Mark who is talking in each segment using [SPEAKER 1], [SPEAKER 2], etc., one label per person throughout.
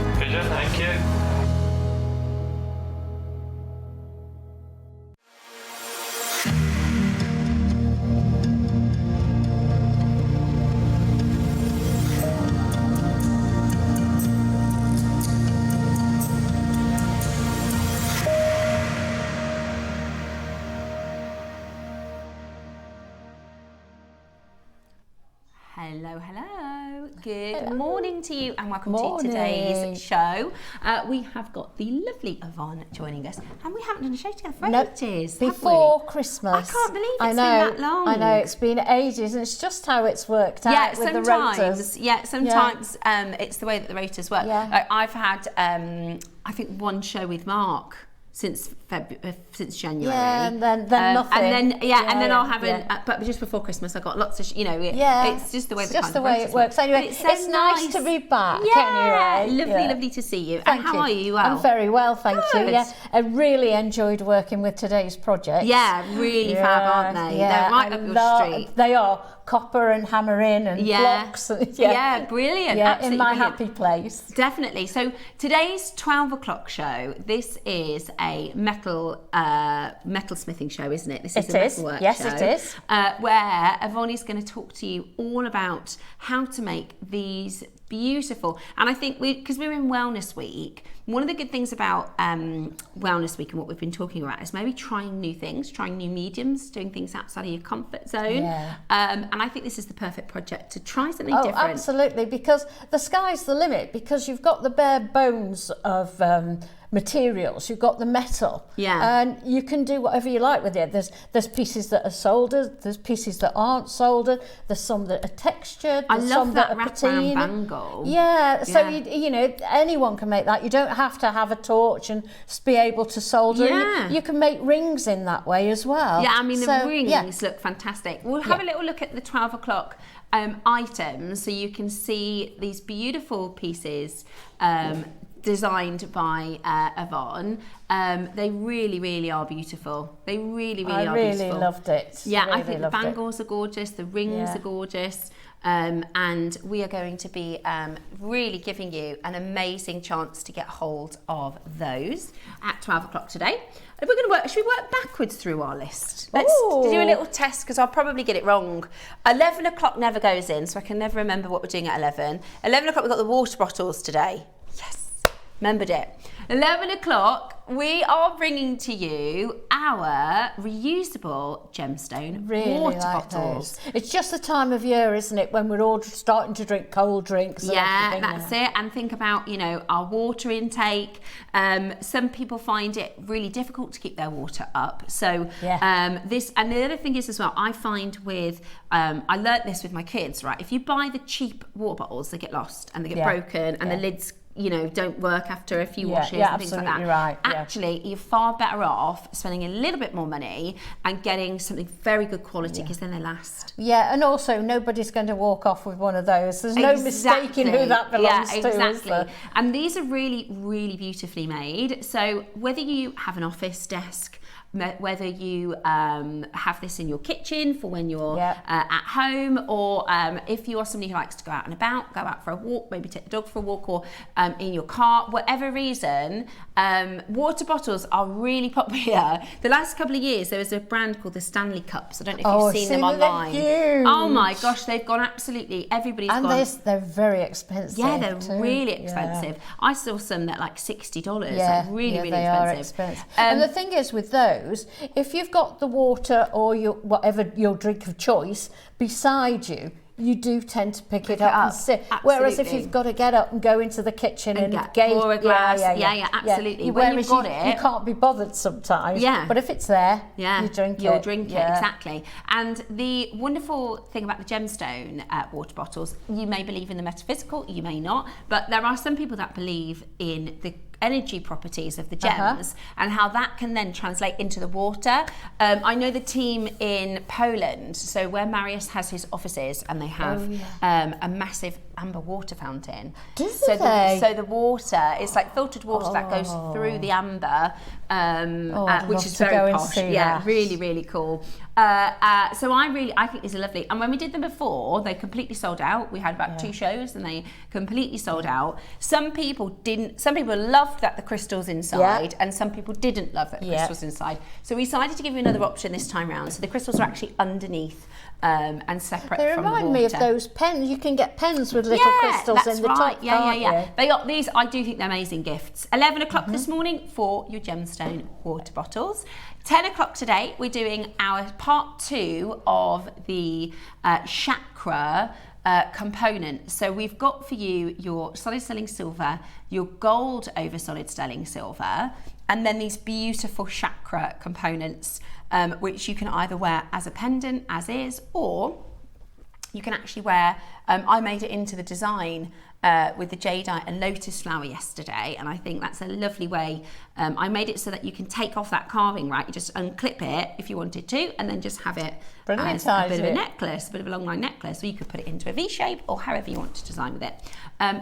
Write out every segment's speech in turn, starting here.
[SPEAKER 1] Pleasure, thank you.
[SPEAKER 2] Hello, hello. Good morning to you and welcome to today's show. We have got the lovely Yvonne joining us and we haven't done a show together for ages.
[SPEAKER 3] Before Christmas.
[SPEAKER 2] I can't believe it's been that long.
[SPEAKER 3] I know, it's been ages and it's just how it's worked out with the rotors.
[SPEAKER 2] Sometimes it's the way that the rotors work.
[SPEAKER 3] Yeah.
[SPEAKER 2] Like I've had, I think, one show with Mark since January.
[SPEAKER 3] Yeah, and then nothing.
[SPEAKER 2] And then I'll have but just before Christmas I got lots of it's just the way
[SPEAKER 3] it works. Anyway, it's nice to be back.
[SPEAKER 2] Yeah, lovely to see you.
[SPEAKER 3] Thank
[SPEAKER 2] and how
[SPEAKER 3] you.
[SPEAKER 2] are you? Well?
[SPEAKER 3] I'm very well, thank you.
[SPEAKER 2] Good.
[SPEAKER 3] Yeah, I really enjoyed working with today's project.
[SPEAKER 2] Yeah, really fab, aren't they?
[SPEAKER 3] Yeah,
[SPEAKER 2] they're right up your street.
[SPEAKER 3] They are. Copper and hammer in and blocks.
[SPEAKER 2] Brilliant.
[SPEAKER 3] Yeah,
[SPEAKER 2] Absolutely
[SPEAKER 3] in my
[SPEAKER 2] brilliant.
[SPEAKER 3] happy place.
[SPEAKER 2] Definitely. So today's 12 o'clock show, this is a metal smithing show, isn't it? This is a metalwork show.
[SPEAKER 3] Yes, it is.
[SPEAKER 2] Where Yvonne is going to talk to you all about how to make these beautiful. And I think because we're in Wellness Week, one of the good things about Wellness Week and what we've been talking about is maybe trying new things, trying new mediums, doing things outside of your comfort zone.
[SPEAKER 3] Yeah.
[SPEAKER 2] And I think this is the perfect project to try something different.
[SPEAKER 3] Oh, absolutely, because the sky's the limit, because you've got the bare bones of materials, you've got the metal, and you can do whatever you like with it. There's pieces that are soldered, there's pieces that aren't soldered, there's some that are textured, there's some that are patina.
[SPEAKER 2] Bangle.
[SPEAKER 3] Yeah, so you know, anyone can make that. You don't have to have a torch and be able to solder.
[SPEAKER 2] Yeah.
[SPEAKER 3] You can make rings in that way as well.
[SPEAKER 2] Yeah, I mean, the rings look fantastic. We'll have a little look at the 12 o'clock items so you can see these beautiful pieces designed by Yvonne. They really are beautiful. They really are beautiful.
[SPEAKER 3] I really loved it.
[SPEAKER 2] Yeah,
[SPEAKER 3] really
[SPEAKER 2] I think the bangles are gorgeous, the rings are gorgeous, and we are going to be really giving you an amazing chance to get hold of those at 12 o'clock today. We're going to work. Should we work backwards through our list? Let's do a little test because I'll probably get it wrong. 11 o'clock never goes in, so I can never remember what we're doing at 11. 11 o'clock we've got the water bottles today. Yes. Remembered it. 11 o'clock, we are bringing to you our reusable gemstone water bottles.
[SPEAKER 3] Those. It's just the time of year, isn't it, when we're all starting to drink cold drinks.
[SPEAKER 2] Yeah, that's it. And think about, our water intake. Some people find it really difficult to keep their water up. So this, and the other thing is as well, I find with, I learnt this with my kids, right? If you buy the cheap water bottles, they get lost and they get broken and the lids don't work after a few washes and things like that.
[SPEAKER 3] Right.
[SPEAKER 2] Actually, you're far better off spending a little bit more money and getting something very good quality because then they last.
[SPEAKER 3] Yeah, and also nobody's going to walk off with one of those. There's no mistaking who that belongs to.
[SPEAKER 2] Exactly. And these are really beautifully made. So whether you have an office desk, whether you have this in your kitchen for when you're at home, or if you are somebody who likes to go out and about, go out for a walk, maybe take the dog for a walk, or in your car, whatever reason, water bottles are really popular. The last couple of years, there was a brand called the Stanley Cups. I don't know if you've seen them online.
[SPEAKER 3] Huge.
[SPEAKER 2] Oh my gosh, they've gone absolutely, everybody's gone.
[SPEAKER 3] And they're very expensive.
[SPEAKER 2] Yeah, they're really expensive. I saw some that like $60.
[SPEAKER 3] Yeah,
[SPEAKER 2] really
[SPEAKER 3] they
[SPEAKER 2] expensive.
[SPEAKER 3] Are expensive. And the thing is with those, if you've got the water or whatever your drink of choice beside you, you do tend to pick it up and sit.
[SPEAKER 2] Absolutely.
[SPEAKER 3] Whereas if you've got to get up and go into the kitchen and
[SPEAKER 2] pour a glass, absolutely. When
[SPEAKER 3] Whereas
[SPEAKER 2] you've got it,
[SPEAKER 3] you can't be bothered sometimes.
[SPEAKER 2] Yeah.
[SPEAKER 3] But if it's there, you drink it.
[SPEAKER 2] You'll drink it, exactly. And the wonderful thing about the gemstone water bottles, you may believe in the metaphysical, you may not, but there are some people that believe in the energy properties of the gems and how that can then translate into the water. I know the team in Poland, so where Marius has his offices, and they have a massive amber water fountain.
[SPEAKER 3] Do
[SPEAKER 2] so
[SPEAKER 3] they?
[SPEAKER 2] So the water, it's like filtered water that goes through the amber, which is very posh. Yeah, really, really cool. So I think these are lovely. And when we did them before, they completely sold out. We had about 2 shows and they completely sold out. Some people loved that the crystal's inside, and some people didn't love that the crystal's inside. So we decided to give you another option this time round. So the crystals are actually underneath and separate from the water.
[SPEAKER 3] They remind me of those pens. You can get pens with little crystals in the top.
[SPEAKER 2] Yeah. They got these. I do think they're amazing gifts. 11 o'clock this morning for your gemstone water bottles. 10 o'clock today, we're doing our part 2 of the chakra component. So we've got for you your solid sterling silver, your gold over solid sterling silver, and then these beautiful chakra components, which you can either wear as a pendant, as is, or you can actually wear, I made it into the design with the jadeite and lotus flower yesterday, and I think that's a lovely way. I made it so that you can take off that carving, right? You just unclip it if you wanted to, and then just have it as a bit of a necklace, a bit of a long line necklace, or you could put it into a V shape or however you want to design with it.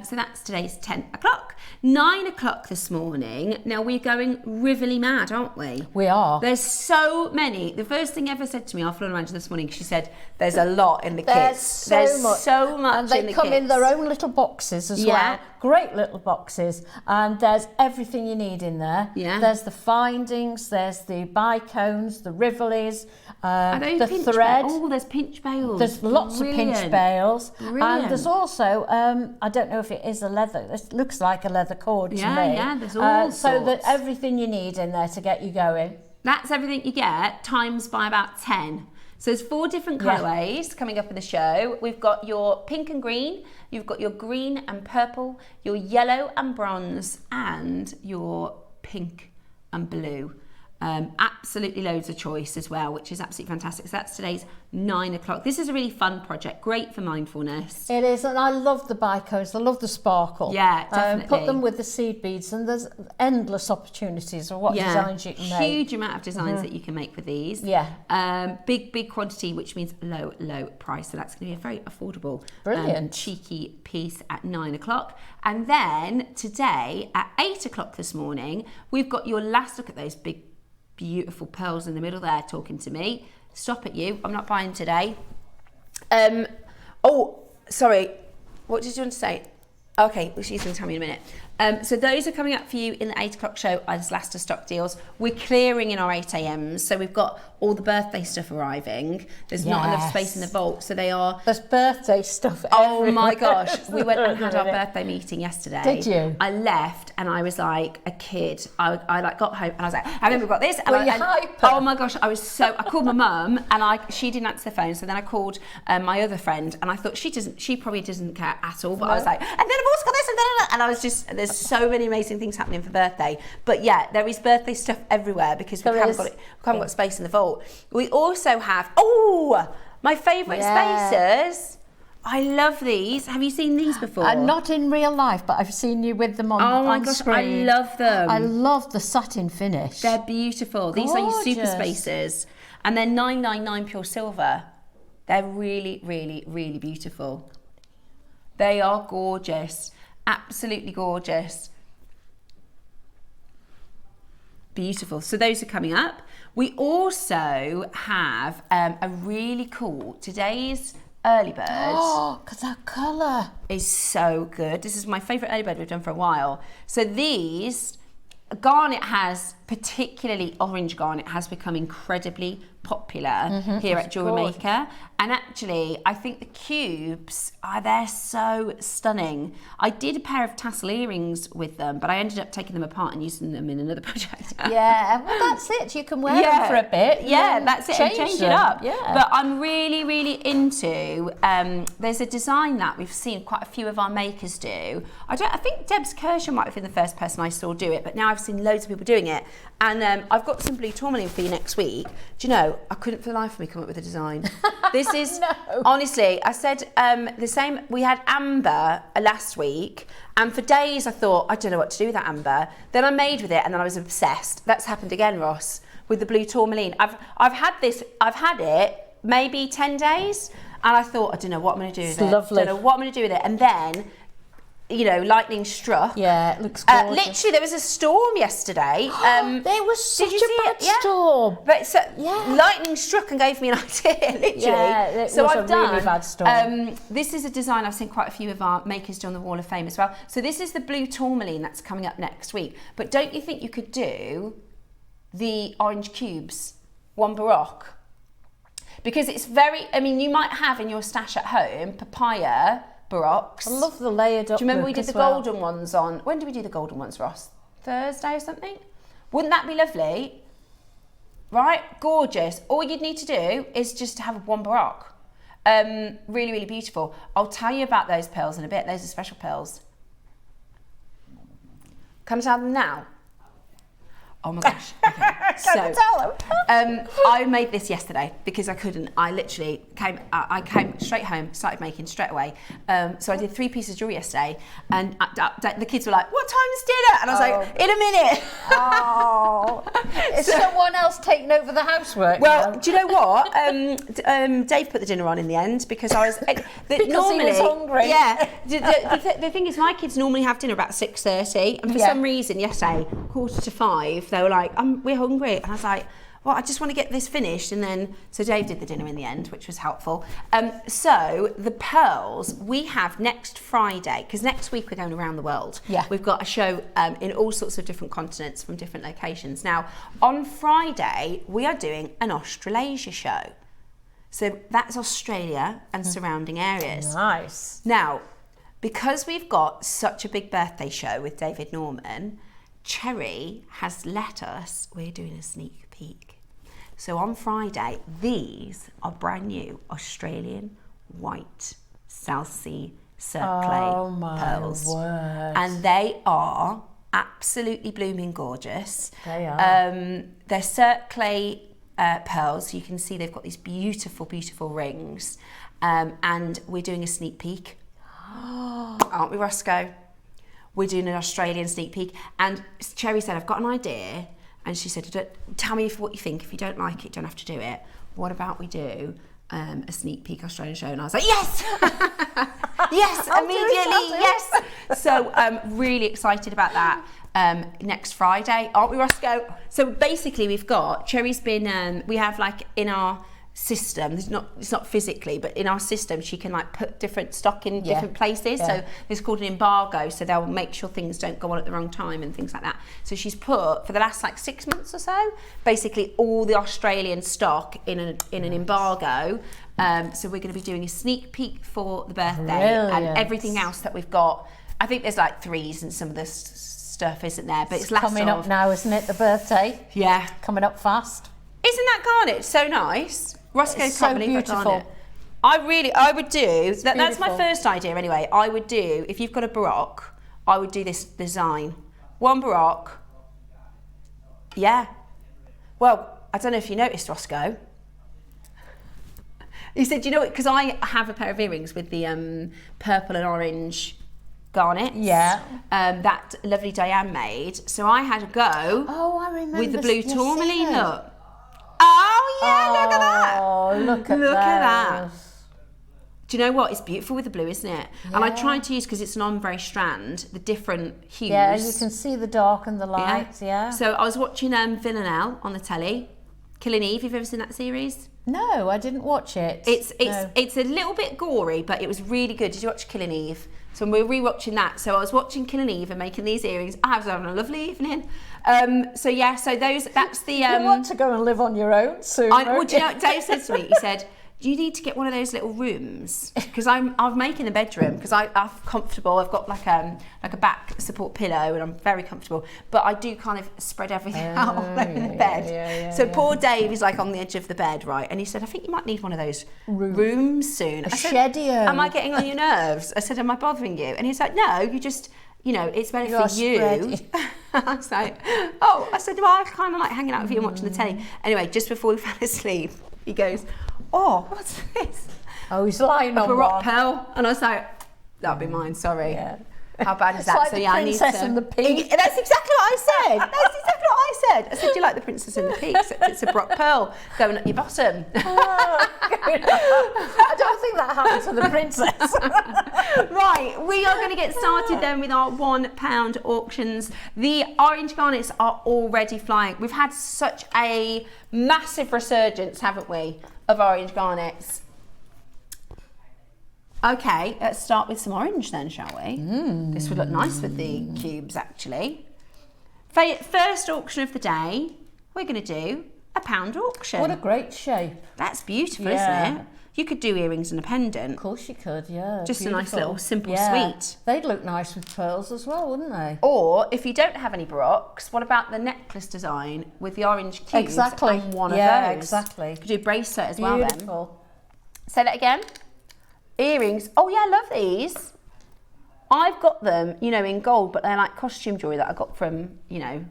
[SPEAKER 2] So that's today's 10 o'clock. 9 o'clock this morning. Now we're going Rivoli mad, aren't we?
[SPEAKER 3] We are.
[SPEAKER 2] There's so many. The first thing Eva said to me, our floor manager this morning, she said, there's a lot in the kits. There's so much
[SPEAKER 3] and they come in their own little boxes as well. Great little boxes, and there's everything you need in there. There's the findings, there's the bicones, the Rivolis, the thread.
[SPEAKER 2] There's pinch bails.
[SPEAKER 3] There's lots of pinch bails. And there's also, I don't know if it is a leather, it looks like a leather cord to me.
[SPEAKER 2] There's all
[SPEAKER 3] so that everything you need in there to get you going.
[SPEAKER 2] That's everything you get, times by about 10. So there's 4 different colourways coming up in the show. We've got your pink and green, you've got your green and purple, your yellow and bronze, and your pink and blue. Absolutely loads of choice as well, which is absolutely fantastic. So that's today's 9 o'clock. This is a really fun project, great for mindfulness.
[SPEAKER 3] It is, and I love the bicones, I love the sparkle.
[SPEAKER 2] Yeah, definitely.
[SPEAKER 3] Put them with the seed beads, and there's endless opportunities of what designs you can make.
[SPEAKER 2] Huge amount of designs that you can make with these. Big quantity, which means low price. So that's going to be a very affordable,
[SPEAKER 3] brilliant,
[SPEAKER 2] cheeky piece at 9 o'clock. And then today at 8 o'clock this morning, we've got your last look at those big, beautiful pearls in the middle there talking to me. Stop at you. I'm not buying today. Sorry. What did you want to say? Okay, well, she's going to tell me in a minute. So those are coming up for you in the 8 o'clock show as last of stock deals. We're clearing in our 8 a.m. So we've got all the birthday stuff arriving. There's not enough space in the vault. So they are...
[SPEAKER 3] There's birthday stuff
[SPEAKER 2] everywhere. Oh my gosh. We went and had our birthday meeting yesterday.
[SPEAKER 3] Did you?
[SPEAKER 2] I left and I was like a kid. I got home and I was like, I remember got this. And
[SPEAKER 3] Were you hyper?
[SPEAKER 2] Oh my gosh, I called my mum and she didn't answer the phone. So then I called my other friend and I thought she probably doesn't care at all. But I was like, and then I've also got this and I was just, there's so many amazing things happening for birthday. But yeah, there is birthday stuff everywhere because we haven't got space in the vault. We also have, my favourite spacers. I love these. Have you seen these before?
[SPEAKER 3] Not in real life, but I've seen you with them on screen.
[SPEAKER 2] Oh my gosh, I love them.
[SPEAKER 3] I love the satin finish.
[SPEAKER 2] They're beautiful.
[SPEAKER 3] Gorgeous.
[SPEAKER 2] These are your super spacers. And they're 999 pure silver. They're really, really, really beautiful. They are gorgeous. Absolutely gorgeous. Beautiful. So those are coming up. We also have a really cool, today's early bird.
[SPEAKER 3] Oh, because that colour
[SPEAKER 2] is so good. This is my favourite early bird we've done for a while. So these, garnet has, particularly orange garnet, has become incredibly popular here at JewelleryMaker. And actually, I think the cubes, they're so stunning. I did a pair of tassel earrings with them, but I ended up taking them apart and using them in another project.
[SPEAKER 3] Yeah, well, that's it. You can wear them for a bit.
[SPEAKER 2] Yeah, that's it. Change it up.
[SPEAKER 3] Yeah.
[SPEAKER 2] But I'm really, really into, there's a design that we've seen quite a few of our makers do. I think Debs Kershaw might have been the first person I saw do it, but now I've seen loads of people doing it. And I've got some blue tourmaline for you next week. Do you know, I couldn't for the life of me come up with a design. This is, honestly, I said the same, we had amber last week, and for days I thought, I don't know what to do with that amber. Then I made with it, and then I was obsessed. That's happened again, Ross, with the blue tourmaline. I've had it maybe 10 days. And I thought, I don't know what I'm going to do with it.
[SPEAKER 3] Lovely.
[SPEAKER 2] I don't know what I'm going to do with it. And then, you know, lightning struck.
[SPEAKER 3] Yeah, it looks gorgeous.
[SPEAKER 2] Literally, there was a storm yesterday.
[SPEAKER 3] There was such a bad storm.
[SPEAKER 2] But so lightning struck and gave me an idea, literally.
[SPEAKER 3] Yeah, it was a really bad storm.
[SPEAKER 2] This is a design I've seen quite a few of our makers do on the Wall of Fame as well. So this is the blue tourmaline that's coming up next week. But don't you think you could do the orange cubes, one Baroque? Because it's very, I mean, you might have in your stash at home papaya Baroques.
[SPEAKER 3] I love the layered up.
[SPEAKER 2] Do you remember we did the golden ones on, when did we do the golden ones, Ross? Thursday or something? Wouldn't that be lovely? Right, gorgeous. All you'd need to do is just have one Baroque. Really, really beautiful. I'll tell you about those pearls in a bit. Those are special pearls. Can I tell them now? Oh my gosh. Okay. So, I made this yesterday because I couldn't. I literally I came straight home, started making straight away. So I did 3 pieces of jewellery yesterday, and the kids were like, "What time's dinner?" And I was like, "In a minute."
[SPEAKER 3] Oh, is someone else taking over the housework?
[SPEAKER 2] Well,
[SPEAKER 3] now?
[SPEAKER 2] do you know what? Dave put the dinner on in the end because I was
[SPEAKER 3] normally, he was hungry.
[SPEAKER 2] Yeah. The thing is, my kids normally have dinner about 6:30, and for some reason yesterday, 4:45. They were like, we're hungry. And I was like, well, I just want to get this finished. And then, so Dave did the dinner in the end, which was helpful. So the pearls we have next Friday, because next week we're going around the world.
[SPEAKER 3] Yeah.
[SPEAKER 2] We've got a show in all sorts of different continents from different locations. Now, on Friday, we are doing an Australasia show. So that's Australia and surrounding areas.
[SPEAKER 3] Nice.
[SPEAKER 2] Now, because we've got such a big birthday show with David Norman, Cherry has let us, we're doing a sneak peek. So on Friday, these are brand new Australian white South Sea Cirque pearls.
[SPEAKER 3] Word.
[SPEAKER 2] And they are absolutely blooming gorgeous.
[SPEAKER 3] They are.
[SPEAKER 2] They're Cirque pearls. So you can see they've got these beautiful, beautiful rings. And we're doing a sneak peek. Aren't we, Roscoe? We're doing an Australian sneak peek, and Cherry said, I've got an idea, and she said, tell me what you think. If you don't like it, you don't have to do it. What about we do a sneak peek Australian show? And I was like, yes! Yes, immediately, yes! So I'm really excited about that next Friday. Aren't we, Roscoe? So basically we've got, Cherry's been, we have like in our system, it's not physically, but in our system she can like put different stock in different places. So it's called an embargo, so they'll make sure things don't go on at the wrong time and things like that. So she's put for the last like 6 months or so basically all the Australian stock in an embargo. So we're going to be doing a sneak peek for the birthday. And everything else that we've got, I think there's like 3s and some of this stuff isn't there, but it's last
[SPEAKER 3] coming up now, isn't it, the birthday?
[SPEAKER 2] Yeah,
[SPEAKER 3] coming up fast.
[SPEAKER 2] Isn't that garnet so nice? Roscoe can't
[SPEAKER 3] so
[SPEAKER 2] believe
[SPEAKER 3] beautiful.
[SPEAKER 2] Garnet. I would do, that's my first idea anyway. I would do, if you've got a Baroque, I would do this design. One Baroque. Yeah. Well, I don't know if you noticed, Roscoe. He said, you know what, because I have a pair of earrings with the purple and orange garnets.
[SPEAKER 3] Yeah.
[SPEAKER 2] That lovely Diane made. So I had a go.
[SPEAKER 3] Oh, I remember.
[SPEAKER 2] With the blue tourmaline look. Oh yeah, look at that.
[SPEAKER 3] Oh, look at
[SPEAKER 2] that. Do you know what? It's beautiful with the blue, isn't it? Yeah. And I tried to use, because it's an ombre strand, the different hues.
[SPEAKER 3] Yeah, you can see the dark and the lights, yeah.
[SPEAKER 2] So I was watching Villanelle on the telly. Killing Eve, have you ever seen that series?
[SPEAKER 3] No, I didn't watch it.
[SPEAKER 2] It's a little bit gory, but it was really good. Did you watch Killing Eve? So we're rewatching that. So I was watching Killing Eve and making these earrings. I was having a lovely evening. So that's the...
[SPEAKER 3] you want to go and live on your own soon,
[SPEAKER 2] well, do you know what Dave said to me? He said, you need to get one of those little rooms, because I'm making a bedroom, because I'm comfortable. I've got like a back support pillow, and I'm very comfortable, but I do kind of spread everything out all over the bed. So poor Dave is like on the edge of the bed, right? And he said, I think you might need one of those rooms soon.
[SPEAKER 3] I said,
[SPEAKER 2] am I getting on your nerves? I said, am I bothering you? And he's like, no, you just, it's better for you. I was like, I said, well, I kind of like hanging out with you and watching the telly. Anyway, just before we fell asleep, he goes, oh, what's this?
[SPEAKER 3] Oh, he's lying on
[SPEAKER 2] a Baroque pearl. And I was like, that'll be mine, sorry. Yeah. How bad is that?
[SPEAKER 3] Like the Princess and the Pig.
[SPEAKER 2] That's exactly what I said. That's exactly what I said. I said, do you like the Princess and the Pea? Except it's a Brock pearl going up your bottom.
[SPEAKER 3] I don't think that happened to the princess.
[SPEAKER 2] Right, we are going to get started then with our £1 auctions. The orange garnets are already flying. We've had such a massive resurgence, haven't we, of orange garnets. Okay, let's start with some orange then, shall we? This would look nice with the cubes, actually. First auction of the day, we're going to do a £1 auction.
[SPEAKER 3] What a great shape.
[SPEAKER 2] That's beautiful, isn't it? You could do earrings and a pendant.
[SPEAKER 3] Of course you could, yeah.
[SPEAKER 2] Just
[SPEAKER 3] beautiful.
[SPEAKER 2] a nice little simple sweet.
[SPEAKER 3] They'd look nice with pearls as well, wouldn't they?
[SPEAKER 2] Or if you don't have any Barocks, what about the necklace design with the orange cubes and one of those?
[SPEAKER 3] Yeah, exactly.
[SPEAKER 2] You could do a bracelet as
[SPEAKER 3] Beautiful.
[SPEAKER 2] well then. Say that again. Earrings. Oh yeah, I love these. I've got them, you know, in gold, but they're like costume jewellery that I got from, you know,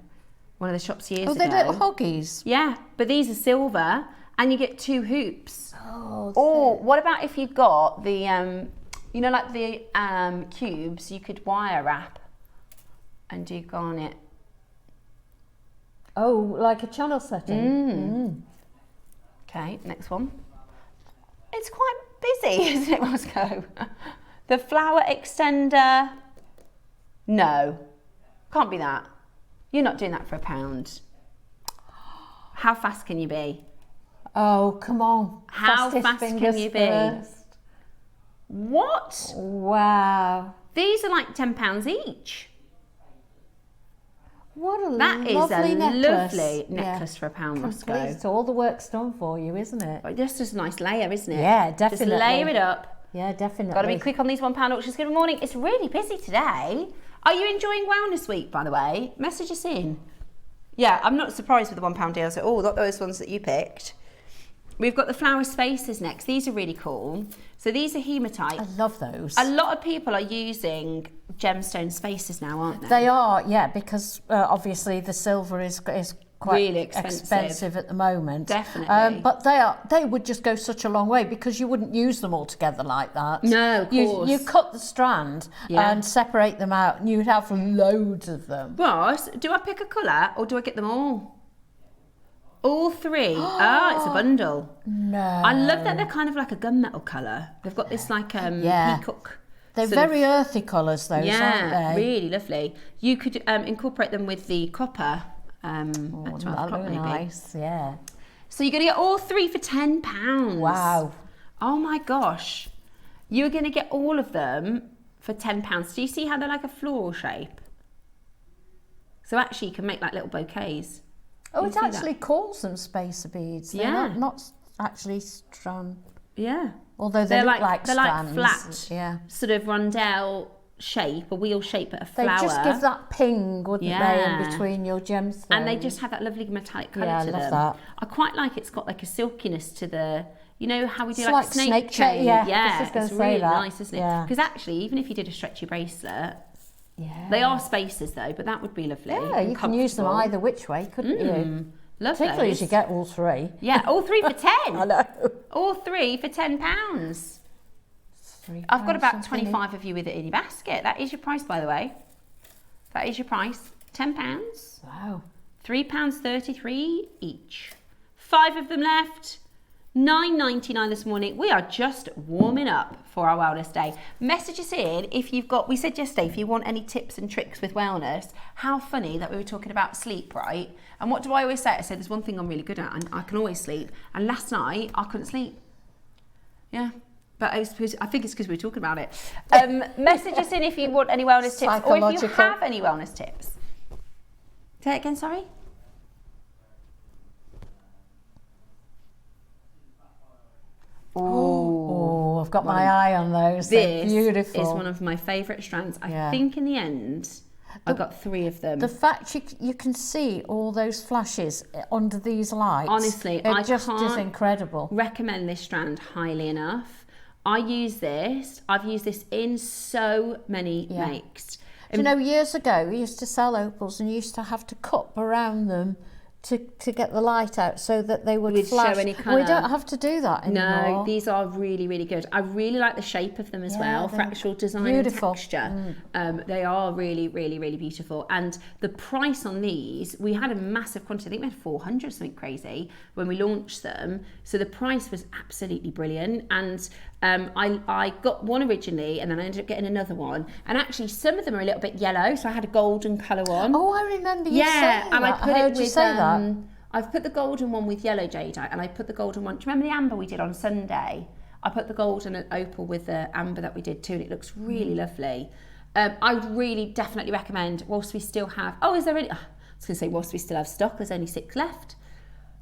[SPEAKER 2] one of the shops years ago.
[SPEAKER 3] Oh, they're little hoggies.
[SPEAKER 2] Yeah, but these are silver and you get 2 hoops.
[SPEAKER 3] Oh,
[SPEAKER 2] or what about if you got the, you know, like the cubes, you could wire wrap and do garnet.
[SPEAKER 3] Oh, like a channel setting.
[SPEAKER 2] Okay, next one. It's quite busy, isn't it, Moscow? The flower extender. No, can't be that. You're not doing that for £1. How fast can you be?
[SPEAKER 3] Oh, come on.
[SPEAKER 2] How fast can you be?
[SPEAKER 3] First.
[SPEAKER 2] What?
[SPEAKER 3] Wow.
[SPEAKER 2] These are like £10 each.
[SPEAKER 3] What a
[SPEAKER 2] That is
[SPEAKER 3] lovely
[SPEAKER 2] a
[SPEAKER 3] necklace.
[SPEAKER 2] lovely necklace for £1, Moscow.
[SPEAKER 3] Complete. So all the work's done for you, isn't it?
[SPEAKER 2] But this is a nice layer, isn't it?
[SPEAKER 3] Yeah, definitely.
[SPEAKER 2] Just layer it up.
[SPEAKER 3] Yeah, definitely.
[SPEAKER 2] Got to be quick on these £1 auctions. Good morning. It's really busy today. Are you enjoying Wellness Week, by the way? Message us in. Yeah, I'm not surprised with the £1 deals at all. Not those ones that you picked. We've got the flower spaces next. These are really cool. So these are hematite.
[SPEAKER 3] I love those.
[SPEAKER 2] A lot of people are using gemstone spaces now, aren't they?
[SPEAKER 3] They are, yeah, because obviously the silver is quite
[SPEAKER 2] really expensive
[SPEAKER 3] at the moment.
[SPEAKER 2] Definitely.
[SPEAKER 3] But they would just go such a long way because you wouldn't use them all together like that.
[SPEAKER 2] No, of course.
[SPEAKER 3] You cut the strand and separate them out and you'd have loads of them.
[SPEAKER 2] But do I pick a colour or do I get them all? All 3. Ah, it's a bundle.
[SPEAKER 3] No.
[SPEAKER 2] I love that they're kind of like a gunmetal colour. They've got this like peacock.
[SPEAKER 3] They're very earthy colours, those, aren't they?
[SPEAKER 2] Really lovely. You could incorporate them with the copper at 12 o'clock maybe.
[SPEAKER 3] Nice, yeah.
[SPEAKER 2] So you're going to get all 3 for £10.
[SPEAKER 3] Wow.
[SPEAKER 2] Oh my gosh. You're going to get all of them for £10. Do you see how they're like a floral shape? So actually you can make like little bouquets.
[SPEAKER 3] Oh, it actually calls them spacer beads. They're not actually strand.
[SPEAKER 2] Yeah.
[SPEAKER 3] Although they look like
[SPEAKER 2] they're
[SPEAKER 3] strands.
[SPEAKER 2] like flat, sort of rondelle shape, a wheel shape, but a flower.
[SPEAKER 3] They just give that ping, wouldn't they, in between your gemstones.
[SPEAKER 2] And they just have that lovely metallic colour to them.
[SPEAKER 3] I love that.
[SPEAKER 2] I quite like it's got like a silkiness to the, you know how we do
[SPEAKER 3] it's
[SPEAKER 2] like a snake chain?
[SPEAKER 3] Yeah,
[SPEAKER 2] it's really nice, isn't it? Because actually, even if you did a stretchy bracelet, they are spacers though, but that would be lovely.
[SPEAKER 3] Yeah, you can use them either which way, couldn't you?
[SPEAKER 2] Love
[SPEAKER 3] Particularly
[SPEAKER 2] those.
[SPEAKER 3] as you get all 3.
[SPEAKER 2] Yeah, all 3 for 10.
[SPEAKER 3] I know.
[SPEAKER 2] All 3 for £10. I've got about 25 of you with it in your basket. That is your price, by the way. That is your price. £10.
[SPEAKER 3] Wow.
[SPEAKER 2] £3.33 each. 5 of them left. $9.99 this morning. We are just warming up for our wellness day. Message us in if you've got, we said yesterday, if you want any tips and tricks with wellness. How funny that we were talking about sleep, right? And what do I always say? I said there's one thing I'm really good at and I can always sleep. And last night I couldn't sleep. Yeah. But I think it's because we were talking about it. Message us in if you want any wellness tips or if you have any wellness tips. Say it again, sorry.
[SPEAKER 3] Oh, I've got my eye on those. They're beautiful.
[SPEAKER 2] This is one of my favourite strands. I think in the end, I got 3 of them.
[SPEAKER 3] The fact you can see all those flashes under these lights,
[SPEAKER 2] honestly,
[SPEAKER 3] it just is incredible.
[SPEAKER 2] Recommend this strand highly enough. I use this. I've used this in so many makes.
[SPEAKER 3] Do you know, years ago we used to sell opals and you used to have to cup around them to get the light out so that they would flash.
[SPEAKER 2] Show any colour.
[SPEAKER 3] We don't have to do that anymore.
[SPEAKER 2] No, these are really, really good. I really like the shape of them as well. Fractal design
[SPEAKER 3] beautiful.
[SPEAKER 2] And texture. They are really, really, really beautiful. And the price on these, we had a massive quantity. I think we had 400, something crazy, when we launched them. So the price was absolutely brilliant. And I got one originally, and then I ended up getting another one. And actually, some of them are a little bit yellow, so I had a golden colour one.
[SPEAKER 3] Oh, I remember you saying
[SPEAKER 2] and
[SPEAKER 3] that.
[SPEAKER 2] I heard
[SPEAKER 3] you say that.
[SPEAKER 2] I've put the golden one with yellow jadeite, and I put the golden one. Do you remember the amber we did on Sunday? I put the golden and opal with the amber that we did too, and it looks really lovely. I would really definitely recommend, whilst we still have. Oh, is there any? I was going to say whilst we still have stock. There's only 6 left.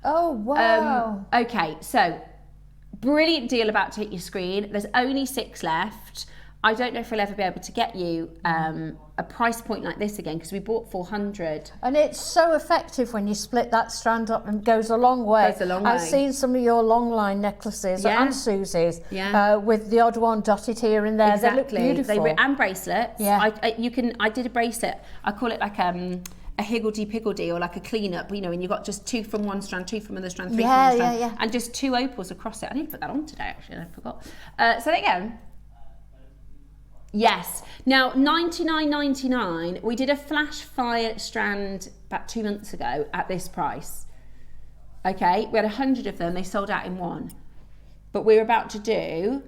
[SPEAKER 3] Oh wow.
[SPEAKER 2] Okay, so brilliant deal about to hit your screen. There's only 6 left. I don't know if we'll ever be able to get you a price point like this again, because we bought 400.
[SPEAKER 3] And it's so effective when you split that strand up, and goes a long way.
[SPEAKER 2] Goes a long way.
[SPEAKER 3] I've seen some of your long line necklaces and Susie's with the odd one dotted here and there.
[SPEAKER 2] Exactly.
[SPEAKER 3] They look beautiful.
[SPEAKER 2] And bracelets.
[SPEAKER 3] Yeah.
[SPEAKER 2] I did a bracelet. I call it like a higgledy-piggledy, or like a clean-up, you know, and you've got just 2 from one strand, 2 from another strand, 3 from another strand, and just 2 opals across it. I need to put that on today, actually, and I forgot. So there you go. Yes. Now, $99.99. We did a flash fire strand about 2 months ago at this price. Okay, we had 100 of them. They sold out in 1. But we're about to do.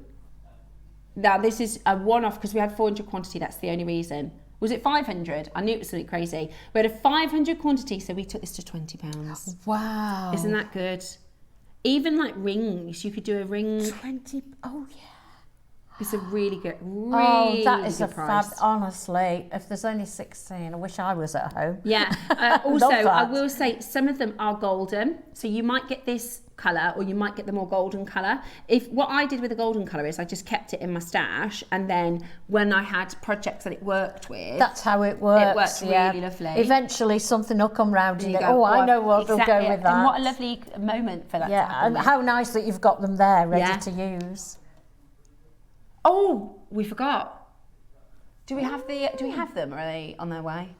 [SPEAKER 2] Now, this is a one-off because we had 400 quantity. That's the only reason. Was it 500? I knew it was something crazy. We had a 500 quantity, so we took this to £20.
[SPEAKER 3] Wow.
[SPEAKER 2] Isn't that good? Even like rings, you could do a ring.
[SPEAKER 3] 20. Oh yeah.
[SPEAKER 2] It's a really good,
[SPEAKER 3] that is
[SPEAKER 2] good
[SPEAKER 3] a
[SPEAKER 2] price.
[SPEAKER 3] Honestly, if there's only 16, I wish I was at home.
[SPEAKER 2] Yeah. Also, I will say some of them are golden, so you might get this colour, or you might get the more golden colour. What I did with the golden colour is I just kept it in my stash, and then when I had projects that it worked with,
[SPEAKER 3] that's how it works.
[SPEAKER 2] It worked really lovely.
[SPEAKER 3] Eventually, something will come round and you go, I know what will go with that.
[SPEAKER 2] And what a lovely moment for that.
[SPEAKER 3] Yeah, and how nice that you've got them there ready to use.
[SPEAKER 2] Oh, we forgot. Do we have them, or are they on their way?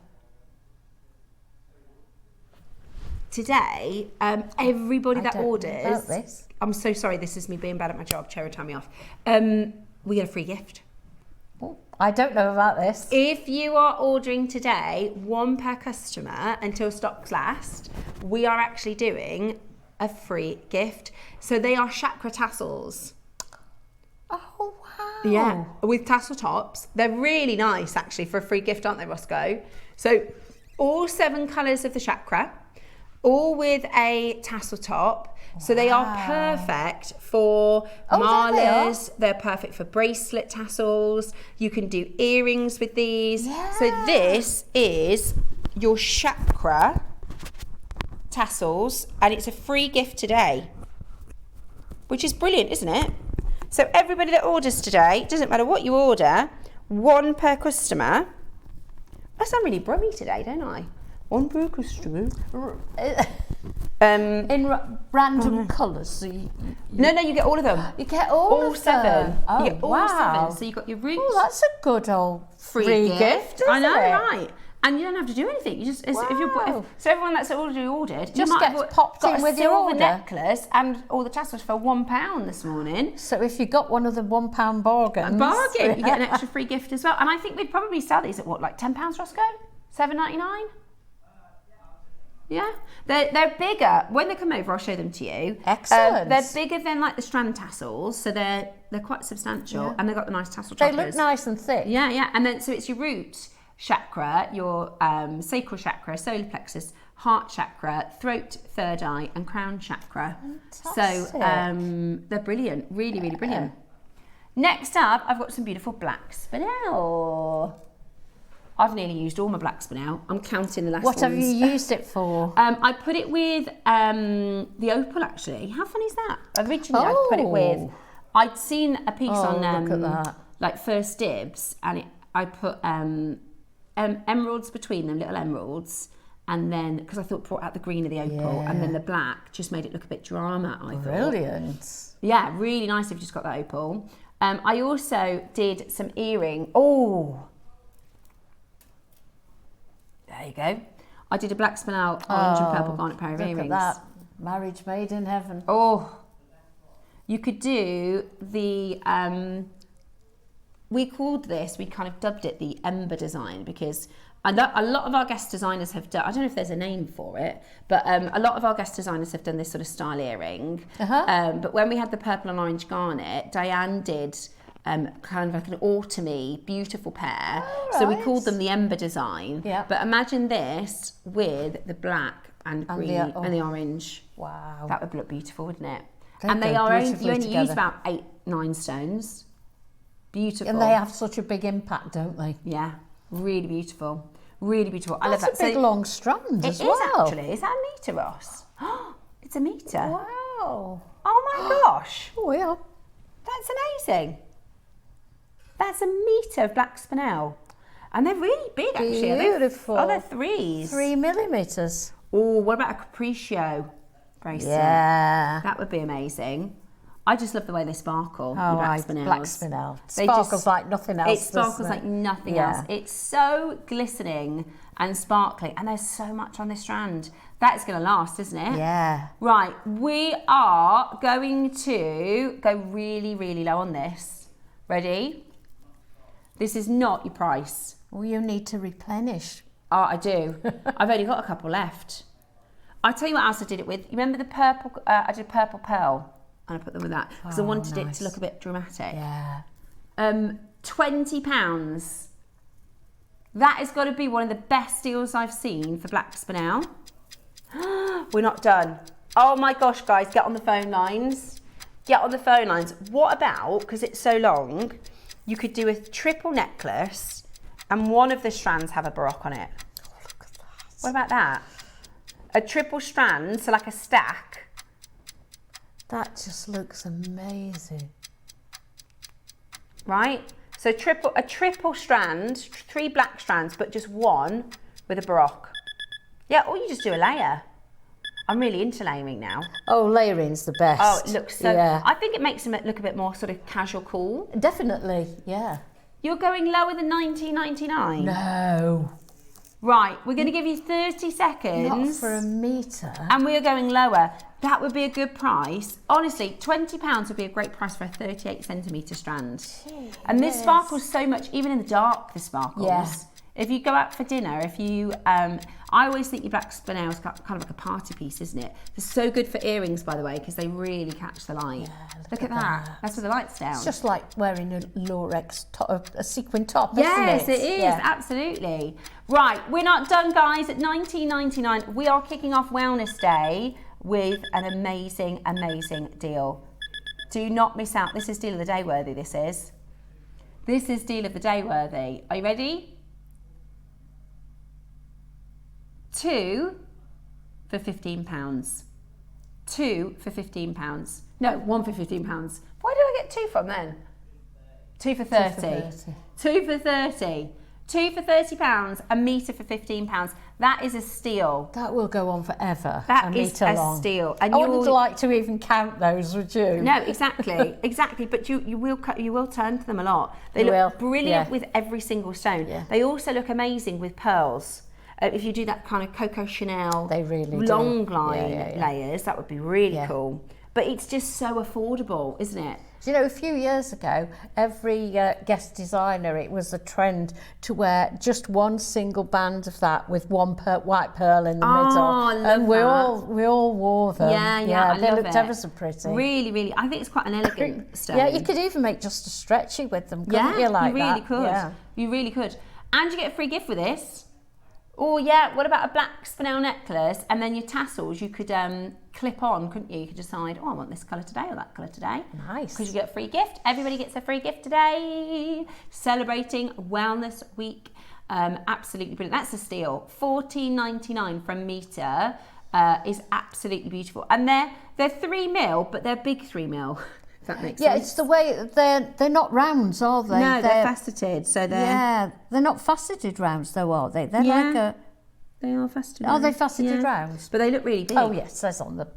[SPEAKER 2] Today, everybody that orders. This. I'm so sorry. This is me being bad at my job. Cherry, tie me off. We get a free gift.
[SPEAKER 3] Oh, I don't know about this.
[SPEAKER 2] If you are ordering today, 1 per customer until stocks last, we are actually doing a free gift. So they are Chakra Tassels.
[SPEAKER 3] Oh, wow.
[SPEAKER 2] Yeah, with tassel tops. They're really nice, actually, for a free gift, aren't they, Roscoe? So all 7 colours of the chakra, all with a tassel top. Wow. So they are perfect for malas. They're perfect for bracelet tassels. You can do earrings with these. Yeah. So this is your chakra tassels, and it's a free gift today, which is brilliant, isn't it? So everybody that orders today, doesn't matter what you order, 1 per customer. I sound really brummy today, don't I? 1 per customer.
[SPEAKER 3] In random colours. So
[SPEAKER 2] no, you get all of them.
[SPEAKER 3] You get all of
[SPEAKER 2] 7.
[SPEAKER 3] Them. Oh,
[SPEAKER 2] you get all 7. So you've got your roots.
[SPEAKER 3] Oh, that's a good old free gift,
[SPEAKER 2] I know, right? And you don't have to do anything. You just so everyone that's already ordered
[SPEAKER 3] just gets popped in with your order.
[SPEAKER 2] Necklace and all the tassels for £1 this morning.
[SPEAKER 3] So if you got one of the £1 bargains,
[SPEAKER 2] you get an extra free gift as well. And I think we'd probably sell these at what, like £10, Roscoe? $7.99? Yeah, they're bigger. When they come over, I'll show them to you.
[SPEAKER 3] Excellent.
[SPEAKER 2] They're bigger than like the strand tassels, so they're quite substantial, and they've got the nice tassel choppers.
[SPEAKER 3] They look nice and thick.
[SPEAKER 2] Yeah, and then so it's your root chakra, your sacral chakra, solar plexus, heart chakra, throat, third eye, and crown chakra. Fantastic. So they're brilliant, really, really brilliant. Next up, I've got some beautiful black spinel. I've nearly used all my black spinel. I'm counting the last ones.
[SPEAKER 3] What have you used it for?
[SPEAKER 2] I put it with the opal, actually. How funny is that? Originally, I put it with. I'd seen a piece on
[SPEAKER 3] look at that.
[SPEAKER 2] Like First Dibs, and I put emeralds between them, little emeralds, and then because I thought brought out the green of the opal, and then the black just made it look a bit drama. I thought.
[SPEAKER 3] Brilliant.
[SPEAKER 2] Yeah, really nice if you've just got that opal. I also did some earring. Oh. There you go. I did a black spinel orange and purple garnet pair of earrings.
[SPEAKER 3] Look at that. Marriage made in heaven.
[SPEAKER 2] Oh, you could do the, we kind of dubbed it the Ember design, because a lot of our guest designers have done, I don't know if there's a name for it, but a lot of our guest designers have done this sort of style earring. But when we had the purple and orange garnet, Diane did kind of like an autumny, beautiful pair.
[SPEAKER 3] Oh,
[SPEAKER 2] so we
[SPEAKER 3] right.
[SPEAKER 2] called them the Ember design.
[SPEAKER 3] Yeah.
[SPEAKER 2] But imagine this with the black and green and the orange.
[SPEAKER 3] Wow.
[SPEAKER 2] That would look beautiful, wouldn't it?
[SPEAKER 3] They
[SPEAKER 2] and
[SPEAKER 3] go
[SPEAKER 2] you only
[SPEAKER 3] beautifully
[SPEAKER 2] use
[SPEAKER 3] together.
[SPEAKER 2] about 8-9 stones. Beautiful.
[SPEAKER 3] And they have such a big impact, don't they?
[SPEAKER 2] Yeah, really beautiful. Really beautiful. I love that.
[SPEAKER 3] That's a big long strand as well.
[SPEAKER 2] It is actually. Is that a metre, Ross? It's a metre.
[SPEAKER 3] Wow.
[SPEAKER 2] Oh my gosh.
[SPEAKER 3] Oh yeah.
[SPEAKER 2] That's amazing. That's a metre of black spinel. And they're really big, actually.
[SPEAKER 3] Beautiful.
[SPEAKER 2] They're 3s.
[SPEAKER 3] 3 millimetres.
[SPEAKER 2] Oh, what about a capriccio bracelet?
[SPEAKER 3] Yeah.
[SPEAKER 2] That would be amazing. I just love the way they sparkle.
[SPEAKER 3] Oh,
[SPEAKER 2] black spinels.
[SPEAKER 3] black spinel. Sparkles like nothing else.
[SPEAKER 2] It sparkles like nothing else. It's so glistening and sparkly, and there's so much on this strand. That is going to last, isn't it?
[SPEAKER 3] Yeah.
[SPEAKER 2] Right, we are going to go really, really low on this. Ready? This is not your price.
[SPEAKER 3] Well, you need to replenish.
[SPEAKER 2] Oh, I do. I've only got a couple left. I'll tell you what else I did it with. You remember the purple? I did purple pearl, and I put them with that because I wanted it to look a bit dramatic.
[SPEAKER 3] Yeah.
[SPEAKER 2] £20. That has got to be one of the best deals I've seen for black spinel. We're not done. Oh my gosh, guys, get on the phone lines. Get on the phone lines. What about, because it's so long, you could do a triple necklace and one of the strands have a baroque on it.
[SPEAKER 3] Oh, look at that.
[SPEAKER 2] What about that? A triple strand, so like a stack.
[SPEAKER 3] That just looks amazing.
[SPEAKER 2] Right? So a triple strand, 3 black strands, but just one with a baroque. Yeah, or you just do a layer. I'm really into layering now.
[SPEAKER 3] Oh, layering's the best.
[SPEAKER 2] Oh, it looks so...
[SPEAKER 3] Yeah.
[SPEAKER 2] I think it makes them look a bit more sort of casual cool.
[SPEAKER 3] Definitely, yeah.
[SPEAKER 2] You're going lower than £19.99?
[SPEAKER 3] No.
[SPEAKER 2] Right, we're going to give you 30 seconds.
[SPEAKER 3] Not for a metre.
[SPEAKER 2] And we are going lower. That would be a good price. Honestly, £20 would be a great price for a 38 centimetre strand.
[SPEAKER 3] Jeez.
[SPEAKER 2] And this sparkles so much, even in the dark, this sparkles.
[SPEAKER 3] Yeah.
[SPEAKER 2] If you go out for dinner, if you, I always think your black spinel is kind of like a party piece, isn't it? It's so good for earrings, by the way, because they really catch the light.
[SPEAKER 3] Yeah,
[SPEAKER 2] look at that. That's with the lights down.
[SPEAKER 3] It's just like wearing a Lurex top, a sequin top,
[SPEAKER 2] yes,
[SPEAKER 3] isn't it?
[SPEAKER 2] It is, absolutely. Right, we're not done, guys. At $19.99, we are kicking off Wellness Day with an amazing, amazing deal. Do not miss out. This is Deal of the Day worthy, this is. This is Deal of the Day worthy. Are you ready? 2 for £15. 2 for £15. No, 1 for £15. Where did I get 2 from then? 2 for 30. 2 for 30. 2 for £30, a metre for £15. That is a steal.
[SPEAKER 3] That will go on forever.
[SPEAKER 2] That is a steal. And
[SPEAKER 3] I wouldn't like to even count those, would you?
[SPEAKER 2] No, exactly, exactly. But you will turn to them a lot. They look brilliant with every single stone. Yeah. They also look amazing with pearls. If you do that kind of Coco Chanel long line layers, that would be really cool. But it's just so affordable, isn't it?
[SPEAKER 3] Do you know, a few years ago, every guest designer, it was a trend to wear just one single band of that with one white pearl in the middle.
[SPEAKER 2] I love
[SPEAKER 3] and we all wore them.
[SPEAKER 2] Yeah,
[SPEAKER 3] they looked ever so pretty.
[SPEAKER 2] Really, really. I think it's quite an elegant stone.
[SPEAKER 3] Yeah, you could even make just a stretchy with them, couldn't you, like
[SPEAKER 2] you really
[SPEAKER 3] that?
[SPEAKER 2] could.
[SPEAKER 3] Yeah.
[SPEAKER 2] You really could. And you get a free gift with this. Oh yeah, what about a black spinel necklace and then your tassels you could clip on, couldn't you? You could decide, oh, I want this colour today or that colour today.
[SPEAKER 3] Nice.
[SPEAKER 2] Because you get a free gift. Everybody gets a free gift today. Celebrating Wellness Week. Absolutely brilliant. That's a steal. $14.99 for a metre is absolutely beautiful. And they're 3 mil, but they're big 3 mil. That makes sense.
[SPEAKER 3] It's the way they're not rounds, are they?
[SPEAKER 2] No, they're faceted. So they're
[SPEAKER 3] not faceted rounds though, are they? They're like a.
[SPEAKER 2] They are faceted.
[SPEAKER 3] Are they faceted rounds?
[SPEAKER 2] But they look really big.
[SPEAKER 3] Oh yes, says on the.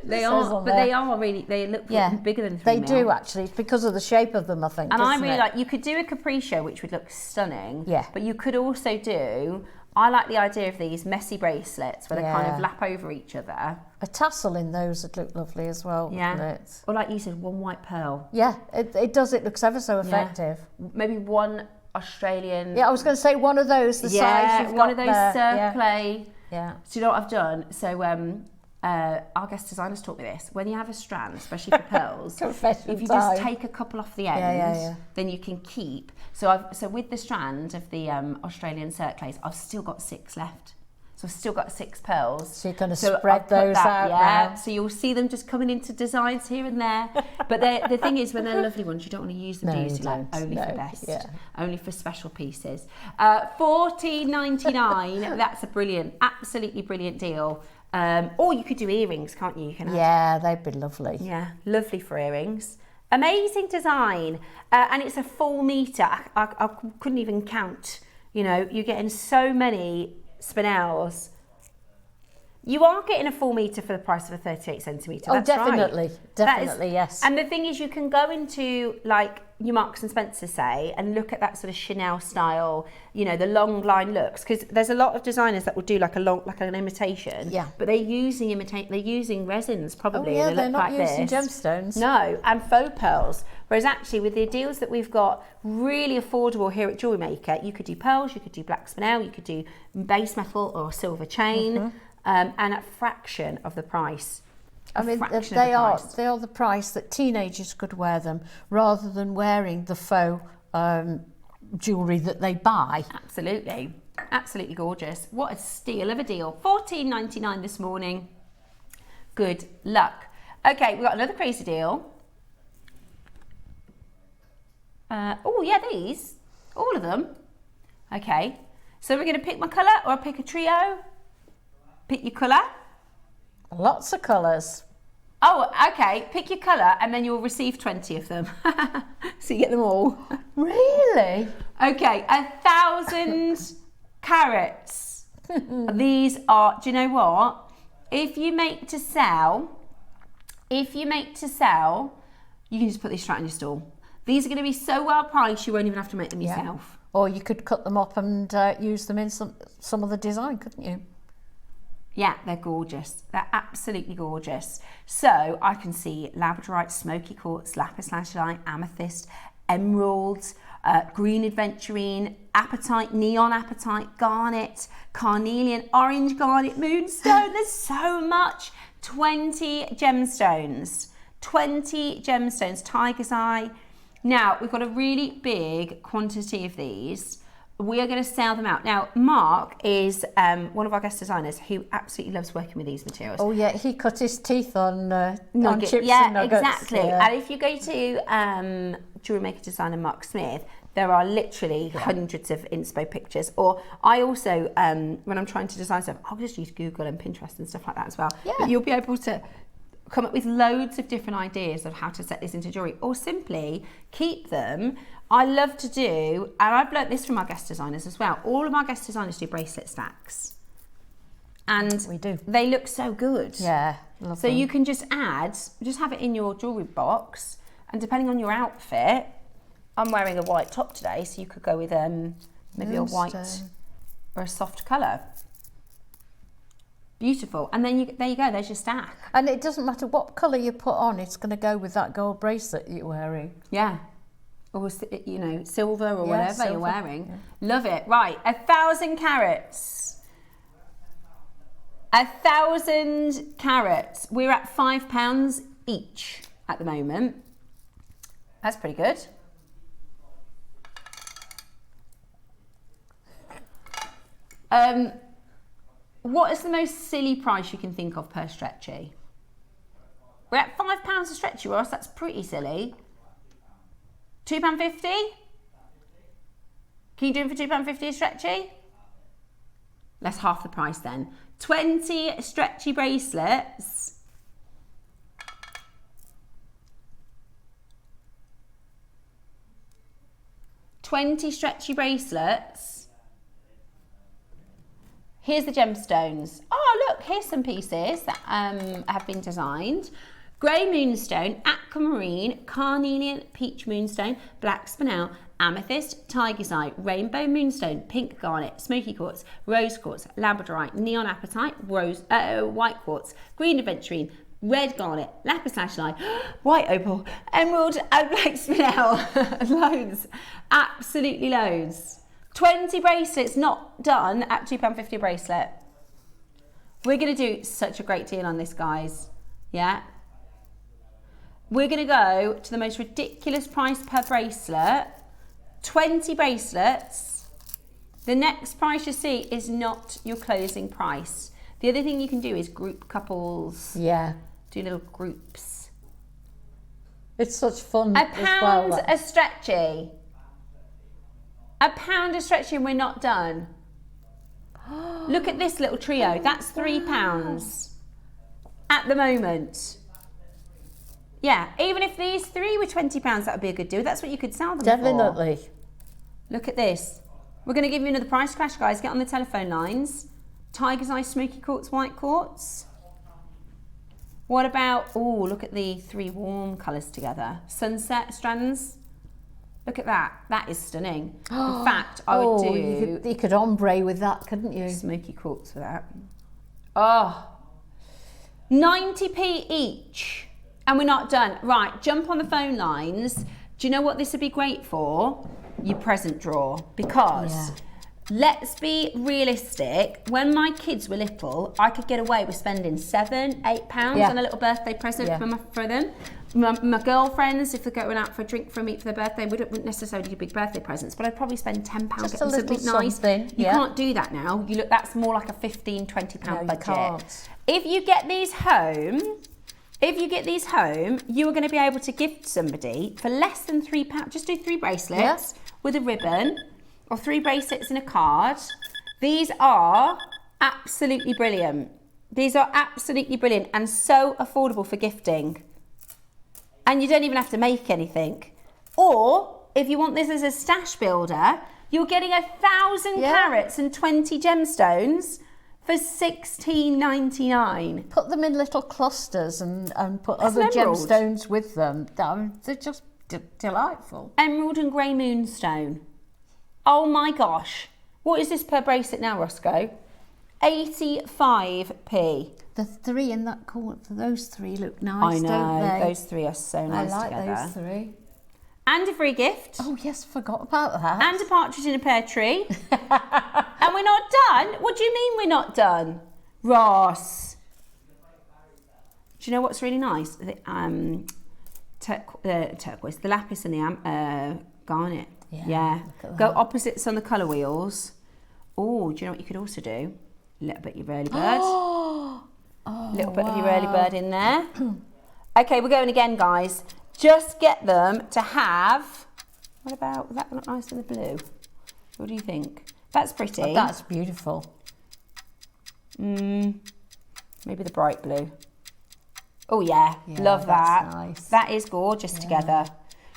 [SPEAKER 2] They are, but they are really. They look bigger than 3 mil.
[SPEAKER 3] They do actually. It's because of the shape of them, I think.
[SPEAKER 2] And I really like. You could do a capriccio, which would look stunning.
[SPEAKER 3] Yeah.
[SPEAKER 2] But you could also do I like the idea of these messy bracelets where they kind of lap over each other.
[SPEAKER 3] A tassel in those would look lovely as well, wouldn't it?
[SPEAKER 2] Or like you said, one white pearl.
[SPEAKER 3] Yeah, it does. It looks ever so effective.
[SPEAKER 2] Maybe one Australian.
[SPEAKER 3] Yeah, I was going to say one of those, the size you've
[SPEAKER 2] one
[SPEAKER 3] got
[SPEAKER 2] of those
[SPEAKER 3] there.
[SPEAKER 2] circle.
[SPEAKER 3] Yeah.
[SPEAKER 2] So you know what I've done? So our guest designers taught me this. When you have a strand, especially for pearls, if you just take a couple off the end, then you can keep. So with the strand of the Australian circlays, I've still got 6 left. So I've still got 6 pearls.
[SPEAKER 3] So you're going to spread those out now.
[SPEAKER 2] So you'll see them just coming into designs here and there. But the thing is, when they're lovely ones, you don't want to use them, do you? Only for best. Yeah. Only for special pieces. $14.99. That's a brilliant, absolutely brilliant deal. Or you could do earrings, can't you?
[SPEAKER 3] They'd be lovely.
[SPEAKER 2] Yeah, lovely for earrings. Amazing design. And it's a full metre. I couldn't even count. You know, you're getting so many spinels. You are getting a full metre for the price of a 38 centimetre.
[SPEAKER 3] That's definitely. Definitely, yes.
[SPEAKER 2] And the thing is, you can go into like your Marks and Spencer, say, and look at that sort of Chanel style, you know, the long line looks, because there's a lot of designers that will do like an imitation. Yeah. But they're using resins probably.
[SPEAKER 3] Oh yeah, they're not using gemstones.
[SPEAKER 2] No, and faux pearls. Whereas actually with the deals that we've got really affordable here at JewelleryMaker, you could do pearls, you could do black spinel, you could do base metal or silver chain. And at a fraction of the price.
[SPEAKER 3] I mean, they are the price that teenagers could wear them rather than wearing the faux jewellery that they buy.
[SPEAKER 2] Absolutely. Absolutely gorgeous. What a steal of a deal. $14.99 this morning. Good luck. Okay, we've got another crazy deal. These. All of them. Okay. So we're going to pick my colour or pick a trio? Pick your colour.
[SPEAKER 3] Lots of colours.
[SPEAKER 2] Oh, okay. Pick your colour and then you'll receive 20 of them. So you get them all.
[SPEAKER 3] Really?
[SPEAKER 2] Okay, 1,000 carats. These are, do you know what? If you make to sell, you can just put these straight on your stall. These are going to be so well priced, you won't even have to make them yourself.
[SPEAKER 3] Or you could cut them up and use them in some of the design, couldn't you?
[SPEAKER 2] Yeah, they're gorgeous. They're absolutely gorgeous. So I can see labradorite, smoky quartz, lapis lazuli, amethyst, emeralds, green aventurine, apatite, neon apatite, garnet, carnelian, orange garnet, moonstone. There's so much. 20 gemstones. 20 gemstones. Tiger's eye. Now, we've got a really big quantity of these. We are going to sell them out. Now, Mark is one of our guest designers who absolutely loves working with these materials.
[SPEAKER 3] Oh, yeah, he cut his teeth on chips and nuggets.
[SPEAKER 2] Exactly. Yeah. And if you go to JewelleryMaker designer Mark Smith, there are literally hundreds of inspo pictures. Or I also, when I'm trying to design stuff, I'll just use Google and Pinterest and stuff like that as well. Yeah. But you'll be able to come up with loads of different ideas of how to set this into jewellery, or simply keep them. I love to do, and I've learnt this from our guest designers as well, all of our guest designers do bracelet stacks. And
[SPEAKER 3] we do.
[SPEAKER 2] They look so good.
[SPEAKER 3] Yeah.
[SPEAKER 2] So you can just have it in your jewellery box, and depending on your outfit, I'm wearing a white top today, so you could go with maybe a white or a soft colour. Beautiful. And then there you go, there's your stack.
[SPEAKER 3] And it doesn't matter what colour you put on, it's going to go with that gold bracelet you're wearing.
[SPEAKER 2] Yeah. Or, you know, silver or whatever you're wearing. Yeah. Love it. Right, 1,000 carats. 1,000 carats. We're at £5 each at the moment. That's pretty good. What is the most silly price you can think of per stretchy? We're at £5 a stretchy, Ross. That's pretty silly. £2.50? Can you do it for £2.50 a stretchy? That's half the price then. 20 stretchy bracelets. Here's the gemstones. Oh, look, here's some pieces that have been designed. Grey moonstone, aquamarine, carnelian, peach moonstone, black spinel, amethyst, tiger's eye, rainbow moonstone, pink garnet, smoky quartz, rose quartz, labradorite, neon apatite, white quartz, green aventurine, red garnet, lapis lazuli, white opal, emerald, and black spinel. Loads, absolutely loads. 20 bracelets not done at £2.50 a bracelet. We're going to do such a great deal on this, guys. Yeah. We're going to go to the most ridiculous price per bracelet. 20 bracelets. The next price you see is not your closing price. The other thing you can do is group couples.
[SPEAKER 3] Yeah.
[SPEAKER 2] Do little groups.
[SPEAKER 3] It's such fun.
[SPEAKER 2] £1 a stretchy. £1 a stretchy and we're not done. Look at this little trio. That's £3 at the moment. Yeah, even if these three were £20, that would be a good deal. That's what you could sell them
[SPEAKER 3] Definitely.
[SPEAKER 2] for. Look at this. We're going to give you another price crash, guys. Get on the telephone lines. Tiger's eye, smoky quartz, white quartz. What about, oh, look at the three warm colours together. Sunset strands. Look at that. That is stunning. In fact, I would do...
[SPEAKER 3] You could ombre with that, couldn't you?
[SPEAKER 2] Smoky quartz for that. Oh. 90p each. And we're not done. Right, jump on the phone lines. Do you know what this would be great for? Your present drawer. Because... Let's be realistic. When my kids were little, I could get away with spending £7, £8 on a little birthday present for them. My girlfriends, if they're going out for a drink for a meet for their birthday, wouldn't necessarily do big birthday presents, but I'd probably spend £10
[SPEAKER 3] Just
[SPEAKER 2] getting something nice. You
[SPEAKER 3] yeah.
[SPEAKER 2] can't do that now. You look, that's more like a £15, £20 budget.
[SPEAKER 3] Can't.
[SPEAKER 2] If you get these home, you are going to be able to gift somebody for less than £3. Just do 3 bracelets with a ribbon. Or 3 bracelets and a card. These are absolutely brilliant. These are absolutely brilliant and so affordable for gifting. And you don't even have to make anything. Or if you want this as a stash builder, you're getting 1,000 carats and 20 gemstones for $16.99.
[SPEAKER 3] Put them in little clusters and put other gemstones with them. They're just delightful.
[SPEAKER 2] Emerald and grey moonstone. Oh my gosh. What is this per bracelet now, Roscoe? 85p.
[SPEAKER 3] The 3 in that corner, those 3 look nice,
[SPEAKER 2] I know,
[SPEAKER 3] don't they?
[SPEAKER 2] Those 3 are so nice together.
[SPEAKER 3] I like those 3.
[SPEAKER 2] And a free gift.
[SPEAKER 3] Oh yes, forgot about that.
[SPEAKER 2] And a partridge in a pear tree. And we're not done? What do you mean we're not done? Ross. Do you know what's really nice? The turquoise, the lapis and the garnet. Yeah. Go opposites on the colour wheels. Oh, do you know what you could also do? A little bit of your early bird. Little bit of your early bird in there. Okay, we're going again, guys. Just get them to have... What about... Would that look nice in the blue? What do you think? That's pretty.
[SPEAKER 3] Oh, that's beautiful.
[SPEAKER 2] Maybe the bright blue. Oh, yeah. Love that.
[SPEAKER 3] Nice.
[SPEAKER 2] That is gorgeous together.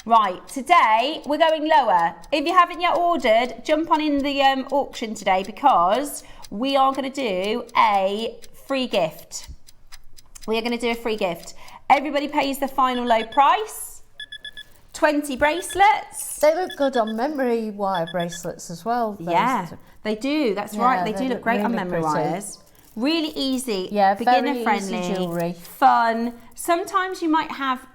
[SPEAKER 2] Right, today we're going lower. If you haven't yet ordered, jump on in the auction today because we are going to do a free gift. We are going to do a free gift. Everybody pays the final low price. 20 bracelets.
[SPEAKER 3] They look good on memory wire bracelets as well.
[SPEAKER 2] Yeah, they do. That's right. They do look great really on memory wires. Really easy, beginner friendly,
[SPEAKER 3] easy jewellery.
[SPEAKER 2] Fun. Sometimes you might have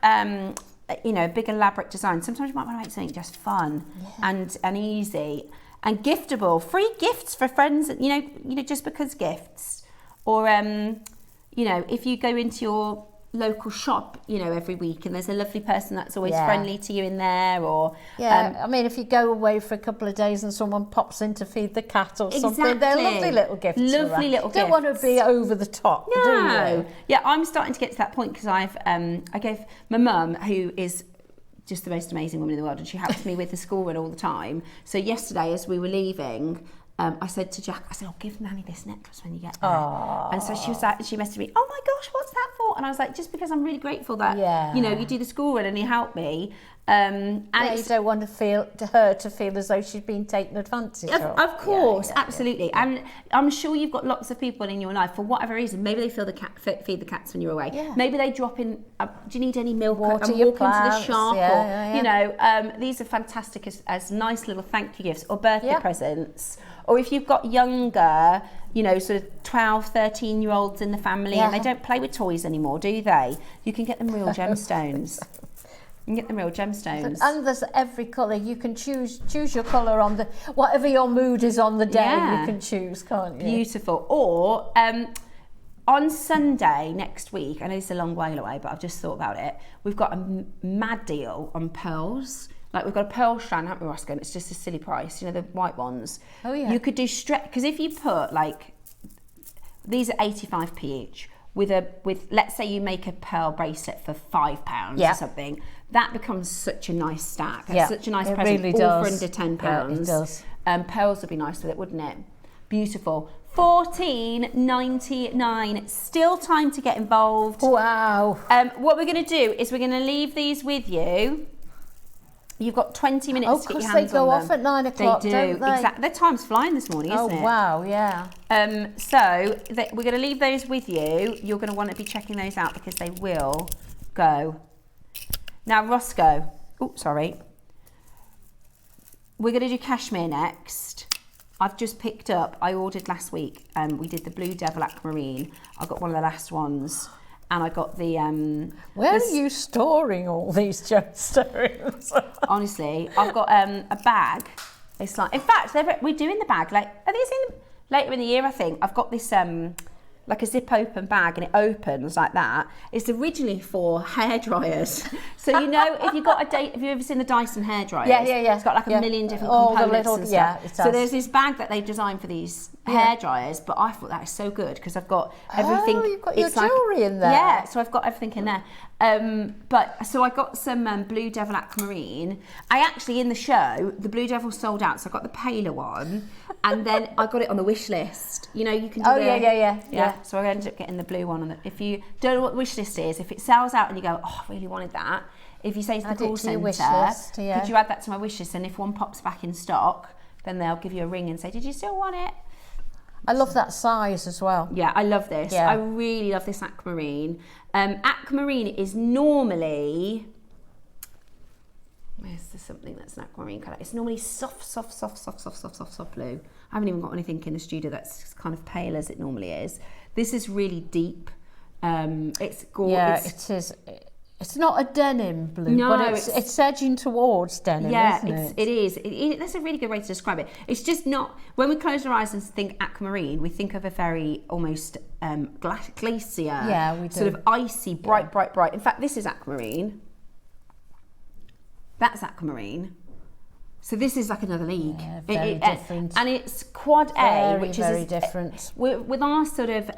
[SPEAKER 2] you know, a big elaborate design. Sometimes you might want to make something just fun and easy and giftable. Free gifts for friends, you know, just because gifts. Or, you know, if you go into your local shop, you know, every week and there's a lovely person that's always friendly to you in there, or...
[SPEAKER 3] I mean, if you go away for a couple of days and someone pops in to feed the cat or something, they're lovely little gifts.
[SPEAKER 2] Lovely little gifts.
[SPEAKER 3] Don't want to be over the top, do you?
[SPEAKER 2] Yeah, I'm starting to get to that point because I gave my mum, who is just the most amazing woman in the world, and she helps me with the school run all the time. So yesterday, as we were leaving, I said to Jack, I said, oh, give Nanny this necklace when you get there. Aww. And so she was like, she messaged me, oh my gosh, what's that for? And I was like, just because I'm really grateful that, you know, you do the school run and you help me. And
[SPEAKER 3] you don't want her to feel as though she's been taken advantage of.
[SPEAKER 2] Of course, absolutely. Yeah. And I'm sure you've got lots of people in your life, for whatever reason, maybe they feed the cats when you're away. Yeah. Maybe they drop in, do you need any milk?
[SPEAKER 3] Water
[SPEAKER 2] and walk
[SPEAKER 3] plants,
[SPEAKER 2] into the shop. You know, these are fantastic as nice little thank you gifts or birthday presents. Or if you've got younger, you know, sort of 12, 13-year-olds in the family and they don't play with toys anymore, do they? You can get them real gemstones. You can get them real gemstones.
[SPEAKER 3] And there's every colour. You can choose your colour on whatever your mood is on the day, you can choose, can't you?
[SPEAKER 2] Beautiful. Or on Sunday next week, I know it's a long while away, but I've just thought about it. We've got a mad deal on pearls. Like we've got a pearl strand, haven't we, Roscoe? And it's just a silly price, you know, the white ones. Oh yeah. You could do because if you put like, these are 85p each, with let's say you make a pearl bracelet for £5 or something, that becomes such a nice stack. That's such a nice present,
[SPEAKER 3] really
[SPEAKER 2] all for under £10.
[SPEAKER 3] Yeah, it does.
[SPEAKER 2] Pearls would be nice with it, wouldn't it? Beautiful. $14.99. Still time to get involved.
[SPEAKER 3] Wow.
[SPEAKER 2] What we're going to do is we're going to leave these with you. You've got 20 minutes to get your hands on them.
[SPEAKER 3] They go off at 9 o'clock,
[SPEAKER 2] they do,
[SPEAKER 3] don't they?
[SPEAKER 2] Exactly. Their time's flying this morning, isn't it?
[SPEAKER 3] Oh, wow, yeah.
[SPEAKER 2] So we're going to leave those with you. You're going to want to be checking those out because they will go. Now, Roscoe. Oh, sorry. We're going to do cashmere next. I've just picked up, I ordered last week, we did the Blue Devil Aquamarine. I got one of the last ones. And I got the...
[SPEAKER 3] Where are you storing all these gemstones?
[SPEAKER 2] Honestly, I've got a bag. It's like... In fact, we're doing the bag. Like, are these in later in the year, I think? I've got this... like a zip open bag and it opens like that. It's originally for hair dryers. So you know, if you've got have you ever seen the Dyson hair dryers?
[SPEAKER 3] Yeah.
[SPEAKER 2] It's got like a million different components and stuff.
[SPEAKER 3] Yeah, it does.
[SPEAKER 2] So there's this bag that they've designed for these hair dryers, but I thought that is so good because I've got everything.
[SPEAKER 3] Oh, you've got your jewellery in there.
[SPEAKER 2] Yeah, so I've got everything in there. So I got some Blue Devil Aquamarine. I actually, in the show, the Blue Devil sold out, so I got the paler one, and then I got it on the wish list. You know, you can do yeah. So I ended up getting the blue one. If you don't know what the wish list is, if it sells out and you go, oh, I really wanted that, if you say to the call centre, could you add that to my wish list? And if one pops back in stock, then they'll give you a ring and say, did you still want it?
[SPEAKER 3] I love that size as well.
[SPEAKER 2] Yeah, I love this. Yeah. I really love this aquamarine. Aquamarine is normally... Where's there something that's an aquamarine colour? It's normally soft blue. I haven't even got anything in the studio that's kind of pale as it normally is. This is really deep. It's gorgeous.
[SPEAKER 3] Yeah, it is. It's not a denim blue, but it's edging towards denim, isn't it?
[SPEAKER 2] It is. That's a really good way to describe it. It's just not... When we close our eyes and think aquamarine, we think of a very almost glacier,
[SPEAKER 3] we do.
[SPEAKER 2] Sort of icy, bright. In fact, this is aquamarine. That's aquamarine. So this is like another league.
[SPEAKER 3] Yeah, very different.
[SPEAKER 2] And it's quad A, which is
[SPEAKER 3] very different.
[SPEAKER 2] With our sort of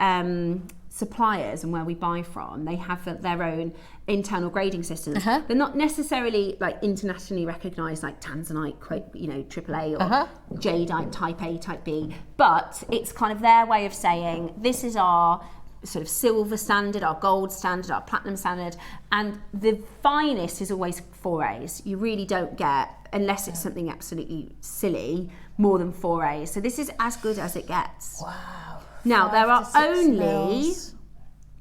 [SPEAKER 2] suppliers and where we buy from, they have their own internal grading systems. They're not necessarily like internationally recognised, like Tanzanite, AAA or Jadeite, Type A, Type B, but it's kind of their way of saying this is our sort of silver standard, our gold standard, our platinum standard, and the finest is always 4As. You really don't get, unless it's something absolutely silly, more than 4As. So this is as good as it gets.
[SPEAKER 3] Wow.
[SPEAKER 2] Now there are only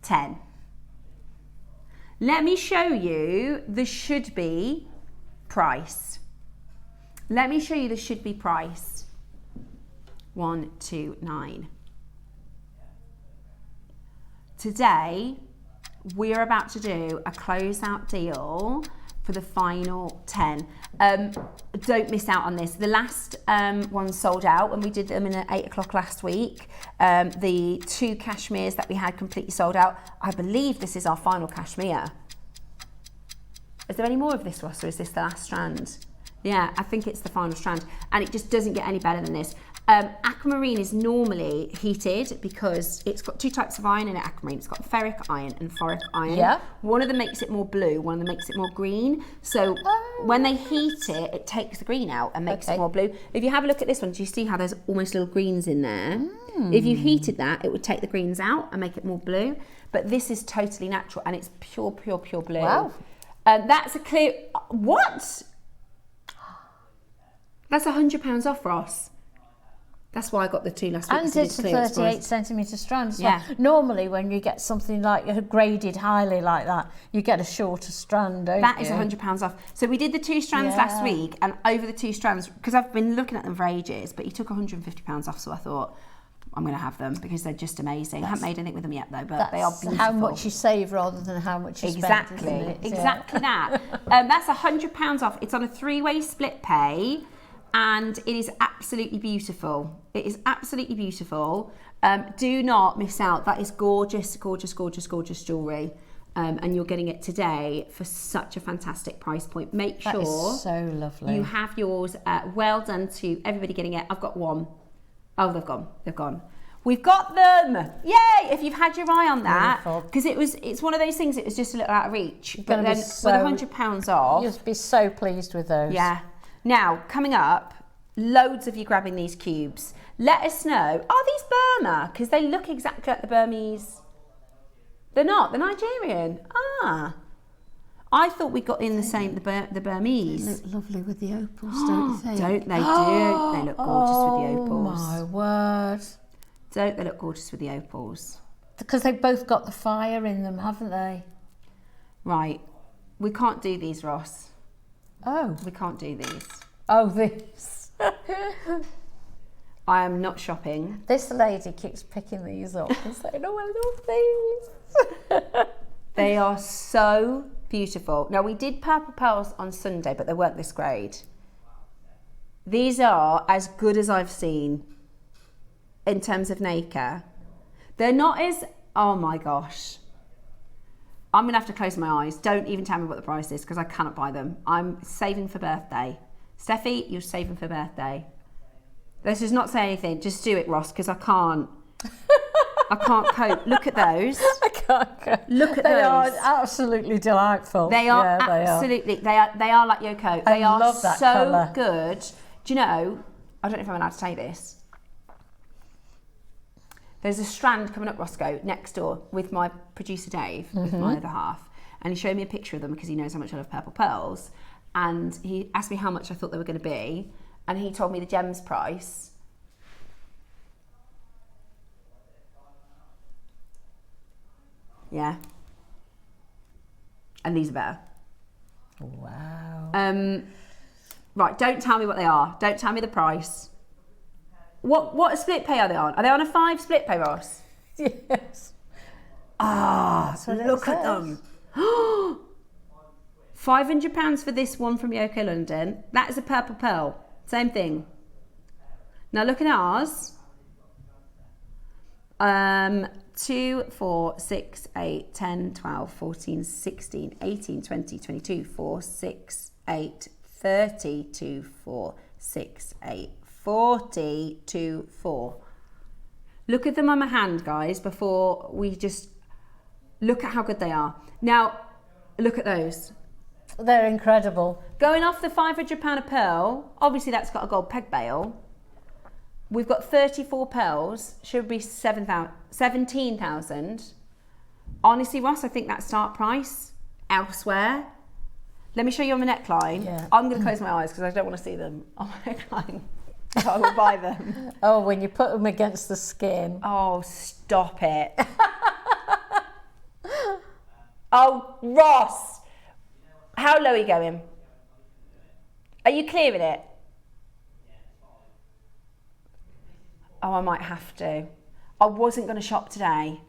[SPEAKER 2] 10. Let me show you the should be price. 129. Today, we're about to do a closeout deal for the final 10. Don't miss out on this. The last one sold out when we did them in at 8 o'clock last week. The 2 cashmeres that we had completely sold out. I believe this is our final cashmere. Is there any more of this, Ross, or is this the last strand? Yeah, I think it's the final strand, and it just doesn't get any better than this. Aquamarine is normally heated because it's got 2 types of iron in it, aquamarine. It's got ferric iron and phoric iron.
[SPEAKER 3] Yeah.
[SPEAKER 2] One of them makes it more blue, one of them makes it more green. So when they heat it, it takes the green out and makes it more blue. If you have a look at this one, do you see how there's almost little greens in there? If you heated that, it would take the greens out and make it more blue. But this is totally natural and it's pure blue.
[SPEAKER 3] Wow.
[SPEAKER 2] That's a clear, what? That's £100 off, Ross. That's why I got the 2 last week.
[SPEAKER 3] And it's a 38 centimetre strand. So normally when you get something like a graded highly like that, you get a shorter strand, don't you?
[SPEAKER 2] That is £100 off. So we did the 2 strands last week, and over the 2 strands, because I've been looking at them for ages, but he took £150 off, so I thought, I'm going to have them because they're just amazing. I haven't made anything with them yet though, but they are beautiful.
[SPEAKER 3] How much you save rather than how much you spend, isn't it?
[SPEAKER 2] Exactly that. That's £100 off. It's on a 3-way split pay. And it is absolutely beautiful. It is absolutely beautiful. Do not miss out. That is gorgeous, gorgeous, gorgeous, gorgeous jewellery. And you're getting it today for such a fantastic price point. Make sure
[SPEAKER 3] that is so lovely.
[SPEAKER 2] You have yours. Well done to everybody getting it. I've got one. Oh, they've gone. They've gone. We've got them. Yay! If you've had your eye on that, because it's one of those things. It was just a little out of reach. But then with £100 off,
[SPEAKER 3] you'll be so pleased with those.
[SPEAKER 2] Yeah. Now, coming up, loads of you grabbing these cubes. Let us know, are these Burma? Because they look exactly like the Burmese. They're not, they're Nigerian. Ah. I thought we got in the same, the Burmese.
[SPEAKER 3] They look lovely with the opals, don't you think?
[SPEAKER 2] Don't they do? They look gorgeous with the opals.
[SPEAKER 3] Oh my word.
[SPEAKER 2] Don't they look gorgeous with the opals?
[SPEAKER 3] Because they've both got the fire in them, haven't they?
[SPEAKER 2] Right. We can't do these, Ross.
[SPEAKER 3] Oh.
[SPEAKER 2] We can't do these.
[SPEAKER 3] Oh, this.
[SPEAKER 2] I am not shopping.
[SPEAKER 3] This lady keeps picking these up and saying, oh, I love these.
[SPEAKER 2] They are so beautiful. Now, we did purple pearls on Sunday, but they weren't this grade. These are as good as I've seen in terms of nacre. They're not as, oh my gosh. I'm going to have to close my eyes. Don't even tell me what the price is because I cannot buy them. I'm saving for birthday. Steffi, you're saving for birthday. Let's just not say anything. Just do it, Ross, because I can't. I can't cope. Look at those.
[SPEAKER 3] I can't cope.
[SPEAKER 2] Look at those.
[SPEAKER 3] They are absolutely delightful.
[SPEAKER 2] They are absolutely. They are like Yoko. They are
[SPEAKER 3] love that
[SPEAKER 2] so
[SPEAKER 3] colour.
[SPEAKER 2] good. Do you know? I don't know if I'm allowed to say this. There's a strand coming up, Roscoe, next door with my producer Dave, with my other half, and he showed me a picture of them because he knows how much I love purple pearls, and he asked me how much I thought they were going to be, and he told me the gems price. Yeah. And these are better.
[SPEAKER 3] Wow.
[SPEAKER 2] Right, don't tell me what they are. Don't tell me the price. What split pay are they on? Are they on a 5 split pay, Ross?
[SPEAKER 3] Yes.
[SPEAKER 2] Ah, look at them. £500 for this one from Yoko London. That is a purple pearl. Same thing. Now look at ours. 2, 4, 6, 8, 10, 12, 14, 16, 18, 20, 22, 4, 6, 8, 30, 2, 4, 6, 8, 40, 2, 4. Look at them on my hand, guys, before we just look at how good they are. Now, look at those.
[SPEAKER 3] They're incredible.
[SPEAKER 2] Going off the £500 a pearl, obviously that's got a gold peg bail. We've got 34 pearls, should be 17,000. Honestly, Ross, I think that start price elsewhere. Let me show you on the neckline. Yeah. I'm going to close my eyes because I don't want to see them on my neckline. I will buy them.
[SPEAKER 3] Oh, when you put them against the skin.
[SPEAKER 2] Oh, stop it. Oh, Ross. How low are you going? Are you clearing it? Oh, I might have to. I wasn't going to shop today.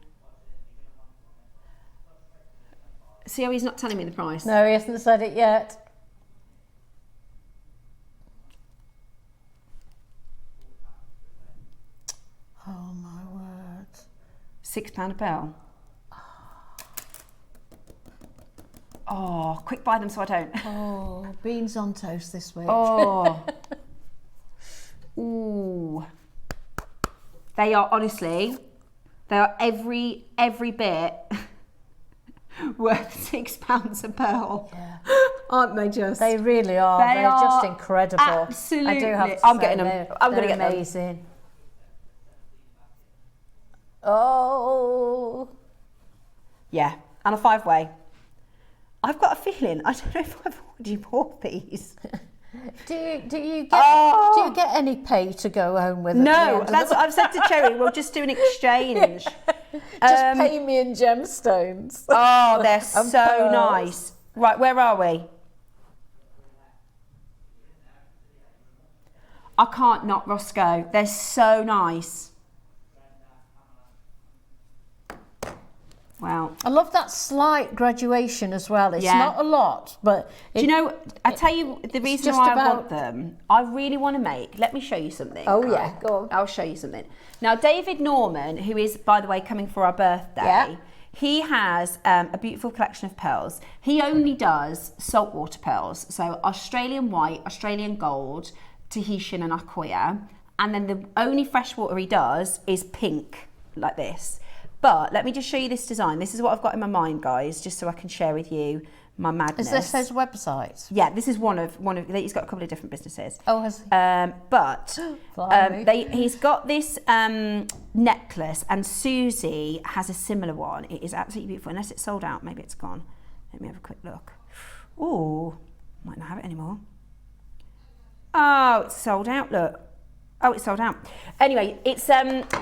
[SPEAKER 2] See how he's not telling me the price?
[SPEAKER 3] No, he hasn't said it yet. Oh my word.
[SPEAKER 2] £6 a pearl. Oh, quick buy them so I don't.
[SPEAKER 3] Oh, beans on toast this week.
[SPEAKER 2] Oh. Ooh. They are honestly, they are every bit worth £6 a pearl. Yeah. Aren't they just?
[SPEAKER 3] They really are. They're just incredible.
[SPEAKER 2] Absolutely.
[SPEAKER 3] I do have to
[SPEAKER 2] I'm
[SPEAKER 3] say,
[SPEAKER 2] getting them. I'm going to get them.
[SPEAKER 3] Amazing. Oh.
[SPEAKER 2] Yeah, and a 5-way. I've got a feeling, I don't know if I've already bought these.
[SPEAKER 3] Do you get any pay to go home with?
[SPEAKER 2] No, that's what I've said to Cherry. We'll just do an exchange.
[SPEAKER 3] Just pay me in gemstones.
[SPEAKER 2] Oh, they're so pearls. Nice. Right, where are we? I can't not Roscoe. They're so nice. Wow.
[SPEAKER 3] I love that slight graduation as well. It's not a lot, but...
[SPEAKER 2] Do you know, I tell you the reason why I want them, I really want to make, let me show you something.
[SPEAKER 3] Oh yeah, go on.
[SPEAKER 2] I'll show you something. Now, David Norman, who is, by the way, coming for our birthday, he has a beautiful collection of pearls. He only does saltwater pearls, so Australian white, Australian gold, Tahitian and Aquia, and then the only freshwater he does is pink, like this. But let me just show you this design. This is what I've got in my mind, guys, just so I can share with you my madness.
[SPEAKER 3] Is this his website?
[SPEAKER 2] Yeah, this is one of. He's got a couple of different businesses.
[SPEAKER 3] Oh, has he?
[SPEAKER 2] He's got this necklace, and Susie has a similar one. It is absolutely beautiful. Unless it's sold out, maybe it's gone. Let me have a quick look. Oh, might not have it anymore. Oh, it's sold out. Look. Oh, it's sold out. Anyway, it's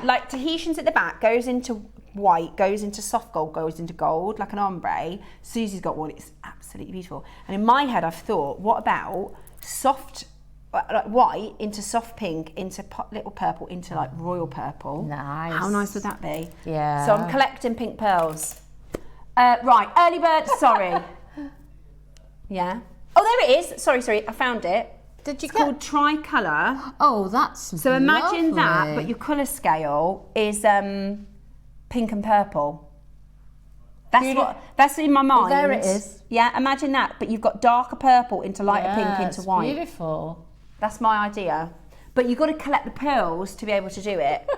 [SPEAKER 2] like Tahitians at the back, goes into white, goes into soft gold, goes into gold, like an ombre. Susie's got one, it's absolutely beautiful. And in my head, I've thought, what about soft, like white into soft pink, into little purple, into like royal purple.
[SPEAKER 3] Nice.
[SPEAKER 2] How nice would that be?
[SPEAKER 3] Yeah.
[SPEAKER 2] So I'm collecting pink pearls. Right, early bird, sorry. Yeah. Oh, there it is. Sorry, I found it.
[SPEAKER 3] Did you
[SPEAKER 2] it's called Tricolour.
[SPEAKER 3] Oh, that's
[SPEAKER 2] so imagine
[SPEAKER 3] lovely.
[SPEAKER 2] that, but your colour scale is pink and purple. That's in my mind.
[SPEAKER 3] Oh, there it is.
[SPEAKER 2] Yeah, imagine that, but you've got darker purple into lighter pink into white.
[SPEAKER 3] Beautiful.
[SPEAKER 2] That's my idea. But you've got to collect the pearls to be able to do it.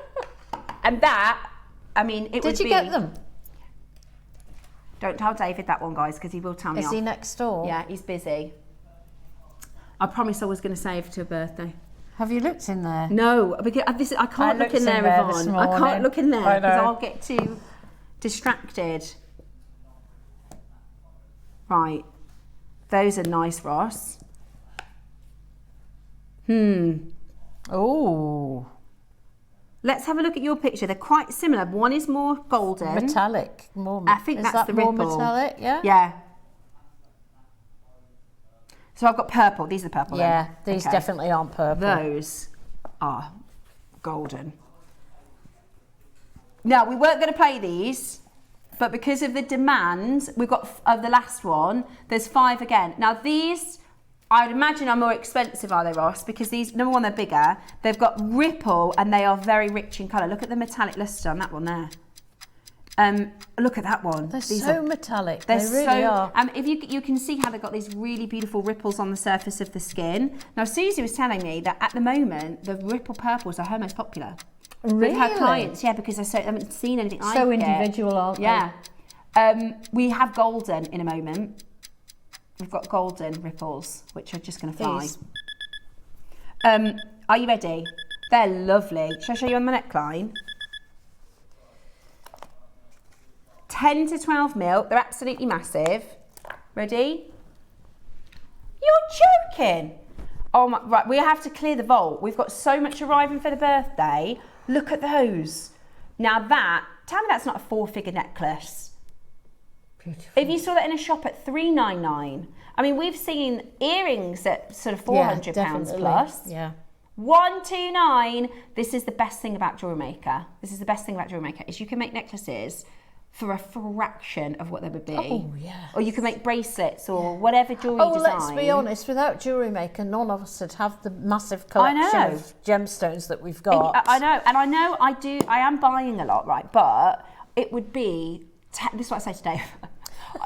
[SPEAKER 2] And that, I mean, it would be...
[SPEAKER 3] Did you get them?
[SPEAKER 2] Don't tell David that one, guys, because he will tell me off.
[SPEAKER 3] Is he next door?
[SPEAKER 2] Yeah, he's busy. I promised I was going to save it to her birthday.
[SPEAKER 3] Have you looked in there?
[SPEAKER 2] No, because I can't look in there, Yvonne. I can't look in there because I'll get too distracted. Right. Those are nice, Ross.
[SPEAKER 3] Oh.
[SPEAKER 2] Let's have a look at your picture. They're quite similar. One is more golden.
[SPEAKER 3] Metallic.
[SPEAKER 2] I think that's the ripple.
[SPEAKER 3] More metallic, yeah?
[SPEAKER 2] Yeah. So I've got purple. These are the purple.
[SPEAKER 3] Yeah, these definitely aren't purple.
[SPEAKER 2] Those are golden. Now, we weren't going to play these, but because of the demand, we've got of the last one, there's 5 again. Now, these, I would imagine are more expensive, are they, Ross? Because these, number one, they're bigger. They've got ripple, and they are very rich in colour. Look at the metallic lustre on that one there. Look at that one.
[SPEAKER 3] They're so metallic.
[SPEAKER 2] They
[SPEAKER 3] really are.
[SPEAKER 2] If you can see how they've got these really beautiful ripples on the surface of the skin. Now, Susie was telling me that at the moment, the ripple purples are her most popular.
[SPEAKER 3] Really?
[SPEAKER 2] With her clients, yeah, because they haven't seen anything like it.
[SPEAKER 3] So individual, aren't they?
[SPEAKER 2] Yeah. We have golden in a moment. We've got golden ripples, which are just going to fly. Are you ready? They're lovely. Shall I show you on the neckline? 10 to 12 mil. They're absolutely massive. Ready? You're joking. Oh my, right, we have to clear the vault. We've got so much arriving for the birthday. Look at those. Now that, tell me that's not a 4-figure necklace.
[SPEAKER 3] Beautiful.
[SPEAKER 2] If you saw that in a shop at $399, I mean, we've seen earrings at sort of £400 plus.
[SPEAKER 3] Yeah.
[SPEAKER 2] 129. This is the best thing about JewelleryMaker. This is the best thing about JewelleryMaker is you can make necklaces for a fraction of what they would be.
[SPEAKER 3] Oh, yeah.
[SPEAKER 2] Or you can make bracelets or whatever jewellery design.
[SPEAKER 3] Let's be honest, without JewelleryMaker, none of us would have the massive collection of gemstones that we've got.
[SPEAKER 2] I know, I am buying a lot, right? But it would be, this is what I say today.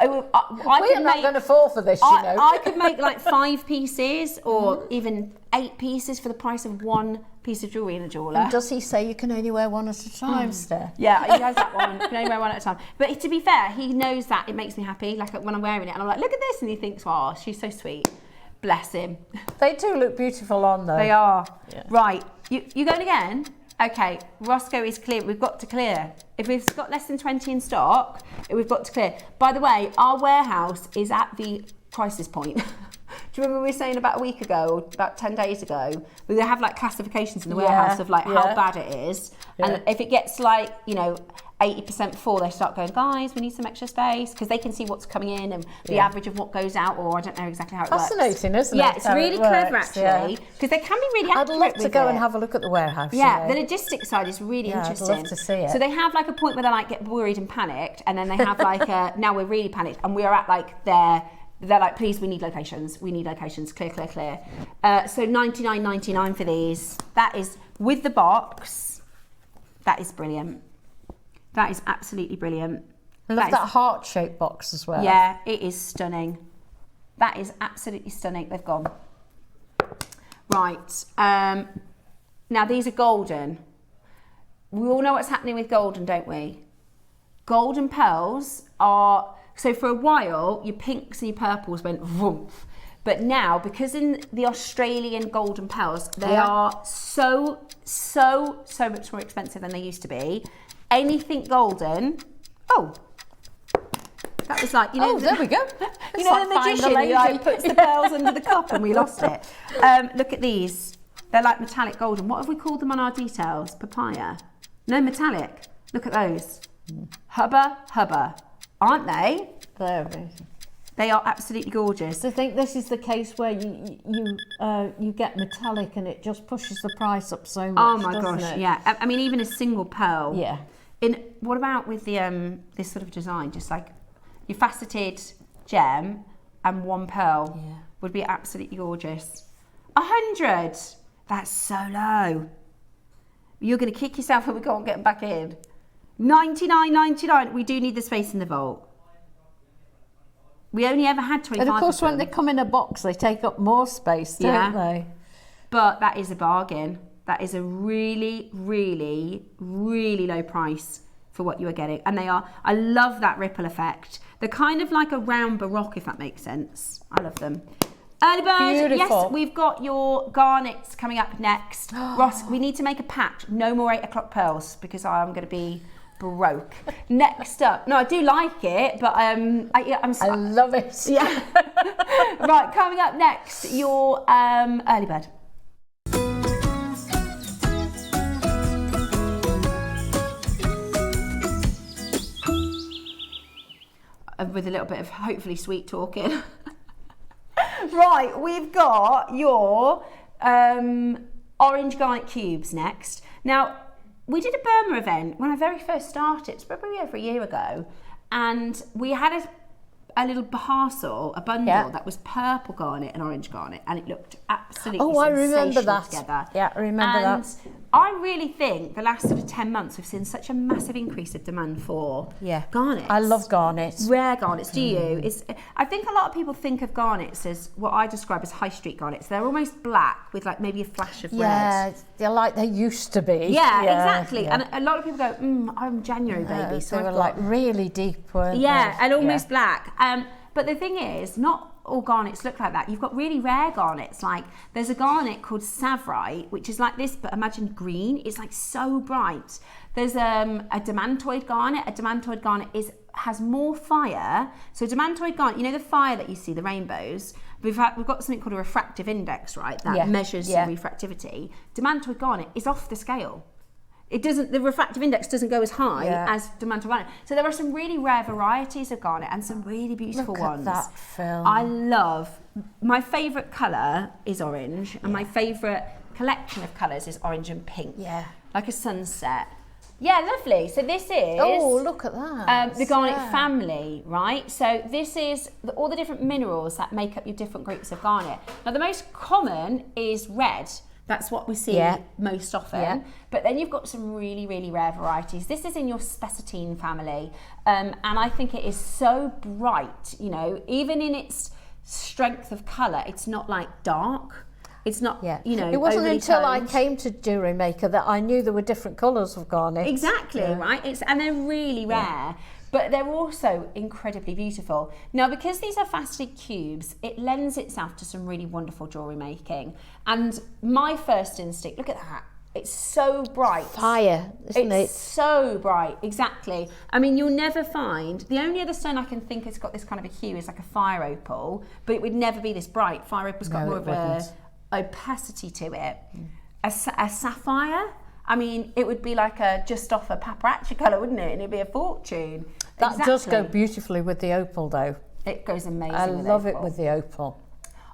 [SPEAKER 3] We're not going to fall for this,
[SPEAKER 2] I could make like 5 pieces or even 8 pieces for the price of one piece of jewellery in a jeweller.
[SPEAKER 3] And does he say you can only wear one at a time, Steph?
[SPEAKER 2] Yeah, he has that one. You can only wear one at a time. But to be fair, he knows that it makes me happy. Like when I'm wearing it, and I'm like, look at this, and he thinks, "Oh, she's so sweet." Bless him.
[SPEAKER 3] They do look beautiful on though.
[SPEAKER 2] They are. Yeah. Right. You going again? Okay. Roscoe is clear. We've got to clear. If we've got less than 20 in stock, we've got to clear. By the way, our warehouse is at the crisis point. Do you remember we were saying about a week ago, or about 10 days ago, we have like classifications in the warehouse of like how bad it is. Yeah. And if it gets like, 80% full, they start going, guys, we need some extra space, because they can see what's coming in and the average of what goes out, or I don't know exactly how it works.
[SPEAKER 3] Fascinating, isn't it?
[SPEAKER 2] Yeah, it's really clever actually, because they can be really accurate.
[SPEAKER 3] I'd love to go and have a look at the warehouse.
[SPEAKER 2] Yeah, the logistics side is really interesting.
[SPEAKER 3] I'd love to see it.
[SPEAKER 2] So they have like a point where they like get worried and panicked, and then they have like now we're really panicked, and we are at like they're like, please, we need locations, clear. So $99.99 for these. That is with the box. That is brilliant. That is absolutely brilliant.
[SPEAKER 3] I love that heart-shaped box as well.
[SPEAKER 2] Yeah, it is stunning. That is absolutely stunning. They've gone. Right. Now, these are golden. We all know what's happening with golden, don't we? Golden pearls are... So for a while, your pinks and your purples went vroom. But now, because in the Australian golden pearls, they are so much more expensive than they used to be. Anything golden, that was like,
[SPEAKER 3] there we go.
[SPEAKER 2] The magician who like puts the pearls under the cup and we lost it. Look at these. They're like metallic golden. What have we called them on our details? Papaya? No, metallic. Look at those. Hubba. Aren't they?
[SPEAKER 3] They're amazing.
[SPEAKER 2] They are absolutely gorgeous.
[SPEAKER 3] So I think this is the case where you get metallic and it just pushes the price up so much.
[SPEAKER 2] Oh my gosh, yeah. I mean, even a single pearl.
[SPEAKER 3] Yeah.
[SPEAKER 2] What about with the this sort of design? Just like your faceted gem and one pearl would be absolutely gorgeous. 100. That's so low. You're going to kick yourself when we can't get them back in. $99.99. We do need the space in the vault. We only ever had 25.
[SPEAKER 3] And of course, when they come in a box, they take up more space, don't they?
[SPEAKER 2] But that is a bargain. That is a really, really, really low price for what you are getting. And they are, I love that ripple effect. They're kind of like a round baroque, if that makes sense. I love them. Early bird,
[SPEAKER 3] beautiful.
[SPEAKER 2] Yes, we've got your garnets coming up next. Ross, we need to make a pact. No more 8 o'clock pearls, because I'm going to be broke. Next up, no, I do like it, but I
[SPEAKER 3] love it.
[SPEAKER 2] Yeah. Right, coming up next, your early bird. With a little bit of hopefully sweet talking. Right, we've got your orange garnet cubes next. Now, we did a Burma event when I very first started, it's probably over a year ago, and we had a little parcel, a bundle that was purple garnet and orange garnet, and it looked absolutely sensational.
[SPEAKER 3] I remember that.
[SPEAKER 2] Together.
[SPEAKER 3] Yeah, I remember that.
[SPEAKER 2] I really think the last sort of 10 months we've seen such a massive increase of demand for garnets.
[SPEAKER 3] I love garnets.
[SPEAKER 2] Rare garnets, do you? I think a lot of people think of garnets as what I describe as high street garnets. They're almost black with like maybe a flash of red.
[SPEAKER 3] Yeah, they're like they used to be.
[SPEAKER 2] Yeah, exactly. Yeah. And a lot of people go, I'm January baby. So
[SPEAKER 3] they were like really deep, weren't they?
[SPEAKER 2] And almost black. But the thing is, not all garnets look like that. You've got really rare garnets. Like there's a garnet called Savrite, which is like this, but imagine green. It's like so bright. There's a demantoid garnet. A demantoid garnet has more fire. So demantoid garnet, you know the fire that you see, the rainbows. We've got something called a refractive index, right? That measures the refractivity. Demantoid garnet is off the scale. The refractive index doesn't go as high as demantoid garnet. So there are some really rare varieties of garnet and some really beautiful ones.
[SPEAKER 3] Look at that film.
[SPEAKER 2] I love, my favourite colour is orange, and my favourite collection of colours is orange and pink. Yeah. Like a sunset. Yeah, lovely. So this is...
[SPEAKER 3] Oh, look at that.
[SPEAKER 2] The garnet family, right? So this is all the different minerals that make up your different groups of garnet. Now, the most common is red. That's what we see most often. Yeah. But then you've got some really, really rare varieties. This is in your spessartine family. And I think it is so bright, even in its strength of colour, it's not like dark. It's not,
[SPEAKER 3] you know, it wasn't until
[SPEAKER 2] toned.
[SPEAKER 3] I came to JewelleryMaker that I knew there were different colours of garnet.
[SPEAKER 2] Exactly, right? And they're really rare, but they're also incredibly beautiful. Now, because these are faceted cubes, it lends itself to some really wonderful jewellery making. And my first instinct, look at that. It's so bright.
[SPEAKER 3] Fire, isn't it?
[SPEAKER 2] It's so bright, exactly. I mean, you'll never find, the only other stone I can think has got this kind of a hue is like a fire opal, but it would never be this bright. Fire opal's got more of a opacity to it. A sapphire, I mean, it would be like a just off a paparazzi colour, wouldn't it? And it'd be a fortune.
[SPEAKER 3] That does go beautifully with the opal, though.
[SPEAKER 2] It goes amazing
[SPEAKER 3] I
[SPEAKER 2] with
[SPEAKER 3] love
[SPEAKER 2] opal.
[SPEAKER 3] it with the opal.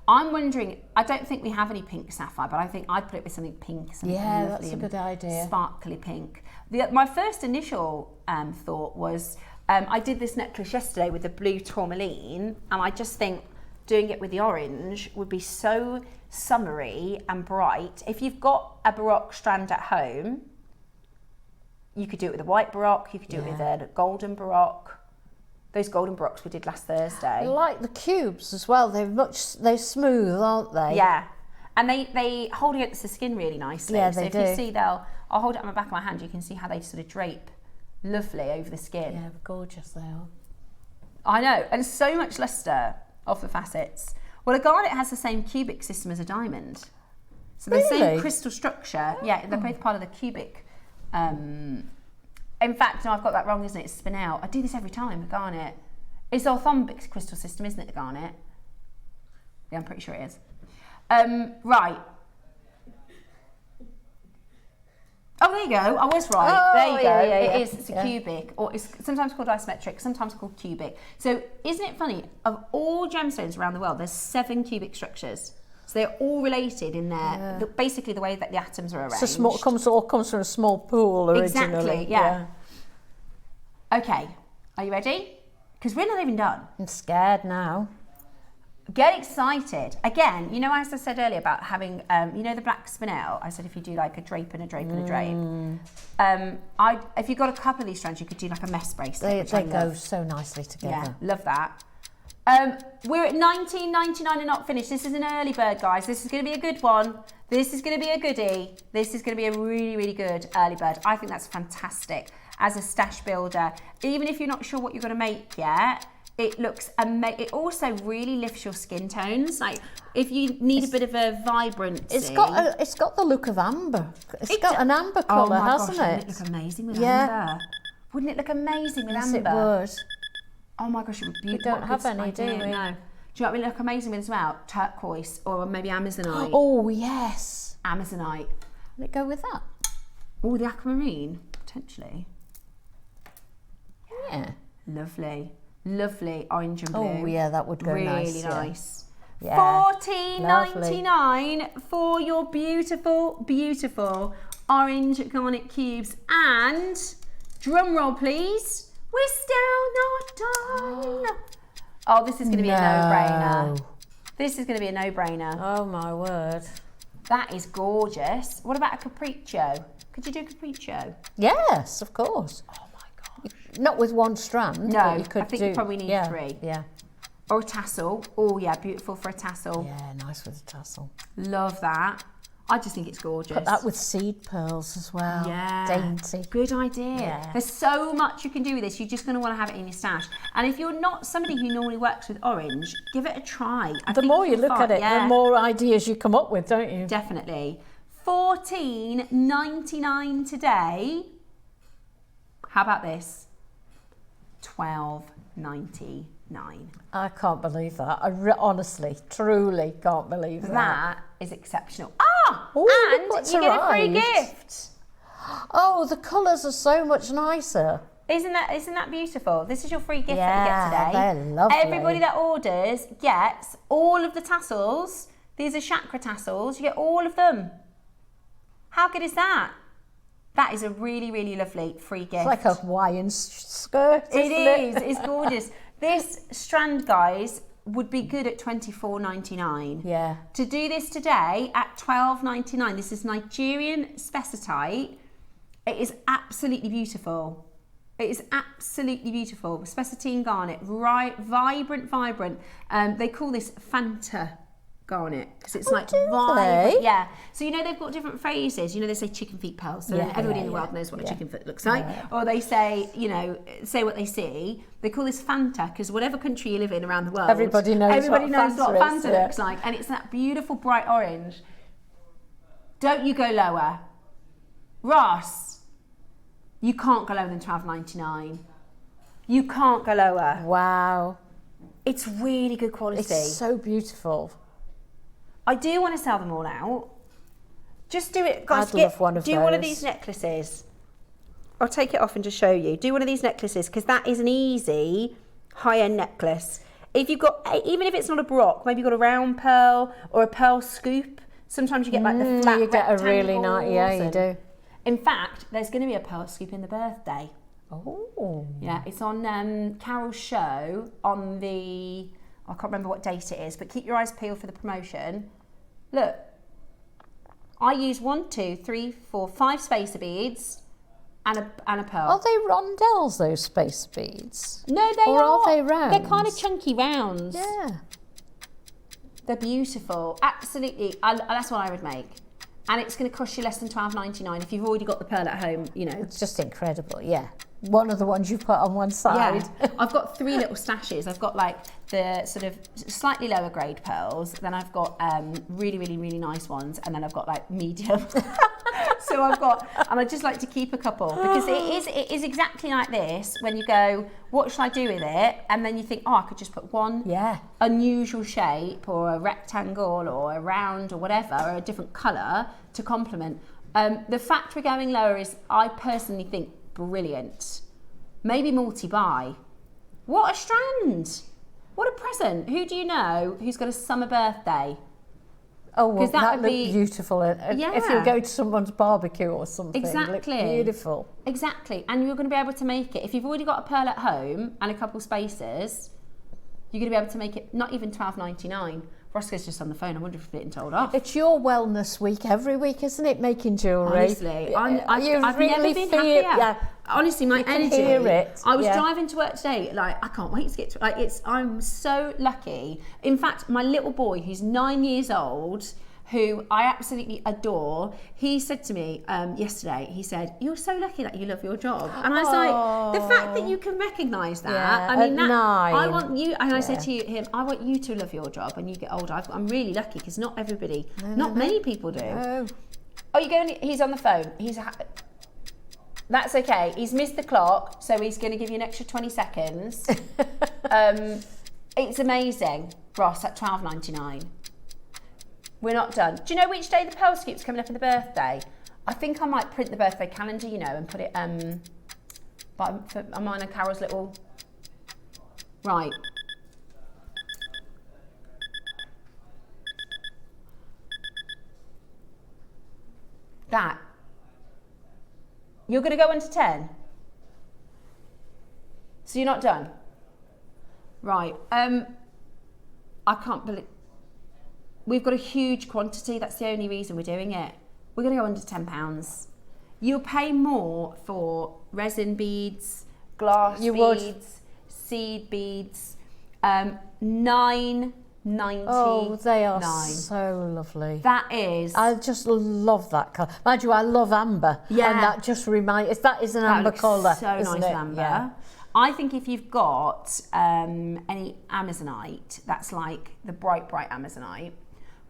[SPEAKER 2] I'm wondering, I don't think we have any pink sapphire, but I think I'd put it with something pink. Something
[SPEAKER 3] that's a good idea.
[SPEAKER 2] Sparkly pink. My first initial thought was, I did this necklace yesterday with the blue tourmaline, and I just think doing it with the orange would be so summery and bright. If you've got a baroque strand at home, you could do it with a white baroque, you could do it with a golden baroque. Those golden baroques we did last Thursday.
[SPEAKER 3] I like the cubes as well. They're smooth, aren't they?
[SPEAKER 2] Yeah, and they hold against the skin really nicely.
[SPEAKER 3] Yeah,
[SPEAKER 2] so
[SPEAKER 3] they
[SPEAKER 2] if
[SPEAKER 3] do.
[SPEAKER 2] you see, I'll hold it on the back of my hand. You can see how they sort of drape lovely over the skin.
[SPEAKER 3] Yeah, gorgeous they are.
[SPEAKER 2] I know, and so much luster off the facets. Well, a garnet has the same cubic system as a diamond. So the same crystal structure. Yeah, they're both part of the cubic. In fact, no, I've got that wrong, isn't it? It's spin out. I do this every time, the garnet. It's orthombic crystal system, isn't it, the garnet? Yeah, I'm pretty sure it is. Right. Oh, there you go. I was right.
[SPEAKER 3] Oh,
[SPEAKER 2] there you go.
[SPEAKER 3] Yeah.
[SPEAKER 2] It is. It's a cubic, or it's sometimes called isometric, sometimes called cubic. So isn't it funny? Of all gemstones around the world, there's 7 cubic structures. So they're all related in their, basically the way that the atoms are arranged.
[SPEAKER 3] So small, all comes from a small pool originally.
[SPEAKER 2] Exactly, yeah. Okay, are you ready? Because we're not even done.
[SPEAKER 3] I'm scared now.
[SPEAKER 2] Get excited. Again, you know, as I said earlier about having, you know, the black spinel, I said if you do like a drape and a drape and a drape. If you've got a couple of these strands, you could do like a mesh bracelet.
[SPEAKER 3] They go so nicely together.
[SPEAKER 2] Yeah, love that. We're at $19.99 and not finished. This is an early bird, guys. This is going to be a good one. This is going to be a goodie. This is going to be a really, really good early bird. I think that's fantastic as a stash builder. Even if you're not sure what you're going to make yet, it looks amazing. It also really lifts your skin tones. Like if you need a bit of a vibrancy.
[SPEAKER 3] It's got the look of amber. It's got an amber colour, hasn't it?
[SPEAKER 2] Wouldn't it look amazing with amber? Wouldn't it look amazing with amber?
[SPEAKER 3] Yes, it would.
[SPEAKER 2] Oh my gosh, it would be.
[SPEAKER 3] We don't have any, do we?
[SPEAKER 2] No. Do you know what would look amazing with as well? Turquoise or maybe Amazonite.
[SPEAKER 3] Oh yes.
[SPEAKER 2] Amazonite.
[SPEAKER 3] Will it go with that?
[SPEAKER 2] Oh, the aquamarine, potentially.
[SPEAKER 3] Yeah.
[SPEAKER 2] Lovely. Lovely orange and blue.
[SPEAKER 3] Oh yeah, that would go nice.
[SPEAKER 2] Really nice.
[SPEAKER 3] Yeah.
[SPEAKER 2] $14.99 for your beautiful, beautiful orange garnet cubes. And drum roll, please. We're still not done. Oh, this is going to be a no-brainer. This is going to be a no-brainer.
[SPEAKER 3] Oh my word.
[SPEAKER 2] That is gorgeous. What about a capriccio? Could you do capriccio?
[SPEAKER 3] Yes, of course.
[SPEAKER 2] Oh my God.
[SPEAKER 3] Not with one strand.
[SPEAKER 2] No,
[SPEAKER 3] but you could
[SPEAKER 2] I think you probably need 3.
[SPEAKER 3] Yeah.
[SPEAKER 2] Or a tassel. Oh yeah, beautiful for a tassel.
[SPEAKER 3] Yeah, nice with a tassel.
[SPEAKER 2] Love that. I just think it's gorgeous.
[SPEAKER 3] Put that with seed pearls as well.
[SPEAKER 2] Yeah.
[SPEAKER 3] Dainty.
[SPEAKER 2] Good idea.
[SPEAKER 3] Yeah.
[SPEAKER 2] There's so much you can do with this. You're just going to want to have it in your stash. And if you're not somebody who normally works with orange, give it a try.
[SPEAKER 3] The more you look at it, the more ideas you come up with, don't you?
[SPEAKER 2] Definitely. $14.99 today. How about this? $12.99.
[SPEAKER 3] I can't believe that. honestly, truly can't believe that.
[SPEAKER 2] That is exceptional.
[SPEAKER 3] Ooh,
[SPEAKER 2] and you get a free gift.
[SPEAKER 3] Oh, the colours are so much nicer.
[SPEAKER 2] Isn't that beautiful? This is your free gift that you get today.
[SPEAKER 3] They're lovely.
[SPEAKER 2] Everybody that orders gets all of the tassels. These are Chakra Tassels. You get all of them. How good is that? That is a really, really lovely free gift.
[SPEAKER 3] It's like a Hawaiian skirt, isn't it?
[SPEAKER 2] It's gorgeous. This strand, guys, would be good at $24.99.
[SPEAKER 3] Yeah.
[SPEAKER 2] To do this today at $12.99, this is Nigerian spessartite. It is absolutely beautiful. It is absolutely beautiful. Spessartine garnet, right, vibrant. They call this Fanta garnet because it's like vibrant. Yeah. So you know they've got different phrases. You know they say chicken feet pearls. So everybody in the world knows what a chicken foot looks like. Yeah. Or they say, you know, say what they see. They call this Fanta because whatever country you live in around the world,
[SPEAKER 3] everybody knows what Fanta
[SPEAKER 2] looks like, and it's that beautiful bright orange. Don't you go lower, Ross. You can't go lower than $12.99. You can't go lower.
[SPEAKER 3] Wow.
[SPEAKER 2] It's really good quality.
[SPEAKER 3] It's so beautiful.
[SPEAKER 2] I do want to sell them all out. Just do it, guys.
[SPEAKER 3] I'd love one of those.
[SPEAKER 2] Do one of these necklaces. I'll take it off and just show you. Do one of these necklaces because that is an easy high-end necklace. If you've got, even if it's not a Brock, maybe you've got a round pearl or a pearl scoop. Sometimes you get like the flat
[SPEAKER 3] you get a really nice, yeah, you do.
[SPEAKER 2] In fact, there's going to be a pearl scoop in the birthday.
[SPEAKER 3] Oh.
[SPEAKER 2] Yeah, it's on Carol's show on the, I can't remember what date it is, but keep your eyes peeled for the promotion. Look, I use 1, 2, 3, 4, 5 spacer beads and a pearl.
[SPEAKER 3] Are they rondelles, those spacer beads?
[SPEAKER 2] No, they
[SPEAKER 3] or are they rounds?
[SPEAKER 2] They're kind of chunky rounds.
[SPEAKER 3] Yeah.
[SPEAKER 2] They're beautiful. Absolutely. That's what I would make. And it's going to cost you less than $12.99 if you've already got the pearl at home, you know.
[SPEAKER 3] It's just incredible, yeah. One of the ones you've put on one side.
[SPEAKER 2] Yeah. I've got 3 little stashes. I've got like the sort of slightly lower grade pearls. Then I've got really, really, really nice ones. And then I've got like medium. So I've got, and I just like to keep a couple because it is exactly like this when you go, what should I do with it? And then you think, oh, I could just put one unusual shape or a rectangle or a round or whatever, or a different colour to complement. The fact we're going lower is, I personally think, brilliant. Maybe multi-buy. What a strand. What a present. Who do you know who's got a summer birthday?
[SPEAKER 3] Oh, well, that would be beautiful. If you go to someone's barbecue or something.
[SPEAKER 2] Exactly.
[SPEAKER 3] Look beautiful.
[SPEAKER 2] Exactly. And you're going to be able to make it. If you've already got a pearl at home and a couple spacers, you're going to be able to make it not even $12.99. Roscoe's just on the phone. I wonder if it's getting told off.
[SPEAKER 3] It's your wellness week every week, isn't it? Making jewellery.
[SPEAKER 2] Honestly, I've really never been happier. Yeah. Honestly, my energy.
[SPEAKER 3] Hear it.
[SPEAKER 2] I was driving to work today. Like, I can't wait to get to. Like, I'm so lucky. In fact, my little boy, who's 9 years old, who I absolutely adore, he said to me yesterday, he said, "You're so lucky that you love your job." And I was like, the fact that you can recognise that, I mean, I want you, and I said to him, I want you to love your job when you get older. I'm really lucky because not everybody, not many people do. No. Oh, you're going, he's on the phone. That's okay. He's missed the clock, so he's going to give you an extra 20 seconds. It's amazing, Ross, at $12.99. We're not done. Do you know which day the pearl scoop's coming up in the birthday? I think I might print the birthday calendar, you know, and put it on mine and Carol's little. Right. That. You're going to go under 10? So you're not done? Right. I can't believe. We've got a huge quantity. That's the only reason we're doing it. We're going to go under £10. You'll pay more for resin beads, glass beads, seed beads. $9.99.
[SPEAKER 3] Oh, they are so lovely.
[SPEAKER 2] That is.
[SPEAKER 3] I just love that colour. Mind you, I love amber. Yeah. And that just reminds. That is an amber colour.
[SPEAKER 2] So nice amber. Yeah. I think if you've got any Amazonite, that's like the bright Amazonite.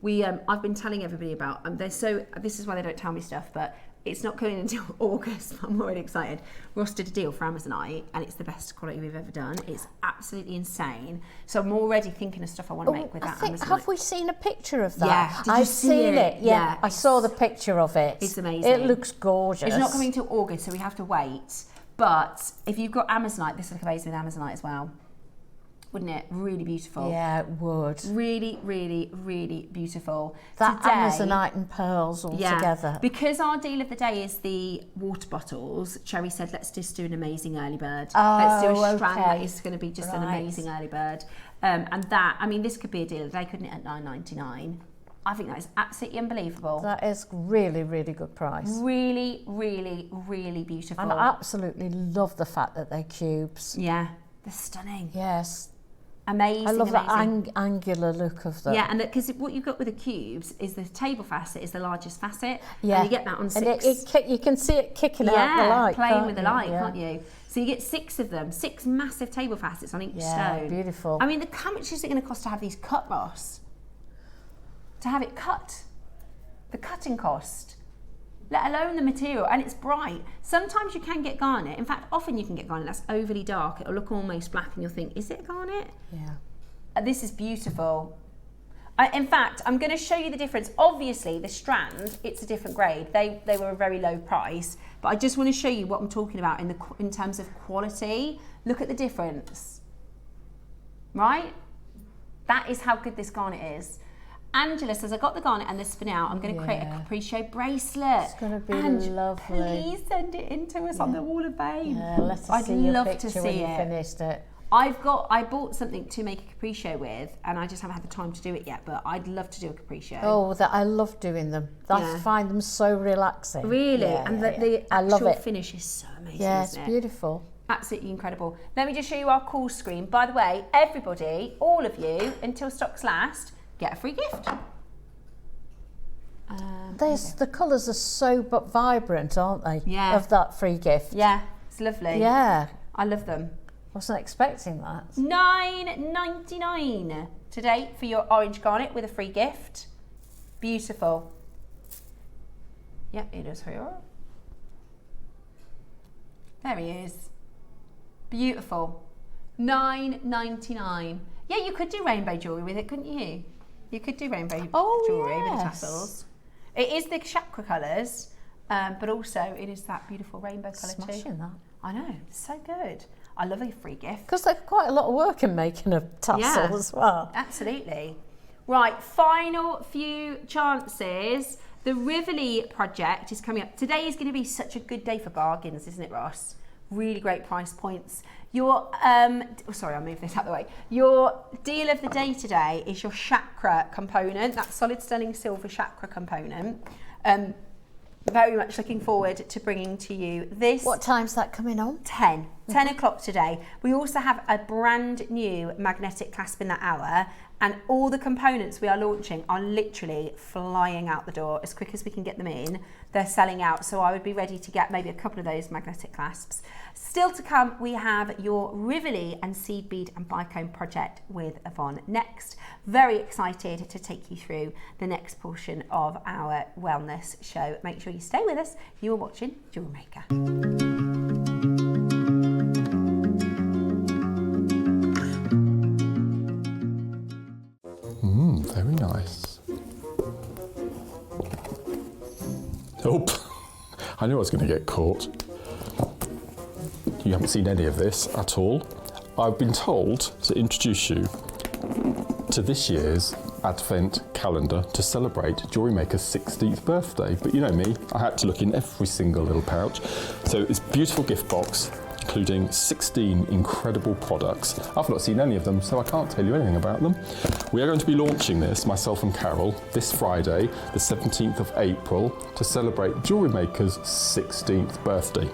[SPEAKER 2] I've been telling everybody about. This is why they don't tell me stuff, but it's not coming until August. I'm already excited. Ross did a deal for Amazonite, and it's the best quality we've ever done. It's absolutely insane. So I'm already thinking of stuff I want to make with that Amazonite.
[SPEAKER 3] Have we seen a picture of that?
[SPEAKER 2] Yeah,
[SPEAKER 3] I've seen it. Yeah, I saw the picture of it.
[SPEAKER 2] It's amazing.
[SPEAKER 3] It looks gorgeous.
[SPEAKER 2] It's not coming until August, so we have to wait. But if you've got Amazonite, this would look amazing with Amazonite as well. Wouldn't it? Really beautiful.
[SPEAKER 3] Yeah, it would.
[SPEAKER 2] Really, really, really beautiful.
[SPEAKER 3] That Amazonite and pearls all together.
[SPEAKER 2] Because our deal of the day is the water bottles, Cherry said, let's just do an amazing early bird. Let's do a strand that is going to be just an amazing early bird. And that, I mean, this could be a deal of the day, couldn't it, at $9.99? I think that is absolutely unbelievable.
[SPEAKER 3] That is really, really good price.
[SPEAKER 2] Really, really, really beautiful.
[SPEAKER 3] And I absolutely love the fact that they're cubes.
[SPEAKER 2] Yeah, they're stunning.
[SPEAKER 3] Yes.
[SPEAKER 2] Amazing.
[SPEAKER 3] I love
[SPEAKER 2] amazing.
[SPEAKER 3] that angular look of them.
[SPEAKER 2] Yeah, and because what you've got with the cubes is the table facet is the largest facet.
[SPEAKER 3] Yeah,
[SPEAKER 2] and you get that on 6.
[SPEAKER 3] And you can see it kicking out the light.
[SPEAKER 2] Playing with the light,
[SPEAKER 3] yeah.
[SPEAKER 2] can't you? So you get 6 of them, 6 massive table facets on each stone.
[SPEAKER 3] Beautiful.
[SPEAKER 2] I mean, how much is it going to cost to have these cut, Ross? To have it cut, the cutting cost, let alone the material, and it's bright. Sometimes you can get garnet. In fact, often you can get garnet that's overly dark. It'll look almost black, and you'll think, is it garnet?
[SPEAKER 3] Yeah.
[SPEAKER 2] This is beautiful. In fact, I'm going to show you the difference. Obviously, the strand, it's a different grade. They were a very low price, but I just want to show you what I'm talking about in terms of quality. Look at the difference, right? That is how good this garnet is. Angela says, I got the garnet and the spin out. I'm going to create a Capriccio bracelet.
[SPEAKER 3] It's going to be lovely.
[SPEAKER 2] Please send it in to us on the Wall of Fame.
[SPEAKER 3] Yeah, let's
[SPEAKER 2] I'd
[SPEAKER 3] see your
[SPEAKER 2] love
[SPEAKER 3] picture
[SPEAKER 2] to see
[SPEAKER 3] when you
[SPEAKER 2] it.
[SPEAKER 3] finished it.
[SPEAKER 2] I bought something to make a Capriccio with, and I just haven't had the time to do it yet, but I'd love to do a Capriccio.
[SPEAKER 3] Oh, I love doing them. I find them so relaxing.
[SPEAKER 2] Really?
[SPEAKER 3] Yeah,
[SPEAKER 2] and the actual
[SPEAKER 3] love it.
[SPEAKER 2] finish is so amazing,
[SPEAKER 3] Yeah, it's
[SPEAKER 2] isn't it?
[SPEAKER 3] beautiful.
[SPEAKER 2] Absolutely incredible. Let me just show you our call screen. By the way, everybody, all of you, until stocks last, get a free gift.
[SPEAKER 3] The colours are so vibrant, aren't they?
[SPEAKER 2] Yeah.
[SPEAKER 3] Of that free gift.
[SPEAKER 2] Yeah, it's lovely.
[SPEAKER 3] Yeah.
[SPEAKER 2] I love them.
[SPEAKER 3] Wasn't expecting that.
[SPEAKER 2] $9.99 today for your orange garnet with a free gift. Beautiful. Yep, it is here. There he is. Beautiful. $9.99. Yeah, you could do rainbow jewellery with it, couldn't you? You could do rainbow jewellery with the tassels. It is the chakra colours, but also it is that beautiful rainbow colour too.
[SPEAKER 3] Smashing that.
[SPEAKER 2] I know, it's so good. I love a free gift.
[SPEAKER 3] Because there's quite a lot of work in making a tassel as well.
[SPEAKER 2] Absolutely. Right, final few chances. The Rivoli project is coming up. Today is going to be such a good day for bargains, isn't it, Ross? Really great price points. Your, sorry, I'll move this out of the way. Your deal of the day today is your chakra component, that solid sterling silver chakra component. Very much looking forward to bringing to you this.
[SPEAKER 3] What time's that coming on?
[SPEAKER 2] 10 o'clock today. We also have a brand new magnetic clasp in that hour, and all the components we are launching are literally flying out the door as quick as we can get them in. They're selling out, so I would be ready to get maybe a couple of those magnetic clasps. Still to come, we have your Rivoli and seed bead and bicone project with Yvonne next. Very excited to take you through the next portion of our wellness show. Make sure you stay with us. You are watching JewelleryMaker.
[SPEAKER 1] Very nice. Oh, I knew I was going to get caught. You haven't seen any of this at all. I've been told to introduce you to this year's Advent calendar to celebrate JewelleryMaker's 16th birthday. But you know me, I had to look in every single little pouch. So it's a beautiful gift box, including 16 incredible products. I've not seen any of them, so I can't tell you anything about them. We are going to be launching this, myself and Carol, this Friday, the 17th of April, to celebrate JewelleryMaker's 16th birthday.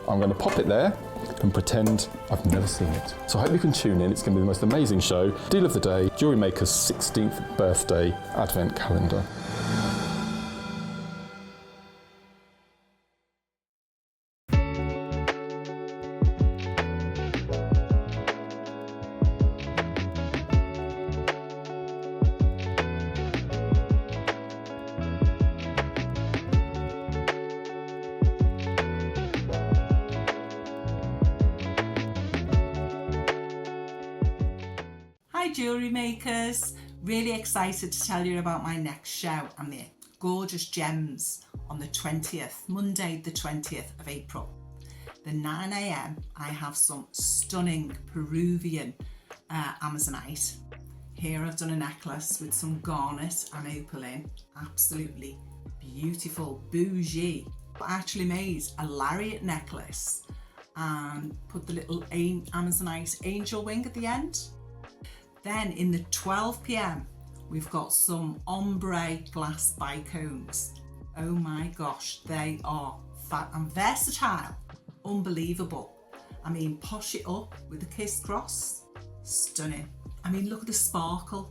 [SPEAKER 1] I'm going to pop it there and pretend I've never seen it. So I hope you can tune in. It's going to be the most amazing show. Deal of the day, JewelleryMaker's 16th birthday Advent calendar.
[SPEAKER 4] Hi Jewellery Makers, really excited to tell you about my next show and the gorgeous gems on the 20th, Monday the 20th of April. The 9 AM I have some stunning Peruvian Amazonite. Here I've done a necklace with some garnet and opal in, absolutely beautiful, bougie. I actually made a lariat necklace and put the little Amazonite angel wing at the end. Then in the 12 PM, we've got some ombre glass bicones. Oh my gosh, they are fat and versatile, unbelievable. I mean, posh it up with a kiss cross, Stunning. I mean, look at the sparkle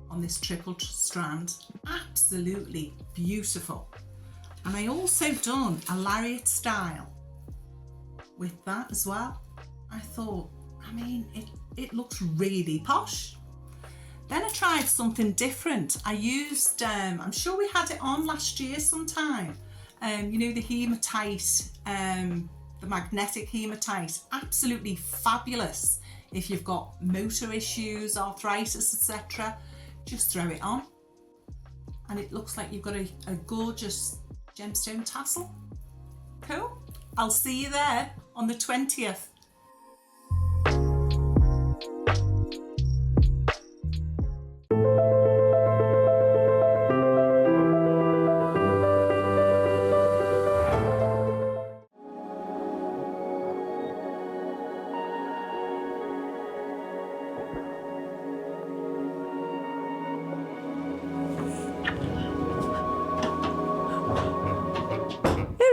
[SPEAKER 4] on this triple strand. Absolutely beautiful. And I also done a lariat style with that as well. I thought, I mean, it looks really posh. Then I tried something different. I used, I'm sure we had it on last year sometime. You know, the hematite, the magnetic hematite, absolutely fabulous. If you've got motor issues, arthritis, etc., just throw it on. And it looks like you've got a gorgeous gemstone tassel. Cool. I'll see you there on the 20th.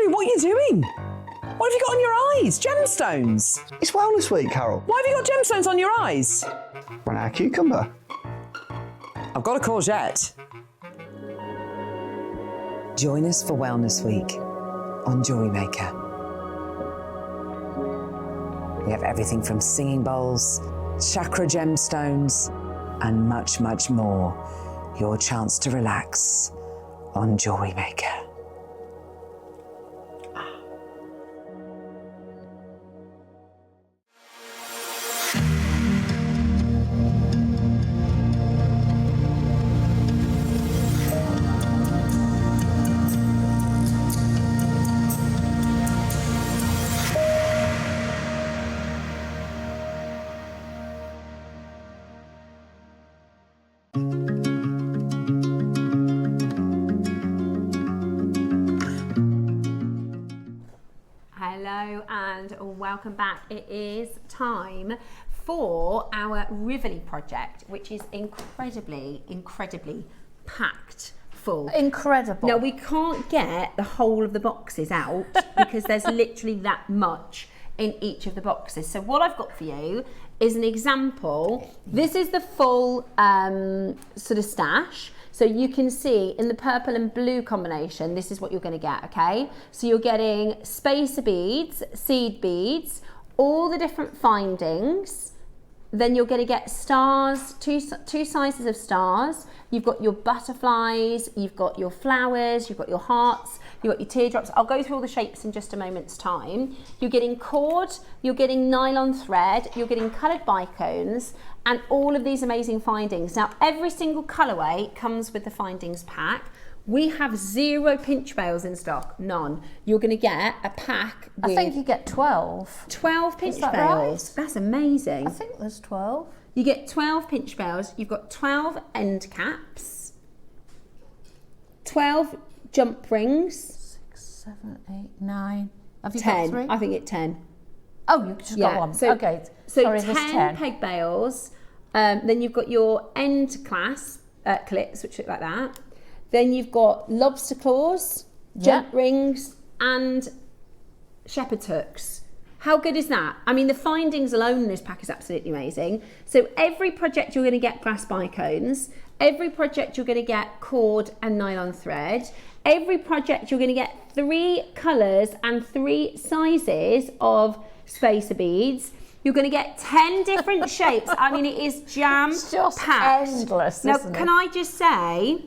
[SPEAKER 5] What are you doing? What have you got on your eyes? Gemstones.
[SPEAKER 6] It's Wellness Week, Carol.
[SPEAKER 5] Why have you got gemstones on your eyes?
[SPEAKER 6] Ran out of cucumber.
[SPEAKER 5] I've got a courgette. Join us for Wellness Week on JewelleryMaker. We have everything from singing bowls, chakra gemstones, and much, much more. Your chance to relax on JewelleryMaker.
[SPEAKER 2] Hello and welcome back. It is time for our Rivoli project, which is incredibly packed full.
[SPEAKER 3] Incredible.
[SPEAKER 2] Now we can't get the whole of the boxes out because there's literally that much in each of the boxes. So what I've got for you is an example. This is the full sort of stash. So you can see in the purple and blue combination, this is what you're going to get, okay? So you're getting spacer beads, seed beads, all the different findings. Then you're going to get stars, two sizes of stars. You've got your butterflies, you've got your flowers, you've got your hearts, you've got your teardrops. I'll go through all the shapes in just a moment's time. You're getting cord, you're getting nylon thread, you're getting coloured bicones, and all of these amazing findings. Now, every single colourway comes with the findings pack. We have 0 pinch bails in stock, none. You're going to get a pack with...
[SPEAKER 3] I think you get 12.
[SPEAKER 2] 12 pinch bails.
[SPEAKER 3] Right?
[SPEAKER 2] That's amazing.
[SPEAKER 3] I think there's 12.
[SPEAKER 2] You get 12 pinch bails. You've got 12 end caps, 12 jump rings.
[SPEAKER 3] 6, 7, 8, 9. Have you
[SPEAKER 2] 10.
[SPEAKER 3] got 3?
[SPEAKER 2] I think it's 10.
[SPEAKER 3] Oh, you just got one.
[SPEAKER 2] So,
[SPEAKER 3] okay.
[SPEAKER 2] So
[SPEAKER 3] sorry,
[SPEAKER 2] 10,
[SPEAKER 3] there's 10
[SPEAKER 2] peg bails. Then you've got your end clasp clips, which look like that. Then you've got lobster claws, jump rings, and shepherd's hooks. How good is that? I mean, the findings alone in this pack is absolutely amazing. So every project you're going to get brass bicones. Every project you're going to get cord and nylon thread. Every project you're going to get 3 colours and 3 sizes of spacer beads. You're going to get 10 different shapes. I mean, it is jam-packed.
[SPEAKER 3] It's just endless,
[SPEAKER 2] Now,
[SPEAKER 3] isn't
[SPEAKER 2] can
[SPEAKER 3] it?
[SPEAKER 2] I just say,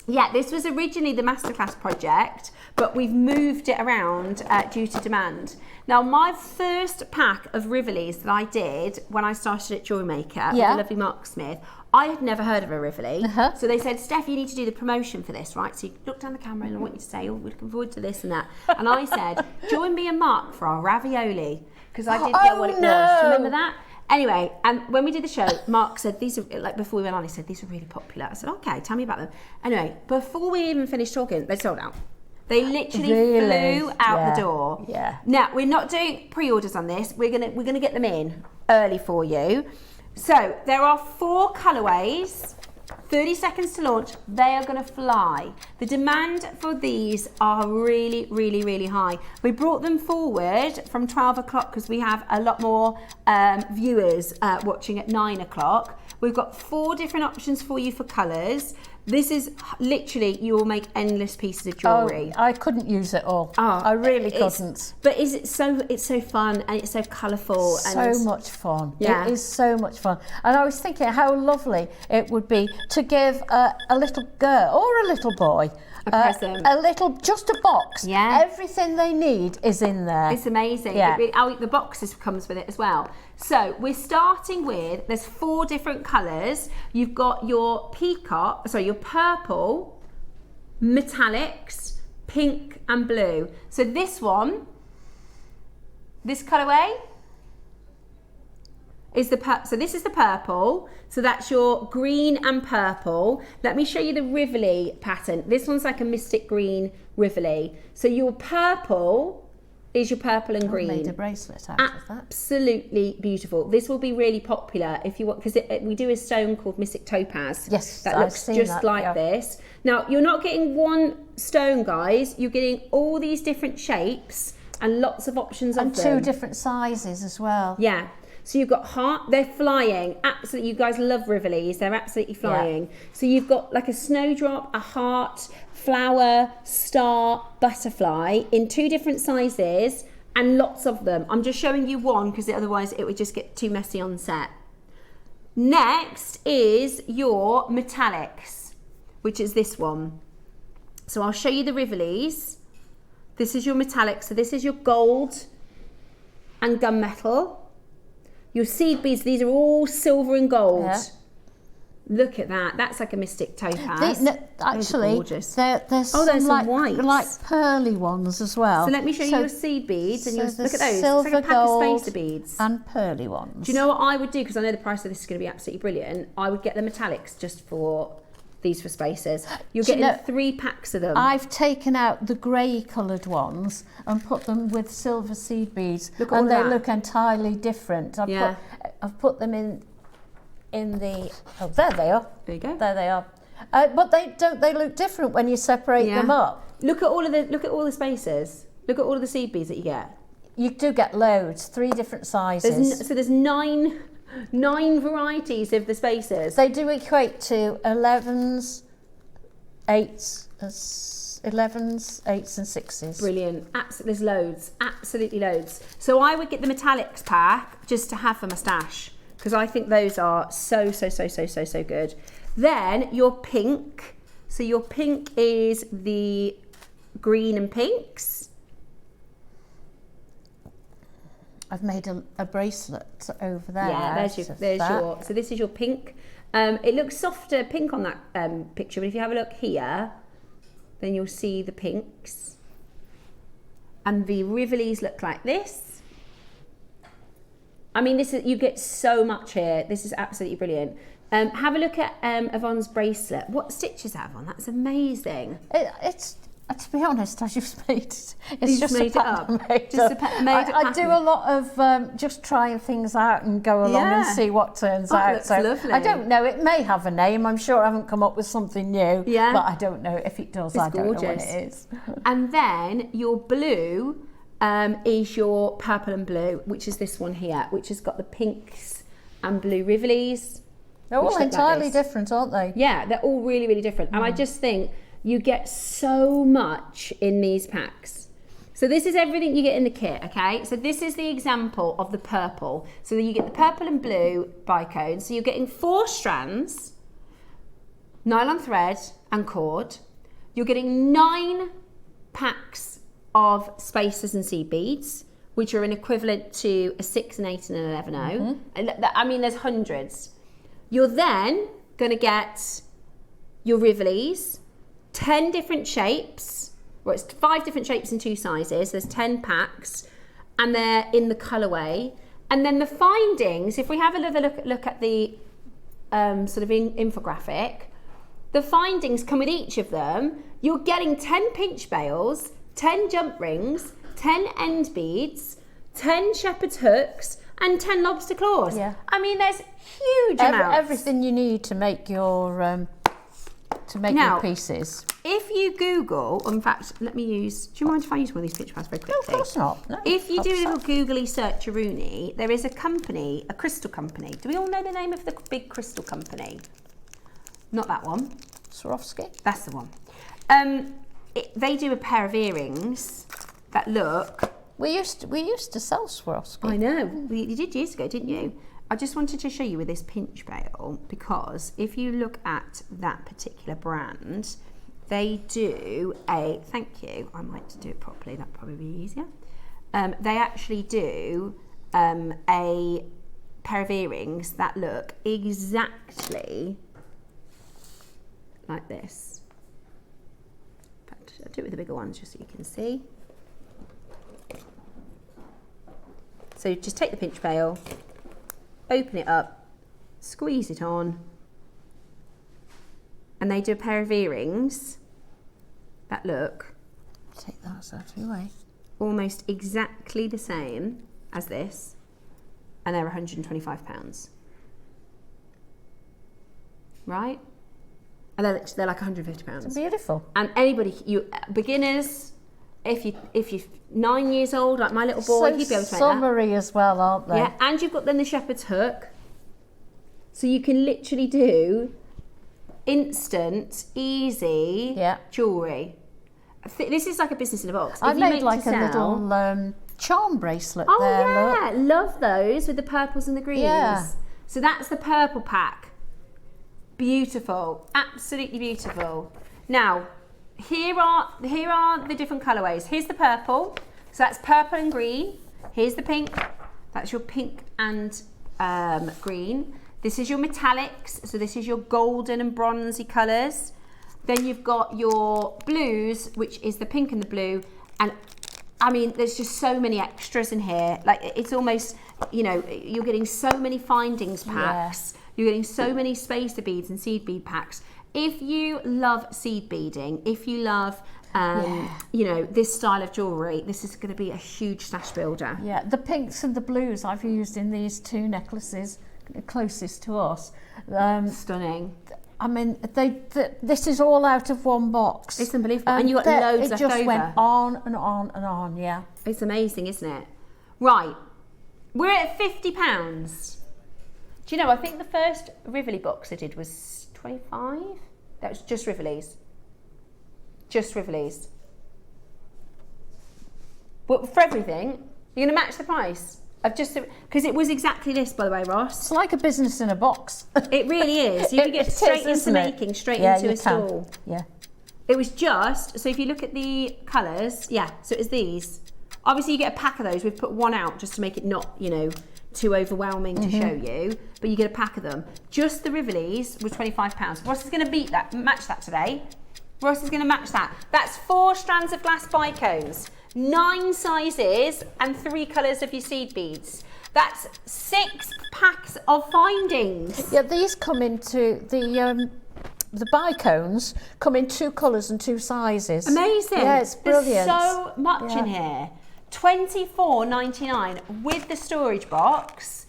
[SPEAKER 2] yeah, this was originally the Masterclass project, but we've moved it around due to demand. Now, my first pack of Rivolis that I did when I started at JewelleryMaker with the lovely Mark Smith, I had never heard of a Rivoli. So they said, Steph, you need to do the promotion for this, right? So you look down the camera and I want you to say, oh, we're looking forward to this and that. And I said, join me and Mark for our ravioli, because I didn't know what it was. Do you remember that? Anyway, and when we did the show, Mark said, these are, like before we went on, he said, these are really popular. I said, okay, tell me about them. Anyway, before we even finished talking, they sold out. They literally flew out the door.
[SPEAKER 3] Yeah.
[SPEAKER 2] Now, we're not doing pre-orders on this. We're gonna get them in early for you. So there are 4 colourways 30 seconds to launch, they are going to fly. The demand for these are really, really, really high. We brought them forward from 12 o'clock because we have a lot more viewers watching at 9 o'clock. We've got 4 different options for you for colours. This is literally, you will make endless pieces of jewellery.
[SPEAKER 3] Oh, I couldn't use it all.
[SPEAKER 2] Oh,
[SPEAKER 3] I really couldn't.
[SPEAKER 2] But it's so fun and it's so colourful.
[SPEAKER 3] So much fun.
[SPEAKER 2] Yeah.
[SPEAKER 3] It is so much fun. And I was thinking how lovely it would be to give a little girl or a little boy
[SPEAKER 2] present.
[SPEAKER 3] A little, just a box.
[SPEAKER 2] Yeah.
[SPEAKER 3] Everything they need is in there.
[SPEAKER 2] It's amazing.
[SPEAKER 3] Yeah.
[SPEAKER 2] The boxes comes with it as well. So we're starting with, there's 4 different colours. You've got your your purple, metallics, pink and blue. So this one, this colourway, is so this is the purple, so that's your green and purple. Let me show you the Rivoli pattern. This one's like a mystic green Rivoli. So your purple is your purple and green.
[SPEAKER 3] I made a bracelet out of that.
[SPEAKER 2] Absolutely beautiful. This will be really popular if you want, because we do a stone called mystic topaz.
[SPEAKER 3] Yes,
[SPEAKER 2] that
[SPEAKER 3] I've
[SPEAKER 2] looks
[SPEAKER 3] seen
[SPEAKER 2] just
[SPEAKER 3] that,
[SPEAKER 2] like
[SPEAKER 3] yeah.
[SPEAKER 2] this. Now you're not getting one stone, guys. You're getting all these different shapes and lots of options of them.
[SPEAKER 3] And 2 different sizes as well.
[SPEAKER 2] Yeah. So you've got heart, they're flying. Absolutely, you guys love Rivolis, they're absolutely flying. Yeah. So you've got like a snowdrop, a heart, flower, star, butterfly in 2 different sizes and lots of them. I'm just showing you one because otherwise it would just get too messy on set. Next is your metallics, which is this one. So I'll show you the Rivolis. This is your metallic, so this is your gold and gunmetal. Your seed beads, these are all silver and gold.
[SPEAKER 3] Yeah.
[SPEAKER 2] Look at that. That's like a mystic topaz.
[SPEAKER 3] Actually, there's some like pearly ones as well.
[SPEAKER 2] So let me show you your seed beads. And look at those.
[SPEAKER 3] Silver,
[SPEAKER 2] it's like a pack
[SPEAKER 3] gold,
[SPEAKER 2] of spacer beads.
[SPEAKER 3] And pearly ones.
[SPEAKER 2] Do you know what I would do? Because I know the price of this is going to be absolutely brilliant. I would get the metallics just for these for spacers. You're getting 3 packs of them.
[SPEAKER 3] I've taken out the grey coloured ones and put them with silver seed beads, and they look entirely different. I've put them in the there they are.
[SPEAKER 2] There you go.
[SPEAKER 3] There they are. But they look different when you separate them up.
[SPEAKER 2] Look at all the spacers. Look at all of the seed beads that you get.
[SPEAKER 3] You do get loads, 3 different sizes.
[SPEAKER 2] So there's 9 varieties of the spacers.
[SPEAKER 3] They do equate to 11s, 8s, 11s, 8s and 6s.
[SPEAKER 2] Brilliant. There's loads. Absolutely loads. So I would get the metallics pack just to have for my stash because I think those are so good. Then your pink. So your pink is the green and pinks.
[SPEAKER 3] I've made a bracelet over there.
[SPEAKER 2] Yeah, so this is your pink. It looks softer pink on that picture, but if you have a look here, then you'll see the pinks. And the Rivolis look like this. I mean, you get so much here. This is absolutely brilliant. Have a look at Yvonne's bracelet. What stitch is that, Yvonne? That's amazing.
[SPEAKER 3] It's to be honest, I just made it.
[SPEAKER 2] It's just made it up. I
[SPEAKER 3] do a lot of just trying things out and go along and see what turns out.
[SPEAKER 2] That's lovely.
[SPEAKER 3] I don't know. It may have a name. I'm sure I haven't come up with something new. Yeah. But I don't know if it does. I don't know what it is.
[SPEAKER 2] And then your blue is your purple and blue, which is this one here, which has got the pinks and blue Rivolis.
[SPEAKER 3] They're all entirely different, aren't they?
[SPEAKER 2] Yeah, they're all really, really different. And I just think you get so much in these packs. So this is everything you get in the kit, okay? So this is the example of the purple. So you get the purple and blue bicones. So you're getting 4 strands, nylon thread and cord. You're getting 9 packs of spacers and seed beads, which are an equivalent to a 6, an 8 and an 11-0. I mean, there's hundreds. You're then going to get your Rivolis, 10 different shapes, well, it's 5 different shapes in 2 sizes, there's 10 packs, and they're in the colourway. And then the findings, if we have a look at the sort of infographic, the findings come with each of them. You're getting 10 pinch bails, 10 jump rings, 10 end beads, 10 shepherd's hooks, and 10 lobster claws.
[SPEAKER 3] Yeah.
[SPEAKER 2] I mean, there's huge amounts.
[SPEAKER 3] Everything you need to make your your pieces.
[SPEAKER 2] If you Google, in fact, let me use, do you mind if I use one of these picture pads very quickly?
[SPEAKER 3] No, of course not. No,
[SPEAKER 2] if you do a little googly search-a-rooney, there is a company, a crystal company. Do we all know the name of the big crystal company? Not that one.
[SPEAKER 3] Swarovski?
[SPEAKER 2] That's the one. They do a pair of earrings that look...
[SPEAKER 3] We used to sell Swarovski.
[SPEAKER 2] I know. You did years ago, didn't you? I just wanted to show you with this pinch bail, because if you look at that particular brand, they do a, thank you, I might do it properly, that'd probably be easier. They actually do a pair of earrings that look exactly like this. But I'll do it with the bigger ones just so you can see. So just take the pinch bail, open it up, squeeze it on, and they do a pair of earrings that look,
[SPEAKER 3] take that out of your way,
[SPEAKER 2] almost exactly the same as this, and they're £125. Right? And they're like £150.
[SPEAKER 3] It's beautiful.
[SPEAKER 2] And anybody, beginners, if you're 9 years old, like my little boy, he'd be able to make that.
[SPEAKER 3] Summery as well, aren't they?
[SPEAKER 2] Yeah, and you've got then the shepherd's hook, so you can literally do instant, easy jewellery. This is like a business in a box.
[SPEAKER 3] I made like a little charm bracelet there.
[SPEAKER 2] Oh yeah,
[SPEAKER 3] look.
[SPEAKER 2] love those with the purples and the greens.
[SPEAKER 3] Yeah.
[SPEAKER 2] So that's the purple pack. Beautiful, absolutely beautiful. Now, here are the different colourways. Here's the purple, so that's purple and green. Here's the pink, that's your pink and green. This is your metallics, so this is your golden and bronzy colours. Then you've got your blues, which is the pink and the blue. And I mean, there's just so many extras in here. Like, it's almost, you know, you're getting so many findings packs. Yeah. You're getting so many spacer beads and seed bead packs. If you love seed beading, if you love, you know, this style of jewellery, this is going to be a huge stash builder.
[SPEAKER 3] Yeah, the pinks and the blues I've used in these two necklaces closest to us.
[SPEAKER 2] Stunning.
[SPEAKER 3] I mean, this is all out of one box.
[SPEAKER 2] It's unbelievable. And you got loads left over. It just went
[SPEAKER 3] on and on and on, yeah.
[SPEAKER 2] It's amazing, isn't it? Right, we're at £50. Do you know, I think the first Rivoli box I did was 25. That was just Rivoli's. Just Rivoli's. But for everything, you're going to match the price. I've just, because it was exactly this, by the way, Ross.
[SPEAKER 3] It's like a business in a box.
[SPEAKER 2] It really is. You can get straight into making, straight into a stall.
[SPEAKER 3] Yeah.
[SPEAKER 2] It was just, so if you look at the colours, so it's these. Obviously you get a pack of those. We've put one out just to make it not, you know, too overwhelming to show you, but you get a pack of them. Just the Rivoli's was £25. Ross is going to beat that, match that today. Ross is going to match that. That's 4 strands of glass bicones, 9 sizes and 3 colours of your seed beads. That's 6 packs of findings.
[SPEAKER 3] Yeah, these come into the bicones come in 2 colours and 2 sizes.
[SPEAKER 2] Amazing.
[SPEAKER 3] Yeah, it's brilliant.
[SPEAKER 2] There's so much in here. $24.99 with the storage box.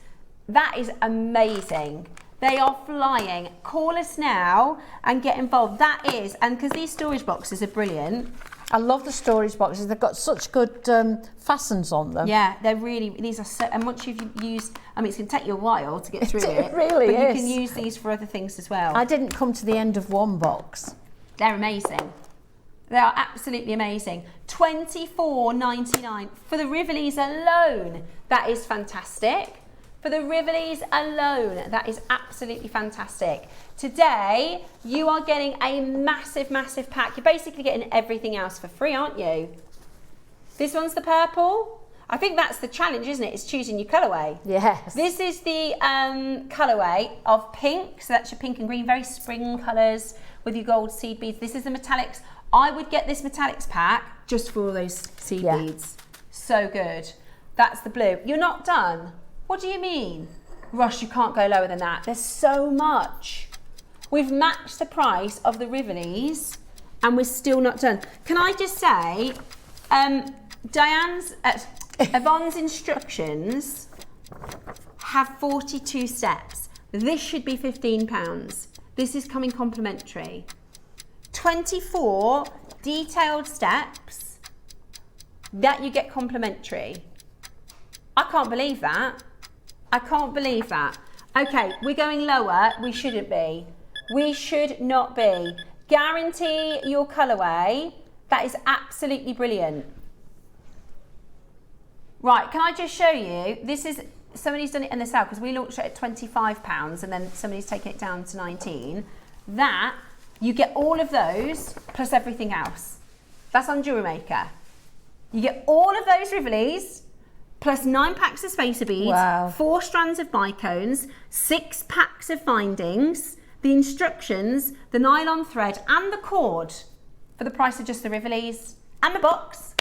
[SPEAKER 2] That is amazing. They are flying. Call us now and get involved. That is, and because these storage boxes are brilliant.
[SPEAKER 3] I love the storage boxes. They've got such good fastens on them.
[SPEAKER 2] Yeah, they're really, these are so, and once you've used, I mean, it's going to take you a while to get through it.
[SPEAKER 3] It really
[SPEAKER 2] but
[SPEAKER 3] is.
[SPEAKER 2] You can use these for other things as well.
[SPEAKER 3] I didn't come to the end of one box.
[SPEAKER 2] They're amazing. They are absolutely amazing. $24.99 for the Rivoli's alone. That is fantastic. For the Rivoli's alone, that is absolutely fantastic. Today, you are getting a massive, massive pack. You're basically getting everything else for free, aren't you? This one's the purple. I think that's the challenge, isn't it? It's choosing your colourway.
[SPEAKER 3] Yes.
[SPEAKER 2] This is the colourway of pink. So that's your pink and green, very spring colours with your gold seed beads. This is the metallics. I would get this metallics pack just for all those seed beads. So good. That's the blue. You're not done. What do you mean? Ross, you can't go lower than that. There's so much. We've matched the price of the Rivoli's and we're still not done. Can I just say, Yvonne's instructions have 42 steps. This should be £15. This is coming complimentary. 24 detailed steps that you get complimentary. I can't believe that. I can't believe that. Okay, we're going lower. We shouldn't be. We should not be. Guarantee your colourway. That is absolutely brilliant. Right, can I just show you? This is, somebody's done it in the sale because we launched it at £25 and then somebody's taken it down to 19. That, you get all of those plus everything else. That's on JewelleryMaker. You get all of those Rivolis plus 9 packs of spacer beads,
[SPEAKER 3] wow.
[SPEAKER 2] 4 strands of bicones, 6 packs of findings, the instructions, the nylon thread and the cord for the price of just the Rivolis and the box.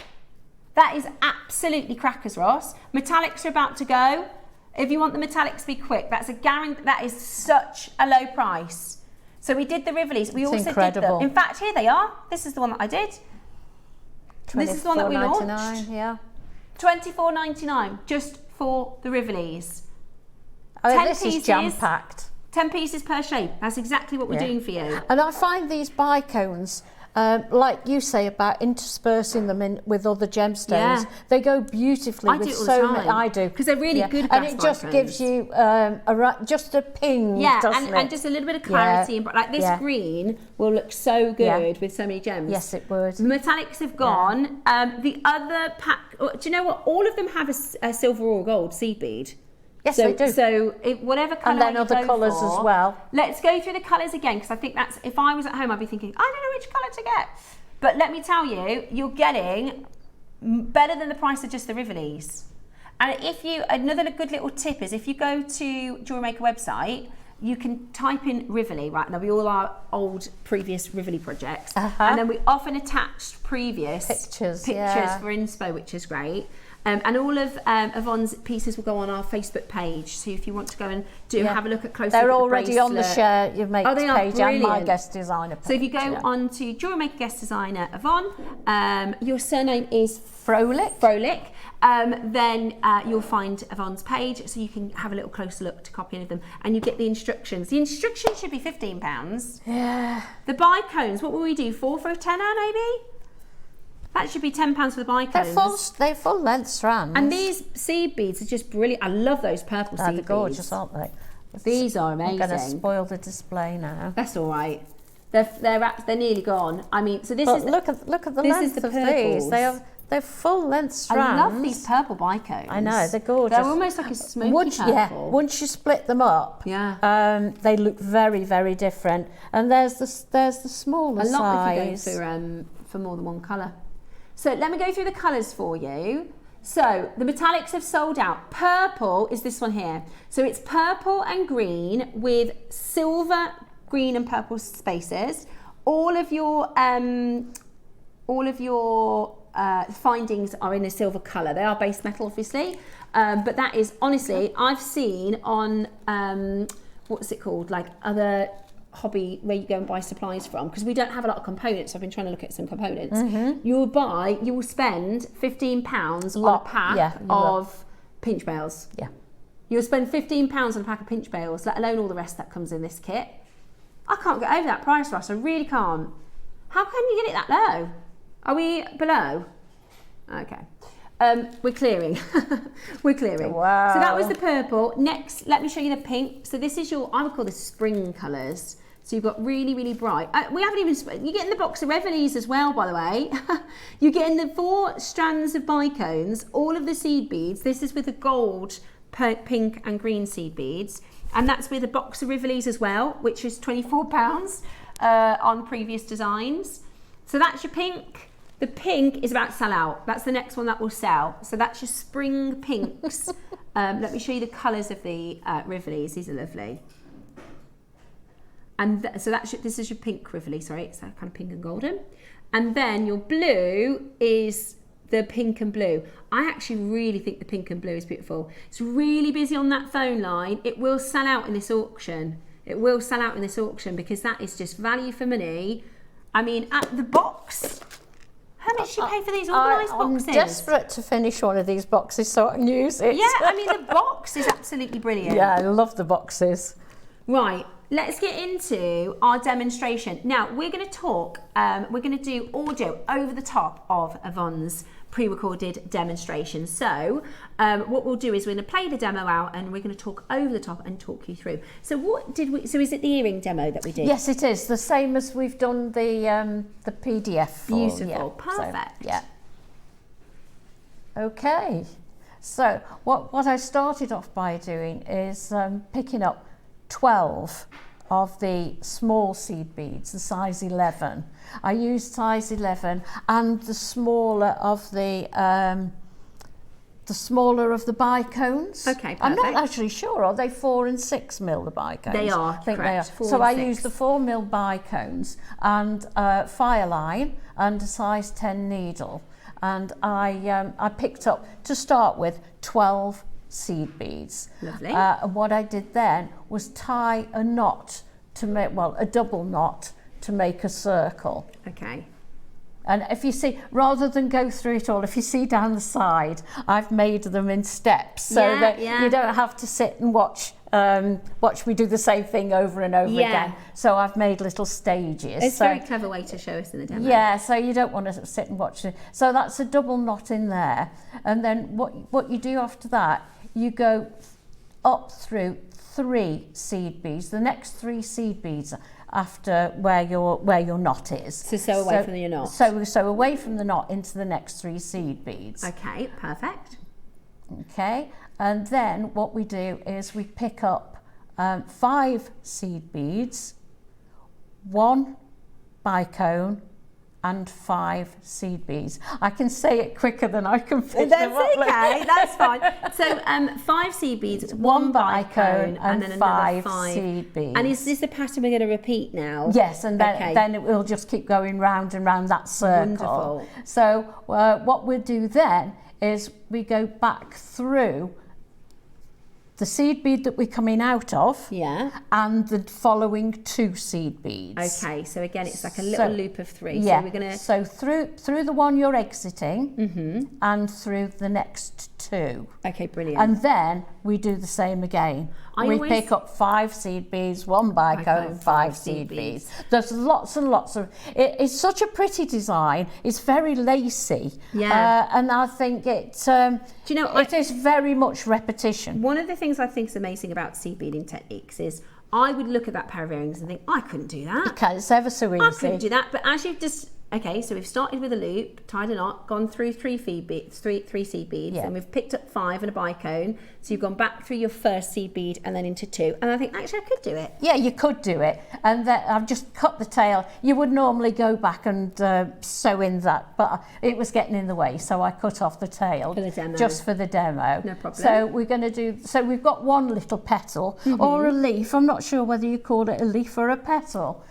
[SPEAKER 2] That is absolutely crackers, Ross. Metallics are about to go. If you want the metallics to be quick, that's a guarantee. That is such a low price. So we did the Rivolis. We also did them. In fact, here they are. This is the one that I did. This is the one that we launched.
[SPEAKER 3] Yeah.
[SPEAKER 2] $24.99 just for the Rivolis.
[SPEAKER 3] I mean, this is jam-packed.
[SPEAKER 2] 10 pieces per shape. That's exactly what we're doing for you.
[SPEAKER 3] And I find these bicones, like you say about interspersing them in with other gemstones, they go beautifully with so many. I do,
[SPEAKER 2] because they're really good.
[SPEAKER 3] And it just gives you just a ping,
[SPEAKER 2] and just a little bit of clarity. And like this green will look so good with so many gems.
[SPEAKER 3] Yes, it would.
[SPEAKER 2] The metallics have gone. The other pack. Do you know what? All of them have a silver or gold seed bead.
[SPEAKER 3] Yes, they do.
[SPEAKER 2] So whatever colour
[SPEAKER 3] and then other colours as well.
[SPEAKER 2] Let's go through the colours again, because I think that's, if I was at home, I'd be thinking, I don't know which colour to get. But let me tell you, you're getting better than the price of just the Rivolis. And if you, another good little tip is, if you go to JewelleryMaker website, you can type in Rivoli, right? There'll be all our old previous Rivoli projects. And then we often attach previous pictures for inspo, which is great. And all of Yvonne's pieces will go on our Facebook page. So if you want to go and have a look at closer,
[SPEAKER 3] they're already on the Share Your Makes page and my guest designer page.
[SPEAKER 2] So if you go on to JewelleryMaker guest designer Yvonne, your surname is Froehlich. Then you'll find Yvonne's page, so you can have a little closer look to copy any of them, and you get the instructions. The instructions should be £15.
[SPEAKER 3] Yeah.
[SPEAKER 2] The bicones, what will we do? 4 for a tenner, maybe? That should be £10 for the bicones.
[SPEAKER 3] They're full length strands.
[SPEAKER 2] And these seed beads are just brilliant. I love those purple seed beads.
[SPEAKER 3] They're gorgeous, aren't they?
[SPEAKER 2] These are amazing.
[SPEAKER 3] I'm going to spoil the display now.
[SPEAKER 2] That's all right. They're nearly gone. I mean, so this is
[SPEAKER 3] look at the length of these. They're full length strands.
[SPEAKER 2] I love these purple bicones.
[SPEAKER 3] I know, they're gorgeous.
[SPEAKER 2] They're almost like a smoky purple.
[SPEAKER 3] Yeah, once you split them up, they look very, very different. And there's the smaller size.
[SPEAKER 2] A lot if you go for more than one colour. So let me go through the colours for you. So the metallics have sold out. Purple is this one here. So it's purple and green with silver, green and purple spaces. All of your findings are in a silver colour. They are base metal, obviously, but that is, honestly, I've seen on what's it called, like other hobby where you go and buy supplies from, because we don't have a lot of components. I've been trying to look at some components. You will spend £15 on a pack of pinch bales. Yeah, you'll spend £15 on a pack of pinch bales, let alone all the rest that comes in this kit. I can't get over that price, Ross. I really can't. How can you get it that low? Are we below? Okay. We're clearing. We're clearing.
[SPEAKER 3] Wow.
[SPEAKER 2] So that was the purple. Next, let me show you the pink. So this is I would call this spring colours. So you've got really, really bright. We haven't even, you get in the box of Rivolis as well, by the way. You get in the 4 strands of bicones, all of the seed beads. This is with the gold, pink and green seed beads. And that's with a box of Rivolis as well, which is £24 on previous designs. So that's your pink. The pink is about to sell out. That's the next one that will sell. So that's your spring pinks. Let me show you the colours of the Rivolis. These are lovely. And so this is your pink Rivoli, sorry. It's kind of pink and golden. And then your blue is the pink and blue. I actually really think the pink and blue is beautiful. It's really busy on that phone line. It will sell out in this auction. It will sell out in this auction because that is just value for money. I mean, at the box, How much did you pay for these organised boxes?
[SPEAKER 3] I'm desperate to finish one of these boxes so I can use it.
[SPEAKER 2] Yeah, I mean, the box is absolutely brilliant.
[SPEAKER 3] Yeah, I love the boxes.
[SPEAKER 2] Right, let's get into our demonstration. Now, we're going to talk, we're going to do audio over the top of Yvonne's pre-recorded demonstration. So what we'll do is we're going to play the demo out and we're going to talk over the top and talk you through. So so is it the earring demo that we did?
[SPEAKER 3] Yes, it is. The same as we've done the PDF for.
[SPEAKER 2] Beautiful,
[SPEAKER 3] yeah.
[SPEAKER 2] perfect.
[SPEAKER 3] So, yeah. Okay. So what I started off by doing is picking up 12 of the small seed beads, the size 11. I used size 11 and the smaller of the bicones.
[SPEAKER 2] Okay, perfect.
[SPEAKER 3] I'm not actually sure. Are they 4 and 6 mil the bicones?
[SPEAKER 2] They are,
[SPEAKER 3] I think
[SPEAKER 2] correct.
[SPEAKER 3] they are.
[SPEAKER 2] 4
[SPEAKER 3] So
[SPEAKER 2] and
[SPEAKER 3] I
[SPEAKER 2] 6.
[SPEAKER 3] used the 4 mil bicones and fire line and a size 10 needle. And I picked up, to start with, 12 seed beads.
[SPEAKER 2] Lovely.
[SPEAKER 3] And what I did then was tie a knot to make, well, a double knot to make a circle.
[SPEAKER 2] Okay.
[SPEAKER 3] And if you see, rather than go through it all, if you see down the side, I've made them in steps so that you don't have to sit and watch me do the same thing over and over again. So I've made little stages.
[SPEAKER 2] It's a very clever way to show us in the demo.
[SPEAKER 3] Yeah, so you don't want to sit and watch it. So that's a double knot in there. And then what you do after that, you go up through 3 seed beads, the next 3 seed beads after where your knot is.
[SPEAKER 2] So sew away from your knot.
[SPEAKER 3] So sew away from the knot into the next 3 seed beads.
[SPEAKER 2] Okay, perfect.
[SPEAKER 3] Okay, and then what we do is we pick up 5 seed beads, 1 bicone, and 5 seed beads. I can say it quicker than I can pick them up.
[SPEAKER 2] That's okay, that's fine. So 5 seed beads, 1 bicone, and then another 5
[SPEAKER 3] seed beads.
[SPEAKER 2] And is this the pattern we're going to repeat now?
[SPEAKER 3] Yes, and then it will just keep going round and round that circle.
[SPEAKER 2] Wonderful.
[SPEAKER 3] So what we'll do then is we go back through the seed bead that we're coming out of, and the following 2 seed beads.
[SPEAKER 2] Okay, so again, it's like a little loop of 3.
[SPEAKER 3] Yeah.
[SPEAKER 2] So we're gonna.
[SPEAKER 3] So through the one you're exiting, and through the next 2.
[SPEAKER 2] Okay, brilliant.
[SPEAKER 3] And then we do the same again. We pick up 5 seed beads, 1 bicone, 5 seed beads. There's lots and lots of. It's such a pretty design. It's very lacy.
[SPEAKER 2] Yeah.
[SPEAKER 3] And I think it. Do
[SPEAKER 2] you know?
[SPEAKER 3] It is very much repetition.
[SPEAKER 2] One of the things I think is amazing about seed beading techniques is I would look at that pair of earrings and think, I couldn't do that.
[SPEAKER 3] Okay, it's ever so easy.
[SPEAKER 2] I couldn't do that. But as you've just. Okay, so we've started with a loop, tied a knot, gone through 3 seed beads, and we've picked up 5 and a bicone. So you've gone back through your first seed bead and then into 2. And I think, actually, I could do it.
[SPEAKER 3] Yeah, you could do it. And then I've just cut the tail. You would normally go back and sew in that, but it was getting in the way, so I cut off the tail.
[SPEAKER 2] For the demo.
[SPEAKER 3] Just for the demo.
[SPEAKER 2] No problem.
[SPEAKER 3] So we're going to do, so we've got 1 little petal or a leaf. I'm not sure whether you call it a leaf or a petal.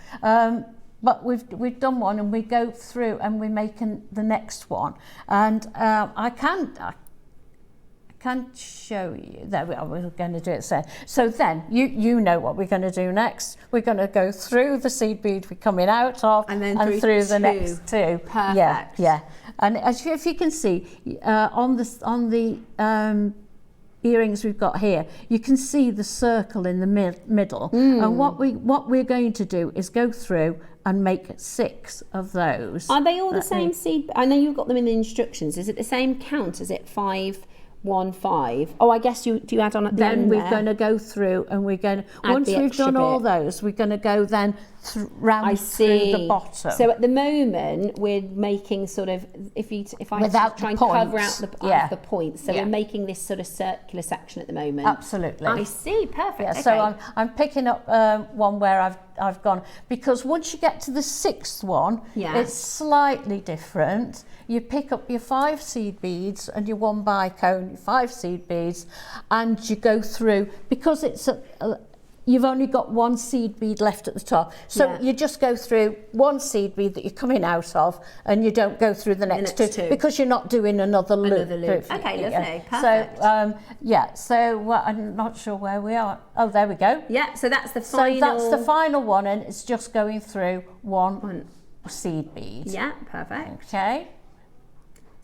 [SPEAKER 3] But we've done one and we go through and we're making the next one. And I can't show you. There we are, we're going to do it then. So then you know what we're going to do next. We're going to go through the seed bead we're coming out of
[SPEAKER 2] and then
[SPEAKER 3] through the next 2.
[SPEAKER 2] Perfect.
[SPEAKER 3] Yeah. And if you can see on the earrings we've got here, you can see the circle in the middle. And what we're going to do is go through and make 6 of those.
[SPEAKER 2] Are they all the same seed? I know you've got them in the instructions. Is it the same count? Is it 5, 1, 5? Oh, I guess do you add on at the end?
[SPEAKER 3] Then we're going to go through and we're going to, once we've done all those, we're going to go then round through the bottom.
[SPEAKER 2] So at the moment we're making sort of, if I
[SPEAKER 3] without
[SPEAKER 2] try and
[SPEAKER 3] points.
[SPEAKER 2] cover out the points, so we're making this sort of circular section at the moment.
[SPEAKER 3] Absolutely.
[SPEAKER 2] I see, perfect.
[SPEAKER 3] Yeah,
[SPEAKER 2] okay.
[SPEAKER 3] So I'm picking up one where I've gone, because once you get to the 6th one, it's slightly different. You pick up your 5 seed beads and your 1 bicone, your 5 seed beads, and you go through, because it's you've only got 1 seed bead left at the top. So you just go through 1 seed bead that you're coming out of, and you don't go through the next 2 because you're not doing another loop.
[SPEAKER 2] Okay, lovely. Perfect.
[SPEAKER 3] So I'm not sure where we are. Oh, there we go.
[SPEAKER 2] Yeah, so that's the final.
[SPEAKER 3] So that's the final one, and it's just going through 1 seed bead.
[SPEAKER 2] Yeah, perfect.
[SPEAKER 3] Okay.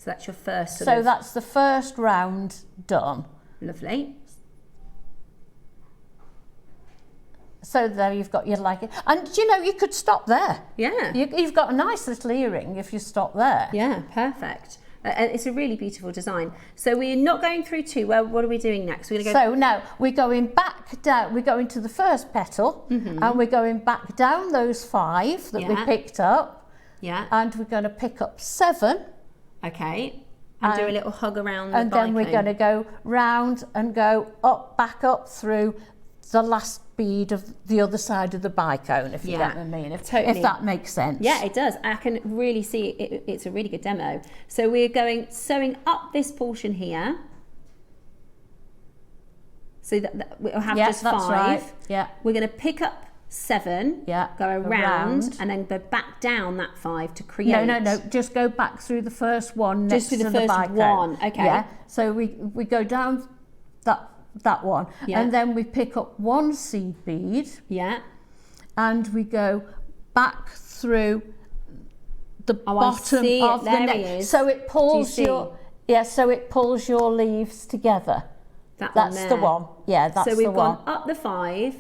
[SPEAKER 2] So that's your first
[SPEAKER 3] So that's the first round done.
[SPEAKER 2] Lovely.
[SPEAKER 3] So there you've got your and you know, you could stop there.
[SPEAKER 2] Yeah.
[SPEAKER 3] You've got a nice little earring if you stop there.
[SPEAKER 2] Yeah, perfect. And it's a really beautiful design. So we're not going through two. Well, what are we doing next? We're going to go.
[SPEAKER 3] So now we're going back down. We're going to the first petal, and we're going back down those 5 that we picked up.
[SPEAKER 2] Yeah.
[SPEAKER 3] And we're going to pick up 7.
[SPEAKER 2] Okay. And do a little hug around the
[SPEAKER 3] And then we're going to go round and go up, back up through the last bead of the other side of the bicone, if you get what I mean, if that makes sense.
[SPEAKER 2] Yeah, it does. I can really see it, it's a really good demo. So we're going sewing up this portion here. So that we'll have just 5.
[SPEAKER 3] Right. Yeah.
[SPEAKER 2] We're going to pick up 7.
[SPEAKER 3] Yeah.
[SPEAKER 2] Go around and then go back down that 5 to create.
[SPEAKER 3] No. Just go back through the first one.
[SPEAKER 2] Just through the first one. Okay.
[SPEAKER 3] Yeah. So we go down that one, and then we pick up 1 seed bead, and we go back through the bottom of the neck, so it pulls your leaves together. That's the one. Yeah, that's the one.
[SPEAKER 2] So we've gone up the 5,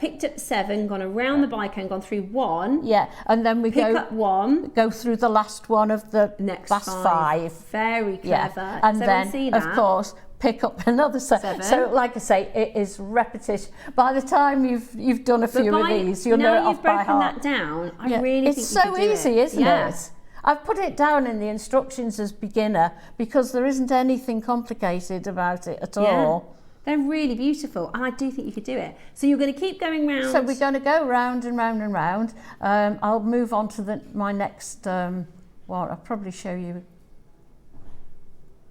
[SPEAKER 2] picked up 7, gone around the bicone, gone through 1.
[SPEAKER 3] Yeah, and then we
[SPEAKER 2] pick up 1,
[SPEAKER 3] go through the last one of the
[SPEAKER 2] next
[SPEAKER 3] last 5.
[SPEAKER 2] Very clever.
[SPEAKER 3] And then of course pick up another 7. So like I say, it is repetition. By the time you've done a few of these, you'll know it off by heart.
[SPEAKER 2] Now you've broken that down, I really think
[SPEAKER 3] it's
[SPEAKER 2] you
[SPEAKER 3] so
[SPEAKER 2] could do
[SPEAKER 3] easy, isn't
[SPEAKER 2] it?
[SPEAKER 3] it? I've put it down in the instructions as beginner because there isn't anything complicated about it at all.
[SPEAKER 2] They're really beautiful, and I do think you could do it. So you're going to keep going round.
[SPEAKER 3] So we're going to go round and round and round. I'll move on to my next one. I'll probably show you.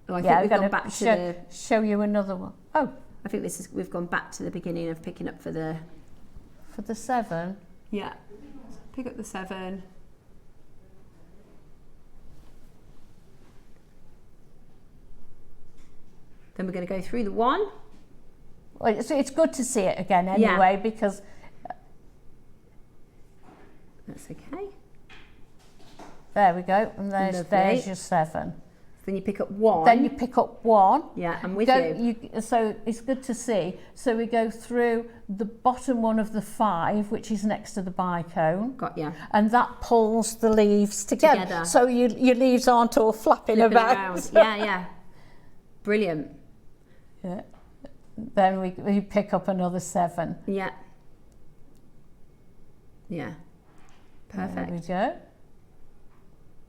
[SPEAKER 2] Oh, I think we've gone back to
[SPEAKER 3] show you another one. Oh,
[SPEAKER 2] I think we've gone back to the beginning of picking up for the
[SPEAKER 3] 7.
[SPEAKER 2] Yeah, pick up the 7. Then we're going to go through the 1.
[SPEAKER 3] Well, it's good to see it again anyway because
[SPEAKER 2] that's okay.
[SPEAKER 3] There we go, and there's your 7.
[SPEAKER 2] Then you pick up 1.
[SPEAKER 3] Then you pick up 1.
[SPEAKER 2] Yeah, I'm with you.
[SPEAKER 3] So it's good to see. So we go through the bottom one of the 5, which is next to the bicone.
[SPEAKER 2] Got ya.
[SPEAKER 3] And that pulls the leaves together. So your leaves aren't all flapping about.
[SPEAKER 2] Around. Yeah. Brilliant.
[SPEAKER 3] Yeah. Then we pick up another 7.
[SPEAKER 2] Yeah. Yeah. Perfect.
[SPEAKER 3] There we go.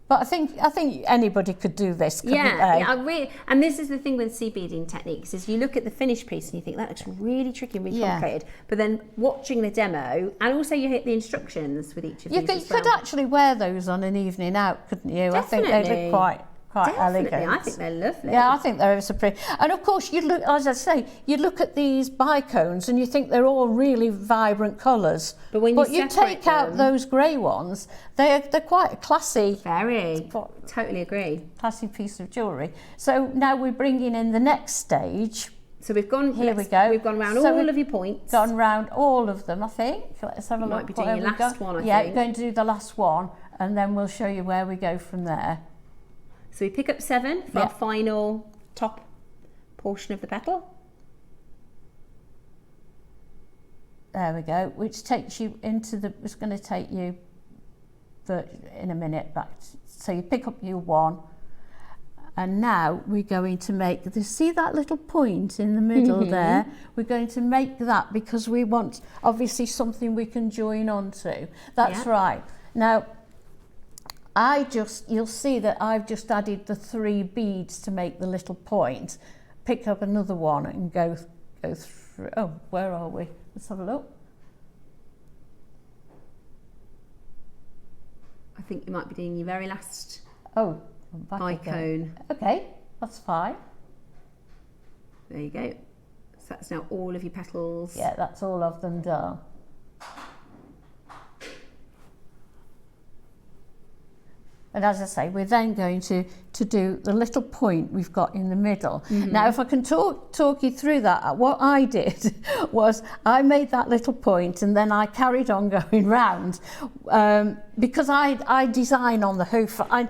[SPEAKER 3] But I think anybody could do this, couldn't they?
[SPEAKER 2] And this is the thing with seed beading techniques, is you look at the finished piece and you think that looks really tricky and really complicated. But then watching the demo, and also you hit the instructions with each of these.
[SPEAKER 3] You could actually wear those on an evening out, couldn't you?
[SPEAKER 2] Definitely.
[SPEAKER 3] I think they look quite elegant.
[SPEAKER 2] I think they're lovely.
[SPEAKER 3] Yeah, I think they're so pretty. And of course, you look, as I say, you look at these bicones and you think they're all really vibrant colours.
[SPEAKER 2] But when you
[SPEAKER 3] take out those grey ones, they're quite a classy.
[SPEAKER 2] Totally agree.
[SPEAKER 3] Classy piece of jewellery. So now we're bringing in the next stage.
[SPEAKER 2] So we've gone.
[SPEAKER 3] Here we go.
[SPEAKER 2] We've gone round all of your points.
[SPEAKER 3] Gone round all of them, I think. Let's have a look.
[SPEAKER 2] Might be doing your last one. I think.
[SPEAKER 3] Yeah, you're going to do the last one, and then we'll show you where we go from there.
[SPEAKER 2] So we pick up 7 for our final top portion of the petal.
[SPEAKER 3] There we go, which takes you into it's going to take you in a minute back. So you pick up your 1, and now we're going to make see that little point in the middle there? We're going to make that because we want obviously something we can join onto. That's right. Now, you'll see that I've just added the 3 beads to make the little point. Pick up another one and go through. Oh, where are we? Let's have a look.
[SPEAKER 2] I think you might be doing your very last
[SPEAKER 3] bicone. Okay, that's fine.
[SPEAKER 2] There you go. So that's now all of your petals.
[SPEAKER 3] Yeah, that's all of them done. And as I say, we're then going to do the little point we've got in the middle. Now, if I can talk you through that, what I did was I made that little point and then I carried on going round because I design on the hoof. I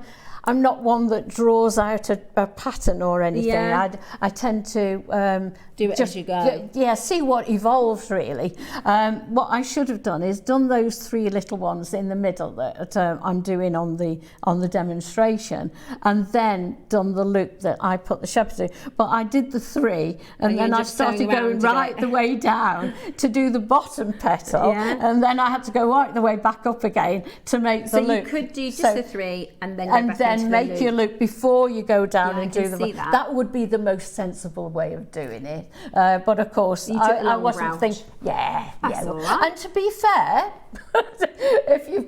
[SPEAKER 3] I'm not one that draws out a pattern or anything.
[SPEAKER 2] Yeah.
[SPEAKER 3] I tend to
[SPEAKER 2] do it as you go.
[SPEAKER 3] Yeah, see what evolves really. What I should have done is done those 3 little ones in the middle that I'm doing on the demonstration, and then done the loop that I put the shepherd through. But I did the 3, and then I started going right the way down to do the bottom petal, and then I had to go right the way back up again to make the loop.
[SPEAKER 2] So you could do just the 3 and then go back into the
[SPEAKER 3] make
[SPEAKER 2] loop.
[SPEAKER 3] your loop before you go down and do the.
[SPEAKER 2] That
[SPEAKER 3] would be the most sensible way of doing it. But of course, I wasn't thinking.
[SPEAKER 2] That's all right.
[SPEAKER 3] And to be fair, if you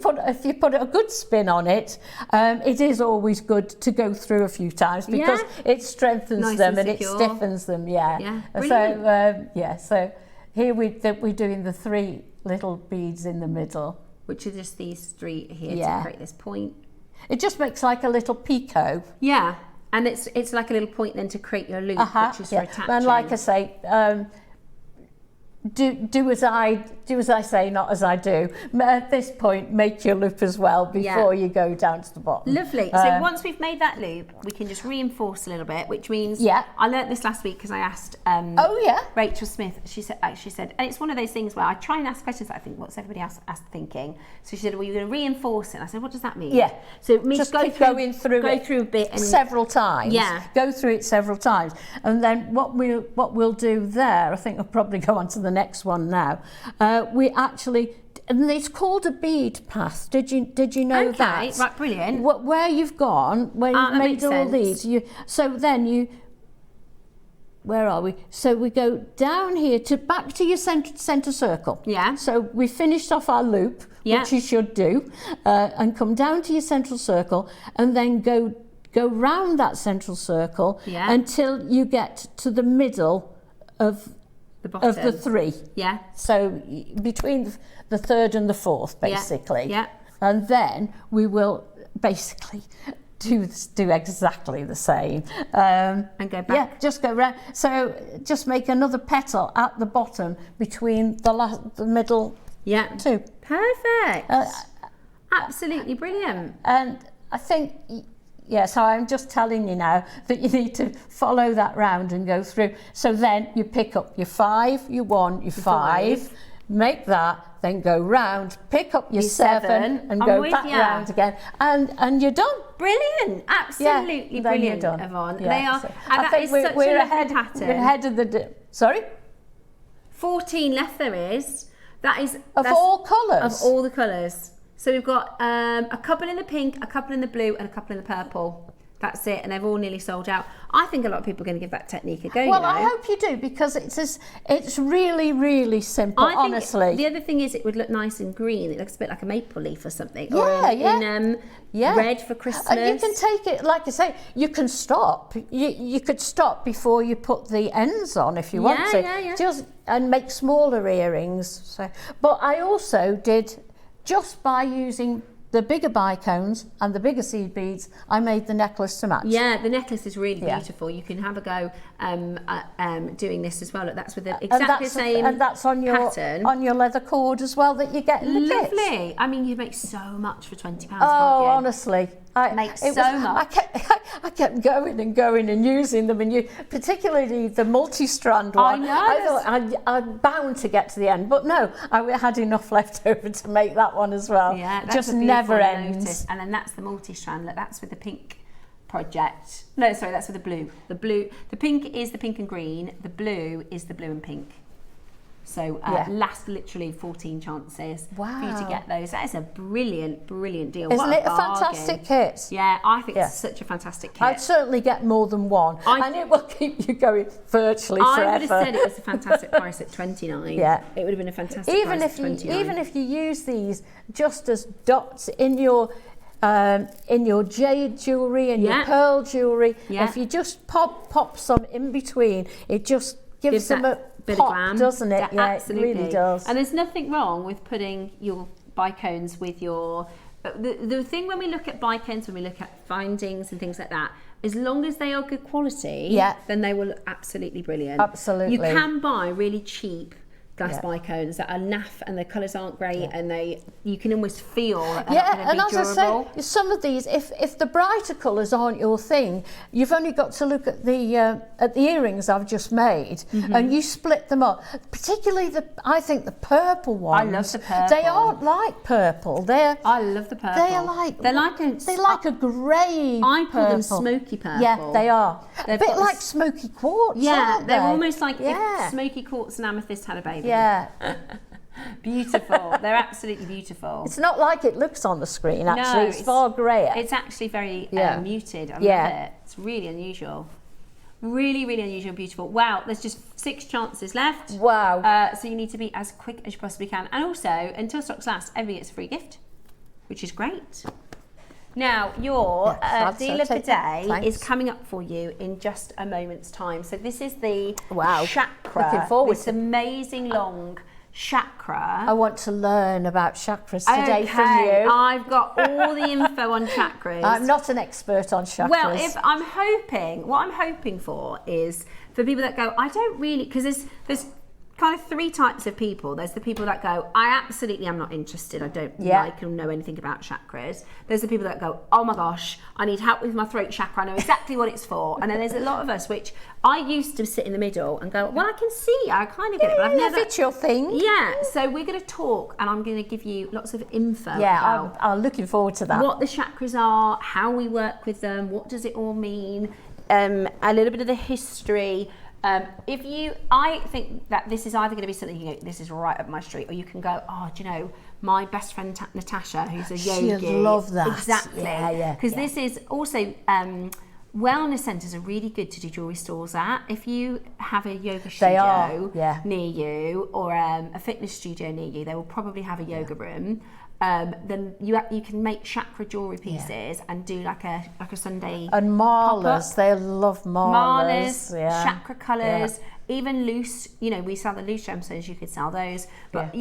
[SPEAKER 3] put a good spin on it, it is always good to go through a few times because it strengthens them and it stiffens them. So here we're doing the 3 little beads in the middle,
[SPEAKER 2] which are just these 3 here to create this point.
[SPEAKER 3] It just makes like a little picot.
[SPEAKER 2] Yeah, and it's like a little point then to create your loop, which is for attaching.
[SPEAKER 3] And like I say, do as I say, not as I do. At this point, make your loop as well before you go down to the bottom.
[SPEAKER 2] Lovely. So once we've made that loop, we can just reinforce a little bit, which means I learnt this last week because I asked Rachel Smith. She said, and it's one of those things where I try and ask questions that I think, what's everybody else thinking? So she said, well, you're going to reinforce it. And I said, what does that mean?
[SPEAKER 3] Yeah.
[SPEAKER 2] So it means
[SPEAKER 3] just go through
[SPEAKER 2] a bit and
[SPEAKER 3] several times.
[SPEAKER 2] Yeah.
[SPEAKER 3] Go through it several times, and then what we'll do there, I think I'll probably go on to the next one now. We actually, and it's called a bead path. Did you know that?
[SPEAKER 2] Okay, right, brilliant.
[SPEAKER 3] Where you've gone, where you've made all these, where are we? So we go down here back to your centre circle.
[SPEAKER 2] Yeah.
[SPEAKER 3] So we finished off our loop, which you should do, and come down to your central circle, and then go round that central circle until you get to the middle of the 3.
[SPEAKER 2] Yeah.
[SPEAKER 3] So between the 3rd and the 4th, basically.
[SPEAKER 2] Yeah.
[SPEAKER 3] And then we will basically do exactly the same.
[SPEAKER 2] And go back.
[SPEAKER 3] Yeah, just go round. So just make another petal at the bottom between the middle 2.
[SPEAKER 2] Perfect. Absolutely brilliant.
[SPEAKER 3] And I think... Yeah, so I'm just telling you now that you need to follow that round and go through. So then you pick up your 5, your 1, your 5, make that, then go round, pick up your 7 and go back round again, and you're done.
[SPEAKER 2] Brilliant, absolutely brilliant,
[SPEAKER 3] done.
[SPEAKER 2] Yvonne.
[SPEAKER 3] Yeah,
[SPEAKER 2] they are,
[SPEAKER 3] so
[SPEAKER 2] and that is such a lovely pattern.
[SPEAKER 3] We're ahead of the... Sorry?
[SPEAKER 2] 14 left there is. That's
[SPEAKER 3] all colours?
[SPEAKER 2] Of all the colours. So we've got a couple in the pink, a couple in the blue, and a couple in the purple. That's it, and they've all nearly sold out. I think a lot of people are going to give that technique a go.
[SPEAKER 3] Well, I hope you do, because it's really, really simple, honestly.
[SPEAKER 2] The other thing is it would look nice in green. It looks a bit like a maple leaf or something.
[SPEAKER 3] In
[SPEAKER 2] red for Christmas.
[SPEAKER 3] And you can take it, like I say, you can stop. You could stop before you put the ends on if you want to. And make smaller earrings. So, but I also did... Just by using the bigger bicones and the bigger seed beads, I made the necklace to match.
[SPEAKER 2] Yeah, the necklace is really beautiful. You can have a go at doing this as well. Look, that's with exactly the same
[SPEAKER 3] and that's on your
[SPEAKER 2] pattern.
[SPEAKER 3] On your leather cord as well that you get in the kits.
[SPEAKER 2] Lovely. I mean, you make so much for £20.
[SPEAKER 3] Oh,
[SPEAKER 2] can't you?
[SPEAKER 3] honestly.
[SPEAKER 2] Much.
[SPEAKER 3] I kept going and using them, and particularly the multi-strand one.
[SPEAKER 2] I know.
[SPEAKER 3] I thought I'm bound to get to the end, but no, I had enough left over to make that one as well.
[SPEAKER 2] Yeah, that's
[SPEAKER 3] just never ends.
[SPEAKER 2] Notice. And then that's the multi-strand. Look, that's with the pink project. No, sorry, that's with the blue. The pink is the pink and green. The blue is the blue and pink. So last literally 14 chances for you to get those. That is a brilliant, brilliant deal.
[SPEAKER 3] Isn't it a fantastic kit?
[SPEAKER 2] Yeah, I think it's such a fantastic kit.
[SPEAKER 3] I'd certainly get more than one, and it will keep you going virtually forever.
[SPEAKER 2] I would have said it was a fantastic price at $29. Yeah, it would have been a fantastic price at $29.
[SPEAKER 3] Even if you use these just as dots in your jade jewellery and your pearl jewellery, if you just pop some in between, it just gives them a
[SPEAKER 2] bit
[SPEAKER 3] pop,
[SPEAKER 2] of glam,
[SPEAKER 3] doesn't it? Yeah,
[SPEAKER 2] absolutely.
[SPEAKER 3] It really does.
[SPEAKER 2] And there's nothing wrong with putting your bicones with your... The thing when we look at bicones, when we look at findings and things like that, as long as they are good quality, then they will look absolutely brilliant.
[SPEAKER 3] Absolutely.
[SPEAKER 2] You can buy really cheap glass bicones that are naff and the colours aren't great and you can almost feel that they're
[SPEAKER 3] Yeah,
[SPEAKER 2] not
[SPEAKER 3] and
[SPEAKER 2] going to be
[SPEAKER 3] as
[SPEAKER 2] durable.
[SPEAKER 3] I say, some of these, if the brighter colours aren't your thing, you've only got to look at the earrings I've just made, and you split them up. Particularly I think the purple ones.
[SPEAKER 2] I love the purple.
[SPEAKER 3] They aren't like purple.
[SPEAKER 2] I love the purple.
[SPEAKER 3] They're like a grey.
[SPEAKER 2] I call them
[SPEAKER 3] purple.
[SPEAKER 2] smoky purple.
[SPEAKER 3] Yeah, they are.
[SPEAKER 2] They've
[SPEAKER 3] a bit
[SPEAKER 2] got
[SPEAKER 3] like
[SPEAKER 2] this-
[SPEAKER 3] smoky quartz.
[SPEAKER 2] Yeah,
[SPEAKER 3] aren't
[SPEAKER 2] they're
[SPEAKER 3] they?
[SPEAKER 2] almost like if smoky quartz and amethyst had a baby.
[SPEAKER 3] Yeah.
[SPEAKER 2] Beautiful. They're absolutely beautiful.
[SPEAKER 3] It's not like it looks on the screen, actually.
[SPEAKER 2] No,
[SPEAKER 3] it's far greyer.
[SPEAKER 2] It's actually very muted. I love it. It's really unusual. Really, really unusual and beautiful. Wow, there's just 6 chances left.
[SPEAKER 3] Wow.
[SPEAKER 2] So you need to be as quick as you possibly can. And also, until stocks last, everybody gets a free gift, which is great. Now, your deal of the day is coming up for you in just a moment's time. So this is the chakra.
[SPEAKER 3] Looking forward
[SPEAKER 2] this
[SPEAKER 3] to
[SPEAKER 2] amazing long chakra.
[SPEAKER 3] I want to learn about chakras today from you.
[SPEAKER 2] I've got all the info on chakras.
[SPEAKER 3] I'm not an expert on chakras.
[SPEAKER 2] Well, what I'm hoping for is for people that go, I don't really, because there's kind of 3 types of people. There's the people that go, I absolutely am not interested. I don't like or know anything about chakras. There's the people that go, oh my gosh, I need help with my throat chakra. I know exactly what it's for. And then there's a lot of us, which I used to sit in the middle and go, well, I can see, I kind of get it, but I've never.
[SPEAKER 3] If it's your thing.
[SPEAKER 2] Yeah, so we're going to talk and I'm going to give you lots of info
[SPEAKER 3] Yeah,
[SPEAKER 2] about
[SPEAKER 3] I'm looking forward to that.
[SPEAKER 2] what the chakras are, how we work with them, what does it all mean, a little bit of the history. I think that this is either going to be something, you go, this is right up my street, or you can go, oh, do you know, my best friend Natasha, who's a yogi.
[SPEAKER 3] She'd love that.
[SPEAKER 2] Exactly.
[SPEAKER 3] Yeah.
[SPEAKER 2] Because this is also, wellness centres are really good to do jewellery stores at. If you have a yoga studio near you, or a fitness studio near you, they will probably have a yoga room. Then you can make chakra jewellery pieces and do like a Sunday
[SPEAKER 3] and malas,
[SPEAKER 2] pop-up.
[SPEAKER 3] they love malas.
[SPEAKER 2] Chakra colours, even loose, we sell the loose gemstones, you could sell those. But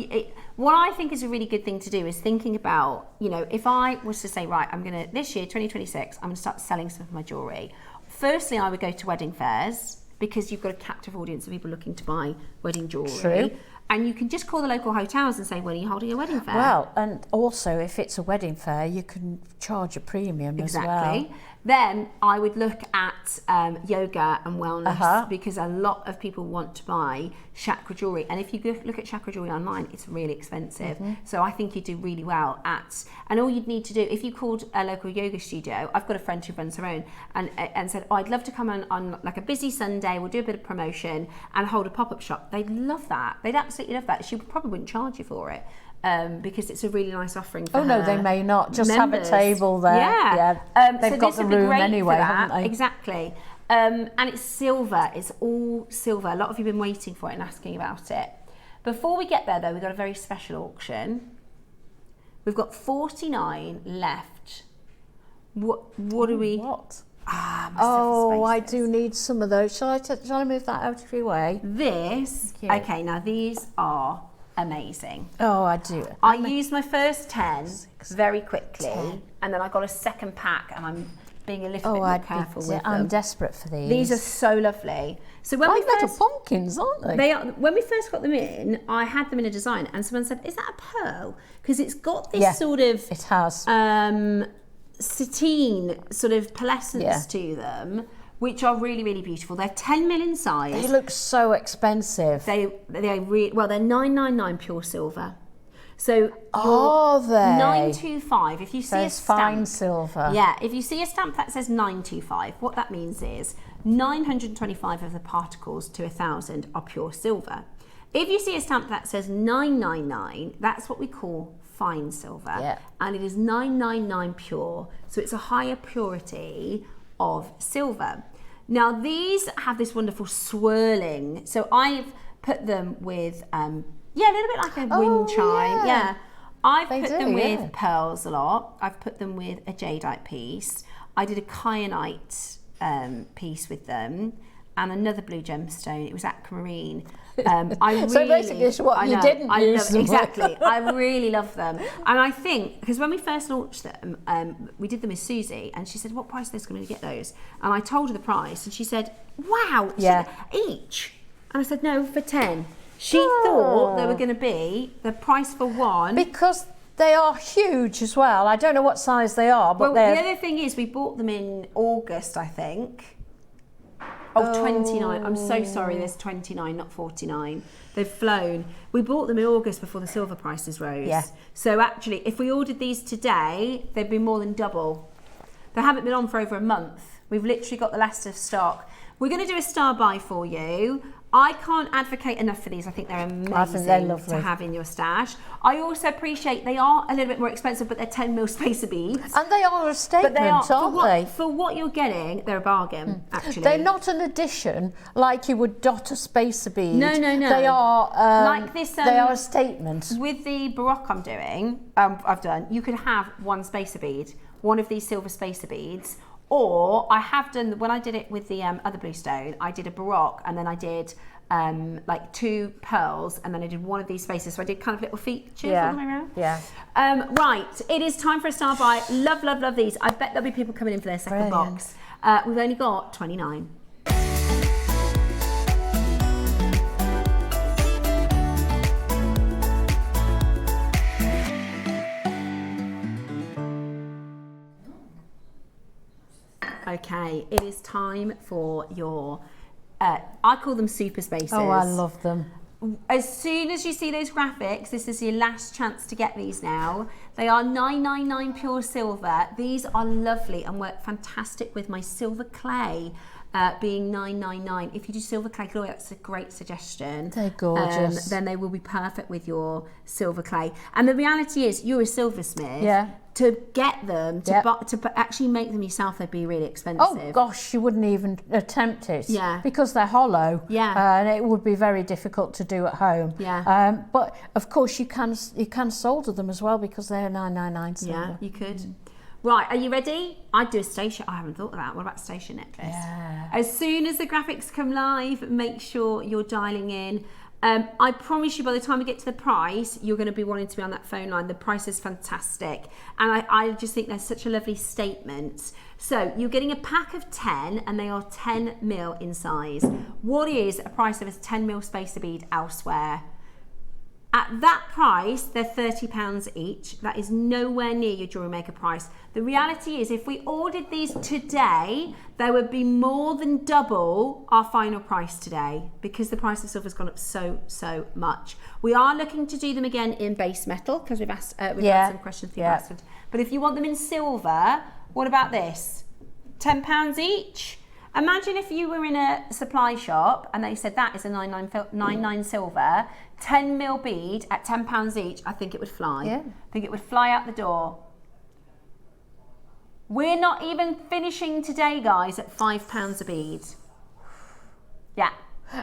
[SPEAKER 2] what I think is a really good thing to do is thinking about, if I was to say, right, this year, 2026, I'm going to start selling some of my jewellery. Firstly, I would go to wedding fairs, because you've got a captive audience of people looking to buy wedding jewellery.
[SPEAKER 3] True. And
[SPEAKER 2] you can just call the local hotels and say, when are you holding a wedding fair?
[SPEAKER 3] Well, and also if it's a wedding fair, you can charge a premium as well.
[SPEAKER 2] Then I would look at yoga and wellness, because a lot of people want to buy chakra jewellery. And if you look at chakra jewellery online, it's really expensive. So I think you do really well and all you'd need to do, if you called a local yoga studio, I've got a friend who runs her own, and said, oh, I'd love to come on like a busy Sunday, we'll do a bit of promotion and hold a pop-up shop. They'd love that. They'd absolutely love that. She probably wouldn't charge you for it. Because it's a really nice offering for her.
[SPEAKER 3] No, they may not. Just
[SPEAKER 2] members.
[SPEAKER 3] Have a table there. They've
[SPEAKER 2] so
[SPEAKER 3] got the room anyway, haven't they?
[SPEAKER 2] Exactly. And it's silver. It's all silver. A lot of you have been waiting for it and asking about it. Before we get there, though, we've got a very special auction. We've got 49 left. What do we...
[SPEAKER 3] What?
[SPEAKER 2] I
[SPEAKER 3] do need some of those. Shall I move that out of your way?
[SPEAKER 2] This... Okay, now these are... amazing.
[SPEAKER 3] Oh, I do.
[SPEAKER 2] I used my first 10 very quickly, and then I got a second pack, and I'm being a little bit more careful with them.
[SPEAKER 3] I'm desperate for these.
[SPEAKER 2] These are so lovely. So when we
[SPEAKER 3] little
[SPEAKER 2] first,
[SPEAKER 3] pumpkins, aren't they?
[SPEAKER 2] They are. When we first got them in, I had them in a design, and someone said, "Is that a pearl?" Because it's got this sort of
[SPEAKER 3] it has
[SPEAKER 2] sateen sort of pearlescence to them, which are really, really beautiful. They're 10 mil in size.
[SPEAKER 3] They look so expensive.
[SPEAKER 2] They're $9.99 pure silver. So
[SPEAKER 3] are they?
[SPEAKER 2] 925. If you see a stamp,
[SPEAKER 3] fine silver.
[SPEAKER 2] Yeah, if you see a stamp that says 925, what that means is 925 of the particles to 1,000 are pure silver. If you see a stamp that says 999, that's what we call fine silver, and it is 999 pure. So it's a higher purity of silver. Now these have this wonderful swirling. So I've put them with a little bit like a wind chime. Yeah. I've put them with pearls a lot. I've put them with a jadeite piece. I did a kyanite piece with them, and another blue gemstone. It was aquamarine.
[SPEAKER 3] So basically it's what you didn't use them with.
[SPEAKER 2] Exactly. I really love them. And I think, because when we first launched them, we did them with Susie, and she said, what price are they going to get those? And I told her the price, and she said, wow, each. And I said, no, for 10. She thought they were going to be the price for one.
[SPEAKER 3] Because they are huge as well. I don't know what size they are, but
[SPEAKER 2] well, the other thing is we bought them in August, I think. Oh, 29. I'm so sorry, there's 29, not 49. They've flown. We bought them in August before the silver prices rose.
[SPEAKER 3] Yeah.
[SPEAKER 2] So actually, if we ordered these today, they'd be more than double. They haven't been on for over a month. We've literally got the last of stock. We're going to do a star buy for you. I can't advocate enough for these. I think they're amazing
[SPEAKER 3] I think they're lovely
[SPEAKER 2] to have in your stash. I also appreciate they are a little bit more expensive, but they're 10 mil spacer beads.
[SPEAKER 3] And they are a statement, aren't they?
[SPEAKER 2] For what you're getting, they're a bargain, actually.
[SPEAKER 3] They're not an addition like you would dot a spacer bead.
[SPEAKER 2] No.
[SPEAKER 3] They are
[SPEAKER 2] like this.
[SPEAKER 3] They are a statement.
[SPEAKER 2] With the Baroque I've done, you could have one spacer bead, one of these silver spacer beads, or I have done, when I did it with the other blue stone, I did a Baroque and then I did like 2 pearls and then I did one of these spacers. So I did kind of little features all the way around.
[SPEAKER 3] Yeah.
[SPEAKER 2] Right, it is time for a star buy. Love these. I bet there'll be people coming in for their second box. We've only got 29. Okay, it is time for your, I call them super spacers.
[SPEAKER 3] Oh, I love them.
[SPEAKER 2] As soon as you see those graphics, this is your last chance to get these now. They are 999 pure silver. These are lovely and work fantastic with my silver clay. Being 999. If you do silver clay glory, that's a great suggestion.
[SPEAKER 3] They're gorgeous.
[SPEAKER 2] Then they will be perfect with your silver clay. And the reality is, you're a silversmith.
[SPEAKER 3] Yeah.
[SPEAKER 2] To get them, to actually make them yourself, they'd be really expensive.
[SPEAKER 3] Oh gosh, you wouldn't even attempt it.
[SPEAKER 2] Yeah.
[SPEAKER 3] Because they're hollow.
[SPEAKER 2] Yeah.
[SPEAKER 3] And it would be very difficult to do at home.
[SPEAKER 2] Yeah.
[SPEAKER 3] But of course you can solder them as well because they're 999 silver.
[SPEAKER 2] Yeah, you could. Right, are you ready? I'd do a station. I haven't thought of that. What about station necklace?
[SPEAKER 3] Yeah.
[SPEAKER 2] As soon as the graphics come live, make sure you're dialing in. I promise you, by the time we get to the price, you're going to be wanting to be on that phone line. The price is fantastic. And I just think that's such a lovely statement. So you're getting a pack of 10 and they are 10 mil in size. What is a price of a 10 mil spacer bead elsewhere? At that price, they're £30 each. That is nowhere near your JewelleryMaker price. The reality is, if we ordered these today, there would be more than double our final price today because the price of silver has gone up so much. We are looking to do them again in base metal because we've had some questions you've asked. But if you want them in silver, what about this? £10 each? Imagine if you were in a supply shop and they said that is a 99 silver, 10 mil bead at £10 each. I think it would fly.
[SPEAKER 3] Yeah.
[SPEAKER 2] I think it would fly out the door. We're not even finishing today, guys, at £5 a bead. Yeah.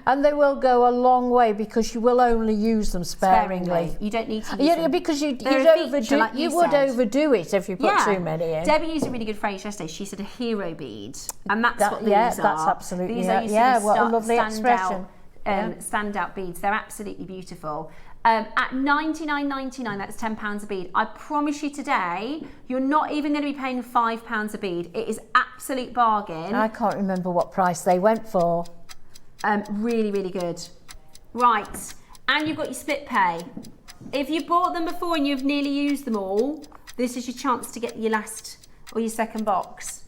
[SPEAKER 3] And they will go a long way because you will only use them sparingly.
[SPEAKER 2] You don't need to use them.
[SPEAKER 3] Because you would overdo it if you put too many in.
[SPEAKER 2] Debbie used a really good phrase yesterday. She said a hero bead. And that's what these are.
[SPEAKER 3] Yeah, that's absolutely.
[SPEAKER 2] These are
[SPEAKER 3] what a lovely expression.
[SPEAKER 2] Standout beads. They're absolutely beautiful. At $99.99, that's £10 a bead. I promise you today, you're not even going to be paying £5 a bead. It is absolute bargain.
[SPEAKER 3] I can't remember what price they went for.
[SPEAKER 2] Really good. Right, and you've got your split pay. If you bought them before and you've nearly used them all, this is your chance to get your last or your second box.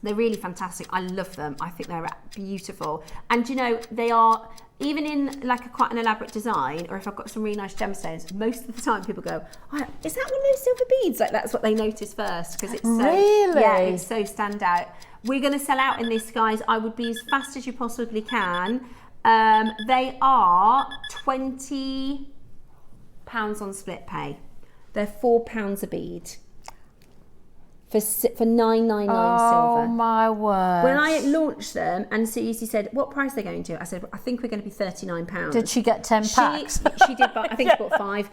[SPEAKER 2] They're really fantastic. I love them. I think they're beautiful. And you know, they are, even in like quite an elaborate design, or if I've got some really nice gemstones, most of the time people go, oh, is that one of those silver beads? Like that's what they notice first because it's so, it's so standout. We're going to sell out in this, guys. I would be as fast as you possibly can. They are £20 on split pay. They're £4 a bead. For $9.99 silver.
[SPEAKER 3] Oh my word.
[SPEAKER 2] When I launched them and Susie said, what price are they going to? I said, I think we're going to be £39.
[SPEAKER 3] Did she get 10 packs?
[SPEAKER 2] She did, but I think she bought 5.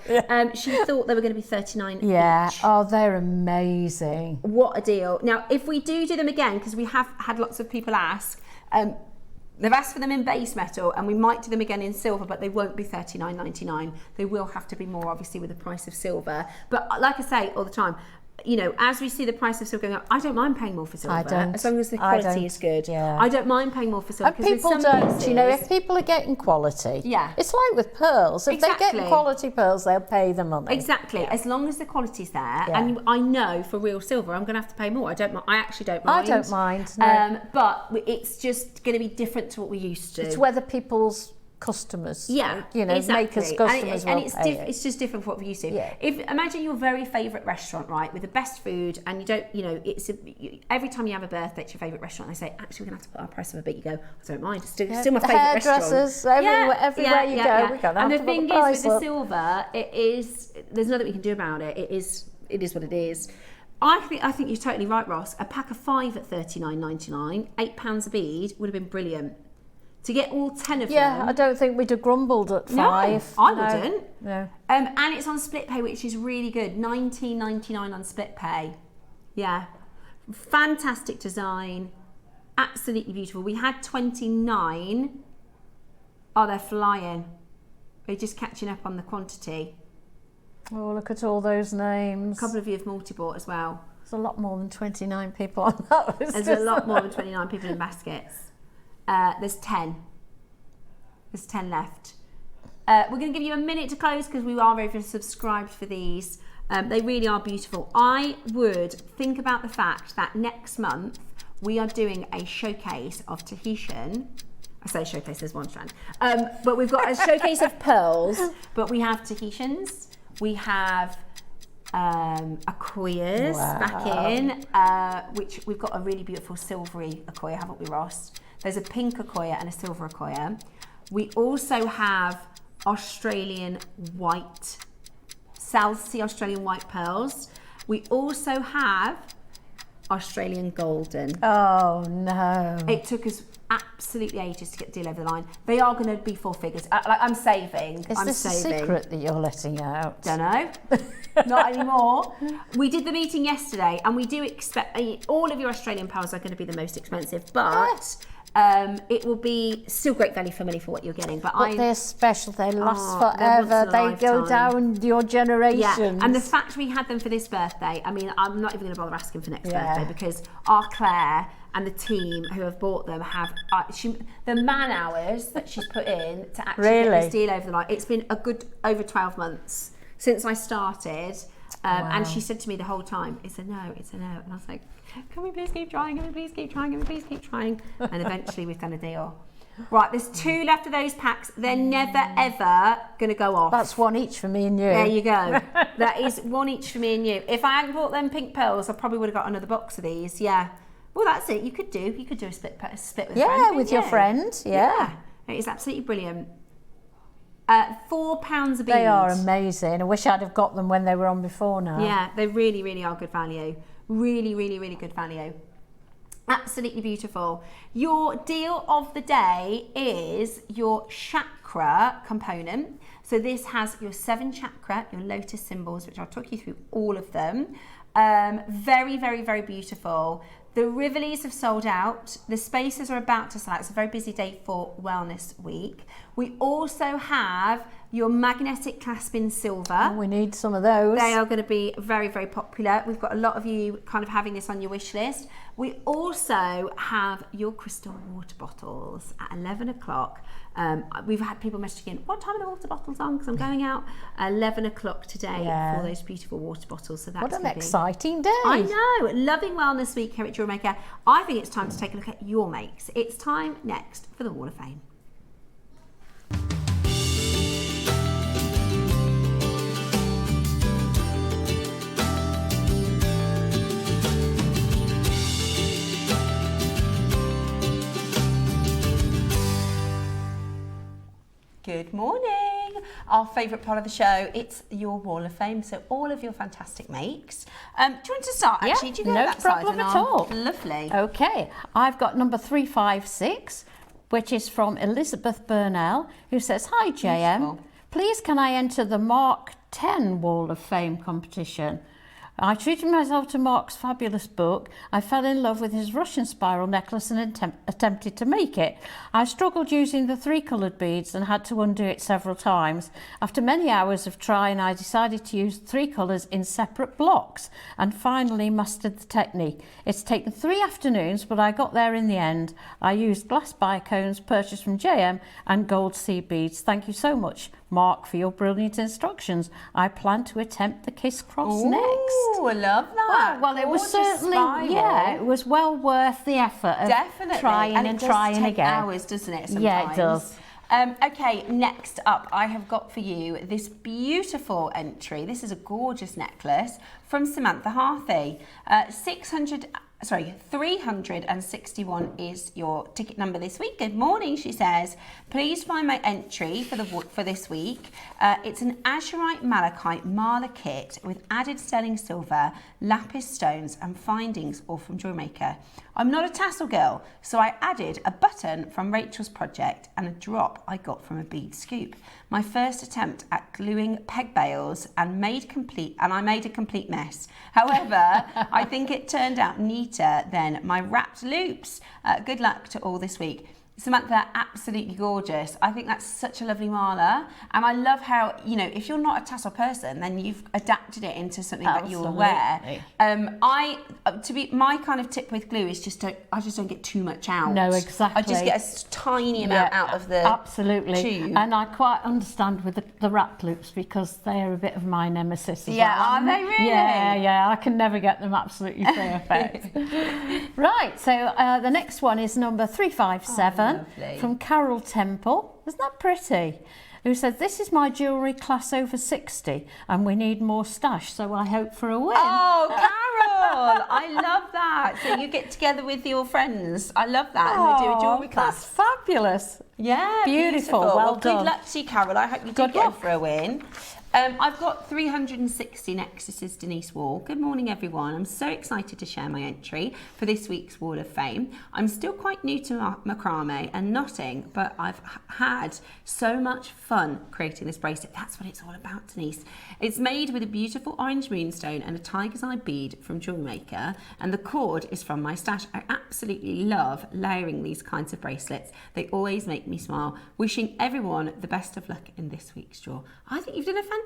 [SPEAKER 2] She thought they were going to be $39 each.
[SPEAKER 3] Oh, they're amazing.
[SPEAKER 2] What a deal. Now, if we do them again, because we have had lots of people ask, they've asked for them in base metal and we might do them again in silver, but they won't be $39.99. They will have to be more, obviously, with the price of silver. But like I say all the time, you know, as we see the price of silver going up, I don't mind paying more for silver.
[SPEAKER 3] I don't.
[SPEAKER 2] As long as the quality is good.
[SPEAKER 3] Yeah.
[SPEAKER 2] I don't mind paying more for silver.
[SPEAKER 3] And people don't, you know, if people are getting quality, it's like with pearls. If they're getting quality pearls, they'll pay the money.
[SPEAKER 2] Exactly. As long as the quality's there, and I know for real silver, I'm going to have to pay more. I actually don't mind.
[SPEAKER 3] I don't mind. No.
[SPEAKER 2] But it's just going to be different to what we used to.
[SPEAKER 3] It's whether people's customers, you know, makers' customers will pay it.
[SPEAKER 2] It's just different from what we used to.
[SPEAKER 3] Yeah.
[SPEAKER 2] If imagine your very favourite restaurant, right, with the best food, and you don't, you know, every time you have a birthday, it's your favourite restaurant. They say, actually, we're going to have to put our price up a bit. You go, I don't mind. It's still my favourite restaurant.
[SPEAKER 3] Hairdressers, everywhere you go, we're going to have to put the price up.
[SPEAKER 2] And the thing is, with the silver, there's nothing we can do about it. It is what it is. I think you're totally right, Ross. A pack of 5 at $39.99, £8 a bead would have been brilliant. To get all 10 of them.
[SPEAKER 3] Yeah, I don't think we'd have grumbled at 5.
[SPEAKER 2] No, I wouldn't.
[SPEAKER 3] No.
[SPEAKER 2] And it's on split pay, which is really good. $19.99 on split pay. Yeah. Fantastic design. Absolutely beautiful. We had 29. Oh, they're flying. We're just catching up on the quantity.
[SPEAKER 3] Oh, look at all those names.
[SPEAKER 2] A couple of you have multi-bought as well.
[SPEAKER 3] There's a lot more than 29 people on that list.
[SPEAKER 2] There's a lot more than 29 people in baskets. There's 10. There's 10 left. We're going to give you a minute to close because we are oversubscribed for these. They really are beautiful. I would think about the fact that next month we are doing a showcase of Tahitian. I say showcase, there's one strand. But we've got a showcase of pearls, but we have Tahitians. We have Akoyas back in, which we've got a really beautiful silvery Akoya, haven't we, Ross? There's a pink Akoya and a silver Akoya. We also have Australian white, South Sea Australian white pearls. We also have Australian golden.
[SPEAKER 3] Oh no.
[SPEAKER 2] It took us absolutely ages to get the deal over the line. They are going to be 4 figures. I'm saving.
[SPEAKER 3] Is this a secret that you're letting out?
[SPEAKER 2] Don't know. Not anymore. We did the meeting yesterday, and we do expect all of your Australian pearls are going to be the most expensive, but it will be still great value for money for what you're getting. But
[SPEAKER 3] they're special. They last forever. They go down your generations.
[SPEAKER 2] Yeah. And the fact we had them for this birthday, I mean, I'm not even going to bother asking for next birthday because our Claire and the team who have bought them have the man hours that she's put in to actually get this deal over the line. It's been a good over 12 months since I started, and she said to me the whole time, it's a no, it's a no. And I was like, can we please keep trying? Can we please keep trying? Can we please keep trying? And eventually we've done a deal. Right, there's 2 left of those packs. They're never ever going to go off.
[SPEAKER 3] That's 1 each for me and you.
[SPEAKER 2] There you go. That is 1 each for me and you. If I hadn't bought them pink pearls, I probably would have got another box of these. Yeah. Well, that's it. You could do a split with a friend.
[SPEAKER 3] Yeah, with your friend. Yeah.
[SPEAKER 2] It is absolutely brilliant. £4 a bead.
[SPEAKER 3] They are amazing. I wish I'd have got them when they were on before now.
[SPEAKER 2] Yeah, they really, really are good value. Really, really, really good value. Absolutely beautiful. Your deal of the day is your chakra component. So this has your 7 chakra, your lotus symbols, which I'll talk you through all of them. Very, very, very beautiful. The Rivolis have sold out. The spaces are about to sell out. It's a very busy day for Wellness Week. We also have your magnetic clasp in silver.
[SPEAKER 3] Oh, we need some of those.
[SPEAKER 2] They are going to be very, very popular. We've got a lot of you kind of having this on your wish list. We also have your crystal water bottles at 11 o'clock. We've had people messaging in, what time are the water bottles on? Because I'm going out at 11 o'clock today for those beautiful water bottles. So that's
[SPEAKER 3] what an exciting day.
[SPEAKER 2] I know. Loving Wellness Week here at JewelleryMaker. I think it's time to take a look at your makes. It's time next for the Wall of Fame. Good morning. Our favourite part of the show, it's your Wall of Fame. So all of your fantastic makes. Do you want to start actually? Do you go
[SPEAKER 3] no
[SPEAKER 2] that
[SPEAKER 3] problem
[SPEAKER 2] side
[SPEAKER 3] at all.
[SPEAKER 2] Lovely.
[SPEAKER 3] Okay, I've got number 356, which is from Elizabeth Burnell, who says, hi JM, please can I enter the Mark 10 Wall of Fame competition? I treated myself to Mark's fabulous book. I fell in love with his Russian spiral necklace and attempted to make it. I struggled using the 3 coloured beads and had to undo it several times. After many hours of trying, I decided to use 3 colours in separate blocks and finally mastered the technique. It's taken 3 afternoons, but I got there in the end. I used glass bicones purchased from JM and gold seed beads. Thank you so much, Mark, for your brilliant instructions. I plan to attempt the kiss cross next.
[SPEAKER 2] Oh, I love that.
[SPEAKER 3] Well, it was
[SPEAKER 2] Gorgeous
[SPEAKER 3] certainly,
[SPEAKER 2] spiral.
[SPEAKER 3] yeah, it was well worth the effort of
[SPEAKER 2] Definitely.
[SPEAKER 3] trying and trying
[SPEAKER 2] does take
[SPEAKER 3] again.
[SPEAKER 2] hours, doesn't it, sometimes?
[SPEAKER 3] Yeah, it does.
[SPEAKER 2] Okay, next up, I have got for you this beautiful entry. This is a gorgeous necklace from Samantha Harthy. 361 is your ticket number this week. Good morning, she says. Please find my entry for this week. It's an azurite malachite mala kit with added sterling silver, lapis stones and findings, all from JewelleryMaker. I'm not a tassel girl, so I added a button from Rachel's project and a drop I got from a bead scoop. My first attempt at gluing peg bales and I made a complete mess. However, I think it turned out neater than my wrapped loops. Good luck to all this week. Samantha, absolutely gorgeous. I think that's such a lovely mala, and I love how, you know, if you're not a tassel person, then you've adapted it into something that you'll wear. My kind of tip with glue is I just don't get too much out.
[SPEAKER 3] No, exactly.
[SPEAKER 2] I just get a tiny amount out of the tube.
[SPEAKER 3] And I quite understand with the wrap loops because they are a bit of my nemesis as well.
[SPEAKER 2] Are they really?
[SPEAKER 3] Yeah, I can never get them absolutely perfect. Right, so the next one is number 357. From Carol Temple. Isn't that pretty? Who said, this is my jewellery class over 60 and we need more stash, so I hope for a win.
[SPEAKER 2] Oh, Carol! I love that. So you get together with your friends. I love that. And we do a jewellery class.
[SPEAKER 3] That's fabulous.
[SPEAKER 2] Yeah,
[SPEAKER 3] beautiful. Well done.
[SPEAKER 2] Good luck to you, Carol. I hope you do get for a win. I've got 360 necklaces, Denise Wall. Good morning, everyone. I'm so excited to share my entry for this week's Wall of Fame. I'm still quite new to macrame and knotting, but I've had so much fun creating this bracelet. That's what it's all about, Denise. It's made with a beautiful orange moonstone and a tiger's eye bead from JewelleryMaker, and the cord is from my stash. I absolutely love layering these kinds of bracelets. They always make me smile. Wishing everyone the best of luck in this week's draw. I think you've done a fantastic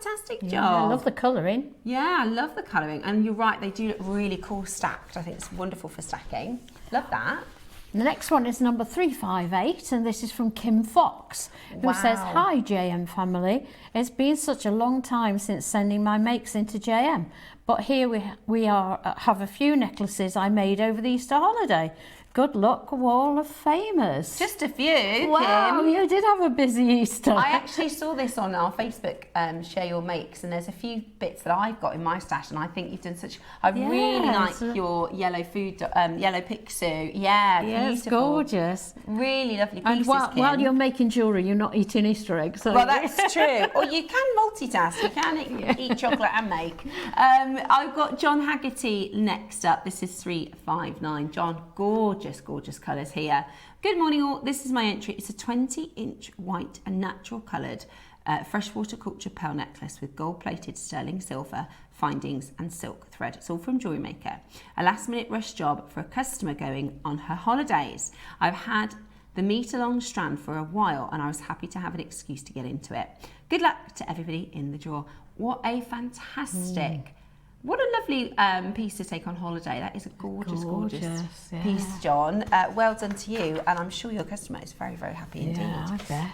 [SPEAKER 2] job.
[SPEAKER 3] I love the colouring.
[SPEAKER 2] Yeah, I love the colouring. And you're right, they do look really cool stacked. I think it's wonderful for stacking. Love that.
[SPEAKER 3] The next one is number 358, and this is from Kim Fox, who says, hi JM family. It's been such a long time since sending my makes into JM, but here we have a few necklaces I made over the Easter holiday. Good luck, Wall of Famers.
[SPEAKER 2] Just a few,
[SPEAKER 3] wow,
[SPEAKER 2] Kim.
[SPEAKER 3] You did have a busy Easter.
[SPEAKER 2] I actually saw this on our Facebook, Share Your Makes, and there's a few bits that I've got in my stash, and I think you've done such... I really like your yellow pixie. Yeah, beautiful.
[SPEAKER 3] It's gorgeous.
[SPEAKER 2] Really lovely pieces,
[SPEAKER 3] And while you're making jewellery, you're not eating Easter eggs.
[SPEAKER 2] Well, that's true. Or you can multitask. You can eat chocolate and make. I've got John Haggerty next up. This is 359. John, gorgeous colours here. Good morning all. This is my entry. It's a 20-inch white and natural coloured freshwater culture pearl necklace with gold-plated sterling silver findings and silk thread. It's all from JewelleryMaker. A last-minute rush job for a customer going on her holidays. I've had the metre-long strand for a while and I was happy to have an excuse to get into it. Good luck to everybody in the draw. What a fantastic... What a lovely piece to take on holiday. That is a gorgeous piece, John. Well done to you, and I'm sure your customer is very, very happy indeed.
[SPEAKER 3] Yeah, I bet.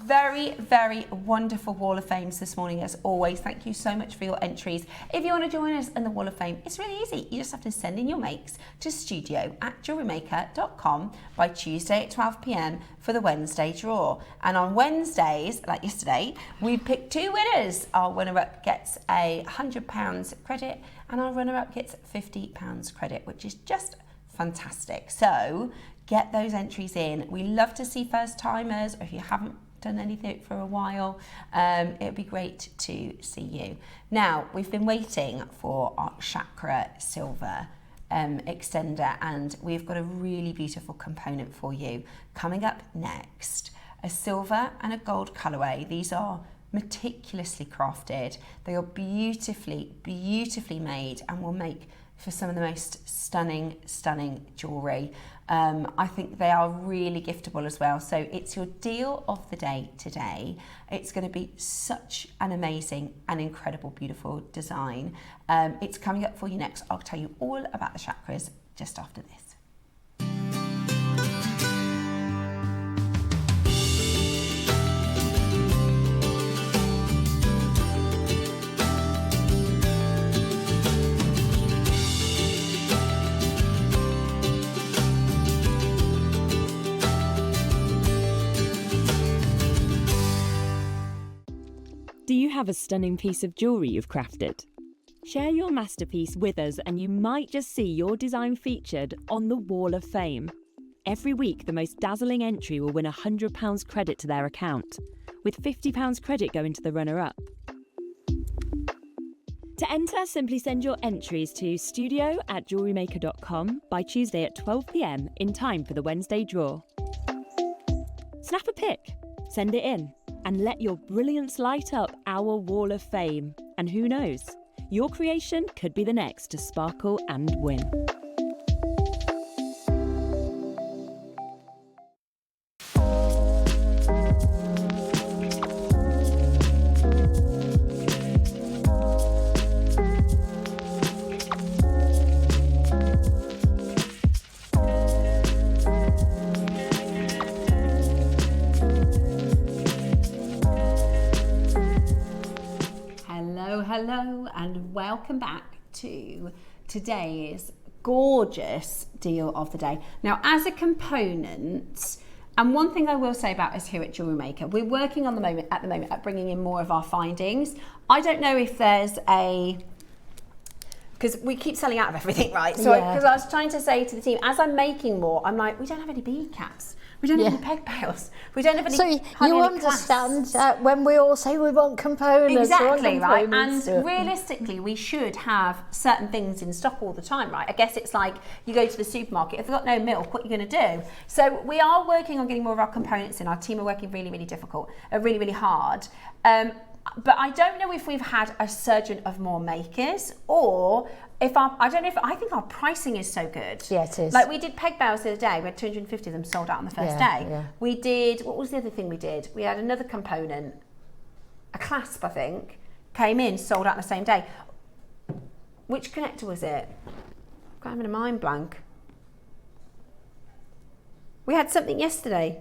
[SPEAKER 2] Very, very wonderful Wall of Fames this morning, as always. Thank you so much for your entries. If you want to join us in the Wall of Fame, it's really easy. You just have to send in your makes to studio@jewellerymaker.com by Tuesday at 12 p.m. for the Wednesday draw. And on Wednesdays, like yesterday, we pick 2 winners. Our winner-up gets a £100 credit and our runner-up gets £50 credit, which is just fantastic. So get those entries in. We love to see first-timers, or if you haven't done anything for a while, it would be great to see you. Now, we've been waiting for our Chakra Silver extender, and we've got a really beautiful component for you coming up next. A silver and a gold colourway. These are meticulously crafted. They are beautifully, beautifully made and will make for some of the most stunning jewellery. I think they are really giftable as well. So it's your deal of the day today. It's going to be such an amazing and incredible, beautiful design. It's coming up for you next. I'll tell you all about the chakras just after this.
[SPEAKER 7] Do you have a stunning piece of jewellery you've crafted? Share your masterpiece with us and you might just see your design featured on the Wall of Fame. Every week, the most dazzling entry will win £100 credit to their account, with £50 credit going to the runner-up. To enter, simply send your entries to studio@jewellerymaker.com by Tuesday at 12 p.m. in time for the Wednesday draw. Snap a pic, send it in, and let your brilliance light up our Wall of Fame. And who knows, your creation could be the next to sparkle and win.
[SPEAKER 2] Hello and welcome back to today's gorgeous deal of the day. Now, as a component, and one thing I will say about us here at JewelleryMaker, we're working on at the moment at bringing in more of our findings. I don't know if there's because we keep selling out of everything, right? So because I was trying to say to the team, as I'm making more, I'm like, we don't have any bead caps. We don't have any peg pails. We don't have any.
[SPEAKER 3] So you understand when we all say we want components.
[SPEAKER 2] Exactly, right? And realistically, we should have certain things in stock all the time, right? I guess it's like you go to the supermarket. If you've got no milk, what are you going to do? So we are working on getting more of our components in. Our team are working really, really hard. But I don't know if we've had a surge of more makers, or if I think our pricing is so good.
[SPEAKER 3] Yeah, it is.
[SPEAKER 2] Like we did peg bows the other day. We had 250 of them sold out on the first day. Yeah. We did, what was the other thing we did? We had another component, a clasp, I think, came in, sold out on the same day. Which connector was it? I'm having a mind blank. We had something yesterday.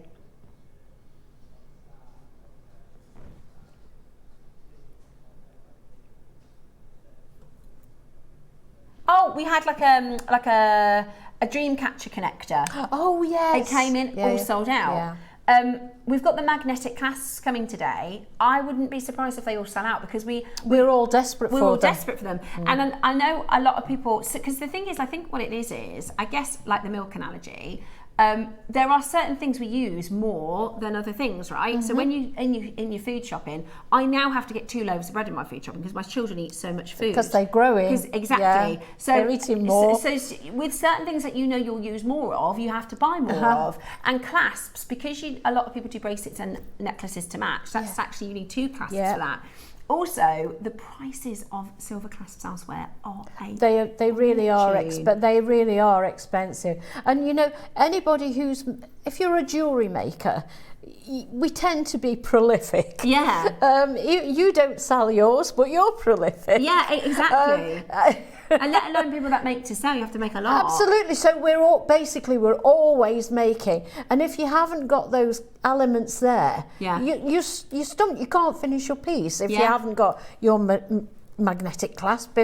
[SPEAKER 2] Oh, we had like a dream catcher connector.
[SPEAKER 3] Oh yes.
[SPEAKER 2] It came in, all sold out. Yeah. We've got the magnetic clasps coming today. I wouldn't be surprised if they all sell out because we're
[SPEAKER 3] all desperate for them.
[SPEAKER 2] We're all desperate for them. And I know a lot of people, because the thing is, I think what it is, I guess like the milk analogy, there are certain things we use more than other things, right? Mm-hmm. So when you in your food shopping, I now have to get 2 loaves of bread in my food shopping because my children eat so much food.
[SPEAKER 3] Because they're growing.
[SPEAKER 2] Exactly.
[SPEAKER 3] Yeah,
[SPEAKER 2] so
[SPEAKER 3] they're eating more.
[SPEAKER 2] So with certain things that you know you'll use more of, you have to buy more of. And clasps, because a lot of people do bracelets and necklaces to match. That's actually you need 2 clasps for that. Also, the prices of silver clasps elsewhere are
[SPEAKER 3] they really are expensive. And you know, anybody if you're a jewellery maker, we tend to be prolific.
[SPEAKER 2] Yeah.
[SPEAKER 3] You don't sell yours, but you're prolific.
[SPEAKER 2] Yeah, exactly. And let alone people that make to sell, you have to make a lot.
[SPEAKER 3] Absolutely. So we're always making, and if you haven't got those elements there, you stump. You can't finish your piece if you haven't got your magnetic clasp.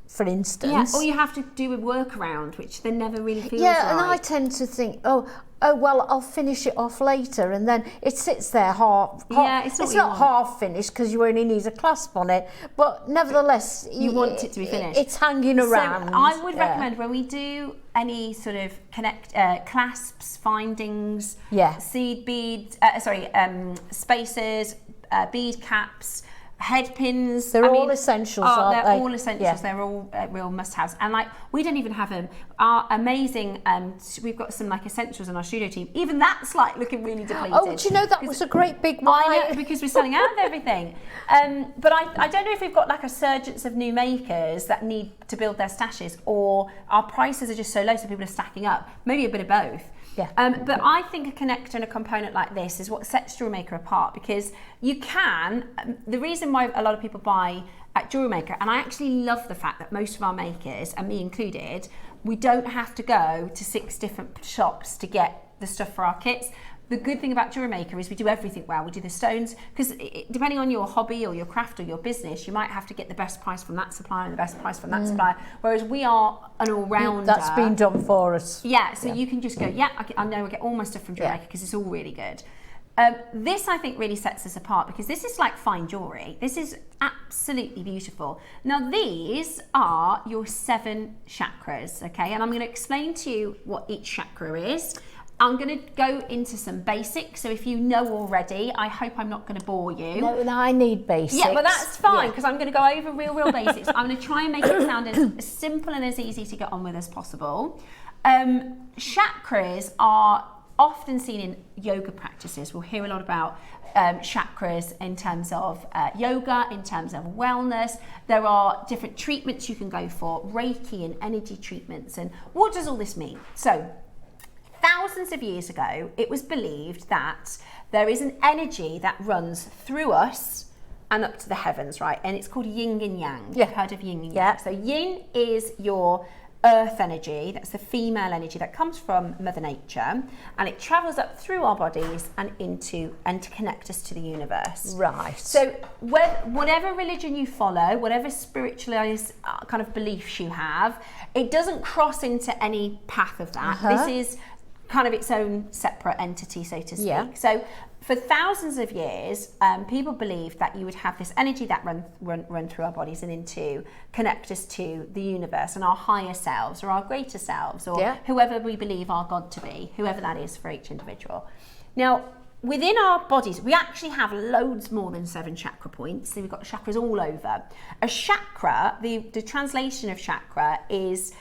[SPEAKER 3] For instance,
[SPEAKER 2] or you have to do a workaround, which then never really feels
[SPEAKER 3] right.
[SPEAKER 2] Yeah,
[SPEAKER 3] and I tend to think, oh well, I'll finish it off later, and then it sits there half. It's not half finished because you only need a clasp on it, but nevertheless,
[SPEAKER 2] you want it to be finished.
[SPEAKER 3] It's hanging around.
[SPEAKER 2] So I would recommend when we do any sort of clasps, findings, seed beads, spacers, bead caps, head pins.
[SPEAKER 3] They're all essentials, aren't
[SPEAKER 2] they're
[SPEAKER 3] they?
[SPEAKER 2] all essentials.
[SPEAKER 3] Yeah.
[SPEAKER 2] They're all real must-haves. And like, we don't even have them. Our amazing, we've got some like essentials in our studio team. Even that's like looking really depleted.
[SPEAKER 3] Oh, do you know that was a great big one?
[SPEAKER 2] I know, because we're selling out of everything. But I don't know if we've got like a surgence of new makers that need to build their stashes, or our prices are just so low so people are stacking up. Maybe a bit of both.
[SPEAKER 3] Yeah.
[SPEAKER 2] But I think a connector and a component like this is what sets JewelleryMaker apart, because you can, the reason why a lot of people buy at JewelleryMaker, and I actually love the fact that most of our makers, and me included, we don't have to go to 6 different shops to get the stuff for our kits. The good thing about JewelleryMaker is we do everything well. We do the stones, because depending on your hobby or your craft or your business, you might have to get the best price from that supplier and the best price from that supplier, whereas we are an all-rounder.
[SPEAKER 3] That's been done for us.
[SPEAKER 2] Yeah, so you can just go, I know I get all my stuff from JewelleryMaker because it's all really good. This, I think, really sets us apart, because this is like fine jewellery. This is absolutely beautiful. Now, these are your 7 chakras, okay? And I'm going to explain to you what each chakra is. I'm going to go into some basics, so if you know already, I hope I'm not going to bore you.
[SPEAKER 3] No, I need basics.
[SPEAKER 2] Yeah, well that's fine, because I'm going to go over real basics. I'm going to try and make it sound as simple and as easy to get on with as possible. Chakras are often seen in yoga practices. We'll hear a lot about chakras in terms of yoga, in terms of wellness. There are different treatments you can go for, Reiki and energy treatments. And what does all this mean? So, thousands of years ago, it was believed that there is an energy that runs through us and up to the heavens, right? And it's called yin and yang.
[SPEAKER 3] Yeah.
[SPEAKER 2] You've heard of yin and yang. So yin is your earth energy, that's the female energy that comes from Mother Nature, and it travels up through our bodies and to connect us to the universe.
[SPEAKER 3] Right.
[SPEAKER 2] So whatever religion you follow, whatever spiritualized kind of beliefs you have, it doesn't cross into any path of that. This is kind of its own separate entity, so to speak.
[SPEAKER 3] Yeah.
[SPEAKER 2] So for thousands of years, people believed that you would have this energy that run through our bodies and into connect us to the universe and our higher selves or our greater selves, or whoever we believe our God to be, whoever that is for each individual. Now, within our bodies, we actually have loads more than 7 chakra points. So we've got chakras all over. A chakra, the translation of chakra is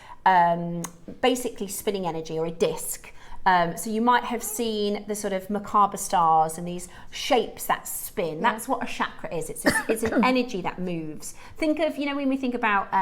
[SPEAKER 2] basically spinning energy, or a disc. So you might have seen the sort of macabre stars and these shapes that spin. Yeah. That's what a chakra is. It's an energy that moves. Think of, when we think about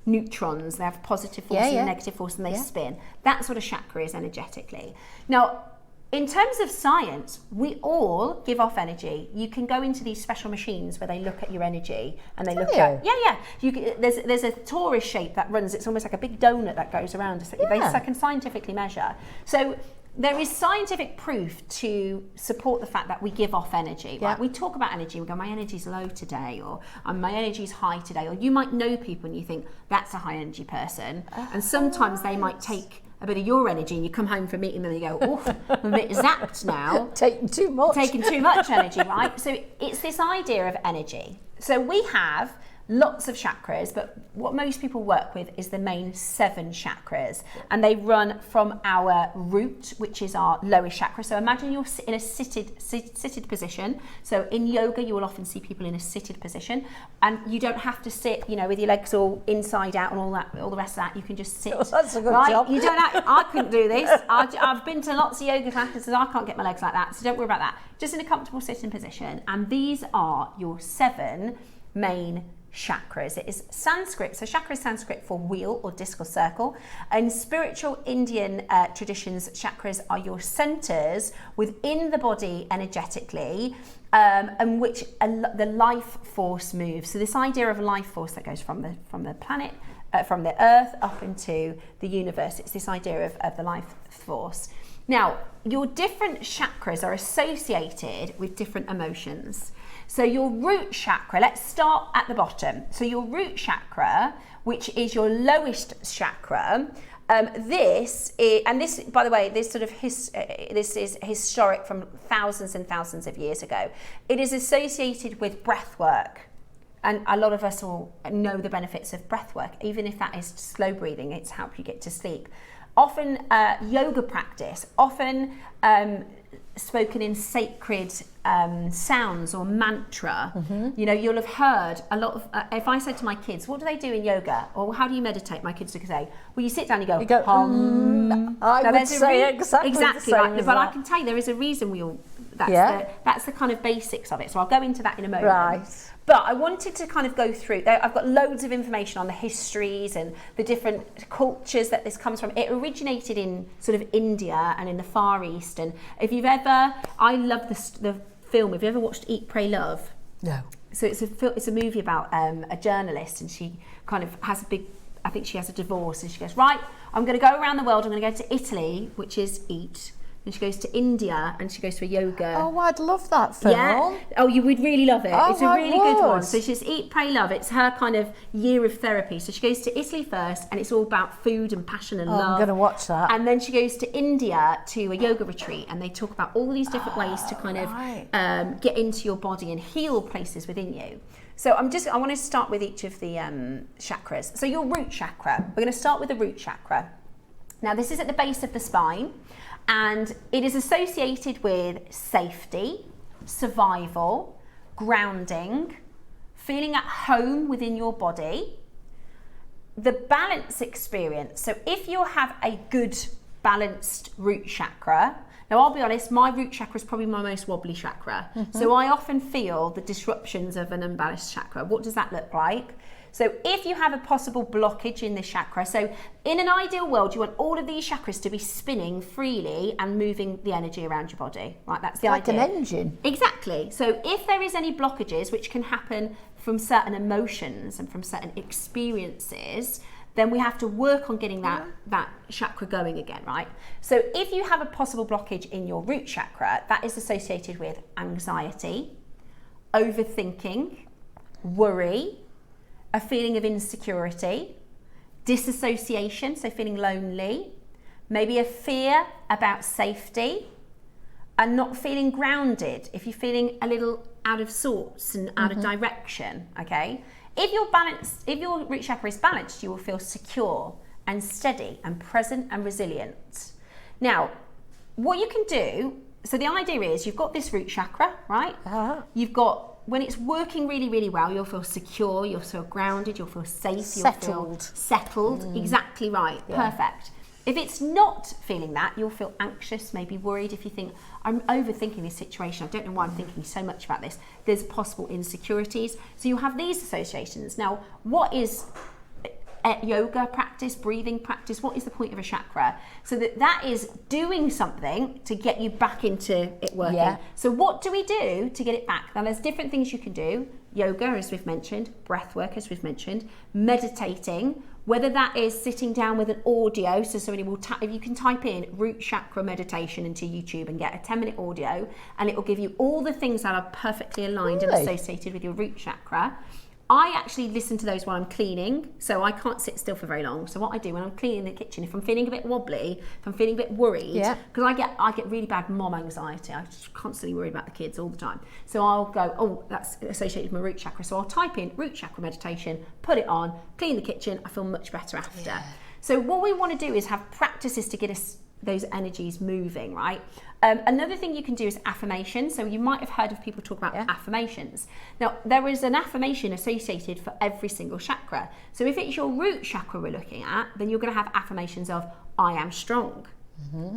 [SPEAKER 2] neutrons, they have positive force and negative force, and they spin. That's what a chakra is energetically. Now, in terms of science, we all give off energy. You can go into these special machines where they look at your energy and they look at there's a torus shape that runs. It's almost like a big donut that goes around. So they can scientifically measure. So there is scientific proof to support the fact that we give off energy. Right? We talk about energy. We go, my energy's low today, or my energy's high today. Or you might know people and you think that's a high energy person, and sometimes they might take a bit of your energy, and you come home from meeting them and you go, oof, I'm a bit zapped now.
[SPEAKER 3] Taking too much
[SPEAKER 2] energy, right? So it's this idea of energy. So we have lots of chakras, but what most people work with is the main 7 chakras, and they run from our root, which is our lowest chakra. So imagine you're in a seated position. So in yoga, you will often see people in a seated position, and you don't have to sit, with your legs all inside out and all the rest of that. You can just sit.
[SPEAKER 3] Oh, that's a good job.
[SPEAKER 2] You don't I couldn't do this. I've been to lots of yoga classes, and I can't get my legs like that. So don't worry about that. Just in a comfortable sitting position, and these are your 7 main chakras. It is Sanskrit. So chakra is Sanskrit for wheel or disc or circle. In spiritual Indian traditions, chakras are your centers within the body energetically, and which the life force moves. So this idea of life force that goes from the planet, from the earth up into the universe. It's this idea of the life force. Now, your different chakras are associated with different emotions. So your root chakra, let's start at the bottom. So your root chakra, which is your lowest chakra, this, by the way, this is historic from thousands and thousands of years ago. It is associated with breath work. And a lot of us all know the benefits of breath work, even if that is slow breathing, it's help you get to sleep. often yoga practice, often spoken in sacred sounds or mantra. You know, you'll have heard a lot of, if I said to my kids, what do they do in yoga? Or how do you meditate? My kids would say, well, you sit down and you go, hum.
[SPEAKER 3] I would say exactly the same
[SPEAKER 2] right.
[SPEAKER 3] as
[SPEAKER 2] But
[SPEAKER 3] that.
[SPEAKER 2] I can tell you there is a reason that's the kind of basics of it. So I'll go into that in a moment.
[SPEAKER 3] Right.
[SPEAKER 2] But I wanted to kind of go through, I've got loads of information on the histories and the different cultures that this comes from. It originated in sort of India and in the Far East. And if you've ever, I love the film, have you ever watched Eat, Pray, Love?
[SPEAKER 3] No.
[SPEAKER 2] So it's a movie about a journalist, and she kind of has I think she has a divorce, and she goes, right, I'm going to go around the world, I'm going to go to Italy, which is eat. And she goes to India and she goes to a yoga.
[SPEAKER 3] Oh, I'd love that film.
[SPEAKER 2] Yeah. Oh, you would really love it.
[SPEAKER 3] Oh,
[SPEAKER 2] it's a really good one.
[SPEAKER 3] would.
[SPEAKER 2] So she's Eat, Pray, Love. It's her kind of year of therapy. So she goes to Italy first, and it's all about food and passion and love.
[SPEAKER 3] I'm going to watch that.
[SPEAKER 2] And then she goes to India to a yoga retreat, and they talk about all these different ways to kind of get into your body and heal places within you. So I want to start with each of the chakras. So your root chakra. We're going to start with the root chakra. Now, this is at the base of the spine. And it is associated with safety, survival, grounding, feeling at home within your body, the balance experience. So if you have a good balanced root chakra, now I'll be honest, my root chakra is probably my most wobbly chakra. So I often feel the disruptions of an unbalanced chakra. What does that look like? So if you have a possible blockage in this chakra, so in an ideal world, you want all of these chakras to be spinning freely and moving the energy around your body, right? That's the idea.
[SPEAKER 3] Like an engine.
[SPEAKER 2] Exactly. So if there is any blockages, which can happen from certain emotions and from certain experiences, then we have to work on getting that chakra going again, right? So if you have a possible blockage in your root chakra, that is associated with anxiety, overthinking, worry, a feeling of insecurity, disassociation, so feeling lonely, maybe a fear about safety, and not feeling grounded, if you're feeling a little out of sorts and out of direction, okay? If your root chakra is balanced, you will feel secure and steady and present and resilient. Now, what you can do, so the idea is you've got this root chakra, right? You've got, when it's working really, really well, you'll feel secure, you'll feel grounded, you'll feel safe, you'll feel settled. Exactly right, perfect. If it's not feeling that, you'll feel anxious, maybe worried. If you think, I'm overthinking this situation, I don't know why I'm thinking so much about this, there's possible insecurities. So you have these associations. Now, what is yoga practice, breathing practice? What is the point of a chakra? So that is doing something to get you back into it working. Yeah. So what do we do to get it back? Now, there's different things you can do. Yoga, as we've mentioned, breath work, as we've mentioned, meditating, whether that is sitting down with an audio, so somebody will if you can type in root chakra meditation into YouTube and get a 10-minute audio, and it will give you all the things that are perfectly aligned and associated with your root chakra. I actually listen to those while I'm cleaning, so I can't sit still for very long. So what I do when I'm cleaning the kitchen, if I'm feeling a bit wobbly, if I'm feeling a bit worried, because I get really bad mom anxiety. I just constantly worry about the kids all the time. So I'll go, oh, that's associated with my root chakra. So I'll type in root chakra meditation, put it on, clean the kitchen. I feel much better after. Yeah. So what we want to do is have practices to get us those energies moving, right? Another thing you can do is affirmation. So you might have heard of people talk about affirmations. Now, there is an affirmation associated for every single chakra. So if it's your root chakra we're looking at, then you're going to have affirmations of, I am strong,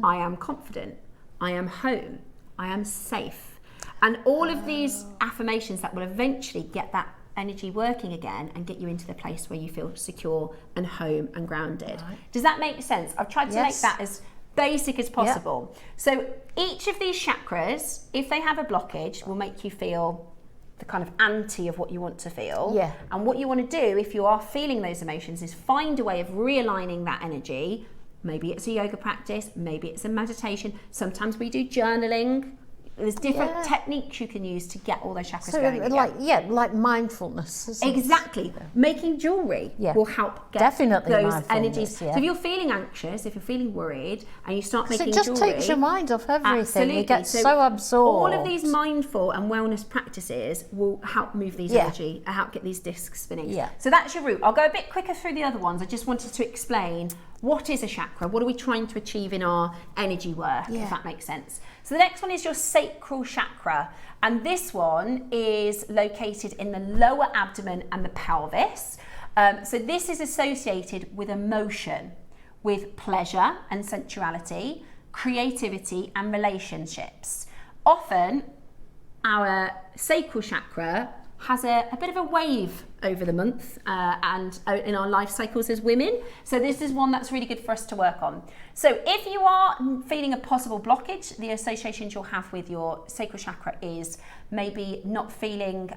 [SPEAKER 2] I am confident, I am home, I am safe. And all of these affirmations that will eventually get that energy working again and get you into the place where you feel secure and home and grounded. Does that make sense? I've tried to make that as basic as possible. So each of these chakras, if they have a blockage, will make you feel the kind of anti of what you want to feel. And what you want to do if you are feeling those emotions is find a way of realigning that energy. Maybe it's a yoga practice, maybe it's a meditation. Sometimes we do journaling. There's different techniques you can use to get all those chakras going again.
[SPEAKER 3] Like mindfulness.
[SPEAKER 2] Exactly. Making jewellery will help get those energies.
[SPEAKER 3] Yeah.
[SPEAKER 2] So if you're feeling anxious, if you're feeling worried, and you start making
[SPEAKER 3] jewellery,
[SPEAKER 2] jewellery,
[SPEAKER 3] it just takes your mind off everything.
[SPEAKER 2] Absolutely.
[SPEAKER 3] You get so absorbed.
[SPEAKER 2] All of these mindful and wellness practices will help move these energy, and help get these discs spinning. So that's your root. I'll go a bit quicker through the other ones. I just wanted to explain What is a chakra? What are we trying to achieve in our energy work, if that makes sense? So the next one is your sacral chakra. And this one is located in the lower abdomen and the pelvis. So this is associated with emotion, with pleasure and sensuality, creativity and relationships. Often our sacral chakra has a bit of a wave over the month and in our life cycles as women. So this is one that's really good for us to work on. So if you are feeling a possible blockage, the associations you'll have with your sacral chakra is maybe not feeling,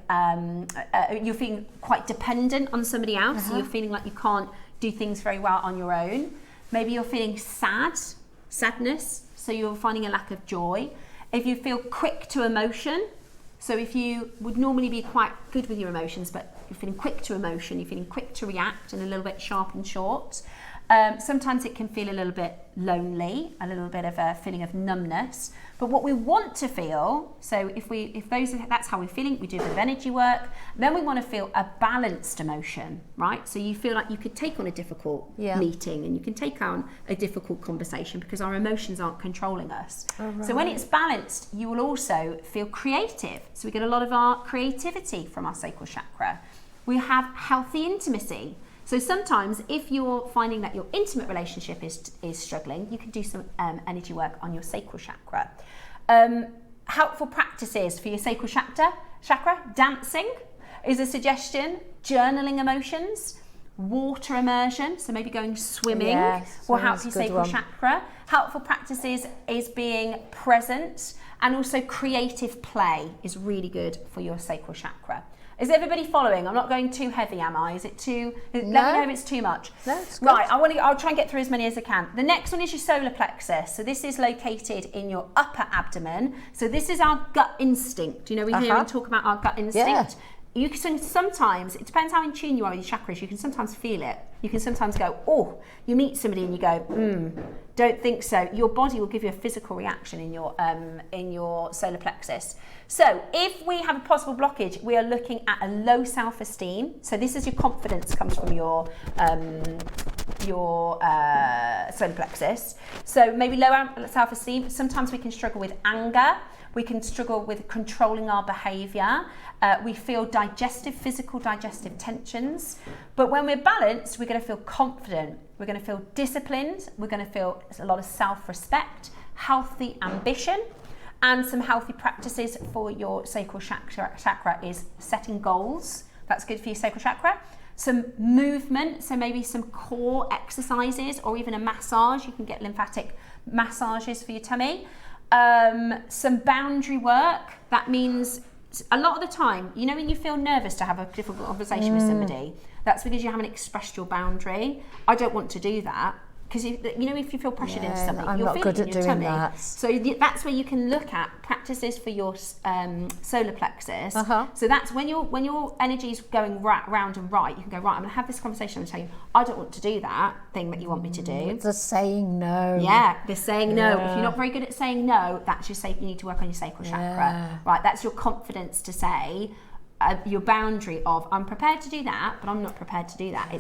[SPEAKER 2] you're feeling quite dependent on somebody else. So you're feeling like you can't do things very well on your own. Maybe you're feeling sadness, so you're finding a lack of joy. If you feel quick to emotion, so if you would normally be quite good with your emotions, but you're feeling quick to emotion, you're feeling quick to react and a little bit sharp and short. Sometimes it can feel a little bit lonely, a little bit of a feeling of numbness. But what we want to feel, so that's how we're feeling, we do a bit of energy work, then we want to feel a balanced emotion, right? So you feel like you could take on a difficult meeting and you can take on a difficult conversation because our emotions aren't controlling us. So when it's balanced, you will also feel creative. So we get a lot of our creativity from our sacral chakra. We have healthy intimacy. So sometimes if you're finding that your intimate relationship is struggling, you can do some energy work on your sacral chakra. Helpful practices for your sacral chakra. Dancing is a suggestion. Journaling emotions. Water immersion, so maybe going swimming will help your sacral chakra. Helpful practices is being present, and also creative play is really good for your sacral chakra. Is everybody following? I'm not going too heavy, am I? Is it too? Let me know if it's too much.
[SPEAKER 3] No, it's good.
[SPEAKER 2] Right, I'll try and get through as many as I can. The next one is your solar plexus. So this is located in your upper abdomen. So this is our gut instinct. You know, we hear and talk about our gut instinct.
[SPEAKER 3] Yeah.
[SPEAKER 2] You can sometimes, it depends how in tune you are with your chakras, you can sometimes feel it. You can sometimes go, oh, you meet somebody and you go, don't think so. Your body will give you a physical reaction in your solar plexus. So if we have a possible blockage, we are looking at a low self-esteem. So this is your confidence comes from your solar plexus. So maybe low self-esteem. Sometimes we can struggle with anger. We can struggle with controlling our behaviour. We feel physical digestive tensions. But when we're balanced, we're going to feel confident. We're going to feel disciplined. We're going to feel a lot of self-respect, healthy ambition. And some healthy practices for your sacral chakra is setting goals. That's good for your sacral chakra. Some movement, so maybe some core exercises or even a massage. You can get lymphatic massages for your tummy. Some boundary work. That means a lot of the time, you know, when you feel nervous to have a difficult conversation with somebody, that's because you haven't expressed your boundary. I don't want to do that. Because you know, if you feel pressured into something,
[SPEAKER 3] I'm
[SPEAKER 2] you're
[SPEAKER 3] not
[SPEAKER 2] feeling
[SPEAKER 3] good at
[SPEAKER 2] in your
[SPEAKER 3] doing
[SPEAKER 2] tummy.
[SPEAKER 3] that.
[SPEAKER 2] So that's where you can look at practices for your solar plexus. So that's when your energy is going round and right. You can go, right, I'm going to have this conversation and tell you, I don't want to do that thing that you want me to do.
[SPEAKER 3] The saying no.
[SPEAKER 2] Yeah, the saying no. If you're not very good at saying no, that's your you need to work on your sacral chakra. Right, that's your confidence to say. Your boundary of I'm prepared to do that, but I'm not prepared to do that.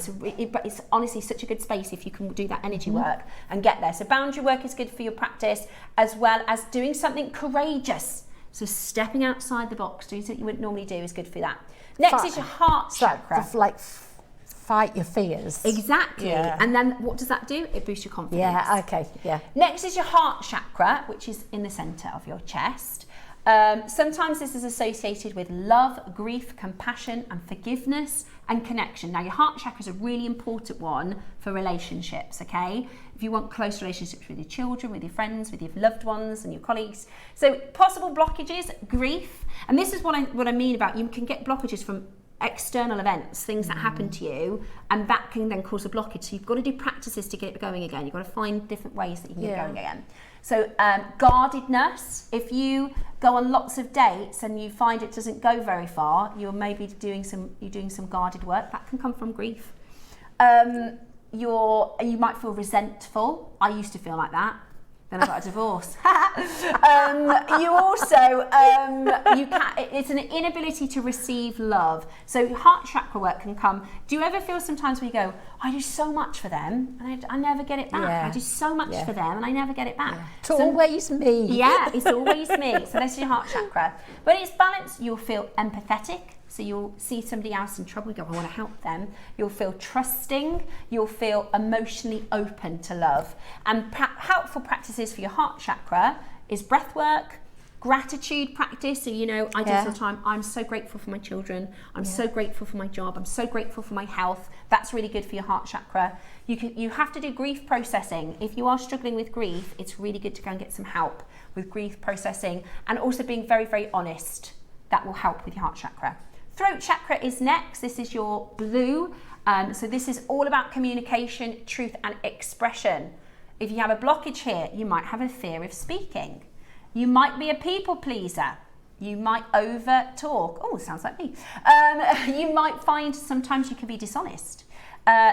[SPEAKER 2] But it's honestly such a good space if you can do that energy work and get there. So boundary work is good for your practice, as well as doing something courageous. So stepping outside the box, doing something you wouldn't normally do is good for that. Next is your heart chakra.
[SPEAKER 3] Fight your fears.
[SPEAKER 2] Exactly. Yeah. And then what does that do? It boosts your confidence.
[SPEAKER 3] Yeah, okay, yeah.
[SPEAKER 2] Next is your heart chakra, which is in the centre of your chest. Sometimes this is associated with love, grief, compassion and forgiveness and connection. Now your heart chakra is a really important one for relationships, okay? If you want close relationships with your children, with your friends, with your loved ones and your colleagues. So possible blockages, grief, and this is what I mean about you can get blockages from external events, things that happen to you, and that can then cause a blockage. So you've got to do practices to get it going again. You've got to find different ways that you can get going again. So guardedness, if you go on lots of dates and you find it doesn't go very far, you're maybe doing some guarded work. That can come from grief. You might feel resentful. I used to feel like that. Then I got a divorce. You also, it's an inability to receive love. So heart chakra work can come. Do you ever feel sometimes where you go, I do so much for them and I never get it back.
[SPEAKER 3] Yeah.
[SPEAKER 2] I do so much for them and I never get it back.
[SPEAKER 3] Yeah. It's always me.
[SPEAKER 2] Yeah, it's always me. So that's your heart chakra. When it's balanced, you'll feel empathetic. So you'll see somebody else in trouble, you go, I want to help them. You'll feel trusting. You'll feel emotionally open to love. And helpful practices for your heart chakra is breath work, gratitude practice. So, you know, I do this all the time. I'm so grateful for my children. I'm so grateful for my job. I'm so grateful for my health. That's really good for your heart chakra. You have to do grief processing. If you are struggling with grief, it's really good to go and get some help with grief processing, and also being very, very honest. That will help with your heart chakra. Throat chakra is next. This is your blue. So this is all about communication, truth and expression. If you have a blockage here, you might have a fear of speaking. You might be a people pleaser. You might over talk. Oh, sounds like me. You might find sometimes you can be dishonest.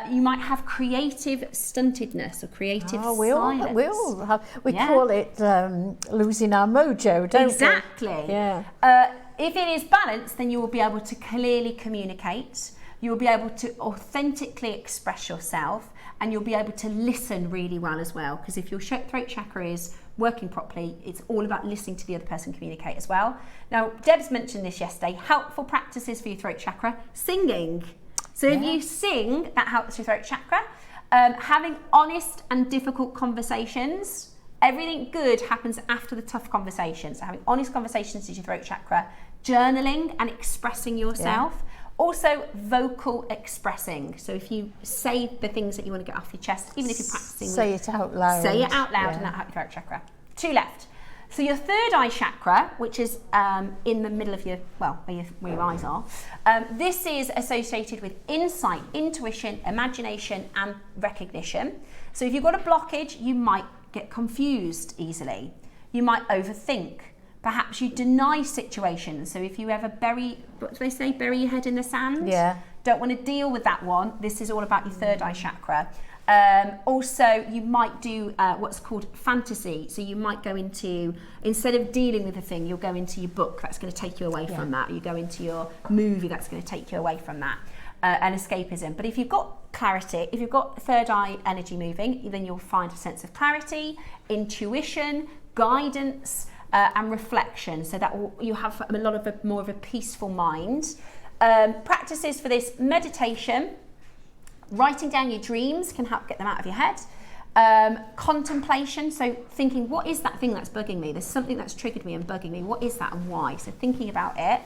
[SPEAKER 2] You might have creative stuntedness or creative silence.
[SPEAKER 3] We all have. We call it losing our mojo, don't we?
[SPEAKER 2] Exactly.
[SPEAKER 3] Yeah.
[SPEAKER 2] If it is balanced, then you will be able to clearly communicate. You will be able to authentically express yourself, and you'll be able to listen really well as well. Because if your throat chakra is working properly, it's all about listening to the other person communicate as well. Now, Deb's mentioned this yesterday. Helpful practices for your throat chakra: singing. So if you sing, that helps your throat chakra. Having honest and difficult conversations. Everything good happens after the tough conversations. So having honest conversations is your throat chakra. Journaling and expressing yourself. Also, vocal expressing. So if you say the things that you want to get off your chest, even if you're practicing.
[SPEAKER 3] Say it out loud.
[SPEAKER 2] Say it out loud, and that helps your throat chakra. 2 left. So your third eye chakra, which is in the middle of your, where your eyes are, this is associated with insight, intuition, imagination, and recognition. So if you've got a blockage, you might get confused easily. You might overthink. Perhaps you deny situations. So if you ever bury your head in the sand? Yeah. Don't want to deal with that one. This is all about your third eye chakra. Also, you might do what's called fantasy. So you might go into, instead of dealing with a thing, you'll go into your book. That's going to take you away from that. You go into your movie. That's going to take you away from that. And escapism. But if you've got clarity, if you've got third eye energy moving, then you'll find a sense of clarity, intuition, guidance, and reflection. So that you have a lot of more of a peaceful mind. Practices for this: meditation, writing down your dreams can help get them out of your head. Contemplation, so thinking, what is that thing that's bugging me? There's something that's triggered me and bugging me. What is that and why? So thinking about it.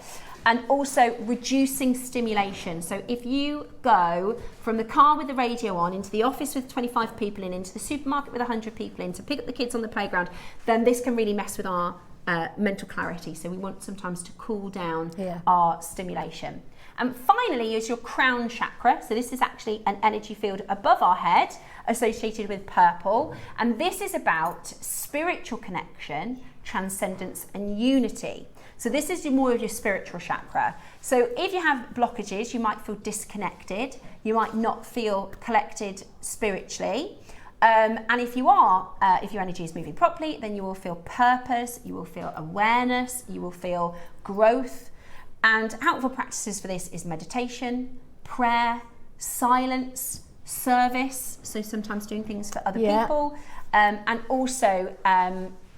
[SPEAKER 2] And also reducing stimulation. So if you go from the car with the radio on into the office with 25 people in, into the supermarket with 100 people in, to pick up the kids on the playground, then this can really mess with our mental clarity. So we want sometimes to cool down our stimulation. And finally is your crown chakra. So this is actually an energy field above our head associated with purple. And this is about spiritual connection, transcendence and unity. So this is more of your spiritual chakra. So if you have blockages, you might feel disconnected. You might not feel collected spiritually. And if you are, if your energy is moving properly, then you will feel purpose, you will feel awareness, you will feel growth. And helpful practices for this is meditation, prayer, silence, service. So sometimes doing things for other people. And also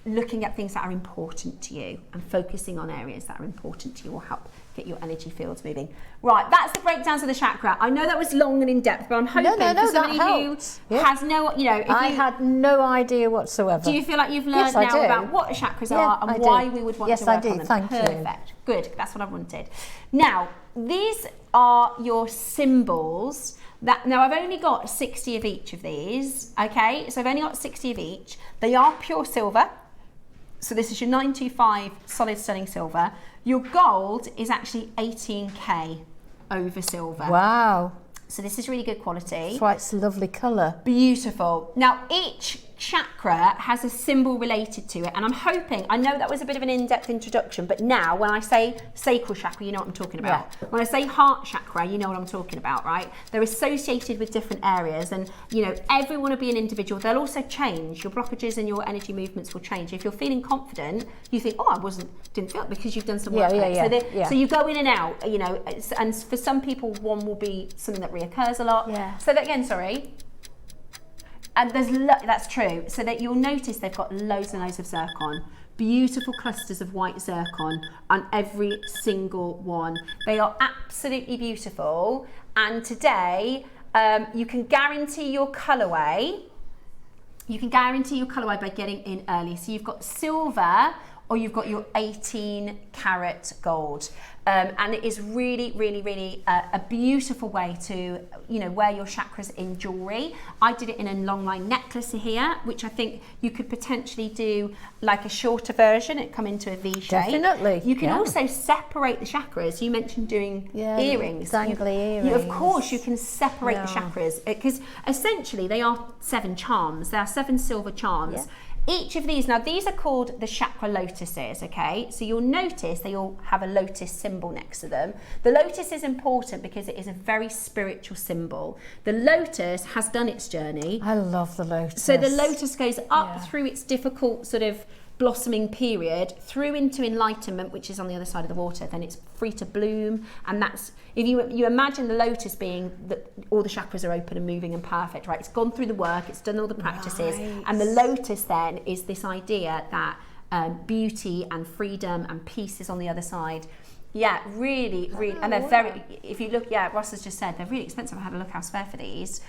[SPEAKER 2] looking at things that are important to you and focusing on areas that are important to you will help get your energy fields moving. Right, that's the breakdowns of the chakra. I know that was long and in depth, but I'm hoping for somebody who has no, I
[SPEAKER 3] had no idea whatsoever.
[SPEAKER 2] Do you feel like you've learned now about what chakras are and why we would want to work on them?
[SPEAKER 3] Thank you.
[SPEAKER 2] Perfect. Good, that's what I wanted. Now, these are your symbols. Now I've only got 60 of each of these, okay? So I've only got 60 of each. They are pure silver. So this is your 925 solid stunning silver. Your gold is actually 18K over silver.
[SPEAKER 3] Wow.
[SPEAKER 2] So this is really good quality.
[SPEAKER 3] That's why it's a lovely colour.
[SPEAKER 2] Beautiful. Now each chakra has a symbol related to it, and I'm hoping, I know that was a bit of an in-depth introduction, but now when I say sacral chakra, you know what I'm talking about. Yeah. When I say heart chakra, you know what I'm talking about, right? They're associated with different areas, and everyone will be an individual. They'll also change. Your blockages and your energy movements will change. If you're feeling confident, you think, oh, didn't feel it, because you've done some work. So you go in and out, and for some people, one will be something that reoccurs a lot.
[SPEAKER 3] Yeah.
[SPEAKER 2] So that again, sorry. And that's true. So that you'll notice they've got loads and loads of zircon. Beautiful clusters of white zircon on every single one. They are absolutely beautiful. And today, you can guarantee your colourway. You can guarantee your colourway by getting in early. So you've got silver, or you've got your 18 karat gold. And it is really, really, really a beautiful way to, wear your chakras in jewellery. I did it in a long line necklace here, which I think you could potentially do like a shorter version. It come into a V shape.
[SPEAKER 3] Definitely.
[SPEAKER 2] You can also separate the chakras. You mentioned doing earrings.
[SPEAKER 3] Dangly earrings.
[SPEAKER 2] Of course, you can separate the chakras, because essentially they are 7 charms. They are 7 silver charms. Yeah. Each of these, now these are called the chakra lotuses, okay? So you'll notice they all have a lotus symbol next to them. The lotus is important because it is a very spiritual symbol. The lotus has done its journey.
[SPEAKER 3] I love the lotus.
[SPEAKER 2] So the lotus goes up through its difficult sort of blossoming period through into enlightenment, which is on the other side of the water. Then it's free to bloom, and that's, if you imagine the lotus being that all the chakras are open and moving and perfect, right? It's gone through the work, it's done all the practices, and the lotus then is this idea that beauty and freedom and peace is on the other side. Yeah, really, really, and they're very, if you look, Ross has just said, they're really expensive. I had a look elsewhere for these.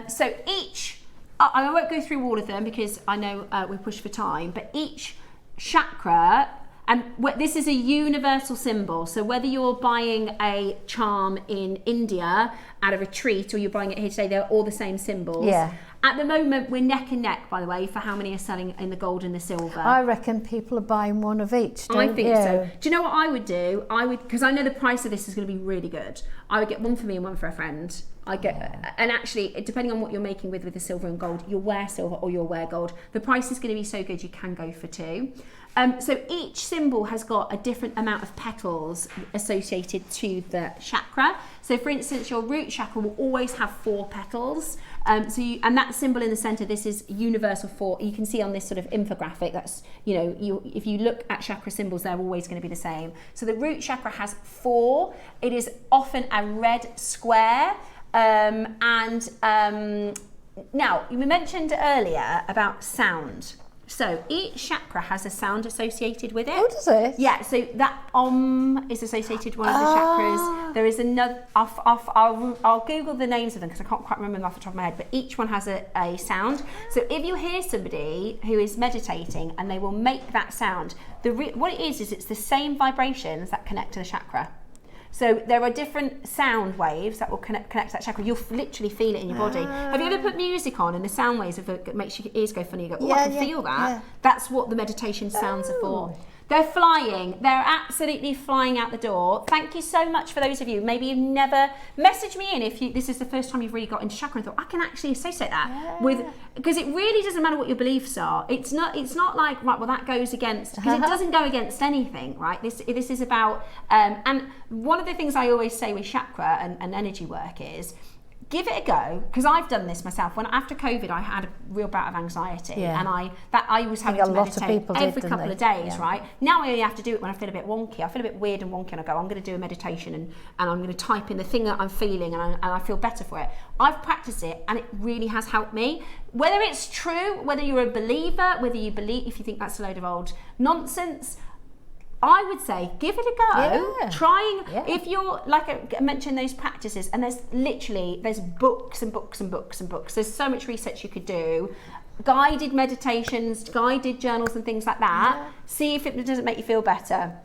[SPEAKER 2] So each, I won't go through all of them because I know we push for time, but each chakra, and this is a universal symbol, so whether you're buying a charm in India at a retreat or you're buying it here today, they're all the same symbols. Yeah. At the moment, we're neck and neck, by the way, for how many are selling in the gold and the silver.
[SPEAKER 3] I reckon people are buying one of each, don't
[SPEAKER 2] I think so. Do you know what I would do? Because I know the price of this is going to be really good. I would get one for me and one for a friend. And actually, depending on what you're making with the silver and gold, you'll wear silver or you'll wear gold. The price is going to be so good, you can go for 2. So each symbol has got a different amount of petals associated to the chakra. So for instance, your root chakra will always have 4 petals. And that symbol in the center, this is universal 4. You can see on this sort of infographic, that's, if you look at chakra symbols, they're always going to be the same. So the root chakra has 4. It is often a red square. Now, you mentioned earlier about sound. So each chakra has a sound associated with it.
[SPEAKER 3] Oh, does it?
[SPEAKER 2] Yeah, so that is associated with one of the chakras. There is another, I'll Google the names of them because I can't quite remember them off the top of my head, but each one has a sound. So if you hear somebody who is meditating and they will make that sound, what it is it's the same vibrations that connect to the chakra. So there are different sound waves that will connect to that chakra. You'll literally feel it in your body. Have you ever put music on and the sound waves makes your ears go funny? You go, I can feel that. Yeah. That's what the meditation sounds are for. They're flying. They're absolutely flying out the door. Thank you so much for those of you. Maybe you've never messaged me in if this is the first time you've really got into chakra and thought, I can actually associate that with, because it really doesn't matter what your beliefs are. It's not like, right, well, that goes against, because it doesn't go against anything, right? This is about, and one of the things I always say with chakra and energy work is, give it a go, because I've done this myself. When after COVID, I had a real bout of anxiety, and I was having to meditate every couple of days, right? Now I only have to do it when I feel a bit wonky. I feel a bit weird and wonky, and I go, I'm going to do a meditation, and I'm going to type in the thing that I'm feeling, and I feel better for it. I've practiced it, and it really has helped me. Whether it's true, whether you're a believer, whether you believe, if you think that's a load of old nonsense, I would say give it a go. If you're, like I mentioned, those practices, and there's books and books and books and books. There's so much research you could do, guided meditations, guided journals and things like that. See if it doesn't make you feel better.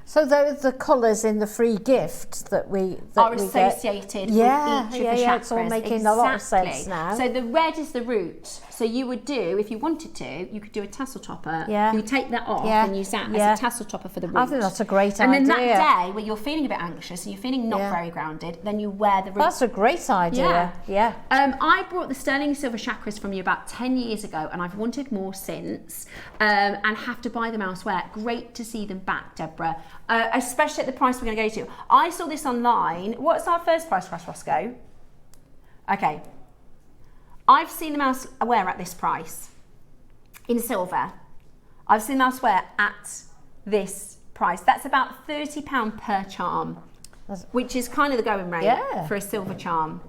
[SPEAKER 3] So those the colours in the free gift that we
[SPEAKER 2] are associated with each of the chakras.
[SPEAKER 3] It's all making a lot of sense now.
[SPEAKER 2] So the red is the root. So you would do, if you wanted to, you could do a tassel topper.
[SPEAKER 3] Yeah.
[SPEAKER 2] You take that off and use that as a tassel topper for the root.
[SPEAKER 3] I think that's a great
[SPEAKER 2] and
[SPEAKER 3] idea.
[SPEAKER 2] And then that day where you're feeling a bit anxious and you're feeling not very grounded, then you wear the root.
[SPEAKER 3] That's a great idea. Yeah.
[SPEAKER 2] I brought the sterling silver chakras from you about 10 years ago, and I've wanted more since, and have to buy them elsewhere. Great to see them back, Deborah. Especially at the price we're going to go to. I saw this online. What's our first price, Roscoe? Okay. I've seen them elsewhere at this price in silver. I've seen them elsewhere at this price. That's about £30 per charm, which is kind of the going rate for a silver charm.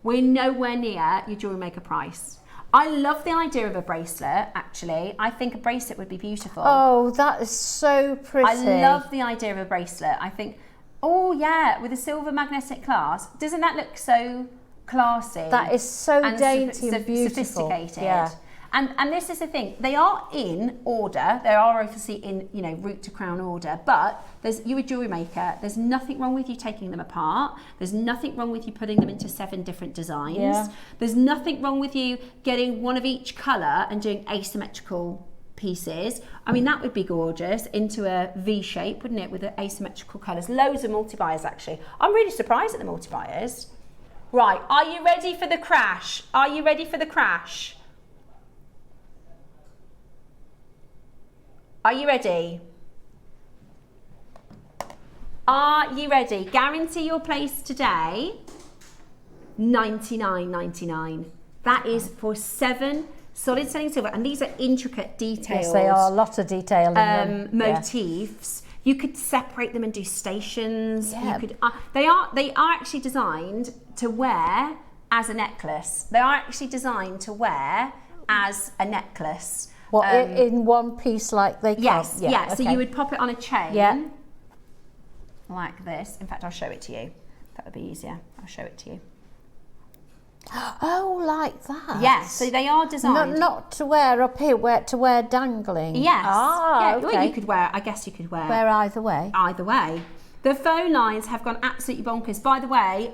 [SPEAKER 2] We're nowhere near your jewellery maker price. I love the idea of a bracelet, actually. I think a bracelet would be beautiful.
[SPEAKER 3] Oh, that is so pretty.
[SPEAKER 2] I love the idea of a bracelet. I think, oh yeah, with a silver magnetic clasp. Doesn't that look so classy?
[SPEAKER 3] That is so dainty and beautiful.
[SPEAKER 2] Sophisticated.
[SPEAKER 3] Yeah.
[SPEAKER 2] And this is the thing, they are in order, they are obviously in, you know, root to crown order, but you're a jewellery maker, there's nothing wrong with you taking them apart, there's nothing wrong with you putting them into 7 different designs, there's nothing wrong with you getting one of each colour and doing asymmetrical pieces. I mean, that would be gorgeous, into a V shape, wouldn't it, with the asymmetrical colours. Loads of multi-buyers, actually. I'm really surprised at the multi-buyers. Right, are you ready for the crash? Are you ready for the crash? Are you ready? Are you ready? Guarantee your place today, $99.99. That is for 7 solid sterling silver, and these are intricate details.
[SPEAKER 3] Yes, they are. A lot of detail in them.
[SPEAKER 2] Motifs. You could separate them and do stations. You could. They are actually designed to wear as a necklace. They are actually designed to wear as a necklace.
[SPEAKER 3] What, in one piece like they come?
[SPEAKER 2] Yes, So you would pop it on a chain, like this. In fact, I'll show it to you. That would be easier. I'll show it to you.
[SPEAKER 3] Oh, like that?
[SPEAKER 2] Yes, so they are designed.
[SPEAKER 3] Not to wear up here, to wear dangling?
[SPEAKER 2] Yes.
[SPEAKER 3] Ah, okay.
[SPEAKER 2] Well, you could wear, I guess you could wear.
[SPEAKER 3] Wear either way?
[SPEAKER 2] Either way. The phone lines have gone absolutely bonkers. By the way,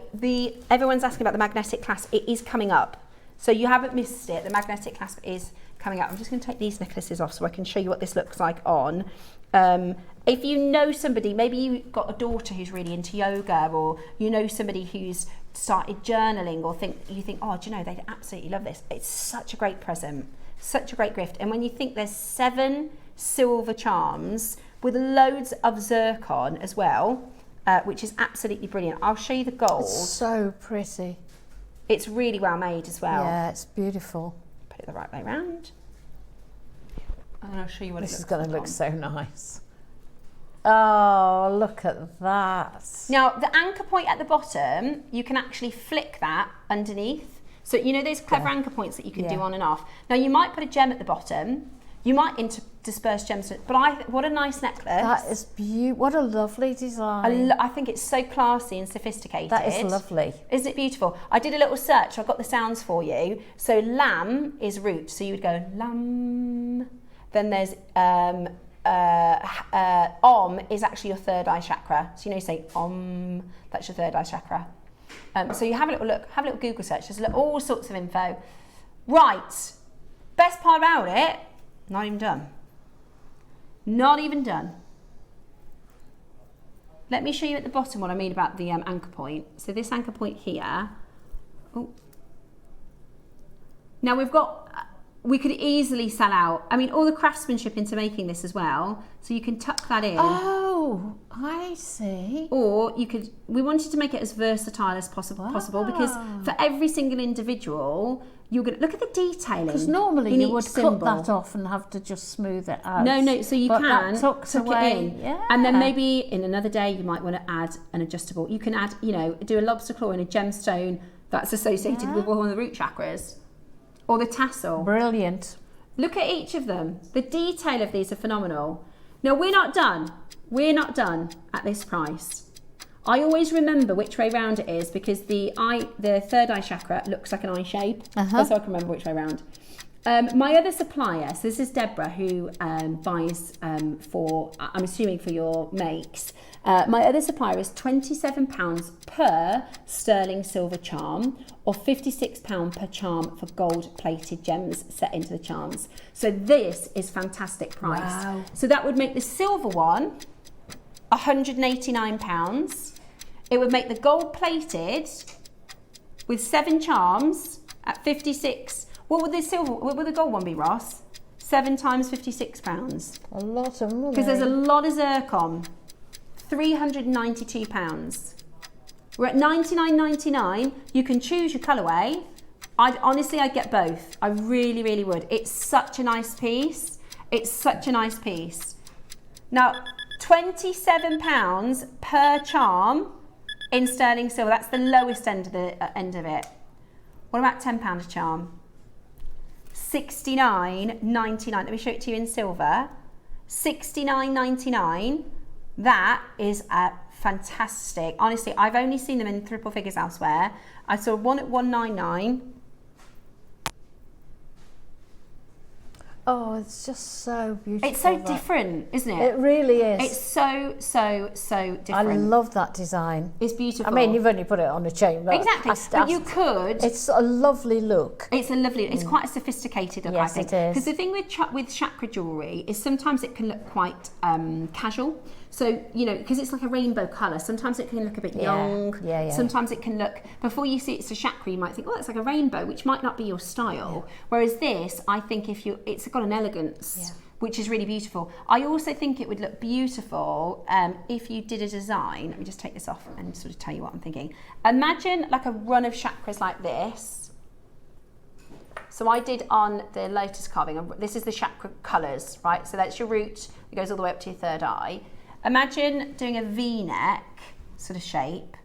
[SPEAKER 2] everyone's asking about the magnetic clasp. It is coming up. So you haven't missed it. The magnetic clasp is coming up. I'm just going to take these necklaces off so I can show you what this looks like on. If you know somebody, maybe you've got a daughter who's really into yoga, or you know somebody who's started journaling, or you think, oh, do you know, they'd absolutely love this. It's such a great present, such a great gift. And when you think there's 7 silver charms with loads of zircon as well, which is absolutely brilliant. I'll show you the gold.
[SPEAKER 3] It's so pretty.
[SPEAKER 2] It's really well made as well.
[SPEAKER 3] Yeah, it's beautiful.
[SPEAKER 2] Put it the right way around. And I'll show you what
[SPEAKER 3] this
[SPEAKER 2] it looks
[SPEAKER 3] is going to
[SPEAKER 2] like
[SPEAKER 3] look so nice. Oh, look at that.
[SPEAKER 2] Now, the anchor point at the bottom, you can actually flick that underneath. So, you know those clever anchor points that you can do on and off. Now, you might put a gem at the bottom. You might intersperse gems. But what a nice necklace.
[SPEAKER 3] That is beautiful. What a lovely design.
[SPEAKER 2] I think it's so classy and sophisticated.
[SPEAKER 3] That is lovely.
[SPEAKER 2] Isn't it beautiful? I did a little search. I've got the sounds for you. So, lamb is root. So, you would go lamb. Then there's Om is actually your third eye chakra. So you say Om, that's your third eye chakra. So you have a little look, have a little Google search. There's all sorts of info. Right, best part about it, not even done. Not even done. Let me show you at the bottom what I mean about the anchor point. So this anchor point here. Oh. Now we could easily sell out. I mean, all the craftsmanship into making this as well. So you can tuck that in.
[SPEAKER 3] Oh, I see.
[SPEAKER 2] Or we wanted to make it as versatile as possible because for every single individual, you're going to look at the detailing.
[SPEAKER 3] Because normally you would cut that off and have to just smooth it out.
[SPEAKER 2] No, so you can
[SPEAKER 3] tuck
[SPEAKER 2] it in.
[SPEAKER 3] Yeah.
[SPEAKER 2] And then maybe in another day, you might want to add an adjustable. You can add, do a lobster claw and a gemstone that's associated with one of the root chakras. Or the tassel.
[SPEAKER 3] Brilliant.
[SPEAKER 2] Look at each of them. The detail of these are phenomenal. Now, we're not done. We're not done at this price. I always remember which way round it is because the third eye chakra looks like an eye shape. That's how I can remember which way round. My other supplier, so this is Deborah, who buys for, I'm assuming for your makes. My other supplier is £27 per sterling silver charm, or £56 per charm for gold-plated gems set into the charms. So this is fantastic price.
[SPEAKER 3] Wow.
[SPEAKER 2] So that would make the silver one £189. It would make the gold-plated with 7 charms at 56. What would the gold one be, Ross? 7 times £56.
[SPEAKER 3] A lot of money.
[SPEAKER 2] Because there's a lot of zircon. £392. We're at $99.99. You can choose your colourway. I'd get both. I really, really would. It's such a nice piece. It's such a nice piece. Now, £27 per charm in sterling silver. That's the lowest end of it. What about £10 a charm? $69.99. Let me show it to you in silver. $69.99. That is fantastic. Honestly, I've only seen them in triple figures elsewhere. I saw one at $199.
[SPEAKER 3] Oh, it's just so beautiful.
[SPEAKER 2] It's so different, isn't it?
[SPEAKER 3] It really is.
[SPEAKER 2] It's so different.
[SPEAKER 3] I love that design.
[SPEAKER 2] It's beautiful.
[SPEAKER 3] I mean, you've only put it on a chain, but
[SPEAKER 2] exactly. But you could.
[SPEAKER 3] It's a lovely look.
[SPEAKER 2] It's a lovely. It's quite a sophisticated look,
[SPEAKER 3] Yes,
[SPEAKER 2] I think.
[SPEAKER 3] it is.
[SPEAKER 2] Because the thing with chakra jewellery is sometimes it can look quite casual. So, you know, because it's like a rainbow colour, sometimes it can look a bit young.
[SPEAKER 3] Yeah.
[SPEAKER 2] Sometimes it can look, before you see it's a chakra, you might think, oh, it's like a rainbow, which might not be your style. Whereas this, I think it's got an elegance, which is really beautiful. I also think it would look beautiful if you did a design. Let me just take this off and sort of tell you what I'm thinking. Imagine like a run of chakras like this. So I did on the lotus carving, this is the chakra colours, right? So that's your root, it goes all the way up to your third eye. Imagine doing a V-neck sort of shape,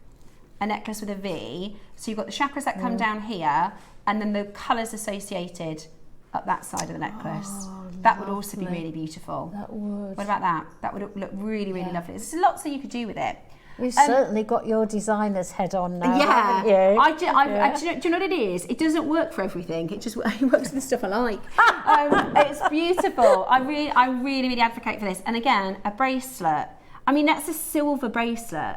[SPEAKER 2] a necklace with a V. So you've got the chakras that come down here, and then the colours associated up that side of the necklace. Oh, that would also be really beautiful.
[SPEAKER 3] That would.
[SPEAKER 2] What about that? That would look really, really lovely. There's lots that you could do with it.
[SPEAKER 3] You've certainly got your designer's head on now,
[SPEAKER 2] yeah.
[SPEAKER 3] haven't you?
[SPEAKER 2] Do you know what it is? It doesn't work for everything. It works with the stuff I like. It's beautiful. I really advocate for this. And again, a bracelet. I mean, that's a silver bracelet.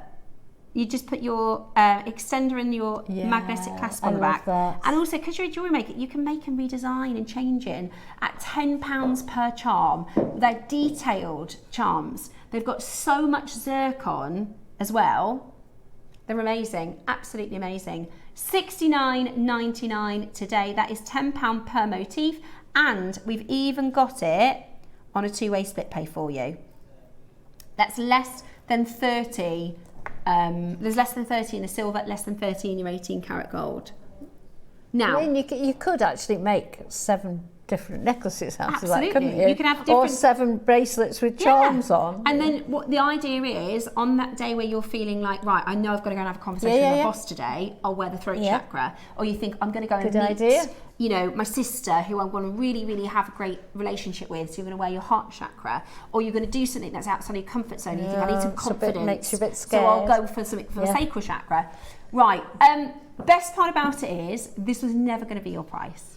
[SPEAKER 2] You just put your extender and your magnetic clasp on the back.
[SPEAKER 3] That.
[SPEAKER 2] And also, because you're a jewellery maker, you can make and redesign and change in at £10 per charm. They're detailed charms. They've got so much zircon as well. They're amazing, absolutely amazing. $69.99 today. That is £10 per motif, and we've even got it on a two-way split pay for you. That's less than 30. There's less than 30 in the silver, less than 30 in your 18 karat gold. Now,
[SPEAKER 3] I mean, you could actually make 7 different necklaces out of that, couldn't
[SPEAKER 2] absolutely. You can have different,
[SPEAKER 3] or 7 bracelets with charms on.
[SPEAKER 2] And then what the idea is, on that day where you're feeling like, right, I know I've got to go and have a conversation with my boss today, I'll wear the throat chakra, or you think I'm going to go and meet, you know, my sister who I'm going to really, really have a great relationship with, so you're going to wear your heart chakra, or you're going to do something that's outside your comfort zone, you think I need some confidence,
[SPEAKER 3] makes you a bit scared.
[SPEAKER 2] so I'll go for something for the sacral chakra. Right, best part about it is, this was never going to be your price.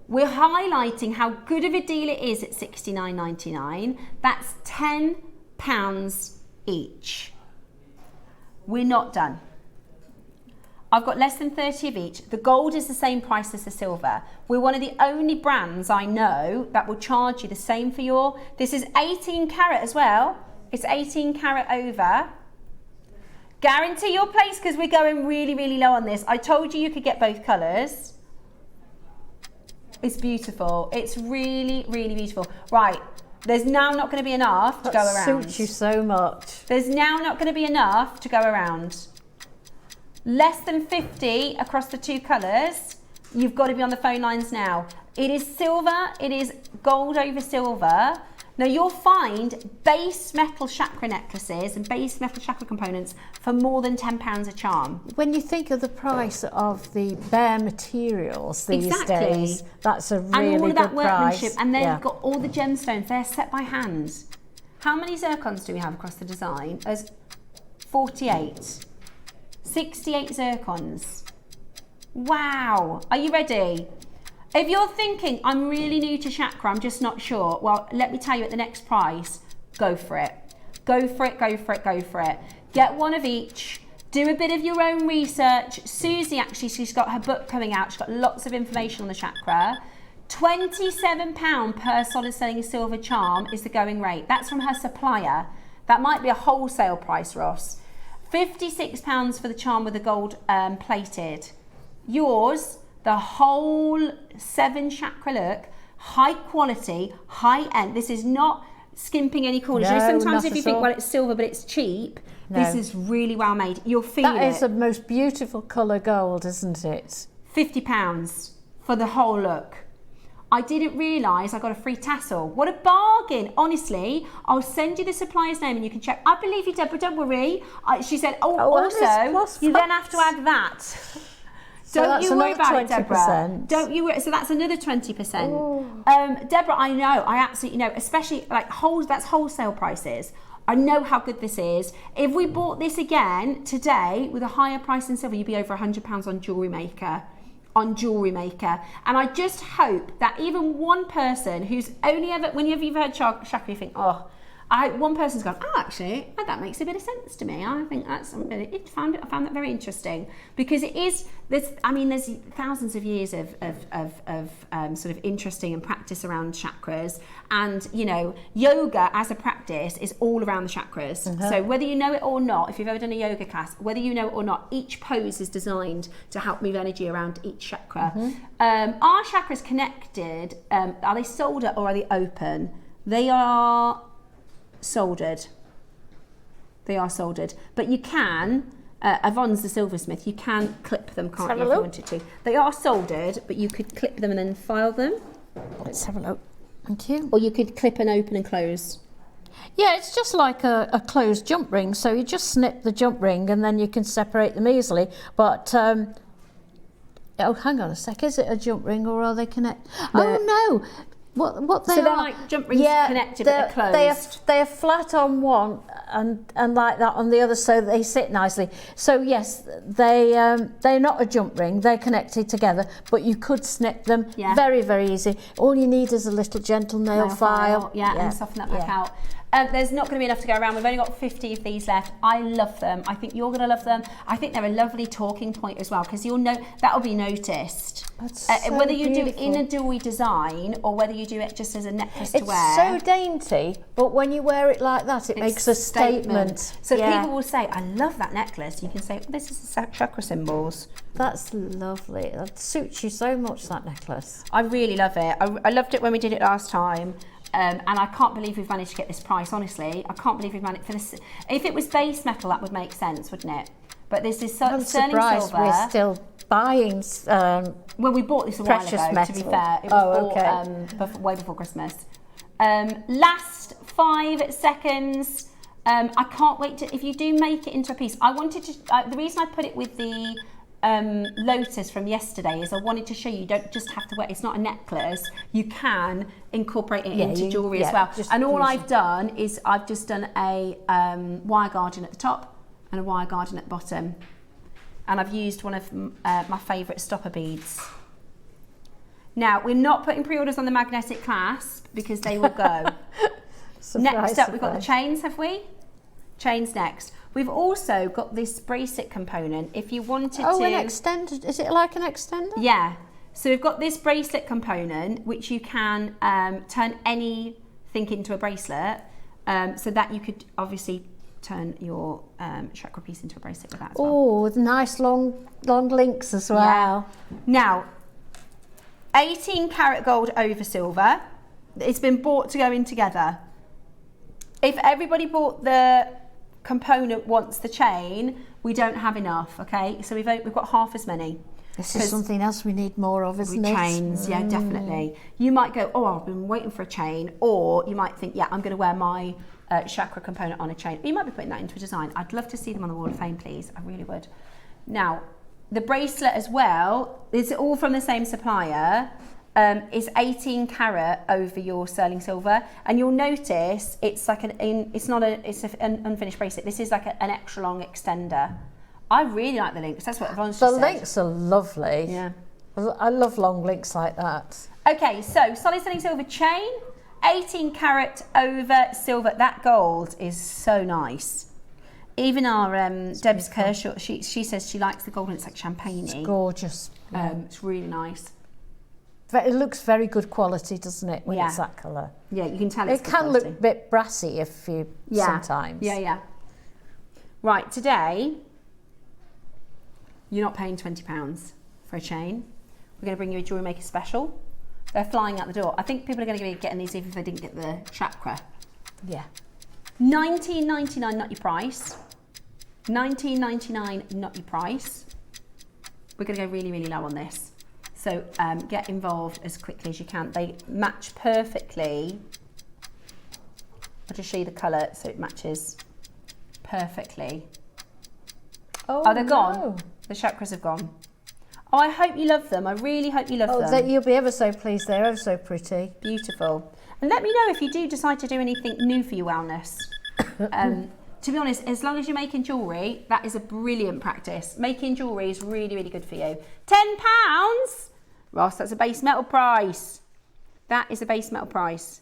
[SPEAKER 2] We're highlighting how good of a deal it is at $69.99. That's £10 each. We're not done. I've got less than 30 of each. The gold is the same price as the silver. We're one of the only brands I know that will charge you the same for your... This is 18 karat as well. It's 18 karat over. Guarantee your place because we're going really, really low on this. I told you could get both colours. It's beautiful. It's really, really beautiful. Right, there's now not going to be enough to go around.
[SPEAKER 3] Suits you so much.
[SPEAKER 2] There's now not going to be enough to go around. Less than 50 across the 2 colours. You've got to be on the phone lines now. It is silver. It is gold over silver. Now you'll find base metal chakra necklaces and base metal chakra components for more than £10 a charm.
[SPEAKER 3] When you think of the price of the bare materials these days, that's a really
[SPEAKER 2] and all of that
[SPEAKER 3] good price.
[SPEAKER 2] Workmanship, and then you've got all the gemstones. They're set by hand. How many zircons do we have across the design? There's 48. 68 zircons. Wow. Are you ready? If you're thinking, I'm really new to chakra, I'm just not sure, well, let me tell you at the next price, go for it. Go for it, go for it, go for it. Get one of each. Do a bit of your own research. Susie, actually, she's got her book coming out. She's got lots of information on the chakra. £27 per solid selling silver charm is the going rate. That's from her supplier. That might be a wholesale price, Ross. £56 for the charm with the gold plated. Yours, the whole 7 chakra look, high quality, high end. This is not skimping any corners.
[SPEAKER 3] No,
[SPEAKER 2] sometimes
[SPEAKER 3] not
[SPEAKER 2] if you
[SPEAKER 3] at
[SPEAKER 2] think,
[SPEAKER 3] all.
[SPEAKER 2] well, it's silver, but it's cheap,
[SPEAKER 3] No.
[SPEAKER 2] this is really well made. You'll feel it.
[SPEAKER 3] That is the most beautiful colour gold, isn't it?
[SPEAKER 2] £50 for the whole look. I didn't realise I got a free tassel. What a bargain. Honestly, I'll send you the supplier's name and you can check. I believe you, Deborah, don't worry. She said, also, you then have to add that.
[SPEAKER 3] So
[SPEAKER 2] Don't you worry about it,
[SPEAKER 3] 20%.
[SPEAKER 2] Deborah. Don't you worry. So that's another 20%. Deborah, I know, I absolutely know, especially like that's wholesale prices. I know how good this is. If we bought this again today with a higher price in silver, you'd be over £100 on JewelleryMaker. On JewelleryMaker. And I just hope that even one person who's only ever, whenever you've heard chakra, you think, oh, one person's gone, oh, actually, that makes a bit of sense to me. I think that's, I found that very interesting because it is, there's thousands of years of sort of interesting and practice around chakras. And, you know, yoga as a practice is all around the chakras.
[SPEAKER 3] Uh-huh.
[SPEAKER 2] So whether you know it or not, if you've ever done a yoga class, whether you know it or not, each pose is designed to help move energy around each chakra. Mm-hmm. Are chakras connected? Are they soldered or are they open? They are soldered. They are soldered. But you can, Yvonne's the silversmith, you can clip them, can't you, if you wanted to. They are soldered, but you could clip them and then file them.
[SPEAKER 3] Let's have a look. Thank you.
[SPEAKER 2] Or you could clip and open and close.
[SPEAKER 3] Yeah, it's just like a closed jump ring. So you just snip the jump ring and then you can separate them easily. But, oh, hang on a sec. Is it a jump ring or are they connected? Oh, no. What they
[SPEAKER 2] so
[SPEAKER 3] are?
[SPEAKER 2] they're like jump rings connected, but they're closed.
[SPEAKER 3] They are flat on one and like that on the other, so they sit nicely. So yes, they're not a jump ring. They're connected together, but you could snip them.
[SPEAKER 2] Yeah.
[SPEAKER 3] Very, very easy. All you need is a little gentle nail file.
[SPEAKER 2] And soften that back out. There's not going to be enough to go around. We've only got 50 of these left. I love them. I think you're going to love them. I think they're a lovely talking point as well because you'll know that'll be noticed.
[SPEAKER 3] That's so
[SPEAKER 2] whether you do it
[SPEAKER 3] beautiful.
[SPEAKER 2] in a jewellery design or whether you do it just as a necklace to
[SPEAKER 3] It's
[SPEAKER 2] wear.
[SPEAKER 3] so dainty, but when you wear it like that, it makes a statement.
[SPEAKER 2] So people will say, I love that necklace. You can say, oh, this is the chakra symbols.
[SPEAKER 3] That's lovely. That suits you so much, that necklace.
[SPEAKER 2] I really love it. I loved it when we did it last time. And I can't believe we've managed to get this price, honestly. I can't believe we've managed for this. If it was base metal, that would make sense, wouldn't it? But this is
[SPEAKER 3] I'm
[SPEAKER 2] sterling
[SPEAKER 3] surprised
[SPEAKER 2] silver.
[SPEAKER 3] we're still buying
[SPEAKER 2] Well, we bought this a while
[SPEAKER 3] precious
[SPEAKER 2] ago,
[SPEAKER 3] metal.
[SPEAKER 2] to be fair. It was bought way before Christmas. Last 5 seconds. I can't wait to, if you do make it into a piece, I wanted to, the reason I put it with the lotus from yesterday is I wanted to show you don't just have to wear, it's not a necklace, you can incorporate it into jewellery as well. And all I've done is I've just done a wire guardian at the top and a wire guardian at the bottom. And I've used one of my favourite stopper beads. Now, we're not putting pre-orders on the magnetic clasp because they will go. Next up, we've got the chains, have we? Chains next. We've also got this bracelet component. If you wanted to...
[SPEAKER 3] Oh, an extended. Is it like an extender?
[SPEAKER 2] Yeah. So we've got this bracelet component, which you can turn anything into a bracelet, so that you could obviously turn your chakra piece into a bracelet with that as well.
[SPEAKER 3] Oh, with nice long links as well.
[SPEAKER 2] Yeah. Now, 18 karat gold over silver. It's been bought to go in together. If everybody bought the component wants the chain, we don't have enough, okay? So we've got half as many.
[SPEAKER 3] This is something else we need more of, isn't it?
[SPEAKER 2] Chains, yeah, definitely. You might go, oh, I've been waiting for a chain, or you might think, yeah, I'm going to wear my chakra component on a chain. You might be putting that into a design. I'd love to see them on the Wall of Fame, please. I really would. Now, the bracelet as well, it's all from the same supplier. Is 18 karat over your sterling silver, and you'll notice it's like it's an unfinished bracelet. This is like an extra long extender. I really like the links. That's what Yvonne's just said.
[SPEAKER 3] The links are lovely.
[SPEAKER 2] Yeah.
[SPEAKER 3] I love long links like that.
[SPEAKER 2] Okay, so solid sterling silver chain, 18 carat over silver. That gold is so nice. Even our Deb's Kershaw, she says she likes the gold and it's like champagne-y.
[SPEAKER 3] It's gorgeous.
[SPEAKER 2] It's really nice.
[SPEAKER 3] It looks very good quality, doesn't it, when it's that colour?
[SPEAKER 2] Yeah, you can tell it's
[SPEAKER 3] It
[SPEAKER 2] good
[SPEAKER 3] can
[SPEAKER 2] quality.
[SPEAKER 3] look a bit brassy if you sometimes.
[SPEAKER 2] Yeah. Right, today, you're not paying £20 for a chain. We're going to bring you a Jewellery Maker special. They're flying out the door. I think people are going to be getting these even if they didn't get the Chakra.
[SPEAKER 3] Yeah.
[SPEAKER 2] $19.99, not your price. $19.99, not your price. We're going to go really, really low on this. So get involved as quickly as you can. They match perfectly. I'll just show you the colour so it matches perfectly.
[SPEAKER 3] Oh,
[SPEAKER 2] they're gone. The Chakras have gone. Oh, I hope you love them. I really hope you love them.
[SPEAKER 3] You'll be ever so pleased. They're ever so pretty.
[SPEAKER 2] Beautiful. And let me know if you do decide to do anything new for your wellness. To be honest, as long as you're making jewellery, that is a brilliant practice. Making jewellery is really, really good for you. £10? Ross, that's a base metal price. That is a base metal price.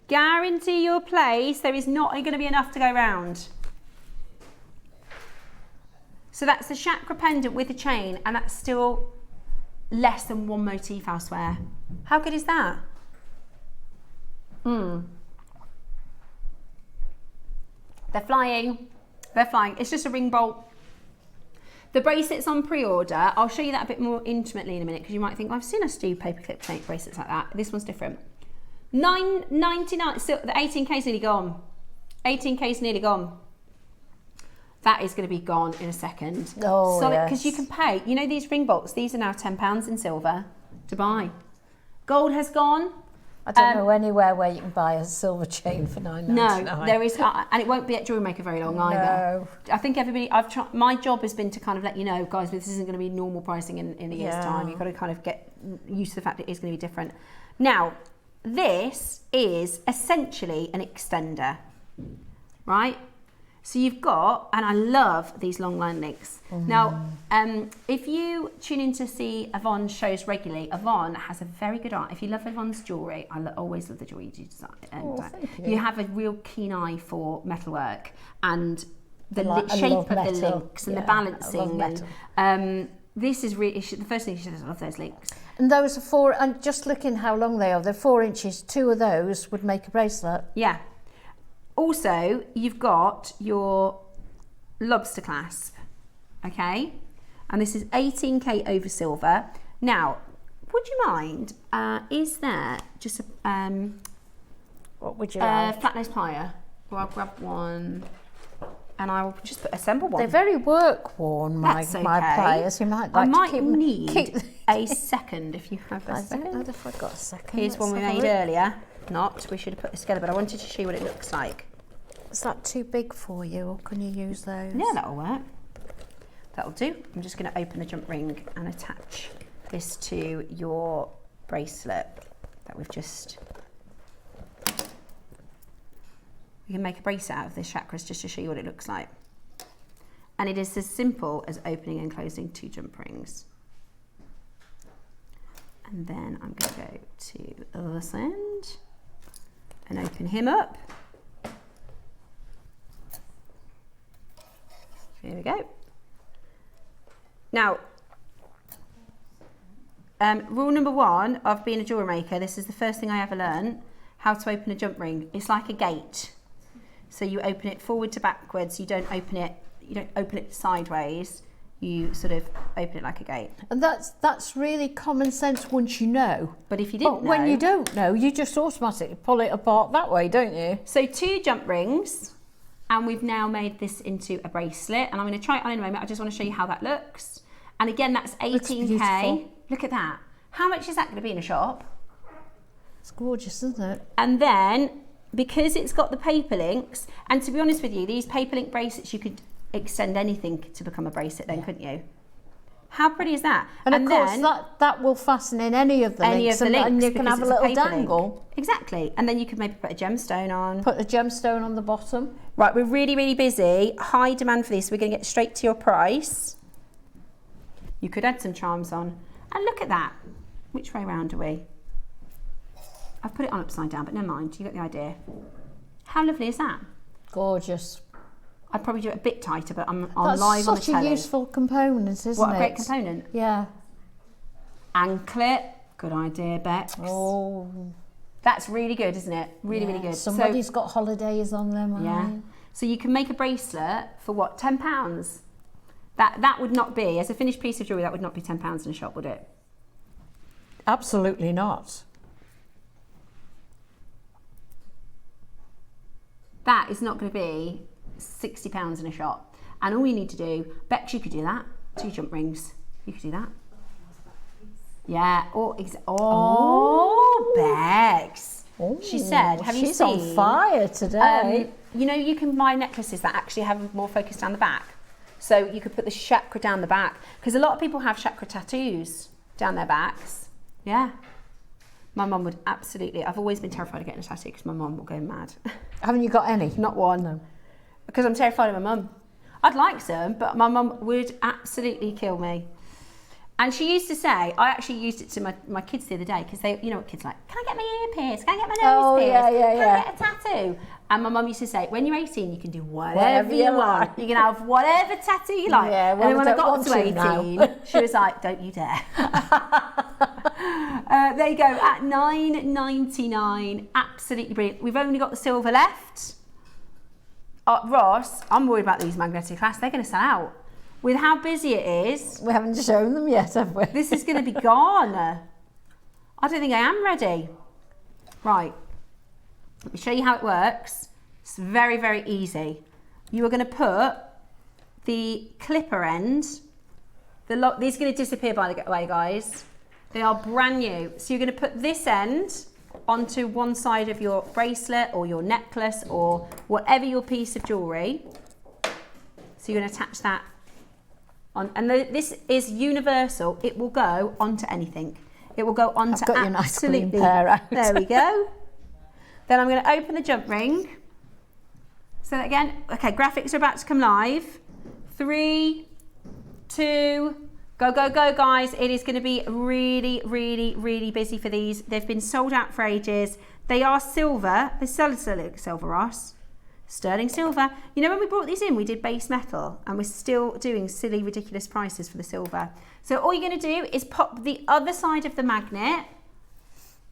[SPEAKER 2] Guarantee your place. There is not going to be enough to go round. So that's the Chakra pendant with a chain, and that's still less than one motif elsewhere. How good is that? They're flying. They're flying. It's just a ring bolt. The bracelets on pre-order, I'll show you that a bit more intimately in a minute because you might think, I've seen us do paperclip chain bracelets like that. This one's different. $9.99. So the 18K is nearly gone. 18K is nearly gone. That is going to be gone in a second.
[SPEAKER 3] Oh, yes.
[SPEAKER 2] Because you can pay. You know these ring bolts, these are now £10 in silver to buy. Gold has gone.
[SPEAKER 3] I don't know anywhere where you can buy a silver chain for $9.99.
[SPEAKER 2] No, there is, and it won't be at JewelleryMaker very long either.
[SPEAKER 3] No.
[SPEAKER 2] I think everybody, my job has been to kind of let you know, guys, this isn't going to be normal pricing in a year's time. You've got to kind of get used to the fact that it is going to be different. Now, this is essentially an extender, right? So you've got, and I love these long line links. Now, if you tune in to see Yvonne's shows regularly, Yvonne has a very good eye. If you love Yvonne's jewellery, I always love the jewellery you design.
[SPEAKER 3] Thank you.
[SPEAKER 2] You have a real keen eye for metalwork and the
[SPEAKER 3] I
[SPEAKER 2] shape
[SPEAKER 3] love
[SPEAKER 2] of
[SPEAKER 3] metal.
[SPEAKER 2] the links and the balancing. And this is really, the first thing she says, I love those links.
[SPEAKER 3] And those are 4, and just looking how long they are, they're 4 inches. 2 of those would make a bracelet.
[SPEAKER 2] Yeah. Also, you've got your lobster clasp, okay? And this is 18K over silver. Now, would you mind, is there just a
[SPEAKER 3] What would you like?
[SPEAKER 2] flat nose plier? Well, I'll grab one and I will just assemble one.
[SPEAKER 3] They're very work worn, my
[SPEAKER 2] That's okay.
[SPEAKER 3] pliers. You might
[SPEAKER 2] I
[SPEAKER 3] like
[SPEAKER 2] might
[SPEAKER 3] to
[SPEAKER 2] need a second if you have a
[SPEAKER 3] I don't know
[SPEAKER 2] second.
[SPEAKER 3] if I've got a second.
[SPEAKER 2] Here's one we made earlier. Not, we should have put this together, but I wanted to show you what it looks like.
[SPEAKER 3] Is that too big for you, or can you use those?
[SPEAKER 2] Yeah, that'll work. That'll do. I'm just going to open the jump ring and attach this to your bracelet that we've just... We can make a bracelet out of this chakras just to show you what it looks like. And it is as simple as opening and closing 2 jump rings. And then I'm going to go to this end and open him up. Here we go. Now, rule number 1 of being a jewellery maker, this is the first thing I ever learned, how to open a jump ring. It's like a gate. So you open it forward to backwards, you don't open it sideways, you sort of open it like a gate.
[SPEAKER 3] And that's really common sense once you know.
[SPEAKER 2] But if you didn't know...
[SPEAKER 3] when you don't know, you just automatically pull it apart that way, don't you?
[SPEAKER 2] So 2 jump rings, and we've now made this into a bracelet, and I'm going to try it on in a moment. I just want to show you how that looks. And again, that's 18K. Look at that. How much is that going to be in a shop?
[SPEAKER 3] It's gorgeous, isn't it?
[SPEAKER 2] And then, because it's got the paper links, and to be honest with you, these paper link bracelets, you could extend anything to become a bracelet then, couldn't you? How pretty is that?
[SPEAKER 3] And of course, that will fasten in any of the links, and you can have a little dangle.
[SPEAKER 2] Link. Exactly. And then you could maybe put a gemstone on.
[SPEAKER 3] Put a gemstone on the bottom.
[SPEAKER 2] Right, we're really, really busy. High demand for this. We're going to get straight to your price. You could add some charms on. And look at that. Which way round are we? I've put it on upside down, but never mind. You got the idea. How lovely is that?
[SPEAKER 3] Gorgeous.
[SPEAKER 2] I'd probably do it a bit tighter, but I'm
[SPEAKER 3] That's
[SPEAKER 2] live on the telly.
[SPEAKER 3] such a useful component, isn't it?
[SPEAKER 2] What a great component.
[SPEAKER 3] Yeah.
[SPEAKER 2] Anklet. Good idea, Bex.
[SPEAKER 3] Oh.
[SPEAKER 2] That's really good, isn't it? Really, really good.
[SPEAKER 3] Somebody's got holidays on their mind.
[SPEAKER 2] Yeah. So you can make a bracelet for what, £10? That would not be, as a finished piece of jewellery, that would not be £10 in a shop, would it?
[SPEAKER 3] Absolutely not.
[SPEAKER 2] That is not going to be £60 in a shop. And all you need to do, Bex, you could do that. 2 jump rings. You could do that. Yeah. Bex.
[SPEAKER 3] Oh,
[SPEAKER 2] she said, have you seen?
[SPEAKER 3] She's on fire today.
[SPEAKER 2] You know, you can buy necklaces that actually have more focus down the back. So you could put the chakra down the back. Because a lot of people have chakra tattoos down their backs. Yeah. My mum would absolutely, I've always been terrified of getting a tattoo because my mum will go mad.
[SPEAKER 3] Haven't you got any?
[SPEAKER 2] Not one. No. Because I'm terrified of my mum. I'd like some, but my mum would absolutely kill me. And she used to say, I actually used it to my kids the other day, because they, you know what kids are like, can I get my ear pierced? Can I get my nose pierced? Can I get a tattoo? And my mum used to say, when you're 18, you can do whatever you want. You can have whatever tattoo you like.
[SPEAKER 3] Yeah, well,
[SPEAKER 2] and then when I got to 18, she was like, don't you dare. There you go, at £9.99, absolutely brilliant. We've only got the silver left. Ross, I'm worried about these magnetic clasps. They're going to sell out. With how busy it is.
[SPEAKER 3] We haven't shown them yet, have we?
[SPEAKER 2] This is going to be gone. I don't think I am ready. Right. Let me show you how it works. It's very, very easy. You are going to put the clipper end. These are going to disappear, by the way, guys. They are brand new. So you're going to put this end onto one side of your bracelet or your necklace or whatever your piece of jewellery. So you're going to attach that on, and this is universal. It will go onto anything. It will go onto
[SPEAKER 3] I've got your nice clean pair out.
[SPEAKER 2] There we go. Then I'm going to open the jump ring. So that again, okay, graphics are about to come live. 3, 2, go, go, go, guys. It is going to be really, really, really busy for these. They've been sold out for ages. They are silver. They sell silver, Ross. Sterling silver. You know, when we brought these in, we did base metal, and we're still doing silly, ridiculous prices for the silver. So all you're going to do is pop the other side of the magnet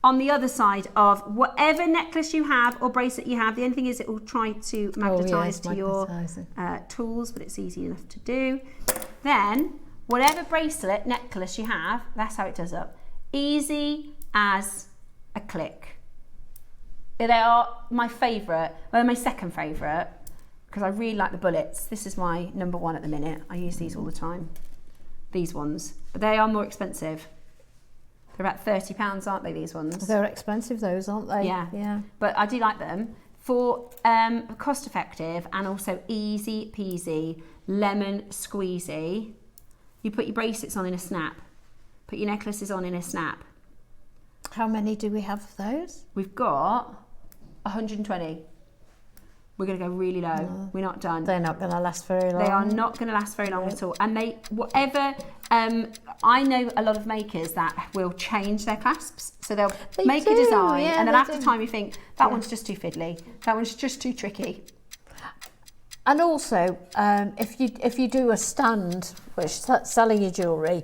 [SPEAKER 2] on the other side of whatever necklace you have or bracelet you have. The only thing is it will try to magnetise to your tools, but it's easy enough to do. Then, whatever bracelet, necklace you have, that's how it does up. Easy as a click. They are my favourite, well, my second favourite, because I really like the bullets. This is my number 1 at the minute. I use these all the time, these ones. But they are more expensive. They're about £30, aren't they, these ones?
[SPEAKER 3] They're expensive, those, aren't they?
[SPEAKER 2] Yeah.
[SPEAKER 3] Yeah.
[SPEAKER 2] But I do like them for cost effective and also easy peasy, lemon squeezy. You put your bracelets on in a snap. Put your necklaces on in a snap.
[SPEAKER 3] How many do we have of those?
[SPEAKER 2] We've got 120. We're going to go really low. No. We're not done.
[SPEAKER 3] They're not going to last very long.
[SPEAKER 2] They are not going to last very long at all. And they, whatever, I know a lot of makers that will change their clasps. So they'll make a design, and then after time you think, that one's just too fiddly. That one's just too tricky.
[SPEAKER 3] And also, if you do a stand which selling your jewellery,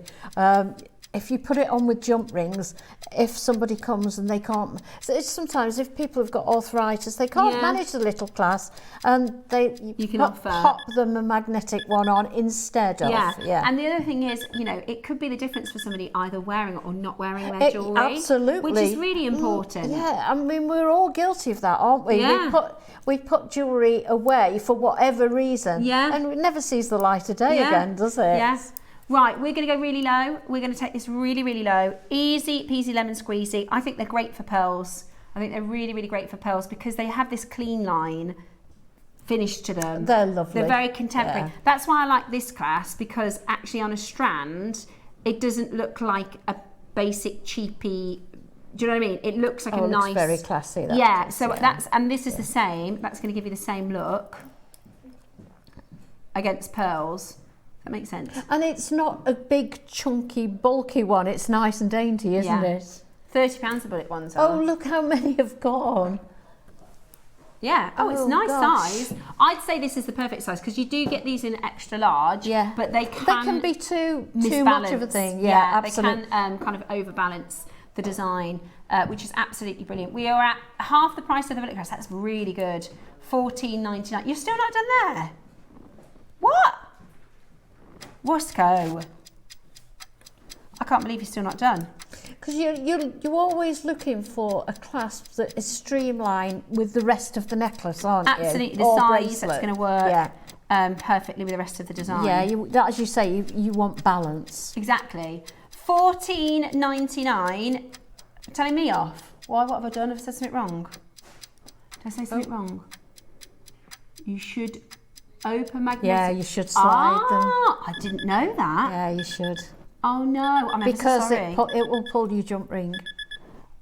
[SPEAKER 3] if you put it on with jump rings, if somebody comes and they can't, so it's sometimes if people have got arthritis, they can't manage the little clasp, and you can pop them a magnetic one on instead of.
[SPEAKER 2] Yeah. And the other thing is, you know, it could be the difference for somebody either wearing it or not wearing their jewellery.
[SPEAKER 3] Absolutely.
[SPEAKER 2] Which is really important.
[SPEAKER 3] Yeah, I mean, we're all guilty of that, aren't we?
[SPEAKER 2] Yeah.
[SPEAKER 3] We put jewellery away for whatever reason.
[SPEAKER 2] Yeah.
[SPEAKER 3] And it never sees the light of day again, does it?
[SPEAKER 2] Yes. Right, we're going to go really low. We're going to take this really, really low. Easy peasy lemon squeezy. I think they're great for pearls. I think they're really, really great for pearls because they have this clean line finish to them.
[SPEAKER 3] They're lovely.
[SPEAKER 2] They're very contemporary. Yeah. That's why I like this clasp, because actually on a strand, it doesn't look like a basic cheapy. Do you know what I mean? It looks like a nice.
[SPEAKER 3] It's very classy.
[SPEAKER 2] That's and this is the same. That's going to give you the same look against pearls. That makes sense.
[SPEAKER 3] And it's not a big, chunky, bulky one. It's nice and dainty, isn't it?
[SPEAKER 2] £30 the bullet ones are.
[SPEAKER 3] Oh, look how many have gone.
[SPEAKER 2] Yeah. Oh, it's
[SPEAKER 3] Oh,
[SPEAKER 2] nice
[SPEAKER 3] gosh.
[SPEAKER 2] size. I'd say this is the perfect size because you do get these in extra large.
[SPEAKER 3] Yeah.
[SPEAKER 2] But they can
[SPEAKER 3] be too much of a thing. Yeah, absolutely.
[SPEAKER 2] They can kind of overbalance the design, which is absolutely brilliant. We are at half the price of the bullet crest. That's really good. $14.99. You're still not done there. What? Wasco. I can't believe you're still not done.
[SPEAKER 3] Because you're always looking for a clasp that is streamlined with the rest of the necklace, aren't you?
[SPEAKER 2] Absolutely, the
[SPEAKER 3] Or
[SPEAKER 2] size
[SPEAKER 3] bracelet.
[SPEAKER 2] that's going to work
[SPEAKER 3] Yeah.
[SPEAKER 2] perfectly with the rest of the design.
[SPEAKER 3] Yeah, as you say, you want balance.
[SPEAKER 2] Exactly. $14.99. Telling me off. Why? What have I done? Have I said something wrong? Did I say something wrong? You should open magnetic.
[SPEAKER 3] Yeah, you should slide them.
[SPEAKER 2] I didn't know that.
[SPEAKER 3] Yeah, you should.
[SPEAKER 2] Oh no, I'm ever so
[SPEAKER 3] Because
[SPEAKER 2] sorry.
[SPEAKER 3] it will pull your jump ring.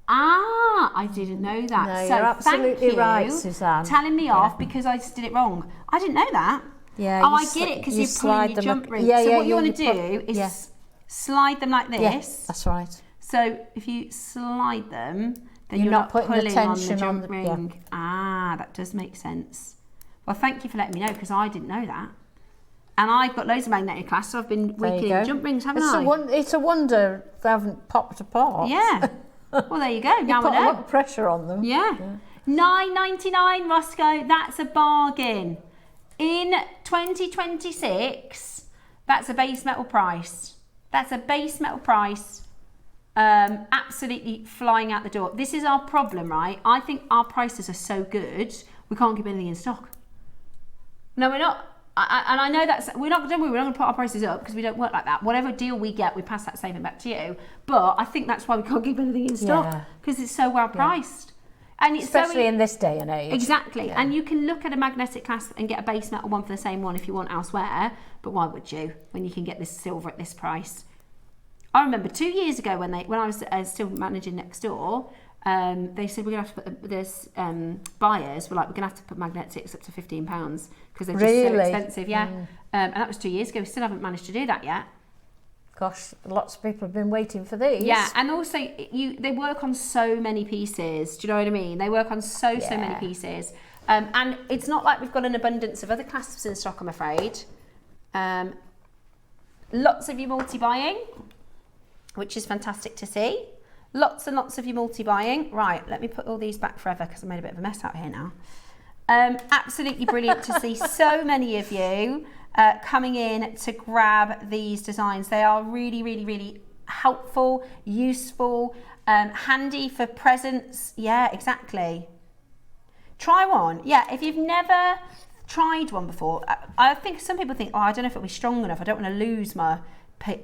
[SPEAKER 2] I didn't know that.
[SPEAKER 3] No,
[SPEAKER 2] so
[SPEAKER 3] you're absolutely
[SPEAKER 2] thank you
[SPEAKER 3] right, Suzanne.
[SPEAKER 2] telling me off because I just did it wrong. I didn't know that.
[SPEAKER 3] Yeah.
[SPEAKER 2] Oh, I get it because you're pulling your jump ring.
[SPEAKER 3] Yeah,
[SPEAKER 2] so
[SPEAKER 3] yeah,
[SPEAKER 2] what you want to
[SPEAKER 3] you
[SPEAKER 2] do is slide them like this.
[SPEAKER 3] Yes, that's right.
[SPEAKER 2] So if you slide them, then
[SPEAKER 3] You're not putting the
[SPEAKER 2] pulling
[SPEAKER 3] tension
[SPEAKER 2] on
[SPEAKER 3] on
[SPEAKER 2] the
[SPEAKER 3] the-
[SPEAKER 2] jump ring. That does make sense. Well, thank you for letting me know because I didn't know that. And I've got loads of magnetic clasps, so I've been
[SPEAKER 3] There you
[SPEAKER 2] weakening
[SPEAKER 3] go.
[SPEAKER 2] jump rings, haven't
[SPEAKER 3] It's
[SPEAKER 2] I?
[SPEAKER 3] it's a wonder they haven't popped apart.
[SPEAKER 2] Yeah. Well, there you go.
[SPEAKER 3] You
[SPEAKER 2] Now
[SPEAKER 3] put
[SPEAKER 2] I
[SPEAKER 3] a
[SPEAKER 2] know.
[SPEAKER 3] lot of pressure on them.
[SPEAKER 2] Yeah. $9.99, Roscoe. That's a bargain. In 2026, that's a base metal price. That's a base metal price. Absolutely flying out the door. This is our problem, right? I think our prices are so good, we can't keep anything in stock. No, we're not. And I know that's we're not going to put our prices up because we don't work like that. Whatever deal we get, we pass that saving back to you. But I think that's why we can't keep anything in stock because it's so well priced. And it's
[SPEAKER 3] Especially in this day and age.
[SPEAKER 2] Exactly. Yeah. And you can look at a magnetic clasp and get a base metal one for the same one if you want elsewhere. But why would you when you can get this silver at this price? I remember 2 years ago when I was still managing next door. They said we're gonna have to put there's buyers were like we're gonna have to put magnetics up to £15 because they're just so expensive. Yeah, and that was 2 years ago. We still haven't managed to do that yet.
[SPEAKER 3] Gosh, lots of people have been waiting for these.
[SPEAKER 2] Yeah, and also they work on so many pieces. Do you know what I mean? They work on so many pieces, and it's not like we've got an abundance of other clasps in stock. I'm afraid. Lots of you multi-buying, which is fantastic to see. Lots and lots of you multi-buying. Right, let me put all these back forever because I made a bit of a mess out here now. Absolutely brilliant to see so many of you coming in to grab these designs. They are really, really, really helpful, useful, handy for presents. Yeah, exactly. Try one. Yeah, if you've never tried one before, I think some people think, oh, I don't know if it'll be strong enough. I don't want to lose my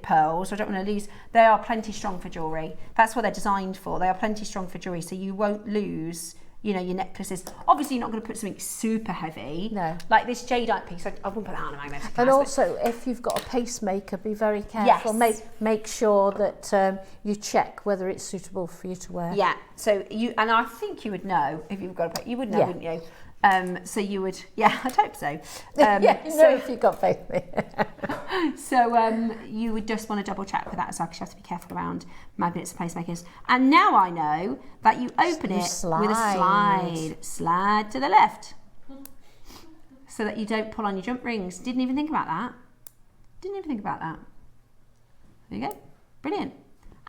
[SPEAKER 2] pearls. I don't want to lose. They are plenty strong for jewellery. That's what they're designed for. They are plenty strong for jewellery, so you won't lose, you know, your necklaces. Obviously, you're not going to put something super heavy. No. Like this jadeite piece, I wouldn't put that on a magnetic clasp.
[SPEAKER 3] And also, if you've got a pacemaker, be very careful.
[SPEAKER 2] Yes.
[SPEAKER 3] Make sure that you check whether it's suitable for you to wear.
[SPEAKER 2] Yeah. So and I think you would know if you've got a you would know, wouldn't you? So you would, I'd hope so.
[SPEAKER 3] If you've got pacemaker.
[SPEAKER 2] So you would just want to double check with that as well because you have to be careful around magnets and pacemakers. And now I know that you open it with a slide to the left so that you don't pull on your jump rings. Didn't even think about that. There you go. Brilliant.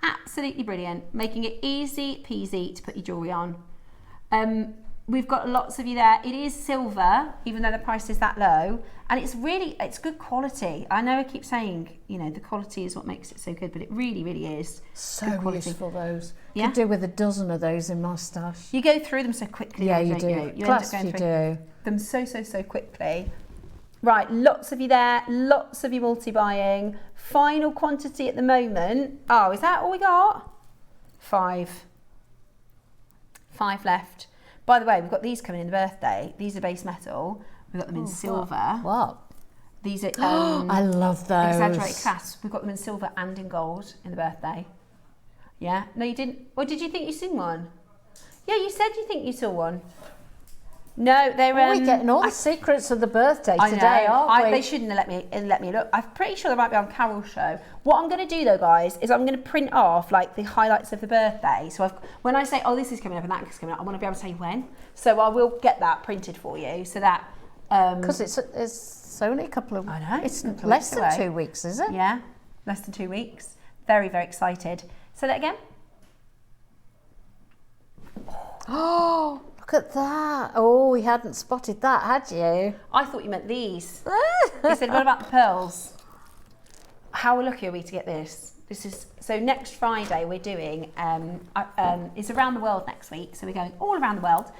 [SPEAKER 2] Absolutely brilliant. Making it easy peasy to put your jewellery on. We've got lots of you there. It is silver, even though the price is that low. And it's good quality. I know I keep saying, the quality is what makes it so good, but it really, really is.
[SPEAKER 3] So useful, those.
[SPEAKER 2] Yeah.
[SPEAKER 3] Could do with a dozen of those in my stash.
[SPEAKER 2] You go through them so quickly.
[SPEAKER 3] Yeah, you do.
[SPEAKER 2] You
[SPEAKER 3] Clasps
[SPEAKER 2] end up
[SPEAKER 3] you
[SPEAKER 2] going
[SPEAKER 3] do.
[SPEAKER 2] Them so quickly. Right, lots of you there. Lots of you multi-buying. Final quantity at the moment. Oh, is that all we got? 5 left. By the way, we've got these coming in the birthday. These are base metal. We've got them in silver.
[SPEAKER 3] What?
[SPEAKER 2] These are
[SPEAKER 3] I love those.
[SPEAKER 2] exaggerated clasps. We've got them in silver and in gold in the birthday. Yeah? No, you didn't? Or did you think you seen one? Yeah, you said you think you saw one. No, they're.
[SPEAKER 3] We're getting all the secrets of the birthday today, aren't we?
[SPEAKER 2] They shouldn't have let me look. I'm pretty sure they might be on Carol's show. What I'm going to do though, guys, is I'm going to print off like the highlights of the birthday. So when I say, oh, this is coming up and that is coming up, I want to be able to say when. So I will get that printed for you, so that.
[SPEAKER 3] Because it's only a couple of.
[SPEAKER 2] I know.
[SPEAKER 3] It's less than 2 weeks, is it?
[SPEAKER 2] Yeah, less than 2 weeks. Very, very excited. Say that again.
[SPEAKER 3] Oh, look at that. Oh, we hadn't spotted that, had you?
[SPEAKER 2] I thought you meant these. He said, what about the pearls? How lucky are we to get this? This is, so next Friday we're doing, it's around the world next week. So we're going all around the world,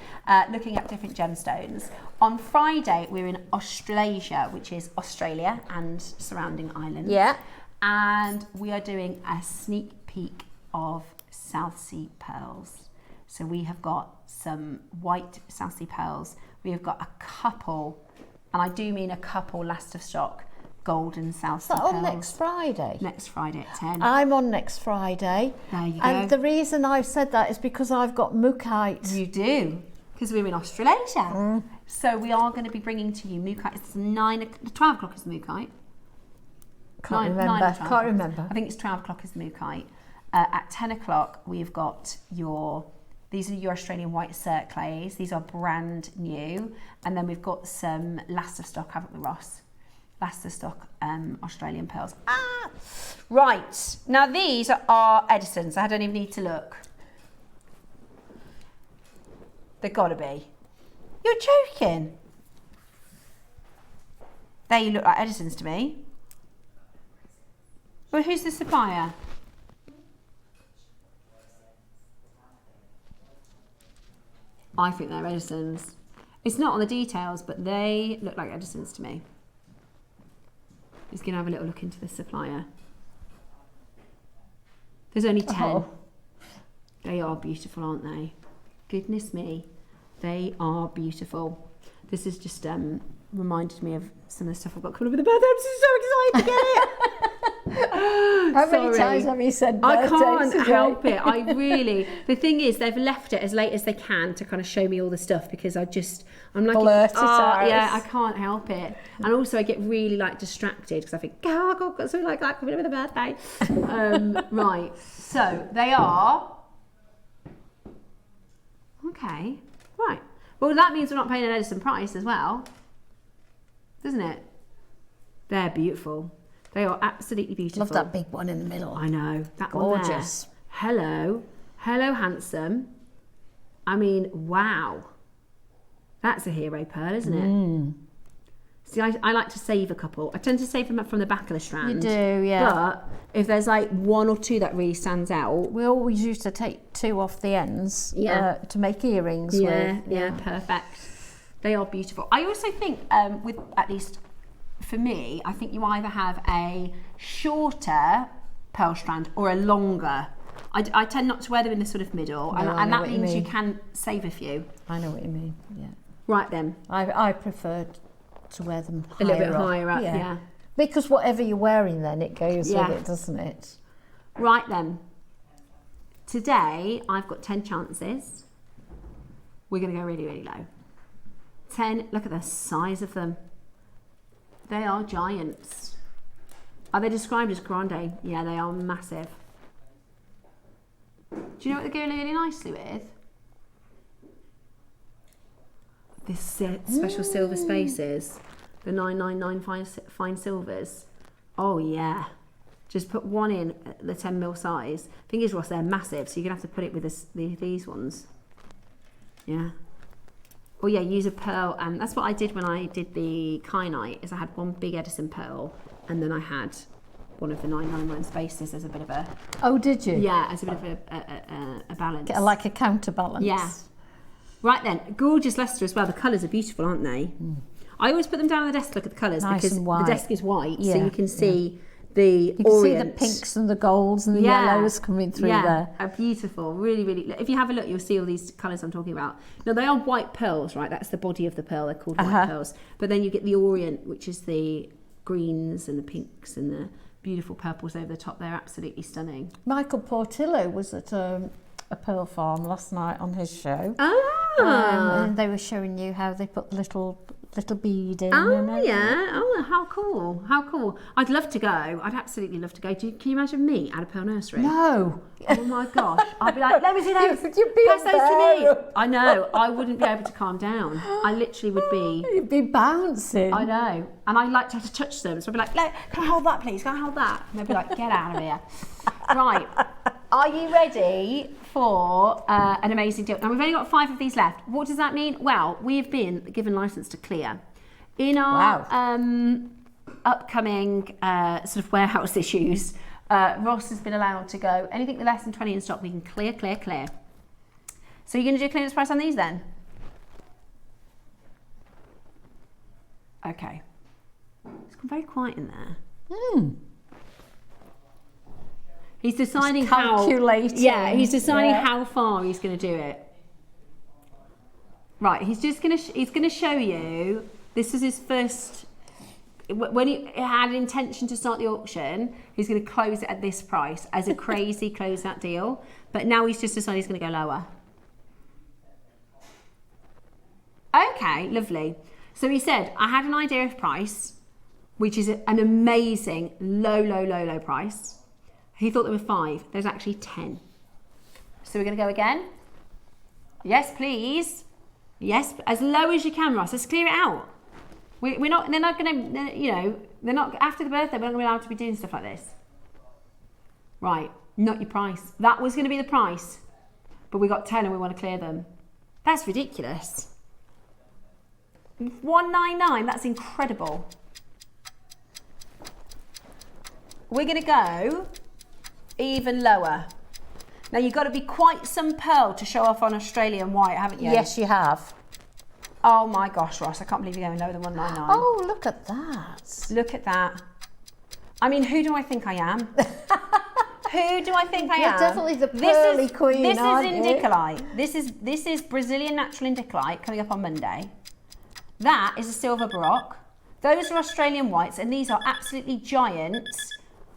[SPEAKER 2] looking at different gemstones. On Friday, we're in Australasia, which is Australia and surrounding islands.
[SPEAKER 3] Yeah.
[SPEAKER 2] And we are doing a sneak peek of South Sea pearls. So we have got some white South Sea pearls. We have got a couple, and I do mean a couple last of stock, golden South Sea pearls.
[SPEAKER 3] On next Friday?
[SPEAKER 2] Next Friday at 10.
[SPEAKER 3] I'm on next Friday.
[SPEAKER 2] There you go.
[SPEAKER 3] And the reason I've said that is because I've got mookaite.
[SPEAKER 2] You do, because we're in Australasia. So we are going to be bringing to you mookaite. It's 12 o'clock is the mookaite.
[SPEAKER 3] Can't remember.
[SPEAKER 2] I think it's 12 o'clock is the mookaite. At 10 o'clock, we've got these are your Australian white cert clays. These are brand new. And then we've got some last of stock, haven't we, Ross? Last of stock Australian pearls. Right. Now these are Edison's. I don't even need to look. They've got to be. You're joking. They look like Edison's to me. Well, who's the supplier? I think they're Edison's. It's not on the details, but they look like Edison's to me. Just going to have a little look into the supplier. There's only 10. Oh. They are beautiful, aren't they? Goodness me. They are beautiful. This has just reminded me of some of the stuff I've got coming up with the birthday. I'm so excited to get it.
[SPEAKER 3] How many times have you said birthday?
[SPEAKER 2] I can't help it. I really, the thing is, they've left it as late as they can to kind of show me all the stuff because I'm like,
[SPEAKER 3] blurt it out.
[SPEAKER 2] Yeah, I can't help it. And also I get really like distracted because I think, oh, I've got something like that coming up with a birthday. Right, so they are, okay, right. Well, that means we're not paying an Edison price as well, doesn't it? They're beautiful. They are absolutely beautiful.
[SPEAKER 3] Love that big one in the middle.
[SPEAKER 2] I know. That
[SPEAKER 3] gorgeous.
[SPEAKER 2] One there. Hello, handsome. I mean, wow. That's a hero pearl, isn't it? See, I like to save a couple. I tend to save them from the back of the strand.
[SPEAKER 3] You do, yeah.
[SPEAKER 2] But if there's like one or two that really stands out.
[SPEAKER 3] We always used to take 2 off the ends to make earrings with.
[SPEAKER 2] Yeah, perfect. They are beautiful. I also think, with at least for me, I think you either have a shorter pearl strand or a longer. I tend not to wear them in the sort of middle, and that means you can save a few.
[SPEAKER 3] I know what you mean, yeah.
[SPEAKER 2] Right then.
[SPEAKER 3] I prefer to wear them higher
[SPEAKER 2] a little bit higher up, yeah.
[SPEAKER 3] Because whatever you're wearing then, it goes with it, doesn't it?
[SPEAKER 2] Right then. Today, I've got 10 chances. We're going to go really, really low. 10, look at the size of them. They are giants. Are they described as grande? Yeah, they are massive. Do you know what they're going really nicely with? This special silver spaces. The 999 fine silvers. Oh yeah. Just put one in at the 10 mil size. Thing is, Ross, they're massive, so you're going to have to put it with these ones. Yeah. Oh yeah, use a pearl, and that's what I did when I did the kyanite, is I had one big Edison pearl, and then I had one of the 999 spaces as a bit of a...
[SPEAKER 3] Oh, did you?
[SPEAKER 2] Yeah, as a bit of a balance.
[SPEAKER 3] Like a counterbalance.
[SPEAKER 2] Yeah. Right then, gorgeous Leicester as well. The colours are beautiful, aren't they? I always put them down on the desk to look at the colours because the desk is white, so you can see the
[SPEAKER 3] you can see the pinks and the golds and the yellows coming through there.
[SPEAKER 2] Are beautiful, really, really. If you have a look, you'll see all these colours I'm talking about. Now they are white pearls, right? That's the body of the pearl. They're called white pearls. But then you get the orient, which is the greens and the pinks and the beautiful purples over the top. They're absolutely stunning.
[SPEAKER 3] Michael Portillo was at a pearl farm last night on his show. And they were showing you how they put the little bead in.
[SPEAKER 2] Oh,
[SPEAKER 3] and
[SPEAKER 2] yeah. Oh, how cool. How cool. I'd love to go. I'd absolutely love to go. Can you imagine me at a pearl nursery?
[SPEAKER 3] No.
[SPEAKER 2] Oh, my gosh. I'd be like, let me see those.
[SPEAKER 3] You'd be
[SPEAKER 2] Pass those to me.
[SPEAKER 3] there.
[SPEAKER 2] I know. I wouldn't be able to calm down. I literally would be.
[SPEAKER 3] You'd be bouncing.
[SPEAKER 2] I know. And I like to have to touch them. So I'd be like, can I hold that, please? Can I hold that? And they'd be like, get out of here. Right. Are you ready for an amazing deal? Now, we've only got 5 of these left. What does that mean? Well, we've been given license to clear. In our upcoming sort of warehouse issues, Ross has been allowed to go, anything with less than 20 in stock, we can clear. So you're going to do a clearance price on these then? Okay. It's gone very quiet in there. He's deciding he's deciding how far he's going to do it. Right, he's going to show you. This is his first. When he had an intention to start the auction, he's going to close it at this price as a crazy closeout deal. But now he's just decided he's going to go lower. Okay, lovely. So he said, I had an idea of price, which is an amazing low price. He thought there were 5. There's actually 10. So we're going to go again. Yes, please. Yes, as low as you can, Ross. Let's clear it out. We're not. They're not going to. You know, they're not after the birthday. We're not going to be allowed to be doing stuff like this. Right, not your price. That was going to be the price, but we got 10 and we want to clear them. That's ridiculous. 199. That's incredible. We're going to go even lower. Now you've got to be quite some pearl to show off on Australian white, haven't you?
[SPEAKER 3] Yes, you have.
[SPEAKER 2] Oh my gosh, Ross, I can't believe you're going lower than 199.
[SPEAKER 3] Oh, look at that.
[SPEAKER 2] Look at that. I mean, who do I think I am? Who do I think I am?
[SPEAKER 3] You're definitely the pearly queen,
[SPEAKER 2] This is
[SPEAKER 3] aren't you?
[SPEAKER 2] indicolite. This is Brazilian natural indicolite coming up on Monday. That is a silver baroque. Those are Australian whites, and these are absolutely giant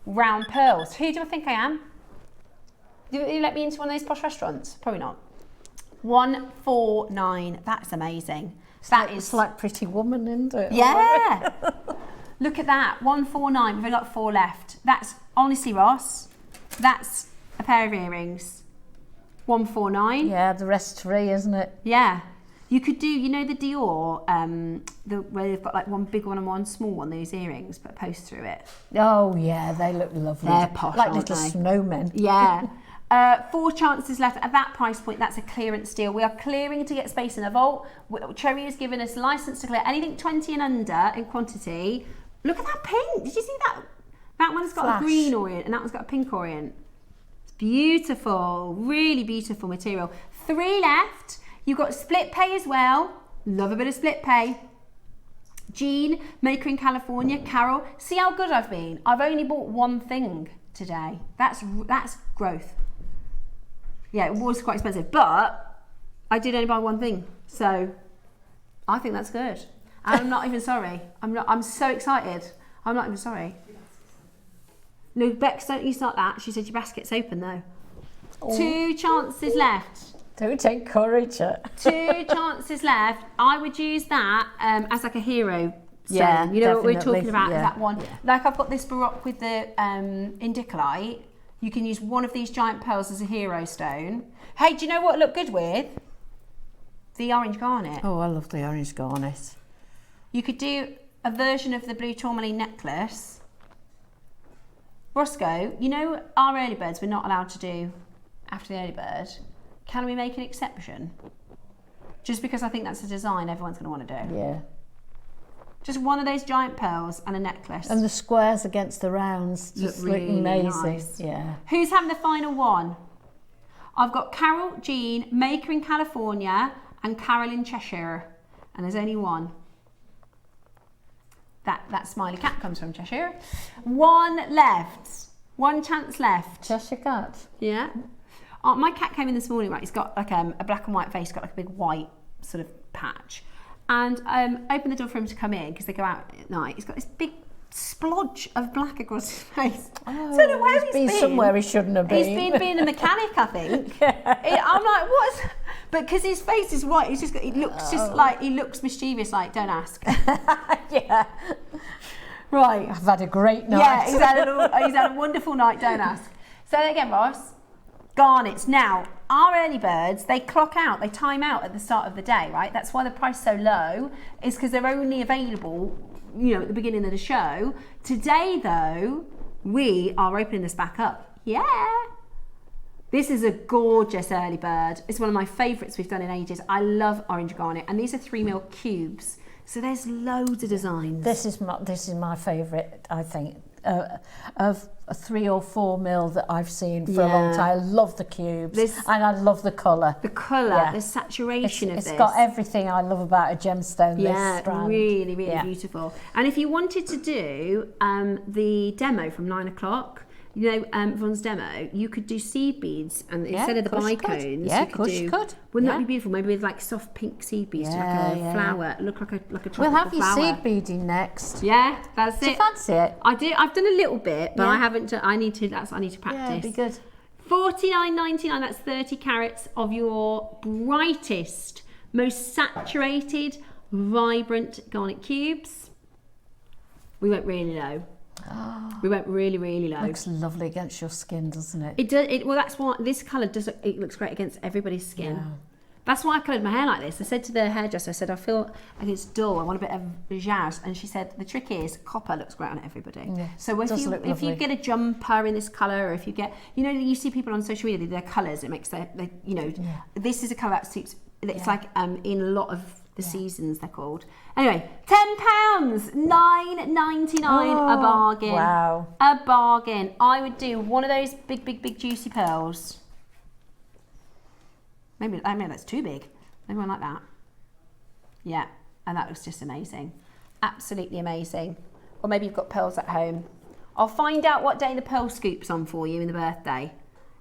[SPEAKER 2] round pearls. Who do I think I am? Do you let me into one of those posh restaurants? Probably not. 149. That's amazing.
[SPEAKER 3] It's like Pretty Woman, isn't it?
[SPEAKER 2] Yeah. Look at that. 149. We've only got 4 left. That's honestly, Ross. That's a pair of earrings. 149.
[SPEAKER 3] Yeah, the rest 3, isn't it?
[SPEAKER 2] Yeah. You could do, you know, the Dior, where they've got like one big one and one small one, those earrings, but post through it.
[SPEAKER 3] Oh yeah, they look lovely.
[SPEAKER 2] They're posh,
[SPEAKER 3] like
[SPEAKER 2] aren't
[SPEAKER 3] little
[SPEAKER 2] they?
[SPEAKER 3] snowmen.
[SPEAKER 2] Yeah. 4 chances left at that price point. That's a clearance deal. We are clearing to get space in the vault. Cherry has given us license to clear anything 20 and under in quantity. Look at that pink. Did you see that? That one's got a green orient and that one's got a pink orient. It's beautiful. Really beautiful material. 3 left. You've got split pay as well. Love a bit of split pay. Jean, maker in California. Carol, see how good I've been. I've only bought 1 thing today. That's growth. Yeah, it was quite expensive, but I did only buy 1 thing. So I think that's good. And I'm not even sorry. I'm so excited. I'm not even sorry. No, Bex, don't you start that. She said your basket's open though. Oh. 2 chances left.
[SPEAKER 3] Don't encourage it.
[SPEAKER 2] 2 chances left. I would use that as like a hero stone.
[SPEAKER 3] Yeah,
[SPEAKER 2] you know what we're
[SPEAKER 3] definitely.
[SPEAKER 2] talking about,
[SPEAKER 3] Yeah.
[SPEAKER 2] that one. Yeah. Like I've got this baroque with the indicolite. You can use one of these giant pearls as a hero stone. Hey, do you know what it looked good with? The orange garnet.
[SPEAKER 3] Oh, I love the orange garnet.
[SPEAKER 2] You could do a version of the blue tourmaline necklace. Roscoe, you know our early birds we're not allowed to do after the early bird. Can we make an exception? Just because I think that's a design everyone's going to want to do.
[SPEAKER 3] Yeah.
[SPEAKER 2] Just one of those giant pearls and a necklace.
[SPEAKER 3] And the squares against the rounds just look
[SPEAKER 2] really
[SPEAKER 3] amazing.
[SPEAKER 2] Nice.
[SPEAKER 3] Yeah.
[SPEAKER 2] Who's having the final one? I've got Carol, Jean, Maker in California, and Carol in Cheshire. And there's only one. That smiley cat comes from Cheshire. 1 left. 1 chance left.
[SPEAKER 3] Cheshire cat.
[SPEAKER 2] Yeah. Oh, my cat came in this morning, right? He's got like a black and white face, got like a big white sort of patch. And opened the door for him to come in because they go out at night. He's got this big splodge of black across his face.
[SPEAKER 3] Oh,
[SPEAKER 2] so I don't know where
[SPEAKER 3] he's been somewhere he shouldn't have been.
[SPEAKER 2] He's been being a mechanic, I think. I'm like, what's... But because his face is white, he looks mischievous. Like, don't ask.
[SPEAKER 3] Yeah. Right. I've had a great night.
[SPEAKER 2] Yeah, he's had a wonderful night. Don't ask. So again, Ross, garnets. Now, our early birds, they clock out, they time out at the start of the day, right? That's why the price is so low, is because they're only available, at the beginning of the show. Today, though, we are opening this back up. Yeah. This is a gorgeous early bird. It's one of my favourites we've done in ages. I love orange garnet, and these are 3mm cubes. So there's loads of designs.
[SPEAKER 3] This is my favourite, I think, of a 3 or 4 mil that I've seen for a long time. I love the cubes, and I love the colour.
[SPEAKER 2] The colour, the saturation of this.
[SPEAKER 3] It's got everything I love about a gemstone.
[SPEAKER 2] Yeah,
[SPEAKER 3] this strand.
[SPEAKER 2] really, really beautiful. And if you wanted to do the demo from 9 o'clock, Yvonne's demo, you could do seed beads, and instead of the bicones, you could. Wouldn't that be beautiful? Maybe with like soft pink seed beads, like a flower, look like a tropical
[SPEAKER 3] We'll have your
[SPEAKER 2] flower.
[SPEAKER 3] seed beading next.
[SPEAKER 2] Yeah, that's it.
[SPEAKER 3] Do you fancy it?
[SPEAKER 2] I do. I've done a little bit, but I haven't. I need to practice.
[SPEAKER 3] Yeah, it'd be good.
[SPEAKER 2] $49.99. That's 30 carats of your brightest, most saturated, vibrant garnet cubes. We went really low. We went really, really low.
[SPEAKER 3] Looks lovely against your skin, doesn't it?
[SPEAKER 2] It does. Well, that's why this colour does. It looks great against everybody's skin. Yeah. That's why I coloured my hair like this. I said to the hairdresser, I said, I feel like it's dull. I want a bit of zhazz. And she said, the trick is copper looks great on everybody. Yeah, so if you get a jumper in this colour, or if you get, you see people on social media, their colours, it makes this is a colour that suits. It's like in a lot of the seasons they're called. Anyway, £10, $9.99, a bargain.
[SPEAKER 3] Wow.
[SPEAKER 2] A bargain. I would do one of those big juicy pearls. Maybe that's too big. Maybe one like that. Yeah, and that looks just amazing. Absolutely amazing. Or maybe you've got pearls at home. I'll find out what day the pearl scoop's on for you in the birthday.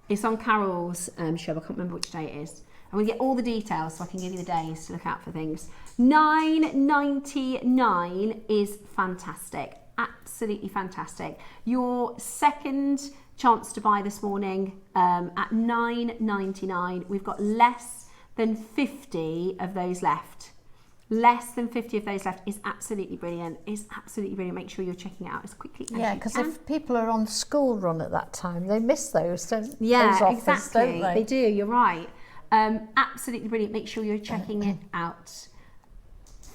[SPEAKER 2] It's on Carol's show. I can't remember which day it is. And we get all the details so I can give you the days to look out for things. $9.99 is fantastic. Absolutely fantastic. Your second chance to buy this morning at $9.99. We've got less than 50 of those left. Less than 50 of those left is absolutely brilliant. It's absolutely brilliant. Make sure you're checking it out as quickly as you can.
[SPEAKER 3] Yeah, because if people are on school run at that time, they miss those. Those
[SPEAKER 2] offers,
[SPEAKER 3] don't
[SPEAKER 2] exactly.
[SPEAKER 3] they?
[SPEAKER 2] They do. You're right. Absolutely brilliant. Make sure you're checking it out.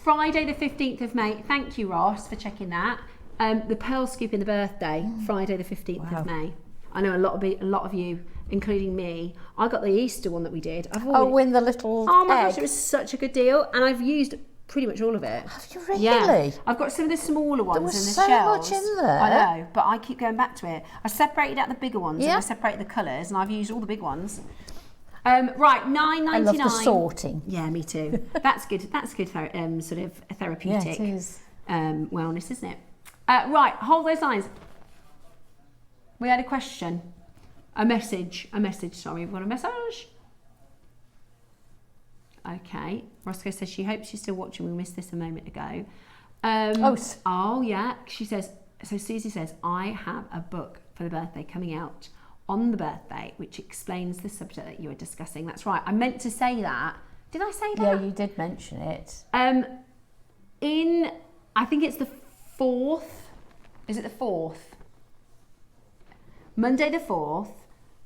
[SPEAKER 2] Friday the 15th of May. Thank you, Ross, for checking that. The pearl scoop in the birthday, Friday the 15th of May. I know a lot of you, including me. I got the Easter one that we did.
[SPEAKER 3] Win the little
[SPEAKER 2] Oh my
[SPEAKER 3] egg.
[SPEAKER 2] gosh, it was such a good deal, and I've used pretty much all of it.
[SPEAKER 3] Have you really?
[SPEAKER 2] Yeah. I've got some of the smaller ones
[SPEAKER 3] There was
[SPEAKER 2] in the
[SPEAKER 3] so
[SPEAKER 2] shells.
[SPEAKER 3] much in there.
[SPEAKER 2] I know, but I keep going back to it. I separated out the bigger ones and I separated the colours, and I've used all the big ones. Right, $9.99.
[SPEAKER 3] I love the sorting.
[SPEAKER 2] Yeah, me too. That's good. That's good. Sort of therapeutic.
[SPEAKER 3] Yeah, it is.
[SPEAKER 2] Wellness, isn't it? Right, hold those lines. We had a question, a message. Sorry, we've got a message. Okay, Roscoe says she hopes she's still watching. We missed this a moment ago. Oh yeah, she says. So Susie says, I have a book for the birthday coming out on the birthday, which explains the subject that you were discussing. That's right. I meant to say that. Did I say that?
[SPEAKER 3] Yeah, you did mention it.
[SPEAKER 2] I think it's the 4th. Is it the 4th? Monday the 4th,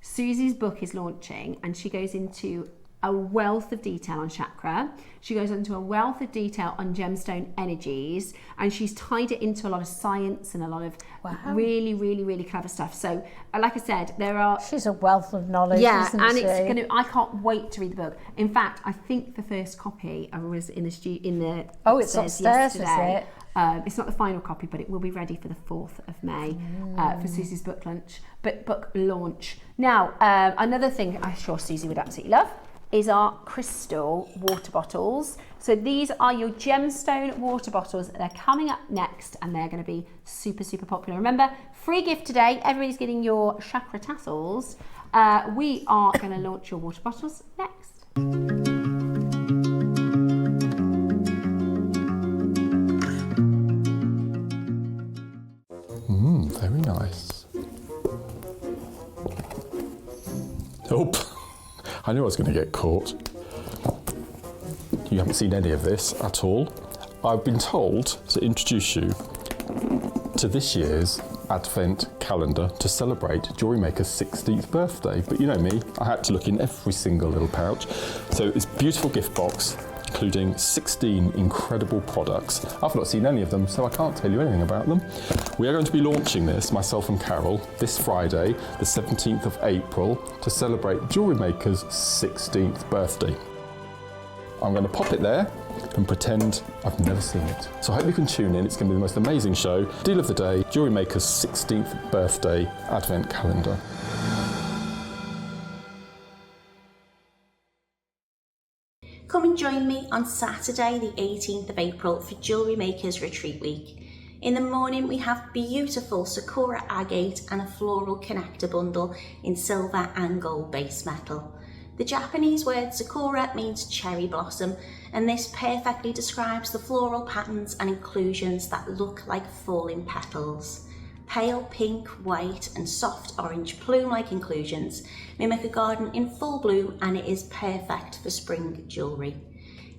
[SPEAKER 2] Susie's book is launching, and she goes into a wealth of detail on chakra. She goes into a wealth of detail on gemstone energies, and she's tied it into a lot of science and a lot of really, really, really clever stuff. So, like I said,
[SPEAKER 3] She's a wealth of knowledge, isn't
[SPEAKER 2] and
[SPEAKER 3] she?
[SPEAKER 2] I can't wait to read the book. In fact, I think the first copy was in the
[SPEAKER 3] it's upstairs, is it?
[SPEAKER 2] It's not the final copy, but it will be ready for the 4th of May for Susie's book launch. Now, another thing I'm sure Susie would absolutely love is our crystal water bottles. So these are your gemstone water bottles. They're coming up next, and they're going to be super, super popular. Remember, free gift today. Everybody's getting your Chakra Tassels. We are going to launch your water bottles next.
[SPEAKER 1] Very nice. Oh, I knew I was going to get caught. you haven't seen any of this at all, I've been told to introduce you to this year's Advent calendar to celebrate JewelleryMaker's 16th birthday. But you know me, I had to look in every single little pouch. So this beautiful gift box, including 16 incredible products. I've not seen any of them, so I can't tell you anything about them. We are going to be launching this, myself and Carol, this Friday, the 17th of April, to celebrate JewelleryMaker's 16th birthday. I'm going to pop it there and pretend I've never seen it. So I hope you can tune in. It's going to be the most amazing show. Deal of the day, JewelleryMaker's 16th birthday Advent calendar.
[SPEAKER 8] Come and join me on Saturday the 18th of April for JewelleryMaker's Retreat Week. In the morning we have beautiful Sakura agate and a floral connector bundle in silver and gold base metal. The Japanese word sakura means cherry blossom, and this perfectly describes the floral patterns and inclusions that look like falling petals. Pale pink, white and soft orange plume-like inclusions mimic a garden in full bloom, and it is perfect for spring jewellery.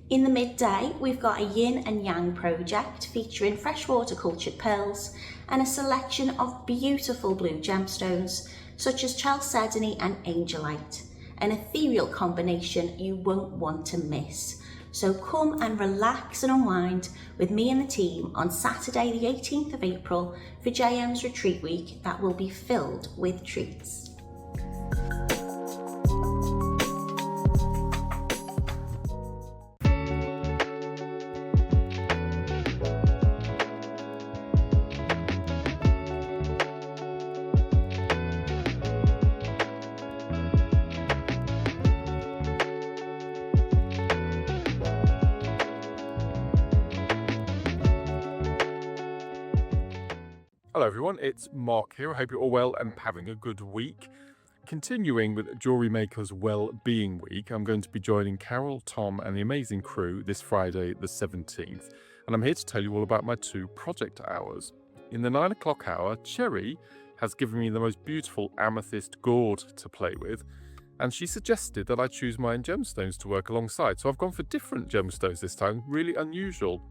[SPEAKER 8] In the midday, we've got a yin and yang project featuring freshwater cultured pearls and a selection of beautiful blue gemstones such as chalcedony and angelite, an ethereal combination you won't want to miss. So come and relax and unwind with me and the team on Saturday the 18th of April for JM's Retreat Week that will be filled with treats.
[SPEAKER 1] Hello everyone, it's Mark here. I hope you're all well and having a good week. Continuing with JewelleryMaker's Wellbeing Week, I'm going to be joining Carol, Tom and the amazing crew this Friday the 17th. And I'm here to tell you all about my 2 project hours. In the 9 o'clock hour, Cherry has given me the most beautiful amethyst gourd to play with. And she suggested that I choose my own gemstones to work alongside. So I've gone for different gemstones this time, really unusual.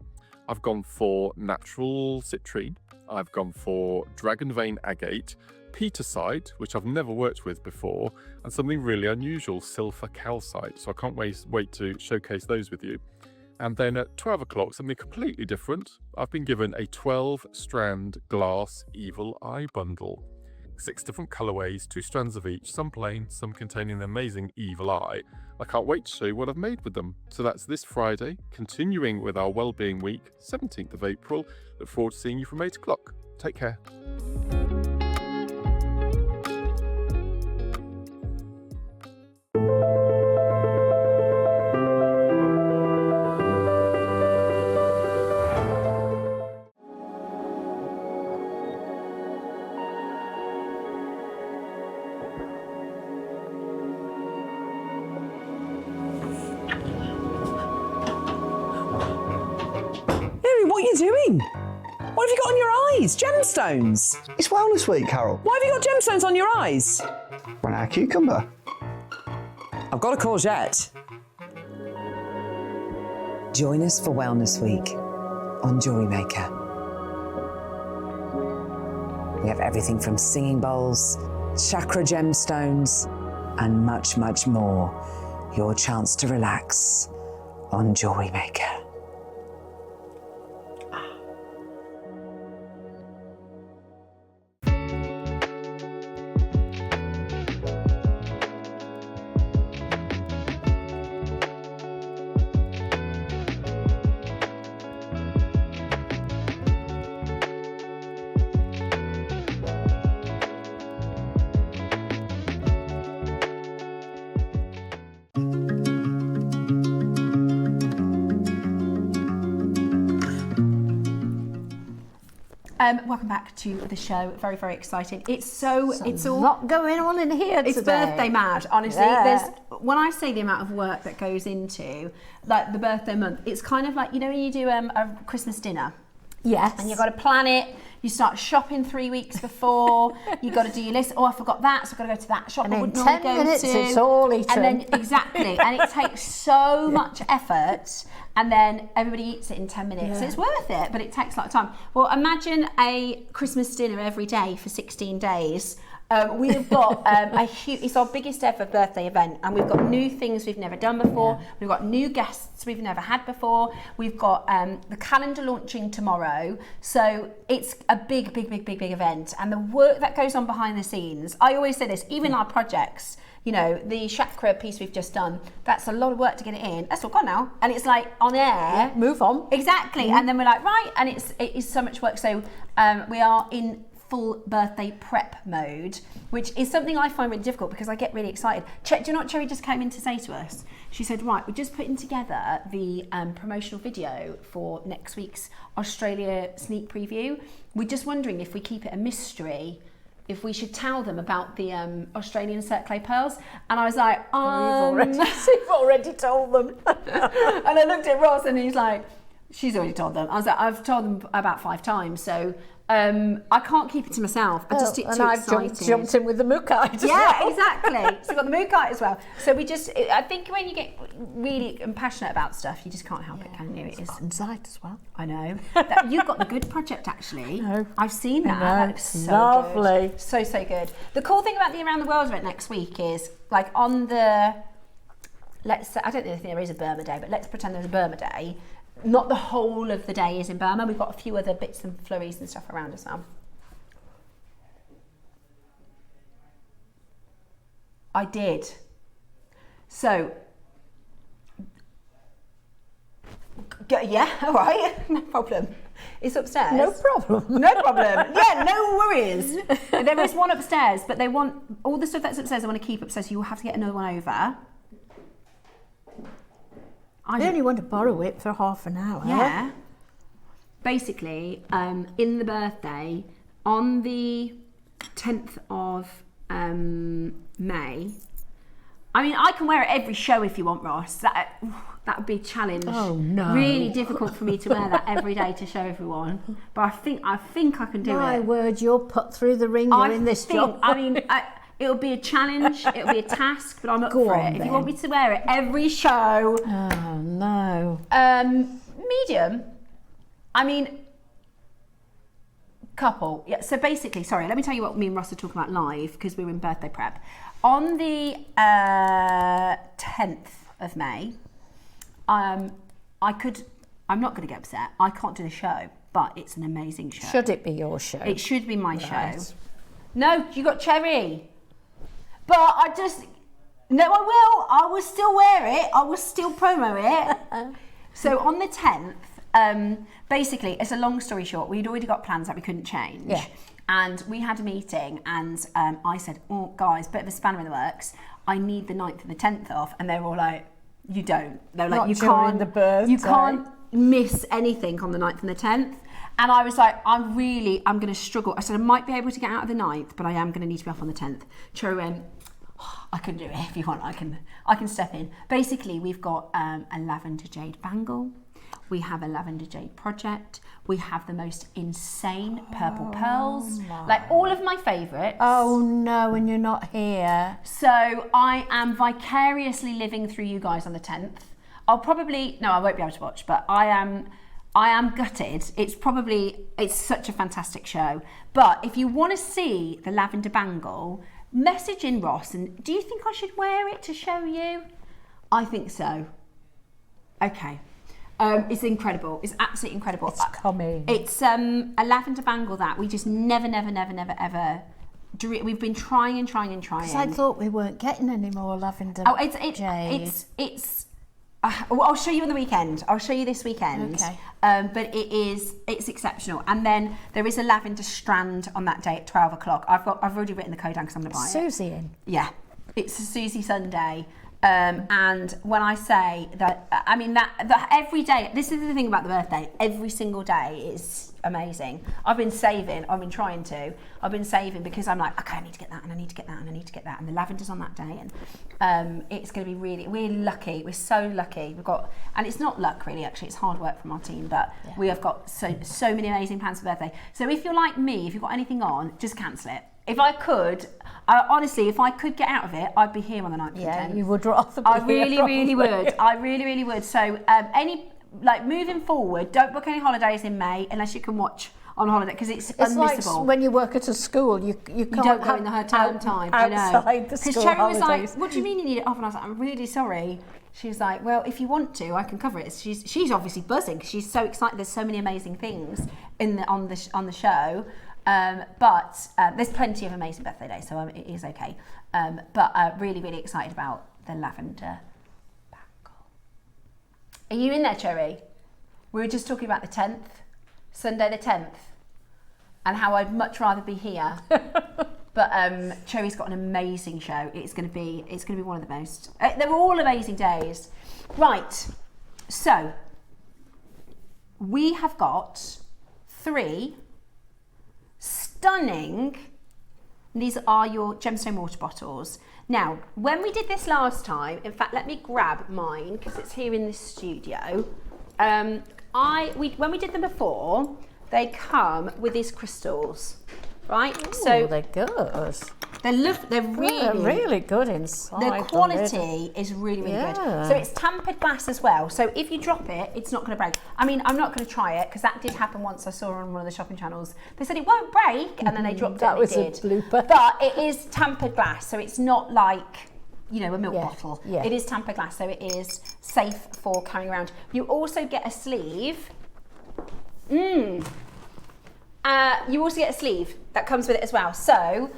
[SPEAKER 1] I've gone for natural citrine, I've gone for dragon vein agate, petersite, which I've never worked with before, and something really unusual, sulfur calcite. So I can't wait to showcase those with you. And then at 12 o'clock, something completely different. I've been given a 12-strand glass evil eye bundle. 6 different colourways, 2 strands of each, some plain, some containing the amazing evil eye. I can't wait to show you what I've made with them. So that's this Friday, continuing with our Wellbeing Week, 17th of April. Look forward to seeing you from 8 o'clock. Take care.
[SPEAKER 5] What are you doing? What have you got on your eyes? Gemstones.
[SPEAKER 6] It's Wellness Week, Carol.
[SPEAKER 5] Why have you got gemstones on your eyes?
[SPEAKER 6] Want our cucumber?
[SPEAKER 5] I've got a courgette. Join us for Wellness Week on JewelleryMaker. We have everything from singing bowls, chakra gemstones, and much, much more. Your chance to relax on JewelleryMaker.
[SPEAKER 2] Welcome back to the show. Very, very exciting. It's all
[SPEAKER 3] a lot going on in here today.
[SPEAKER 2] It's birthday mad, honestly.
[SPEAKER 3] Yeah.
[SPEAKER 2] When I say the amount of work that goes into like the birthday month, it's kind of like, you know, when you do a Christmas dinner,
[SPEAKER 3] Yes.
[SPEAKER 2] And you've got to plan it. You start shopping 3 weeks before. You've got to do your list. Oh, I forgot that, so I've got to go to that shop
[SPEAKER 3] And
[SPEAKER 2] I
[SPEAKER 3] in
[SPEAKER 2] wouldn't
[SPEAKER 3] 10
[SPEAKER 2] normally go
[SPEAKER 3] minutes,
[SPEAKER 2] to.
[SPEAKER 3] it's all eaten.
[SPEAKER 2] And then, exactly. And it takes so much effort. And then everybody eats it in 10 minutes. So it's worth it, but it takes a lot of time. Well, imagine a Christmas dinner every day for 16 days. We've got a huge, it's our biggest ever birthday event, and we've got new things we've never done before. We've got new guests we've never had before. We've got the calendar launching tomorrow. So it's a big event, and the work that goes on behind the scenes. I always say this, even our projects, you know, the chakra piece we've just done, that's a lot of work to get it in. That's all gone now. And it's like on air.
[SPEAKER 3] Move on.
[SPEAKER 2] Exactly. And then we're like, right, and it is so much work. So we are in full birthday prep mode, which is something I find really difficult because I get really excited. Do you know what Cherry just came in to say to us? She said, right, we're just putting together the promotional video for next week's Australia sneak preview. We're just wondering if we keep it a mystery, if we should tell them about the Australian circle pearls. And I was like,
[SPEAKER 3] You've already told them.
[SPEAKER 2] And I looked at Ross and he's like, she's already told them. I was like, I've told them about 5 times, so I can't keep it to myself. I just get too excited.
[SPEAKER 3] And I've jumped in with the mookaite as well.
[SPEAKER 2] Yeah, exactly. So we've got the mookaite as well. So I think when you get really passionate about stuff, you just can't help it, can you? It is
[SPEAKER 3] anxiety as well.
[SPEAKER 2] I know. You've got the good project, actually.
[SPEAKER 3] No.
[SPEAKER 2] I've seen that. That looks so
[SPEAKER 3] lovely.
[SPEAKER 2] Good. So good. The cool thing about the Around the World event next week is, like, on the, let's say, I don't think there is a Burma Day, but let's pretend there's a Burma Day. Not the whole of the day is in Burma. We've got a few other bits and flurries and stuff around as well. I did. So, yeah, all right, no problem. It's upstairs.
[SPEAKER 3] No problem.
[SPEAKER 2] No problem. Yeah, no worries. There is one upstairs, but they want all the stuff that's upstairs. They want to keep upstairs, so you will have to get another one over.
[SPEAKER 3] I only want to borrow it for half an hour.
[SPEAKER 2] Yeah. Basically, in the birthday, on the 10th of May, I mean, I can wear it every show if you want, Ross. That would be a challenge.
[SPEAKER 3] Oh, no.
[SPEAKER 2] Really difficult for me to wear that every day to show everyone. But I think I can do it.
[SPEAKER 3] My word, you're put through the ringer in this job.
[SPEAKER 2] I mean, it'll be a challenge, it'll be a task, but I'm up for it. If you want me to wear it every show.
[SPEAKER 3] Oh, no.
[SPEAKER 2] Medium. I mean, couple. Yeah, so basically, sorry, let me tell you what me and Ross are talking about live, because we were in birthday prep. On the 10th of May, I'm not going to get upset. I can't do the show, but it's an amazing show.
[SPEAKER 3] Should it be your show?
[SPEAKER 2] It should be my show. No, you got Cherry. But I will still wear it. I will still promo it. So on the 10th, basically, it's a long story short, we'd already got plans that we couldn't change.
[SPEAKER 3] Yeah.
[SPEAKER 2] And we had a meeting, and I said, oh, guys, bit of a spanner in the works. I need the 9th and the 10th off. And they were all like, you don't. They were like, you can't miss anything on the 9th and the 10th. And I was like, I'm going to struggle. I said, I might be able to get out of the 9th, but I am going to need to be off on the 10th. Cherry went, oh, I can do it if you want. I can step in. Basically, we've got a lavender jade bangle. We have a lavender jade project. We have the most insane purple pearls. Like all of my favourites.
[SPEAKER 3] Oh no, and you're not here.
[SPEAKER 2] So I am vicariously living through you guys on the 10th. I won't be able to watch, but I am gutted. It's such a fantastic show. But if you want to see the lavender bangle, message in Ross and do you think I should wear it to show you? I think so. Okay. It's incredible. It's absolutely incredible.
[SPEAKER 3] It's coming.
[SPEAKER 2] It's a lavender bangle that we just never ever. We've been trying.
[SPEAKER 3] Because I thought we weren't getting any more lavender.
[SPEAKER 2] Oh,
[SPEAKER 3] jade.
[SPEAKER 2] it's. Well, I'll show you on the weekend. I'll show you this weekend.
[SPEAKER 3] Okay.
[SPEAKER 2] But it's exceptional. And then there is a lavender strand on that day at 12 o'clock. I've already written the code down because I'm going to buy it.
[SPEAKER 3] Susie in.
[SPEAKER 2] Yeah, it's a Susie Sunday. And when I say that, I mean that every day, this is the thing about the birthday, every single day is amazing. I've been saving because I'm like, okay, I need to get that, and I need to get that, and I need to get that, and the lavender's on that day, and it's going to be we're lucky, we're so lucky. We've got, and it's not luck really, actually, it's hard work from our team, but we have got so many amazing plans for birthday. So if you're like me, if you've got anything on, just cancel it. If I could, honestly, if I could get out of it, I'd be here on the 9th and 10th.
[SPEAKER 3] Yeah, you would rather be
[SPEAKER 2] I really would. I really would. So moving forward, don't book any holidays in May unless you can watch on holiday, because it's unmissable.
[SPEAKER 3] Like when you work at a school, you can't
[SPEAKER 2] you don't go in the term time. I know.
[SPEAKER 3] Outside the school
[SPEAKER 2] Cherry was
[SPEAKER 3] holidays.
[SPEAKER 2] like, "What do you mean you need it off?" And I was like, "I'm really sorry." She was like, "Well, if you want to, I can cover it." She's obviously buzzing because she's so excited. There's so many amazing things on the show. But there's plenty of amazing birthday days, so it is okay. But really excited about the lavender bangle. Are you in there, Cherry? We were just talking about the 10th, Sunday the 10th, and how I'd much rather be here. But Cherry's got an amazing show. It's going to be one of the most. They're all amazing days, right? So we have got 3 stunning. These are your gemstone water bottles. Now, when we did this last time, in fact, let me grab mine because it's here in the studio. When we did them before, they come with these crystals, right?
[SPEAKER 3] Ooh,
[SPEAKER 2] so
[SPEAKER 3] they're good.
[SPEAKER 2] They're
[SPEAKER 3] really good inside.
[SPEAKER 2] The quality is really good. So it's tampered glass as well. So if you drop it, it's not going to break. I mean, I'm not going to try it because that did happen once. I saw on one of the shopping channels. They said it won't break, and then they dropped it. And it did.
[SPEAKER 3] That was a blooper.
[SPEAKER 2] But it is tampered glass, so it's not like, you know, a milk bottle.
[SPEAKER 3] Yeah.
[SPEAKER 2] It is tampered glass, so it is safe for carrying around. You also get a sleeve. You also get a sleeve that comes with it as well. So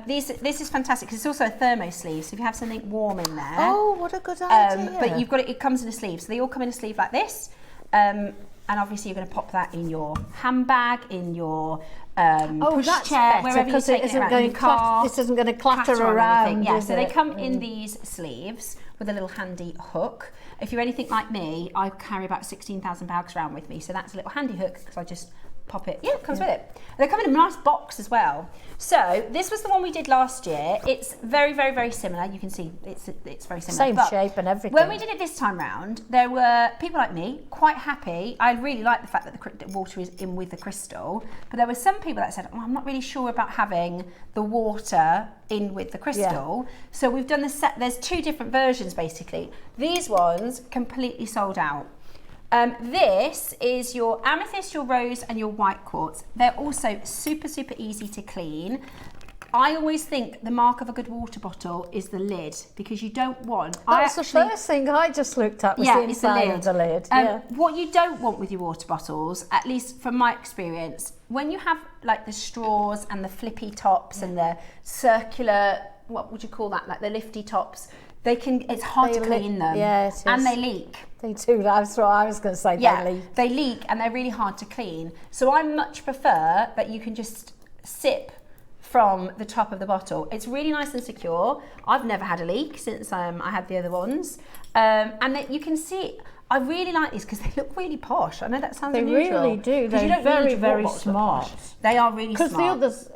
[SPEAKER 2] this is fantastic because it's also a thermo sleeve. So if you have something warm in there.
[SPEAKER 3] Oh, what a good idea!
[SPEAKER 2] But you've got it comes in a sleeve. So they all come in a sleeve like this. And obviously you're going to pop that in your handbag, in your push chair, wherever you're taking it around, in your car.
[SPEAKER 3] This isn't going to clatter around.
[SPEAKER 2] Yeah, so they come in these sleeves with a little handy hook. If you're anything like me, I carry about 16,000 bags around with me. So that's a little handy hook because I just pop it. Yeah, it comes with it. They come in a nice box as well. So this was the one we did last year. It's very similar. You can see it's very similar.
[SPEAKER 3] Same shape and everything.
[SPEAKER 2] When we did it this time round, there were people like me quite happy. I really like the fact that the water is in with the crystal. But there were some people that said, "Oh, I'm not really sure about having the water in with the crystal." Yeah. So we've done the set. There's 2 different versions basically. These ones completely sold out. This is your amethyst, your rose, and your white quartz. They're also super easy to clean. I always think the mark of a good water bottle is the lid because you don't want.
[SPEAKER 3] That's the first thing I just looked at was the inside of the lid.
[SPEAKER 2] What you don't want with your water bottles, at least from my experience, when you have like the straws and the flippy tops and the circular, what would you call that? Like the lifty tops. It's hard to clean them.
[SPEAKER 3] Yeah, it is.
[SPEAKER 2] And they leak.
[SPEAKER 3] They do. That's what I was going to say.
[SPEAKER 2] They leak and they're really hard to clean. So I much prefer that you can just sip from the top of the bottle. It's really nice and secure. I've never had a leak since I had the other ones. And you can see, I really like these because they look really posh. I know that sounds unusual.
[SPEAKER 3] They really do. They're very smart.
[SPEAKER 2] They are really smart.
[SPEAKER 3] Because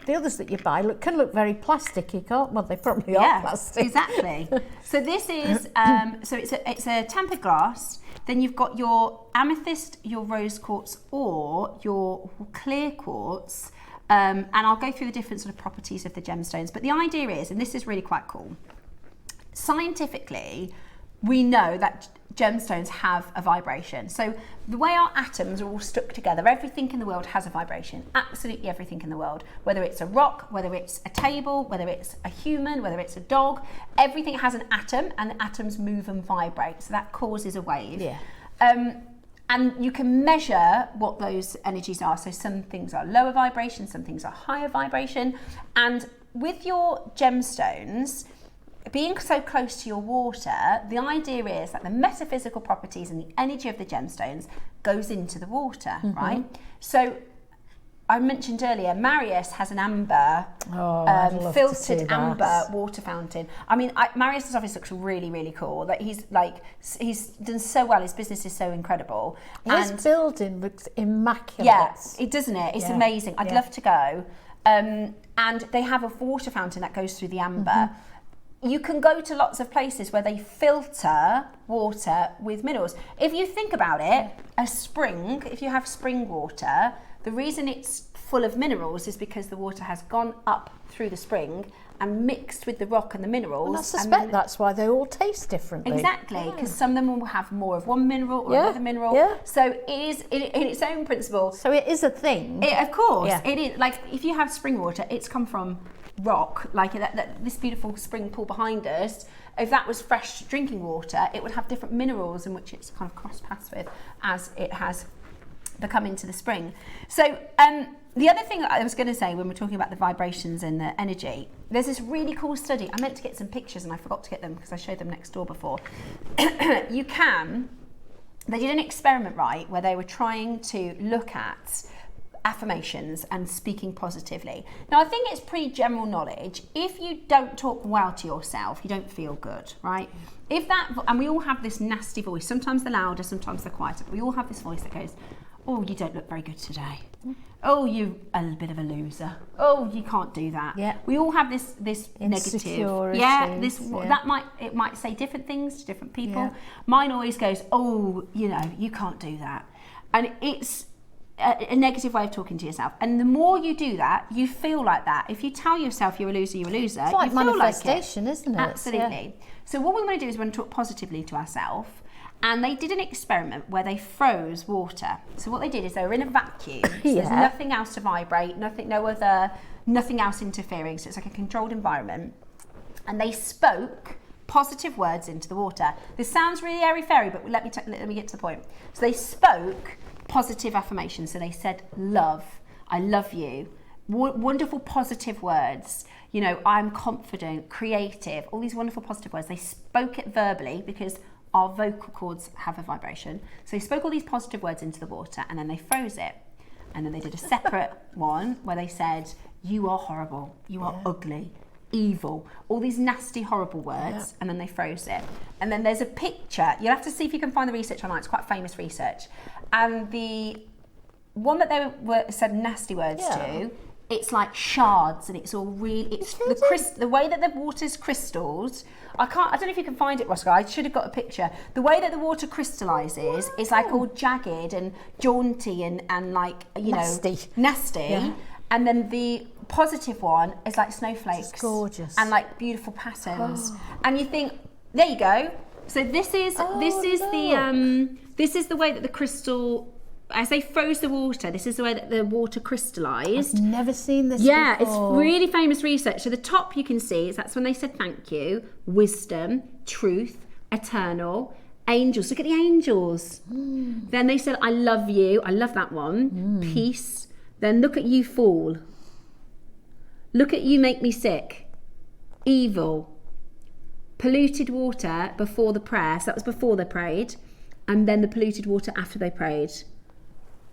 [SPEAKER 3] the others that you buy can look very plasticky, can't? Well, they probably are plastic.
[SPEAKER 2] Exactly. So this is it's a tempered glass. Then you've got your amethyst, your rose quartz, or your clear quartz. And I'll go through the different sort of properties of the gemstones. But the idea is, and this is really quite cool, scientifically, we know that gemstones have a vibration. So the way our atoms are all stuck together, everything in the world has a vibration. Absolutely everything in the world. Whether it's a rock, whether it's a table, whether it's a human, whether it's a dog, everything has an atom, and the atoms move and vibrate. So that causes a wave.
[SPEAKER 3] Yeah.
[SPEAKER 2] And you can measure what those energies are. So some things are lower vibration, some things are higher vibration. And with your gemstones, being so close to your water, the idea is that the metaphysical properties and the energy of the gemstones goes into the water, right? So I mentioned earlier, Marius has an amber, filtered amber water fountain. I mean, Marius's office looks really, really cool. Like he's done so well. His business is so incredible.
[SPEAKER 3] His building looks immaculate.
[SPEAKER 2] Yeah, it doesn't it? It's amazing. I'd love to go. And they have a water fountain that goes through the amber. You can go to lots of places where they filter water with minerals. If you think about it, a spring, if you have spring water, the reason it's full of minerals is because the water has gone up through the spring and mixed with the rock and the minerals.
[SPEAKER 3] And I suspect that's why they all taste differently.
[SPEAKER 2] Exactly, because some of them will have more of one mineral or another mineral. Yeah. So it is in its own principle.
[SPEAKER 3] So it is a thing.
[SPEAKER 2] Of course, it is. Like if you have spring water, it's come from rock, like this beautiful spring pool behind us. If that was fresh drinking water, it would have different minerals in which it's kind of cross paths with as it has become into the spring. So the other thing that I was going to say when we're talking about the vibrations and the energy, there's this really cool study. I meant to get some pictures and I forgot to get them because I showed them next door before. They did an experiment, right, where they were trying to look at affirmations and speaking positively. Now, I think it's pretty general knowledge. If you don't talk well to yourself, you don't feel good, right? And we all have this nasty voice. Sometimes they're louder, sometimes they're quieter. But we all have this voice that goes, "Oh, you don't look very good today. Oh, you're a bit of a loser. Oh, you can't do that." Yeah. We all have this negative. Yeah. It might say different things to different people. Yeah. Mine always goes, "Oh, you can't do that," and it's a negative way of talking to yourself. And the more you do that, you feel like that. If you tell yourself you're a loser, you're a loser.
[SPEAKER 3] It's like
[SPEAKER 2] you feel
[SPEAKER 3] manifestation,
[SPEAKER 2] like it.
[SPEAKER 3] Isn't it?
[SPEAKER 2] Absolutely. Yeah. So what we want to do is we want to talk positively to ourselves. And they did an experiment where they froze water. So what they did is they were in a vacuum. So there's nothing else to vibrate, nothing else interfering. So it's like a controlled environment. And they spoke positive words into the water. This sounds really airy-fairy, but let me get to the point. So they spoke positive affirmations. So they said, "Love, I love you." Wonderful positive words. I'm confident, creative, all these wonderful positive words. They spoke it verbally because our vocal cords have a vibration. So they spoke all these positive words into the water and then they froze it. And then they did a separate one where they said, "You are horrible, you are ugly, evil," all these nasty, horrible words, and then they froze it. And then there's a picture. You'll have to see if you can find the research online. It's quite famous research. And the one that they said nasty words to, it's like shards, and it's all really. It's the way that the water's crystals. I don't know if you can find it, Roscoe. I should have got a picture. The way that the water crystallizes is like all jagged and jaunty and like nasty. Yeah. And then the positive one is like snowflakes.
[SPEAKER 3] It's gorgeous.
[SPEAKER 2] And like beautiful patterns. And you think, there you go. So this is the way that the crystal. As they froze the water, this is the way that the water crystallized.
[SPEAKER 3] I've never seen this before.
[SPEAKER 2] It's really famous research. So the top you can see that's when they said thank you, wisdom, truth, eternal, angels. Look at the angels. Then they said I love you. I love that one. Peace. Then look at you fall. Look at you make me sick. Evil. Polluted water before the prayer. So that was before they prayed. And then the polluted water after they prayed.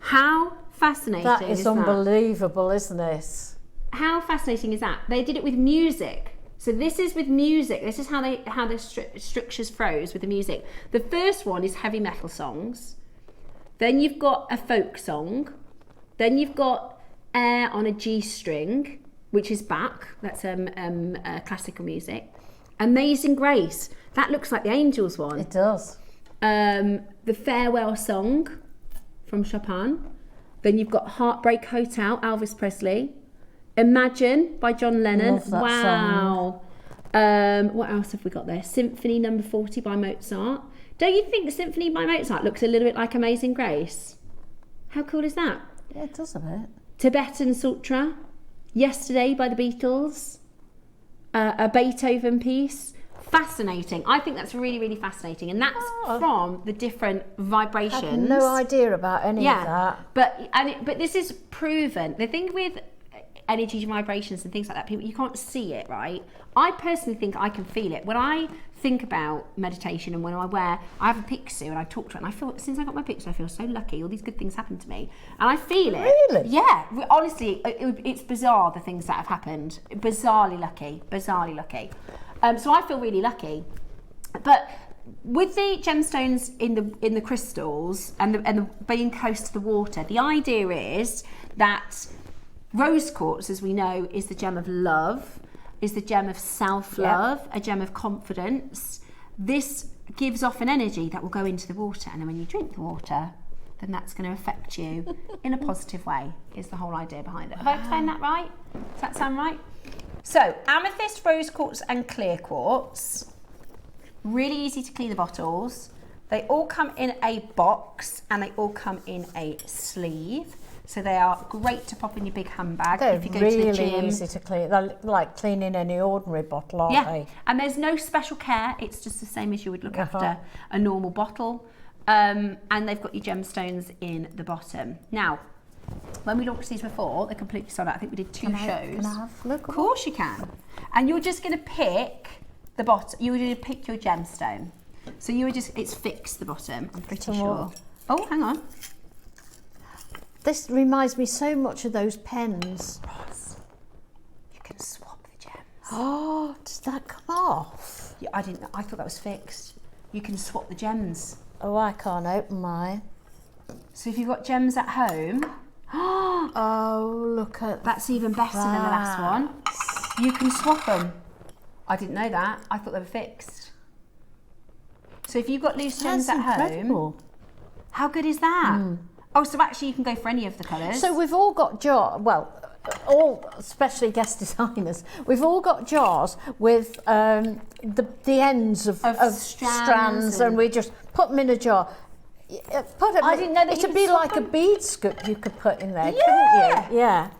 [SPEAKER 2] How fascinating is that?
[SPEAKER 3] That is unbelievable, isn't it?
[SPEAKER 2] How fascinating is that? They did it with music. So this is with music. This is how the structures froze with the music. The first one is heavy metal songs. Then you've got a folk song. Then you've got air on a G string, which is Bach. That's classical music. Amazing Grace. That looks like the Angels one.
[SPEAKER 3] It does.
[SPEAKER 2] The Farewell Song from Chopin. Then you've got Heartbreak Hotel, Elvis Presley. Imagine by John Lennon.
[SPEAKER 3] Love that song.
[SPEAKER 2] What else have we got there? Symphony Number 40 by Mozart. Don't you think the Symphony by Mozart looks a little bit like Amazing Grace? How cool is that?
[SPEAKER 3] Yeah, it does a bit.
[SPEAKER 2] Tibetan Sutra. Yesterday by the Beatles. A Beethoven piece. Fascinating. I think that's really, really fascinating. And that's from the different vibrations.
[SPEAKER 3] I had no idea about any of that.
[SPEAKER 2] But this is proven. The thing with energies, vibrations and things like that, people, you can't see it, right? I personally think I can feel it. When I think about meditation and when I have a pixie and I talk to it, and I feel, since I got my pixie, I feel so lucky. All these good things happen to me. And I feel it.
[SPEAKER 3] Really?
[SPEAKER 2] Yeah. Honestly, it's bizarre, the things that have happened. Bizarrely lucky. Bizarrely lucky. So I feel really lucky. But with the gemstones in the crystals and the being close to the water, the idea is that rose quartz, as we know, is the gem of love, is the gem of self-love, a gem of confidence. This gives off an energy that will go into the water, and then when you drink the water, then that's going to affect you in a positive way, is the whole idea behind it. Have I explained that right? Does that sound right? So, amethyst, rose quartz and clear quartz. Really easy to clean the bottles. They all come in a box and they all come in a sleeve. So they are great to pop in your big handbag if you go
[SPEAKER 3] really
[SPEAKER 2] to the gym.
[SPEAKER 3] Easy to clean. They're like cleaning any ordinary bottle, aren't they?
[SPEAKER 2] And there's no special care. It's just the same as you would look after a normal bottle. And they've got your gemstones in the bottom. Now, when we launched these before, they're completely sold out. I think we did 2 shows.
[SPEAKER 3] Can I have a look?
[SPEAKER 2] Of course you can. And you're just going to pick the bottom. You were going to pick your gemstone. So you were just, it's fixed the bottom, I'm pretty sure. Oh, hang on.
[SPEAKER 3] This reminds me so much of those pens.
[SPEAKER 2] Ross, you can swap the gems.
[SPEAKER 3] Oh, does that come off?
[SPEAKER 2] Yeah, I didn't know. I thought that was fixed. You can swap the gems.
[SPEAKER 3] Oh, I can't open mine.
[SPEAKER 2] So if you've got gems at home,
[SPEAKER 3] oh, look at
[SPEAKER 2] that's even better than the last one. You can swap them. I didn't know that. I thought they were fixed. So if you've got loose gems at home, how good is that? Oh, so actually you can go for any of the colours.
[SPEAKER 3] So we've all got jars, well, all, especially guest designers, we've all got jars with the ends of strands and we just put them in a jar.
[SPEAKER 2] I didn't know that
[SPEAKER 3] it'd be like a bead scoop you could put in there,
[SPEAKER 2] Yeah.
[SPEAKER 3] couldn't you? Yeah.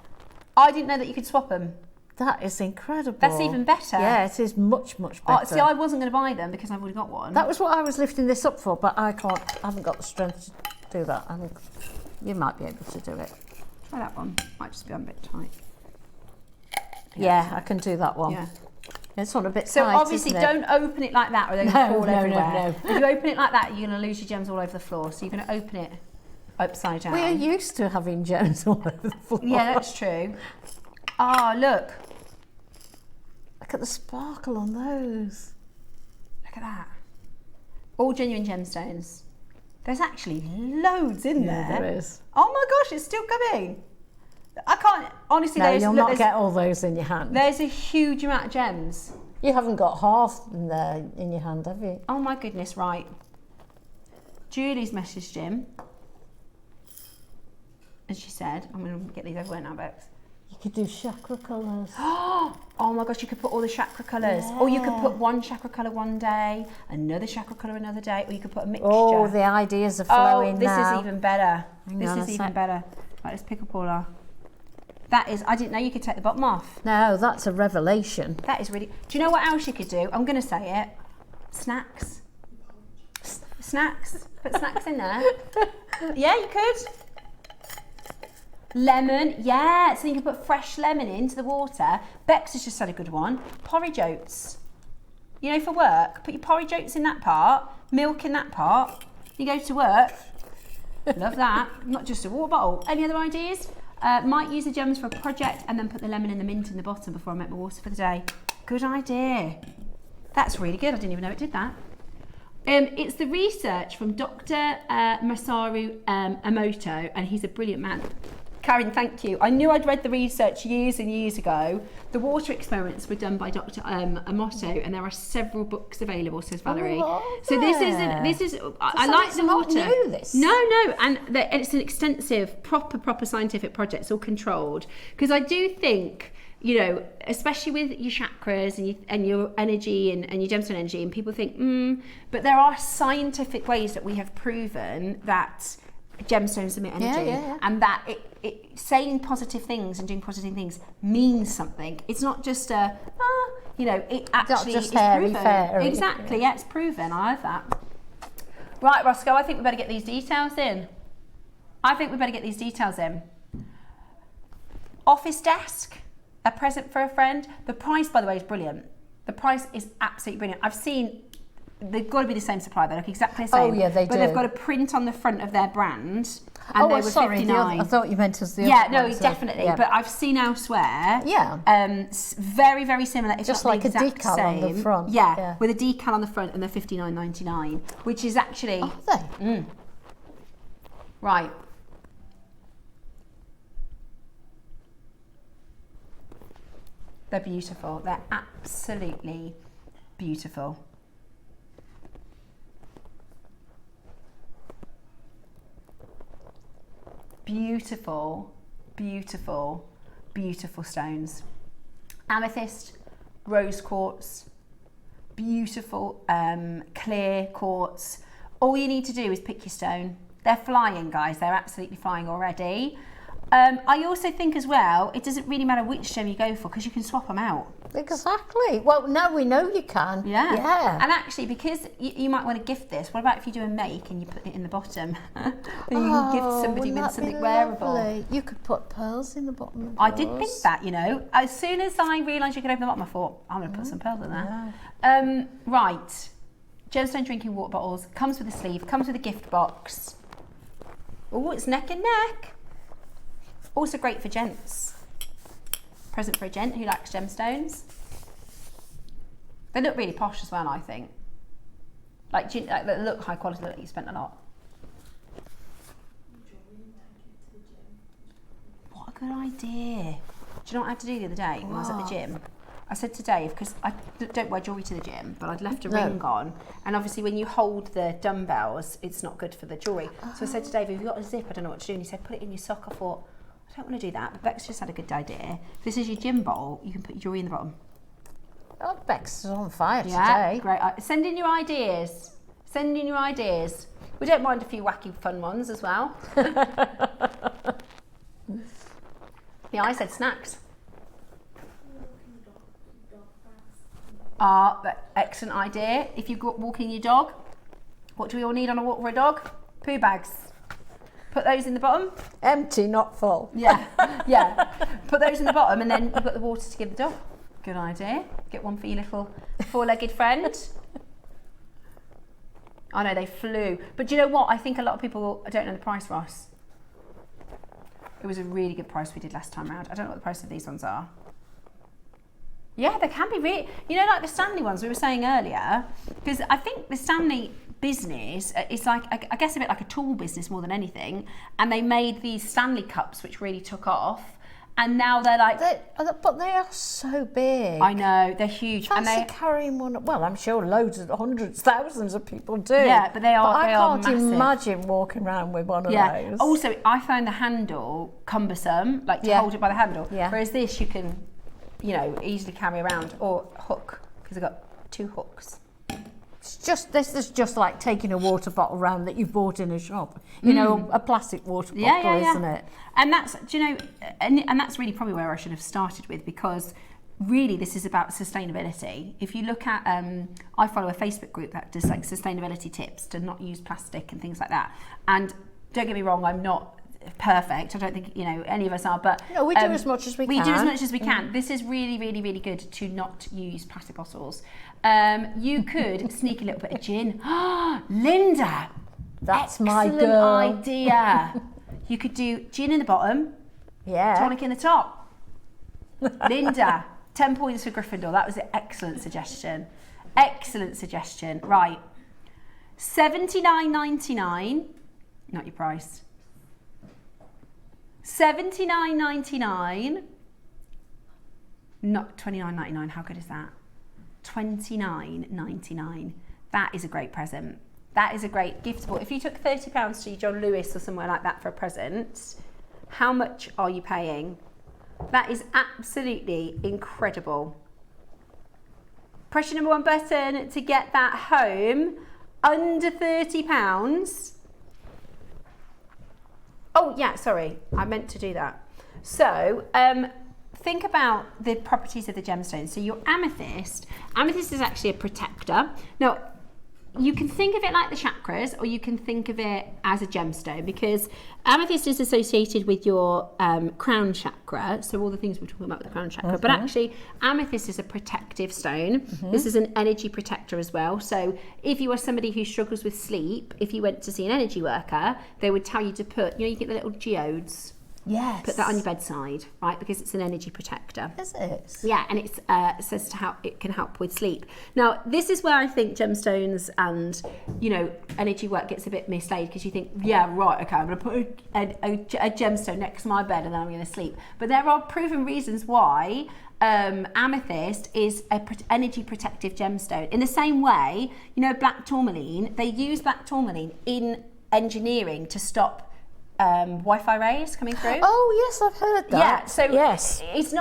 [SPEAKER 2] I didn't know that you could swap them.
[SPEAKER 3] That is incredible.
[SPEAKER 2] That's even better.
[SPEAKER 3] Yeah, it is much, much better.
[SPEAKER 2] See, I wasn't going to buy them because I've already got one.
[SPEAKER 3] That was what I was lifting this up for, but I haven't got the strength to do that. You might be able to do it.
[SPEAKER 2] Try that one. Might just be a bit tight.
[SPEAKER 3] Yeah, I can do that one.
[SPEAKER 2] Yeah.
[SPEAKER 3] It's on a bit
[SPEAKER 2] so
[SPEAKER 3] tight,
[SPEAKER 2] obviously
[SPEAKER 3] isn't it?
[SPEAKER 2] don't open it like that or they're going to fall everywhere.
[SPEAKER 3] No.
[SPEAKER 2] If you open it like that, you're going to lose your gems all over the floor. So you're going to open it upside down.
[SPEAKER 3] We're used to having gems all over the floor.
[SPEAKER 2] Yeah, that's true. Oh, look.
[SPEAKER 3] Look at the sparkle on those.
[SPEAKER 2] Look at that. All genuine gemstones. There's actually loads in there.
[SPEAKER 3] There is.
[SPEAKER 2] Oh my gosh, it's still coming. I can't, honestly,
[SPEAKER 3] No, you'll not get all those in your hand.
[SPEAKER 2] There's a huge amount of gems.
[SPEAKER 3] You haven't got half in there in your hand, have you?
[SPEAKER 2] Oh my goodness, right. Julie's messaged Jim. And she said, I'm going to get these everywhere now, Bex.
[SPEAKER 3] You could do chakra colours.
[SPEAKER 2] Oh my gosh, you could put all the chakra colours. Yeah. Or you could put one chakra colour one day, another chakra colour another day, or you could put a mixture.
[SPEAKER 3] Oh, the ideas are flowing
[SPEAKER 2] this
[SPEAKER 3] now.
[SPEAKER 2] is even better.
[SPEAKER 3] Hang on
[SPEAKER 2] this is even better. Right, let's pick up all our... That is, I didn't know you could take the bottom off.
[SPEAKER 3] No, that's a revelation.
[SPEAKER 2] That is really... Do you know what else you could do? I'm going to say it. Snacks. Snacks. Put snacks in there. Yeah, you could. Lemon, yeah. So you can put fresh lemon into the water. Bex has just said a good one. Porridge oats. You know, for work, put your porridge oats in that part, milk in that part. You go to work. Love that. Not just a water bottle. Any other ideas? Might use the gems for a project and then put the lemon and the mint in the bottom before I make my water for the day. Good idea. That's really good. I didn't even know it did that. It's the research from Dr. Masaru Emoto, and he's a brilliant man. Karen, thank you. I knew I'd read the research years and years ago. The water experiments were done by Dr. Emoto, and there are several books available, says Valerie.
[SPEAKER 3] Oh,
[SPEAKER 2] so this is. I like the water.
[SPEAKER 3] New, this.
[SPEAKER 2] No, and it's an extensive, proper scientific project. It's all controlled because I do think, you know, especially with your chakras and your energy and your gemstone energy, and people think, but there are scientific ways that we have proven that gemstones emit energy, and that it saying positive things and doing positive things means something. It's not just it actually is proven.
[SPEAKER 3] Fairy.
[SPEAKER 2] Exactly, yeah, it's proven. I love that. Right, Roscoe, I think we better get these details in. office desk, a present for a friend. The price, by the way, is brilliant. The price is absolutely brilliant. I've seen, they've got to be the same supplier. They look exactly the same.
[SPEAKER 3] Oh yeah, they do.
[SPEAKER 2] But they've got a print on the front of their brand. And they were
[SPEAKER 3] sorry,
[SPEAKER 2] 59.
[SPEAKER 3] I thought you meant as the
[SPEAKER 2] yeah,
[SPEAKER 3] other
[SPEAKER 2] no,
[SPEAKER 3] one, so-
[SPEAKER 2] definitely.
[SPEAKER 3] yeah.
[SPEAKER 2] But I've seen elsewhere.
[SPEAKER 3] Yeah.
[SPEAKER 2] Very, very similar. It's
[SPEAKER 3] Just
[SPEAKER 2] not
[SPEAKER 3] like
[SPEAKER 2] the
[SPEAKER 3] a
[SPEAKER 2] exact
[SPEAKER 3] decal
[SPEAKER 2] same.
[SPEAKER 3] on the front.
[SPEAKER 2] Yeah, with a decal on the front, and they're $59.99, which is actually.
[SPEAKER 3] Are they?
[SPEAKER 2] Right. They're beautiful. They're absolutely beautiful. Beautiful, beautiful, beautiful stones. Amethyst, rose quartz, beautiful clear quartz. All you need to do is pick your stone. They're flying, guys. They're absolutely flying already. I also think as well, it doesn't really matter which gem you go for because you can swap them out.
[SPEAKER 3] Exactly. Well, now we know you can.
[SPEAKER 2] Yeah.
[SPEAKER 3] Yeah.
[SPEAKER 2] And actually, because you might want to gift this, what about if you do a make and you put it in the bottom? And you can gift somebody with something wearable.
[SPEAKER 3] Lovely? You could put pearls in the bottom of
[SPEAKER 2] I did
[SPEAKER 3] yours.
[SPEAKER 2] think that, you know. As soon as I realised you could open the bottom, I thought, I'm going to put some pearls in there. Right. Gemstone drinking water bottles. Comes with a sleeve. Comes with a gift box. Oh, it's neck and neck. Also great for gents. Present for a gent who likes gemstones. They look really posh as well, I think. Like they look high quality, look like you spent a lot. What a good idea. Do you know what I had to do the other day when I was at the gym? I said to Dave, because I don't wear jewellery to the gym, but I'd left a ring on, and obviously when you hold the dumbbells, it's not good for the jewellery. So I said to Dave, have you got a zip? I don't know what to do. And he said, put it in your sock. I thought, I don't want to do that, but Bex just had a good idea. If this is your gym bowl, you can put your jewellery in the bottom.
[SPEAKER 3] Oh, Bex is on fire
[SPEAKER 2] Yeah,
[SPEAKER 3] today.
[SPEAKER 2] great. Send in your ideas. Send in your ideas. We don't mind a few wacky fun ones as well. Yeah, I said snacks. Excellent idea. If you go walking your dog, what do we all need on a walk for a dog? Poo bags. Put those in the bottom.
[SPEAKER 3] Empty, not full.
[SPEAKER 2] Yeah, yeah. Put those in the bottom, and then you've got the water to give the dog. Good idea. Get one for your little four-legged friend. I know they flew, but do you know what? I think a lot of people don't know the price, Ross. It was a really good price we did last time around. I don't know what the price of these ones are. Yeah, they can be really, you know, like the Stanley ones we were saying earlier, because I think the Stanley business is like, I guess a bit like a tool business more than anything, and they made these Stanley cups which really took off, and now they're like...
[SPEAKER 3] But they are so big.
[SPEAKER 2] I know, they're huge.
[SPEAKER 3] Fancy
[SPEAKER 2] and
[SPEAKER 3] carrying one, well, I'm sure loads of hundreds, thousands of people do.
[SPEAKER 2] Yeah, but they are
[SPEAKER 3] I can't
[SPEAKER 2] massive.
[SPEAKER 3] imagine walking around with one of those.
[SPEAKER 2] Also, I find the handle cumbersome, like to hold it by the handle, whereas this you can, you know, easily carry around, or hook, because I've got 2 hooks.
[SPEAKER 3] This is just like taking a water bottle around that you've bought in a shop. You know, a plastic water bottle, isn't it?
[SPEAKER 2] And that's, do you know, and that's really probably where I should have started with, because really this is about sustainability. If you look at, I follow a Facebook group that does like sustainability tips to not use plastic and things like that. And don't get me wrong, I'm not perfect. I don't think, you know, any of us are, but
[SPEAKER 3] no, we do as much as we can.
[SPEAKER 2] We do as much as we can. This is really, really, really good to not use plastic bottles. You could sneak a little bit of gin. Linda,
[SPEAKER 3] that's my girl.
[SPEAKER 2] Excellent idea. You could do gin in the bottom, tonic in the top. Linda, 10 points for Gryffindor. That was an excellent suggestion. Excellent suggestion. Right, $79.99. Not your price. $79.99. Not $29.99. How good is that? $29.99. That is a great present. That is a great giftable. If you took £30 to your John Lewis or somewhere like that for a present, how much are you paying? That is absolutely incredible. Press your number 1 button to get that home. Under £30. Oh yeah, sorry, I meant to do that. So think about the properties of the gemstones. So your amethyst is actually a protector. Now, you can think of it like the chakras, or you can think of it as a gemstone, because amethyst is associated with your crown chakra, so all the things we're talking about with the crown chakra, but actually amethyst is a protective stone. This is an energy protector as well. So if you are somebody who struggles with sleep, if you went to see an energy worker, they would tell you to put, you get the little geodes.
[SPEAKER 3] Yes.
[SPEAKER 2] Put that on your bedside, right? Because it's an energy protector.
[SPEAKER 3] Is it?
[SPEAKER 2] Yeah, and it says it can help with sleep. Now, this is where I think gemstones and, energy work gets a bit mislaid, because you think, yeah, right, okay, I'm going to put a gemstone next to my bed and then I'm going to sleep. But there are proven reasons why amethyst is an energy protective gemstone. In the same way, black tourmaline, they use black tourmaline in engineering to stop Wi-Fi rays coming through.
[SPEAKER 3] Oh yes, I've heard that.
[SPEAKER 2] Yeah, so
[SPEAKER 3] yes,
[SPEAKER 2] it's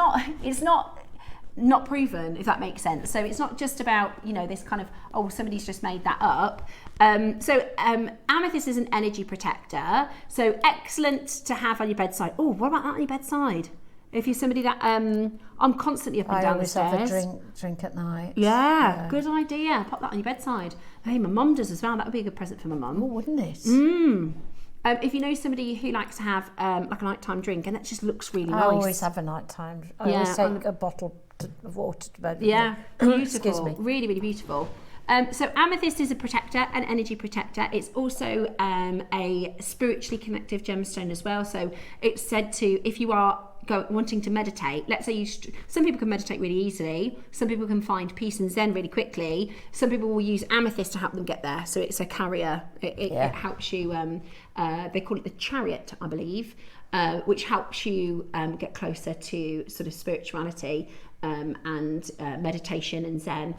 [SPEAKER 2] not proven, if that makes sense. So it's not just about this kind of somebody's just made that up. Amethyst is an energy protector, so excellent to have on your bedside. Oh, what about that on your bedside? If you're somebody that I'm constantly up and down the stairs.
[SPEAKER 3] I always have a drink at night.
[SPEAKER 2] Yeah, good idea. Pop that on your bedside. Hey, my mum does as well. That would be a good present for my mum.
[SPEAKER 3] Oh, wouldn't it?
[SPEAKER 2] If you know somebody who likes to have like a nighttime drink, and that just looks really nice.
[SPEAKER 3] I always have a nighttime. I always take a bottle of water to bed.
[SPEAKER 2] Yeah, beautiful.
[SPEAKER 3] Excuse me.
[SPEAKER 2] Really, really beautiful. So amethyst is a protector, an energy protector. It's also a spiritually connective gemstone as well. So it's said to, if you are wanting to meditate, let's say some people can meditate really easily, some people can find peace and zen really quickly, some people will use amethyst to help them get there. So it's a carrier. It helps you, they call it the chariot, I believe, which helps you get closer to sort of spirituality and meditation and zen,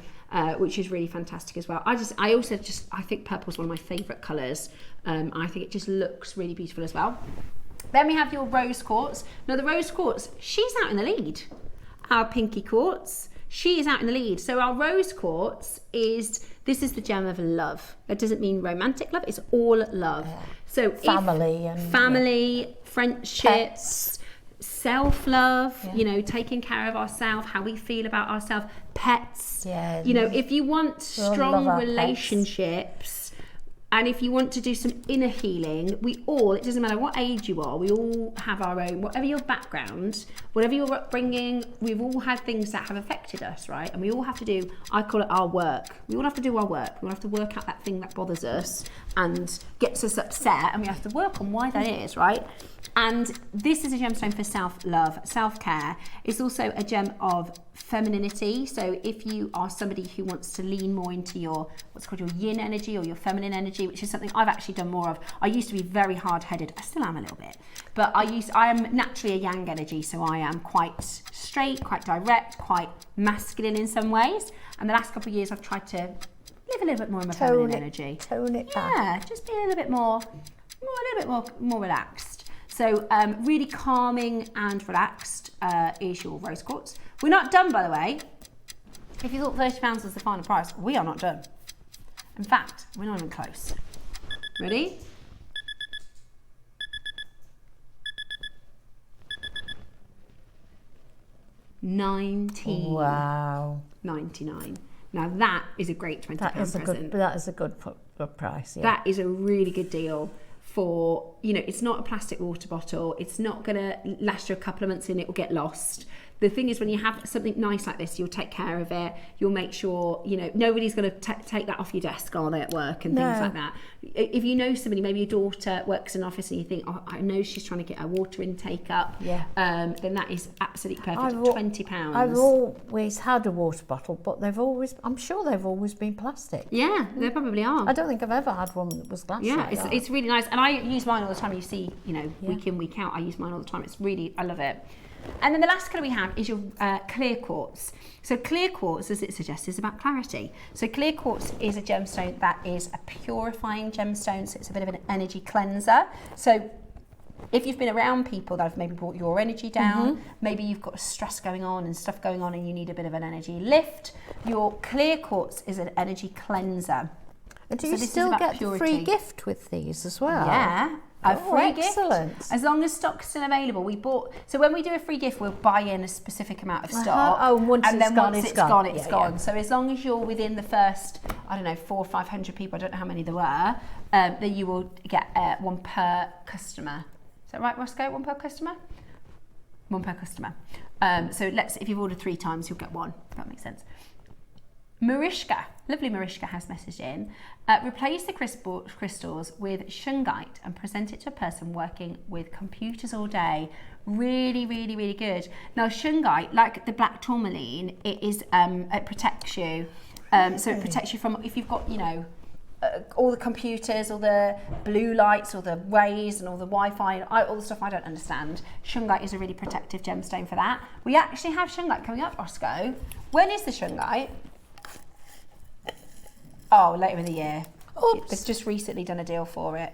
[SPEAKER 2] which is really fantastic as well. I think purple is one of my favourite colours. I think it just looks really beautiful as well. Then we have your rose quartz. Now the rose quartz, she's out in the lead. Our pinky quartz, she is out in the lead. So our rose quartz is the gem of love. That doesn't mean romantic love, it's all love. Yeah. So family, friendships, self-love, taking care of ourselves, how we feel about ourselves, pets.
[SPEAKER 3] Yeah.
[SPEAKER 2] If you want strong relationships, and if you want to do some inner healing, it doesn't matter what age you are, we all have our own, whatever your background, whatever your upbringing, we've all had things that have affected us, right? And we all have to do, I call it our work. We all have to do our work. We all have to work out that thing that bothers us and gets us upset, and we have to work on why that is, right? And this is a gemstone for self-love, self-care. It's also a gem of femininity. So if you are somebody who wants to lean more into your, what's called your yin energy or your feminine energy, which is something I've actually done more of. I used to be very hard-headed. I still am a little bit. But I am naturally a yang energy, so I am quite straight, quite direct, quite masculine in some ways. And the last couple of years I've tried to live a little bit more in my feminine energy.
[SPEAKER 3] Tone it back.
[SPEAKER 2] Yeah, just be a little bit more relaxed. So really calming and relaxed is your rose quartz. We're not done, by the way. If you thought £30 was the final price, we are not done. In fact, we're not even close. Ready? $19.
[SPEAKER 3] Wow.
[SPEAKER 2] $99. Now that is a great £20 present.
[SPEAKER 3] That is a good price. Yeah.
[SPEAKER 2] That is a really good deal. For, it's not a plastic water bottle. It's not going to last you a couple of months and it will get lost. The thing is, when you have something nice like this, you'll take care of it. You'll make sure, nobody's going to take that off your desk, are they, at work and things like that. If you know somebody, maybe your daughter works in an office and you think, I know she's trying to get her water intake up, then that is absolutely perfect. £20.
[SPEAKER 3] I've always had a water bottle, but I'm sure they've always been plastic.
[SPEAKER 2] Yeah, they probably are.
[SPEAKER 3] I don't think I've ever had one that was glass.
[SPEAKER 2] Yeah, it's really nice. And I use mine all the time. You see, week in, week out, I use mine all the time. I love it. And then the last colour we have is your clear quartz. So clear quartz, as it suggests, is about clarity. So clear quartz is a gemstone that is a purifying gemstone, so it's a bit of an energy cleanser. So if you've been around people that have maybe brought your energy down, maybe you've got stress going on and stuff going on and you need a bit of an energy lift, your clear quartz is an energy cleanser.
[SPEAKER 3] And do you still get the free gift with these as well?
[SPEAKER 2] Yeah. A free
[SPEAKER 3] excellent.
[SPEAKER 2] gift. As long as stock's still available. So when we do a free gift, we'll buy in a specific amount of stock.
[SPEAKER 3] Oh, once
[SPEAKER 2] and
[SPEAKER 3] it's
[SPEAKER 2] then
[SPEAKER 3] gone,
[SPEAKER 2] once
[SPEAKER 3] it's gone.
[SPEAKER 2] it's
[SPEAKER 3] Yeah,
[SPEAKER 2] gone.
[SPEAKER 3] yeah.
[SPEAKER 2] So as long as you're within the first, 400 or 500 people, I don't know how many there were, then you will get one per customer. Is that right, Roscoe? One per customer? One per customer. So if you've ordered 3 times, you'll get one, if that makes sense. Marishka, lovely Marishka has messaged in, replace the crystals with shungite and present it to a person working with computers all day. Really, really, really good. Now shungite, like the black tourmaline, it protects you. So it protects you from, if you've got, all the computers, all the blue lights, all the rays and all the Wi-Fi, all the stuff I don't understand. Shungite is a really protective gemstone for that. We actually have shungite coming up, Roscoe. When is the shungite? Oh, later in the year.
[SPEAKER 3] Oops.
[SPEAKER 2] They've just recently done a deal for it.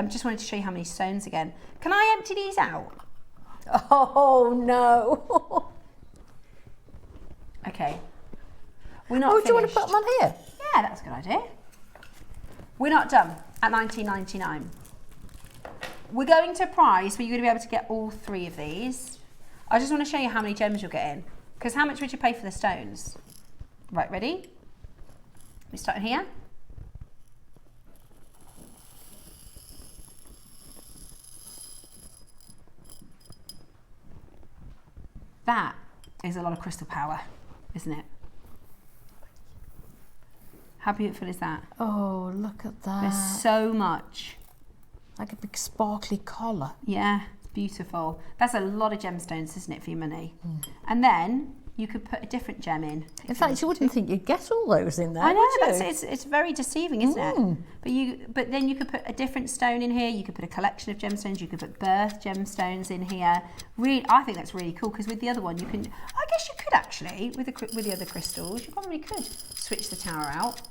[SPEAKER 2] Just wanted to show you how many stones again. Can I empty these out?
[SPEAKER 3] Oh no.
[SPEAKER 2] Okay. We're not
[SPEAKER 3] Do you want to
[SPEAKER 2] finished.
[SPEAKER 3] put them on here?
[SPEAKER 2] Yeah, that's a good idea. We're not done at $19.99. We're going to a price where you're going to be able to get all 3 of these. I just want to show you how many gems you're getting. Because how much would you pay for the stones? Right, ready? We start here. That is a lot of crystal power, isn't it? How beautiful is that?
[SPEAKER 3] Oh, look at that.
[SPEAKER 2] There's so much.
[SPEAKER 3] Like a big sparkly collar.
[SPEAKER 2] Yeah, beautiful. That's a lot of gemstones, isn't it, for your money? And then you could put a different gem in.
[SPEAKER 3] In fact, you wouldn't think you'd get all those in there.
[SPEAKER 2] I know,
[SPEAKER 3] would you?
[SPEAKER 2] it's very deceiving, isn't it? But then you could put a different stone in here. You could put a collection of gemstones. You could put birth gemstones in here. Really, I think that's really cool because with the other one, you can. I guess you could actually with the other crystals. You probably could switch the tower out.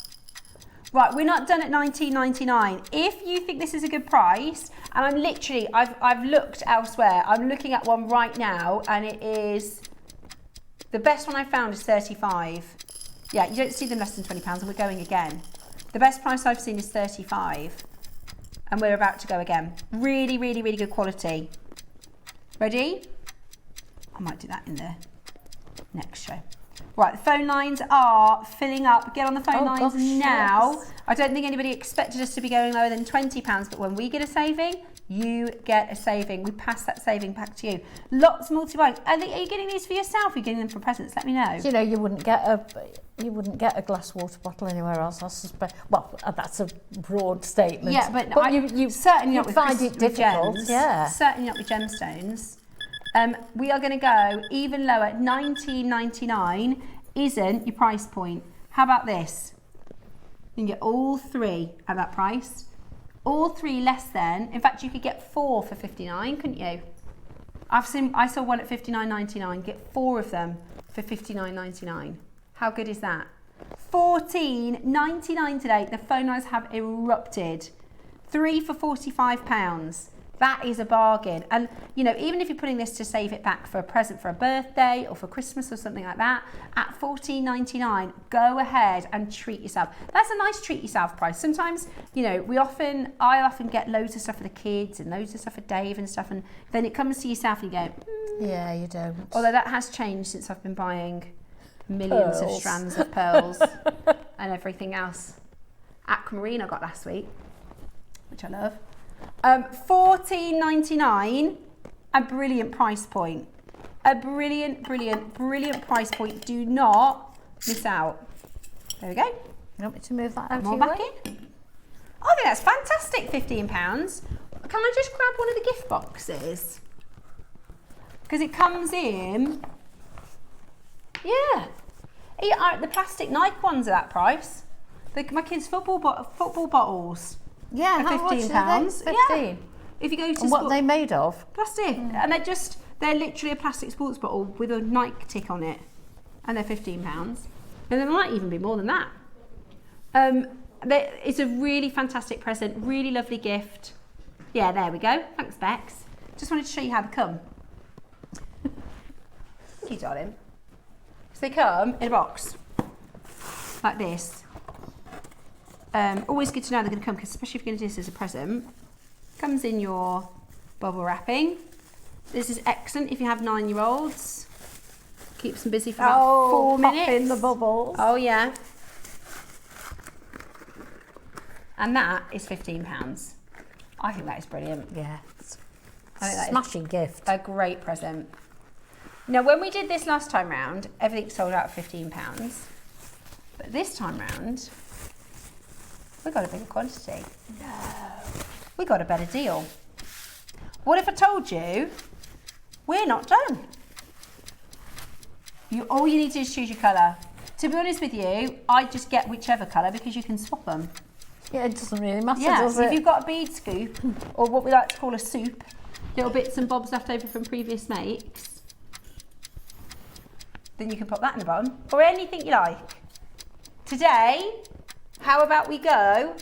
[SPEAKER 2] Right, we're not done at $19.99. If you think this is a good price, and I've looked elsewhere. I'm looking at one right now, and it is. The best one I found is $35. Yeah, you don't see them less than £20, and we're going again. The best price I've seen is $35, and we're about to go again. Really, really, really good quality. Ready? I might do that in the next show. Right, the phone lines are filling up. Get on the phone lines now. Yes. I don't think anybody expected us to be going lower than £20, but when we get a saving, you get a saving. We pass that saving back to you. Lots of multi-buying. Are you getting these for yourself? Are you getting them for presents? Let me know.
[SPEAKER 3] You know, you wouldn't get a glass water bottle anywhere else, I suspect. Well, that's a broad statement.
[SPEAKER 2] Yeah, but you certainly not with
[SPEAKER 3] find it difficult.
[SPEAKER 2] Gems,
[SPEAKER 3] yeah,
[SPEAKER 2] certainly not with gemstones. We are going to go even lower. $19.99 isn't your price point. How about this? You can get all 3 at that price. All 3 less than. In fact, you could get 4 for $59, couldn't you? I saw one at $59.99. Get 4 of them for $59.99. How good is that? $14.99 today. The phone lines have erupted. 3 for £45. That is a bargain. And, even if you're putting this to save it back for a present for a birthday or for Christmas or something like that, at $14.99, go ahead and treat yourself. That's a nice treat yourself price. Sometimes, I often get loads of stuff for the kids and loads of stuff for Dave and stuff, and then it comes to yourself and you go,
[SPEAKER 3] yeah, you don't.
[SPEAKER 2] Although that has changed since I've been buying millions of strands of pearls and everything else. Aquamarine I got last week, which I love. $14.99, a brilliant price point. A brilliant, brilliant, brilliant price point. Do not miss out. There we go.
[SPEAKER 3] You want me to move that out?
[SPEAKER 2] More back in. I think that's fantastic, £15. Can I just grab one of the gift boxes? Because it comes in. Yeah. The plastic Nike ones are that price. My kids' football bottles.
[SPEAKER 3] Yeah,
[SPEAKER 2] how
[SPEAKER 3] much
[SPEAKER 2] £15.
[SPEAKER 3] are they? 15.
[SPEAKER 2] Yeah. If you go to
[SPEAKER 3] and what are they made of?
[SPEAKER 2] Plastic. And they're literally a plastic sports bottle with a Nike tick on it. And they're £15. And there might even be more than that. It's a really fantastic present, really lovely gift. Yeah, there we go. Thanks, Bex. Just wanted to show you how they come. Thank you, darling. So they come in a box like this. Always good to know they're going to come, because especially if you're going to do this as a present, Comes in your bubble wrapping. This is excellent if you have 9-year-olds. Keeps them busy for about 4 minutes.
[SPEAKER 3] In the bubbles.
[SPEAKER 2] Oh yeah. And that is £15. I think that is brilliant.
[SPEAKER 3] Yeah.
[SPEAKER 2] I think that
[SPEAKER 3] Smashing gift.
[SPEAKER 2] a great present. Now, when we did this last time round, everything sold out at £15. But this time round, we got a bigger quantity. No. We got a better deal. What if I told you we're not done? All you need to do is choose your colour. To be honest with you, I just get whichever colour because you can swap them.
[SPEAKER 3] Yeah, it doesn't really matter,
[SPEAKER 2] Yeah,
[SPEAKER 3] does
[SPEAKER 2] so
[SPEAKER 3] it?
[SPEAKER 2] if you've got a bead scoop, or what we like to call a soup, little bits and bobs left over from previous makes, then you can pop that in the bottom, or anything you like. Today, how about we go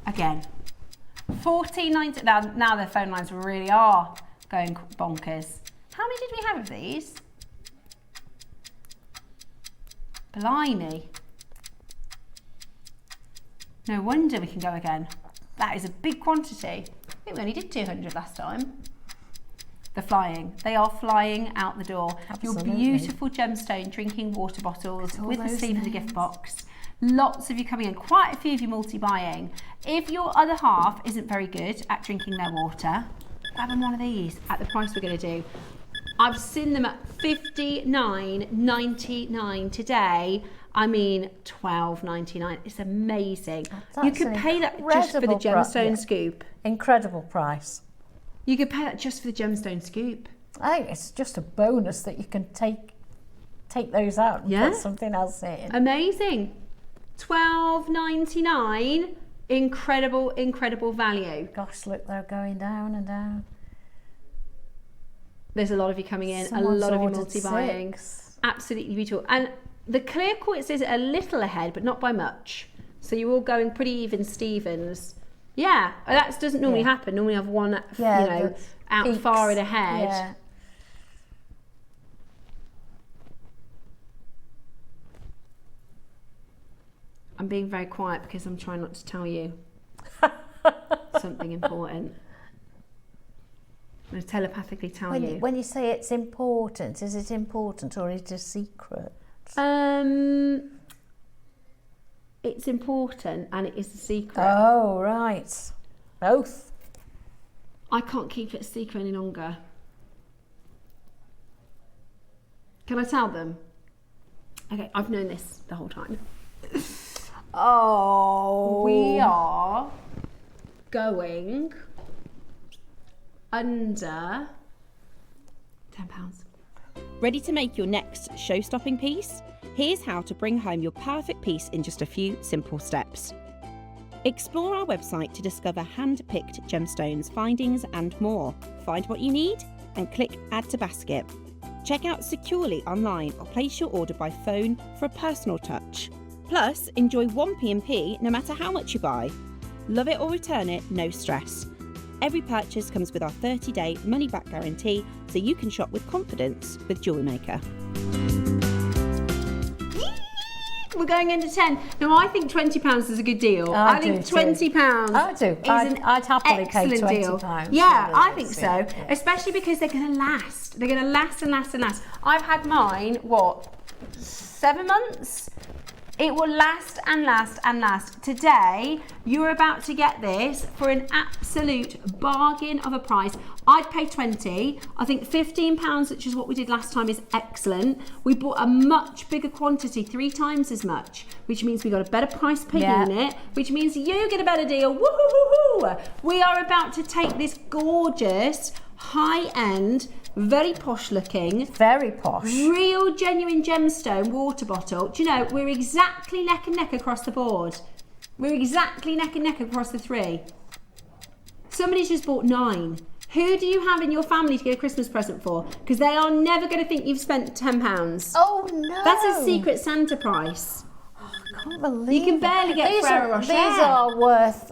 [SPEAKER 2] again? $14.90. Now the phone lines really are going bonkers. How many did we have of these? Blimey. No wonder we can go again. That is a big quantity. I think we only did 200 last time. They're flying. They are flying out the door.
[SPEAKER 3] Absolutely.
[SPEAKER 2] Your beautiful gemstone drinking water bottles with the sleeve of the gift box. Lots of you coming in. Quite a few of you multi-buying. If your other half isn't very good at drinking their water, grab them one of these at the price we're going to do. I've seen them at $59.99 today. I mean, $12.99. It's amazing. You could pay that just for the gemstone scoop.
[SPEAKER 3] Incredible price.
[SPEAKER 2] You could pay that just for the gemstone scoop.
[SPEAKER 3] I think it's just a bonus that you can take those out and put something else in.
[SPEAKER 2] Amazing. $12.99. Incredible, incredible value.
[SPEAKER 3] Gosh, look, they're going down and down.
[SPEAKER 2] There's a lot of you coming in, a lot of you multi-buying. Absolutely beautiful. And the clear quartz is a little ahead, but not by much. So you're all going pretty even Stevens. Yeah, that doesn't normally happen. Normally have one, out peaks, far and ahead.
[SPEAKER 3] Yeah.
[SPEAKER 2] I'm being very quiet because I'm trying not to tell you something important. I'm going to telepathically tell you.
[SPEAKER 3] When you say it's important, is it important or is it a secret?
[SPEAKER 2] It's important and it is a secret.
[SPEAKER 3] Oh, right. Both.
[SPEAKER 2] I can't keep it a secret any longer. Can I tell them? Okay, I've known this the whole time.
[SPEAKER 3] Oh.
[SPEAKER 2] We are going under £10.
[SPEAKER 7] Ready to make your next show-stopping piece? Here's how to bring home your perfect piece in just a few simple steps. Explore our website to discover hand-picked gemstones, findings and more. Find what you need and click Add to Basket. Check out securely online or place your order by phone for a personal touch. Plus, enjoy one P&P no matter how much you buy. Love it or return it, no stress. Every purchase comes with our 30-day money-back guarantee, so you can shop with confidence with JewelleryMaker.
[SPEAKER 2] We're going into 10. Now, I think £20 is a good deal. I think £20
[SPEAKER 3] I do. I'd happily pay £20.
[SPEAKER 2] Yeah, I think so. Yeah. Especially because they're going to last. They're going to last and last and last. I've had mine, 7 months? It will last and last and last. Today, you're about to get this for an absolute bargain of a price. I'd pay 20. I think £15, which is what we did last time, is excellent. We bought a much bigger quantity, 3 times as much, which means we got a better price per unit, which means you get a better deal. Woo-hoo-hoo-hoo. We are about to take this gorgeous, high-end, very posh looking,
[SPEAKER 3] very posh,
[SPEAKER 2] real genuine gemstone water bottle. Do you know, we're exactly neck and neck across the board. We're exactly neck and neck across the 3. Somebody's just bought 9. Who do you have in your family to get a Christmas present for? Because they are never going to think you've spent £10.
[SPEAKER 3] Oh no,
[SPEAKER 2] that's a secret Santa price.
[SPEAKER 3] I can't believe
[SPEAKER 2] you can barely get Ferrero Rocher.
[SPEAKER 3] These are worth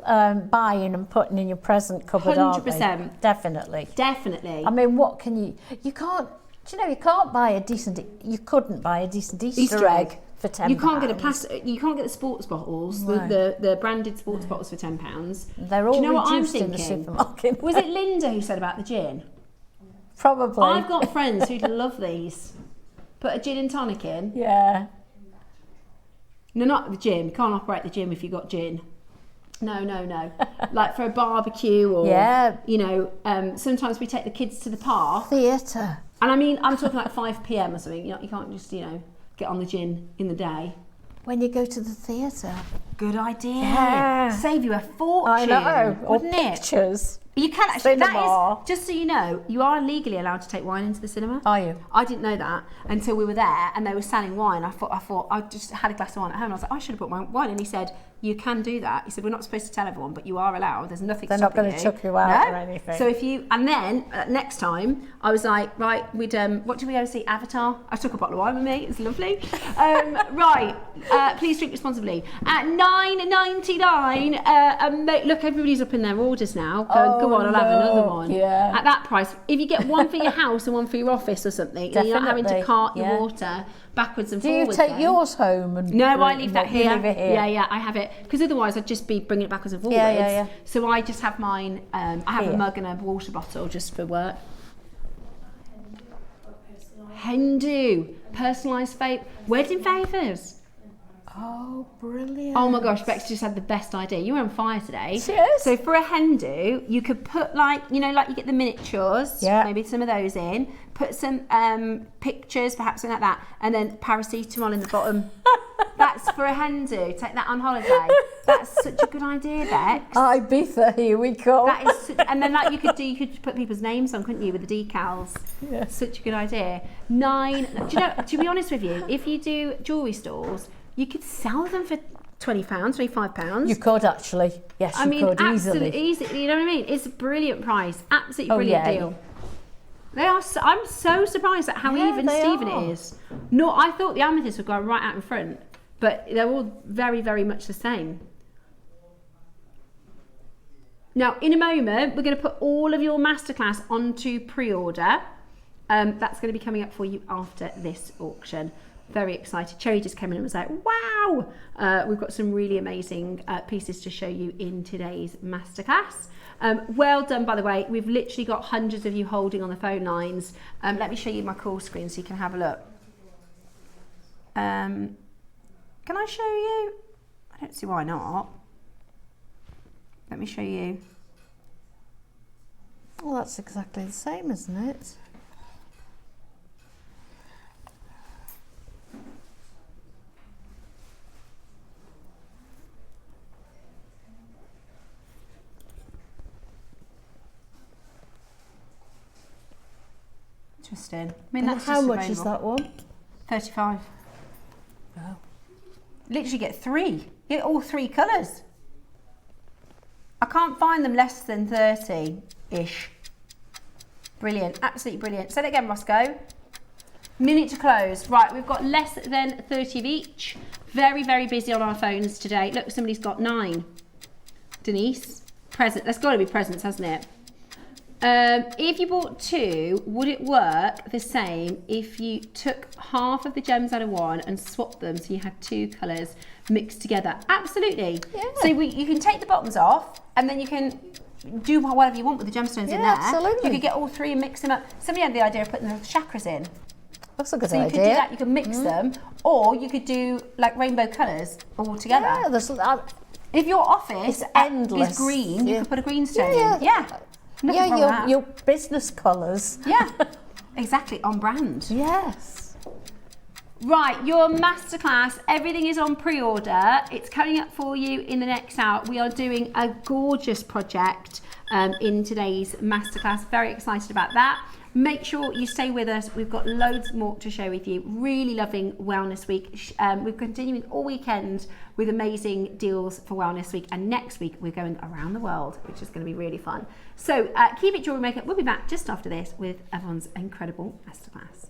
[SPEAKER 3] buying and putting in your present cupboard,
[SPEAKER 2] 100%.
[SPEAKER 3] Aren't they? Definitely.
[SPEAKER 2] Definitely.
[SPEAKER 3] I mean, what can you can't, you can't buy a decent, you couldn't buy a decent Easter egg for £10.
[SPEAKER 2] You can't get a plastic. You can't get the sports bottles, the branded sports bottles for £10.
[SPEAKER 3] They're all
[SPEAKER 2] Do you know what I'm
[SPEAKER 3] reduced in the
[SPEAKER 2] thinking?
[SPEAKER 3] supermarket.
[SPEAKER 2] Was it Linda who said about the gin?
[SPEAKER 3] Probably.
[SPEAKER 2] I've got friends who'd love these. Put a gin and tonic in.
[SPEAKER 3] Yeah.
[SPEAKER 2] No, not the gym. You can't operate the gym if you've got gin. No. Like for a barbecue or, you know, sometimes we take the kids to the park.
[SPEAKER 3] Theatre.
[SPEAKER 2] And I mean, I'm talking like 5 p.m. or something. You know, you can't just, you know, get on the gin in the day.
[SPEAKER 3] When you go to the theatre.
[SPEAKER 2] Good idea.
[SPEAKER 3] Yeah.
[SPEAKER 2] Save you a fortune.
[SPEAKER 3] I know.
[SPEAKER 2] Wouldn't
[SPEAKER 3] or
[SPEAKER 2] it?
[SPEAKER 3] Pictures.
[SPEAKER 2] You can actually,
[SPEAKER 3] Cinema.
[SPEAKER 2] that is, just so you know, you are legally allowed to take wine into the cinema.
[SPEAKER 3] Are you?
[SPEAKER 2] I didn't know that until we were there and they were selling wine. I thought I just had a glass of wine at home and I was like, I should have brought my wine. And he said, you can do that. He said, we're not supposed to tell everyone, but you are allowed. There's nothing
[SPEAKER 3] They're not going to chuck you out or anything.
[SPEAKER 2] So if you, and then next time I was like, right, we'd, what did we go to see? Avatar. I took a bottle of wine with me. It's lovely. Right, please drink responsibly. At $9.99, look, everybody's up in their orders now. Go on, I'll have another one.
[SPEAKER 3] Yeah.
[SPEAKER 2] At that price, if you get one for your house and one for your office or something, then you're not having to cart your water backwards and forwards.
[SPEAKER 3] Do you take yours home? And
[SPEAKER 2] no, I leave that here.
[SPEAKER 3] You leave it here.
[SPEAKER 2] Yeah, I have it. Because otherwise I'd just be bringing it backwards and forwards.
[SPEAKER 3] Yeah.
[SPEAKER 2] So I just have mine, I have
[SPEAKER 3] Here.
[SPEAKER 2] a mug and a water bottle just for work. Hindu, personalised wedding favours.
[SPEAKER 3] Oh, brilliant.
[SPEAKER 2] Oh my gosh, Bex just had the best idea. You were on fire today.
[SPEAKER 3] Cheers.
[SPEAKER 2] So for a hen do, you could put like, you know, like you get the miniatures, maybe some of those in, put some pictures, perhaps something like that, and then paracetamol in the bottom. That's for a hen do. Take that on holiday. That's such a good idea, Bex.
[SPEAKER 3] Ibiza, here we go.
[SPEAKER 2] That is, and then like you could put people's names on, couldn't you, with the decals?
[SPEAKER 3] Yeah.
[SPEAKER 2] Such a good idea. Do you know, to be honest with you, if you do jewellery stores, you could sell them for £20, £25.
[SPEAKER 3] You could actually. Yes, you could
[SPEAKER 2] absolutely
[SPEAKER 3] easily.
[SPEAKER 2] You know what I mean? It's a brilliant price. Absolutely brilliant deal. They are. I'm so surprised at how even Steven it is. No, I thought the amethyst would go right out in front, but they're all very, very much the same. Now, in a moment, we're going to put all of your masterclass onto pre-order. That's going to be coming up for you after this auction. Very excited. Cherry just came in and was like, wow! We've got some really amazing pieces to show you in today's masterclass. Well done, by the way. We've literally got hundreds of you holding on the phone lines. Let me show you my call screen so you can have a look. Can I show you? I don't see why not. Let me show you.
[SPEAKER 3] Well, that's exactly the same, isn't it?
[SPEAKER 2] Interesting. I mean, that's
[SPEAKER 3] how
[SPEAKER 2] just
[SPEAKER 3] much
[SPEAKER 2] available.
[SPEAKER 3] is that one?
[SPEAKER 2] 35.
[SPEAKER 3] Oh.
[SPEAKER 2] Literally get 3. You get all 3 colours. I can't find them less than 30-ish. Brilliant, absolutely brilliant. Say that again, Roscoe. Minute to close. Right, we've got less than 30 of each. Very, very busy on our phones today. Look, somebody's got 9. Denise, present. That's got to be presents, hasn't it? If you bought 2, would it work the same if you took half of the gems out of one and swapped them so you had 2 colours mixed together? Absolutely. Yeah. So you can take the bottoms off and then you can do whatever you want with the gemstones in there.
[SPEAKER 3] Absolutely.
[SPEAKER 2] You could get all 3 and mix them up. Somebody had the idea of putting the chakras in.
[SPEAKER 3] That's a good
[SPEAKER 2] idea. So you could do that, you could mix them, or you could do like rainbow colours all together.
[SPEAKER 3] Yeah, there's,
[SPEAKER 2] if your office
[SPEAKER 3] endless.
[SPEAKER 2] is green, you could put a green stone in.
[SPEAKER 3] Yeah, your business colours.
[SPEAKER 2] Yeah, exactly, on brand.
[SPEAKER 3] Yes.
[SPEAKER 2] Right, your masterclass, everything is on pre-order. It's coming up for you in the next hour. We are doing a gorgeous project in today's masterclass. Very excited about that. Make sure you stay with us. We've got loads more to share with you. Really loving Wellness Week. We're continuing all weekend with amazing deals for Wellness Week. And next week, we're going around the world, which is going to be really fun. So keep it Jewellery Maker. We'll be back just after this with Yvonne's incredible masterclass.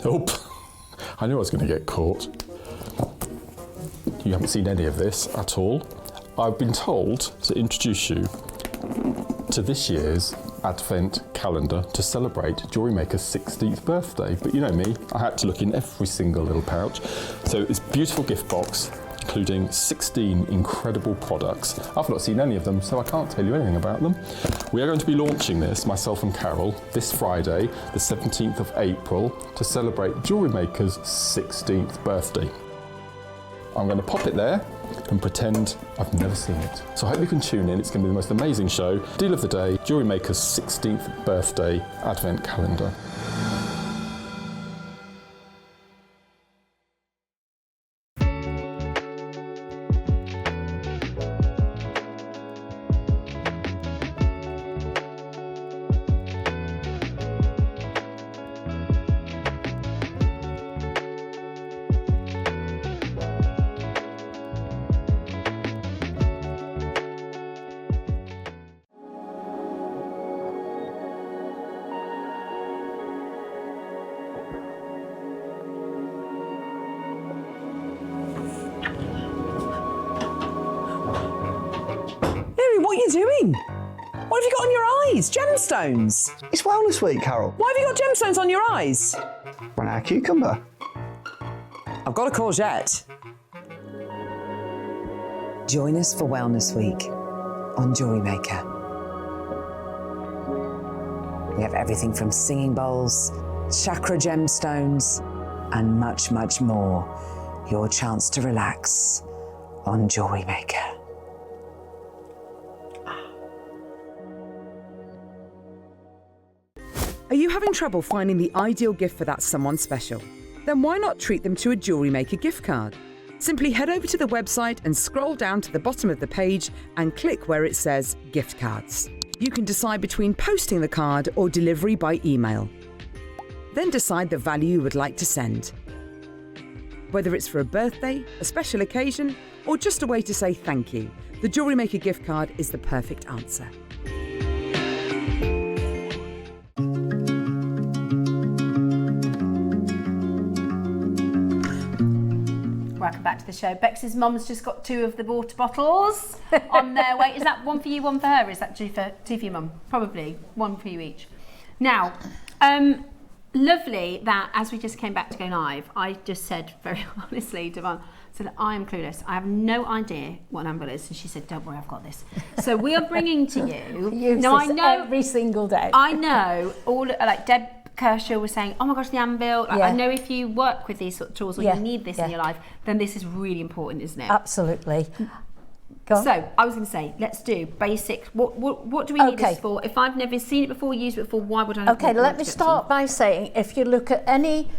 [SPEAKER 1] Oh, I knew I was going to get caught. You haven't seen any of this at all. I've been told to introduce you to this year's Advent calendar to celebrate JewelleryMaker's 16th birthday. But you know me, I had to look in every single little pouch. So this beautiful gift box, including 16 incredible products. I've not seen any of them, so I can't tell you anything about them. We are going to be launching this, myself and Carol, this Friday, the 17th of April, to celebrate JewelleryMaker's 16th birthday. I'm going to pop it there and pretend I've never seen it. So I hope you can tune in. It's going to be the most amazing show. Deal of the day, JewelleryMaker's 16th birthday Advent calendar.
[SPEAKER 5] What are you doing? What have you got on your eyes? Gemstones.
[SPEAKER 6] It's Wellness Week, Carol.
[SPEAKER 5] Why have you got gemstones on your eyes?
[SPEAKER 6] Want our cucumber?
[SPEAKER 5] I've got a courgette. Join us for Wellness Week on JewelleryMaker. We have everything from singing bowls, chakra gemstones, and much, much more. Your chance to relax on JewelleryMaker.
[SPEAKER 9] Are you having trouble finding the ideal gift for that someone special? Then why not treat them to a JewelleryMaker gift card? Simply head over to the website and scroll down to the bottom of the page and click where it says gift cards. You can decide between posting the card or delivery by email. Then decide the value you would like to send. Whether it's for a birthday, a special occasion, or just a way to say thank you, the JewelleryMaker gift card is the perfect answer.
[SPEAKER 2] Welcome back to the show. Bex's mum's just got 2 of the water bottles on their way. Is that one for you, one for her? Is that two for your mum? Probably one for you each. Now, lovely that as we just came back to go live, I just said very honestly to Yvonne, said I am clueless. I have no idea what an Anvil is, and she said, "Don't worry, I've got this." So we are bringing to you.
[SPEAKER 3] Use
[SPEAKER 2] now
[SPEAKER 3] this
[SPEAKER 2] I know
[SPEAKER 3] every single day.
[SPEAKER 2] I know all like Deb Kershaw was saying, "Oh my gosh, the Anvil." Like, I know if you work with these sort of tools or you need this in your life, then this is really important, isn't it?
[SPEAKER 3] Absolutely. Go on.
[SPEAKER 2] So I was going to say, let's do basic. What do we need this for? If I've never seen it before, used it before, why would I?
[SPEAKER 3] Okay, let me start by saying, if you look at any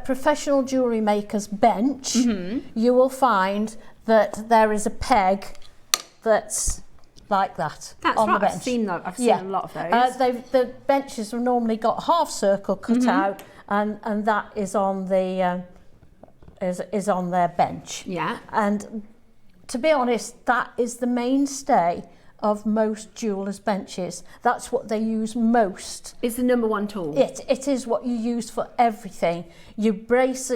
[SPEAKER 3] professional jewellery maker's bench, you will find that there is a peg that's like that on the bench.
[SPEAKER 2] I've seen a lot of those.
[SPEAKER 3] The benches have normally got half circle cut out, and that is on the is on their bench.
[SPEAKER 2] Yeah.
[SPEAKER 3] And to be honest, that is the mainstay of most jewellers' benches. That's what they use most.
[SPEAKER 2] It's the number one tool.
[SPEAKER 3] It is what you use for everything. You brace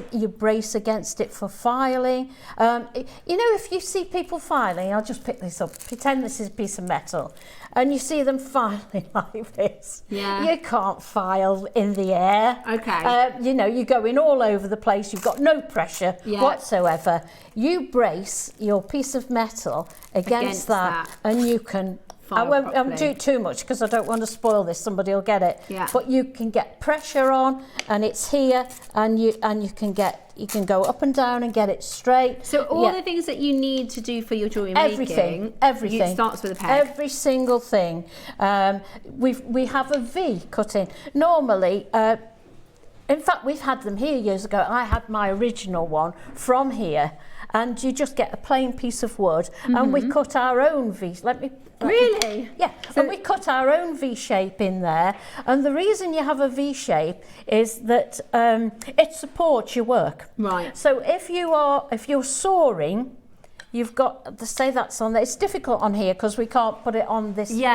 [SPEAKER 3] against it for filing. You know, if you see people filing, I'll just pick this up, pretend this is a piece of metal, and you see them filing like this.
[SPEAKER 2] Yeah.
[SPEAKER 3] You can't file in the air.
[SPEAKER 2] Okay.
[SPEAKER 3] You know, you're going all over the place. You've got no pressure whatsoever. You brace your piece of metal against that, and you can. I won't do too much because I don't want to spoil this. Somebody will get it.
[SPEAKER 2] Yeah.
[SPEAKER 3] But you can get pressure on, and it's here, and you can go up and down and get it straight.
[SPEAKER 2] So all the things that you need to do for your jewellery making,
[SPEAKER 3] everything
[SPEAKER 2] it starts with a peg.
[SPEAKER 3] Every single thing. We have a V cut in. Normally, in fact, we've had them here years ago. I had my original one from here, and you just get a plain piece of wood, and we cut our own V.
[SPEAKER 2] Really?
[SPEAKER 3] Yeah, and we cut our own V shape in there, and the reason you have a V shape is that it supports your work.
[SPEAKER 2] Right.
[SPEAKER 3] So if you're sawing, you've got to say that's on there. It's difficult on here because we can't put it on this tray.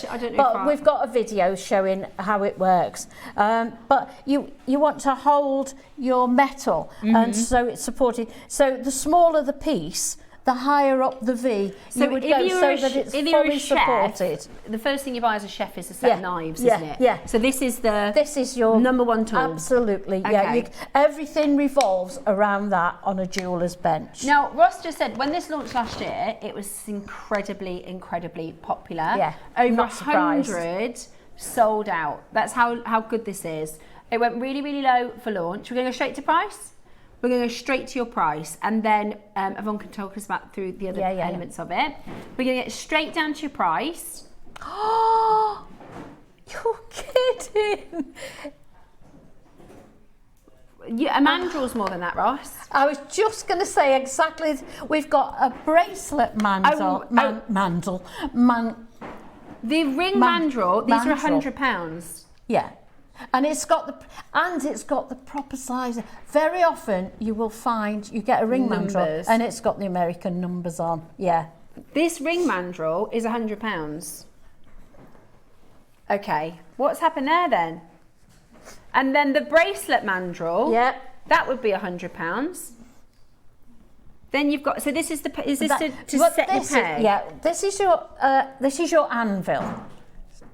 [SPEAKER 2] I don't know.
[SPEAKER 3] But we've got a video showing how it works. But you want to hold your metal, and so it's supported. So the smaller the piece, the higher up the V you would go, so that it's fully supported.
[SPEAKER 2] The first thing you buy as a chef is a set of knives,
[SPEAKER 3] yeah,
[SPEAKER 2] isn't it?
[SPEAKER 3] Yeah.
[SPEAKER 2] So this is your
[SPEAKER 3] number
[SPEAKER 2] one tool.
[SPEAKER 3] Absolutely.
[SPEAKER 2] Okay.
[SPEAKER 3] Yeah. Everything revolves around that on a jeweller's bench.
[SPEAKER 2] Now, Ross just said when this launched last year, it was incredibly popular.
[SPEAKER 3] Yeah.
[SPEAKER 2] Over
[SPEAKER 3] Not surprised.
[SPEAKER 2] 100 sold out. That's how good this is. It went really low for launch. We're going to go straight to price. We're going to go straight to your price, and then Yvonne can talk us about through the other elements of it. We're going to get straight down to your price.
[SPEAKER 3] Oh, you're kidding.
[SPEAKER 2] A mandrel's more than that, Ross.
[SPEAKER 3] I was just going to say exactly. We've got a bracelet mandrel.
[SPEAKER 2] The ring mandrel, these are £100.
[SPEAKER 3] Yeah. And it's got the proper size. Very often you will find you get a ring mandrel and it's got the American numbers on. Yeah.
[SPEAKER 2] This ring mandrel is £100. Okay, what's happened there then? And then the bracelet mandrel.
[SPEAKER 3] Yeah.
[SPEAKER 2] That would be £100. Then you've got. So this is to set your peg.
[SPEAKER 3] This is your anvil.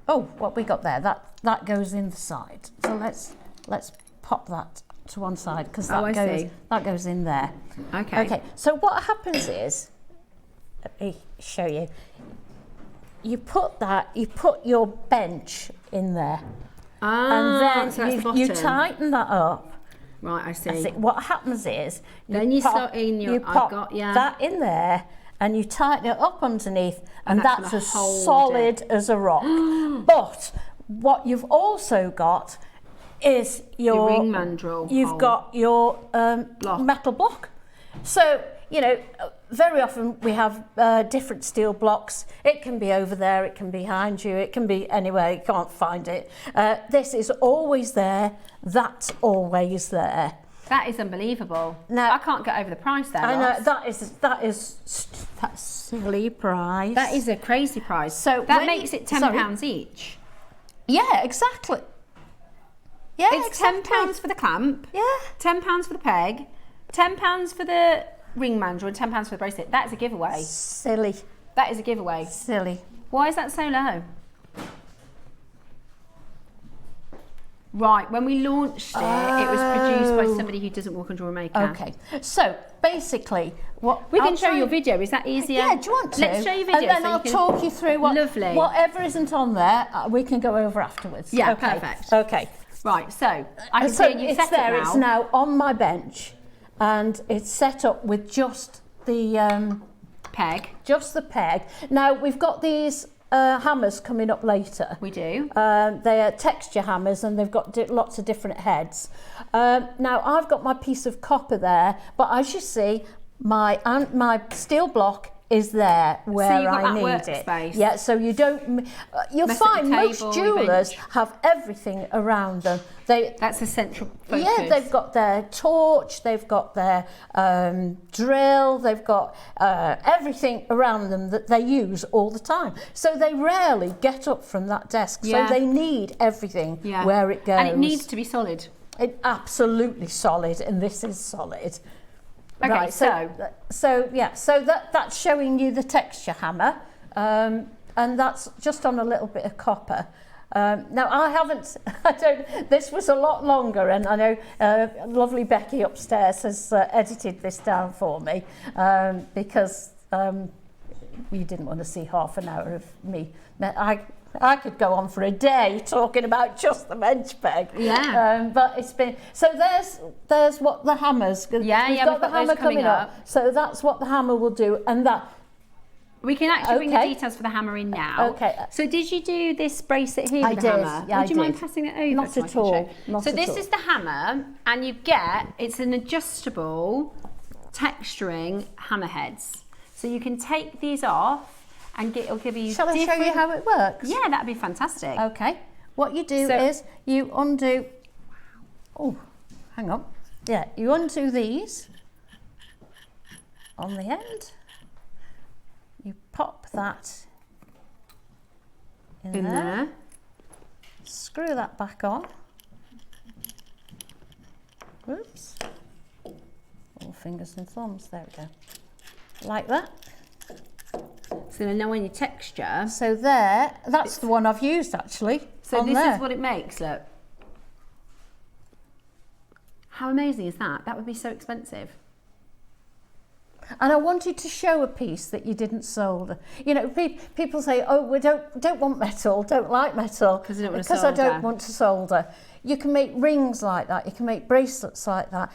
[SPEAKER 3] Oh, what we got there? That goes in the side. So let's pop that to one side because that goes in there.
[SPEAKER 2] Okay.
[SPEAKER 3] Okay. So what happens is, let me show you. You put your bench in there, and then
[SPEAKER 2] so
[SPEAKER 3] you tighten that up.
[SPEAKER 2] Right, I see.
[SPEAKER 3] What happens is
[SPEAKER 2] then you slot in your.
[SPEAKER 3] I've got that in there. And you tighten it up underneath, and that's as solid as a rock. But what you've also got is your
[SPEAKER 2] ring mandrel.
[SPEAKER 3] You've got your metal block. So, very often we have different steel blocks. It can be over there, it can be behind you, it can be anywhere, you can't find it. This is always there, that's always there.
[SPEAKER 2] That is unbelievable.
[SPEAKER 3] Now,
[SPEAKER 2] I can't get over the price there.
[SPEAKER 3] I know,
[SPEAKER 2] Ross.
[SPEAKER 3] that's silly price.
[SPEAKER 2] That is a crazy price. So that makes it £10 each.
[SPEAKER 3] Yeah, exactly. Yeah,
[SPEAKER 2] it's £10 for the clamp.
[SPEAKER 3] Yeah.
[SPEAKER 2] £10 for the peg. £10 for the ring mandrel and £10 for the bracelet. That's a giveaway.
[SPEAKER 3] Silly.
[SPEAKER 2] That is a giveaway.
[SPEAKER 3] Silly.
[SPEAKER 2] Why is that so low? Right, when we launched it, it was produced by somebody who doesn't work on JewelleryMaker.
[SPEAKER 3] Okay, so basically, what
[SPEAKER 2] we can show your video. Is that easier?
[SPEAKER 3] Yeah, do you want to?
[SPEAKER 2] Let's show your video.
[SPEAKER 3] And then I'll talk you through whatever isn't on there. We can go over afterwards.
[SPEAKER 2] Yeah,
[SPEAKER 3] okay.
[SPEAKER 2] perfect.
[SPEAKER 3] Okay.
[SPEAKER 2] Right, so I can see you set it now.
[SPEAKER 3] It's now on my bench, and it's set up with just the
[SPEAKER 2] peg.
[SPEAKER 3] Just the peg. Now we've got these. Hammers coming up later.
[SPEAKER 2] We do.
[SPEAKER 3] They are texture hammers and they've got lots of different heads. Now I've got my piece of copper there, but as you see, my steel block is there where I need it.
[SPEAKER 2] Space.
[SPEAKER 3] Yeah, so you don't. You'll find most jewellers have everything around them.
[SPEAKER 2] That's a central focus.
[SPEAKER 3] Yeah, they've got their torch, they've got their drill, they've got everything around them that they use all the time. So they rarely get up from that desk.
[SPEAKER 2] Yeah.
[SPEAKER 3] So they need everything where it goes.
[SPEAKER 2] And it needs to be solid.
[SPEAKER 3] Absolutely solid, and this is solid.
[SPEAKER 2] Okay,
[SPEAKER 3] right, so that's showing you the texture hammer, and that's just on a little bit of copper. Now this was a lot longer, and I know lovely Becky upstairs has edited this down for me because you didn't want to see half an hour of me. I could go on for a day talking about just the bench peg.
[SPEAKER 2] Yeah.
[SPEAKER 3] But it's been so. There's what the hammers.
[SPEAKER 2] We've got
[SPEAKER 3] the hammer coming up. So that's what the hammer will do, and that.
[SPEAKER 2] We can actually bring the details for the hammer in now.
[SPEAKER 3] Okay.
[SPEAKER 2] So did you do this bracelet here with the hammer?
[SPEAKER 3] Yeah,
[SPEAKER 2] Would you mind passing it over?
[SPEAKER 3] Not at all.
[SPEAKER 2] So this is the hammer, and it's an adjustable texturing hammer heads. So you can take these off. And it'll give you.
[SPEAKER 3] Shall I show you how it works?
[SPEAKER 2] Yeah, that'd be fantastic.
[SPEAKER 3] Okay. What you do is you undo. Oh, hang on. Yeah, you undo these on the end. you pop that in there. Screw that back on. Whoops. All fingers and thumbs, there we go. Like that.
[SPEAKER 2] So now on your texture.
[SPEAKER 3] So there, that's the one I've used actually.
[SPEAKER 2] So this is what it makes, look. How amazing is that? That would be so expensive.
[SPEAKER 3] And I wanted to show a piece that you didn't solder. You know, people say, oh, we don't want metal, don't like metal. Because I don't want to solder. You can make rings like that, you can make bracelets like that.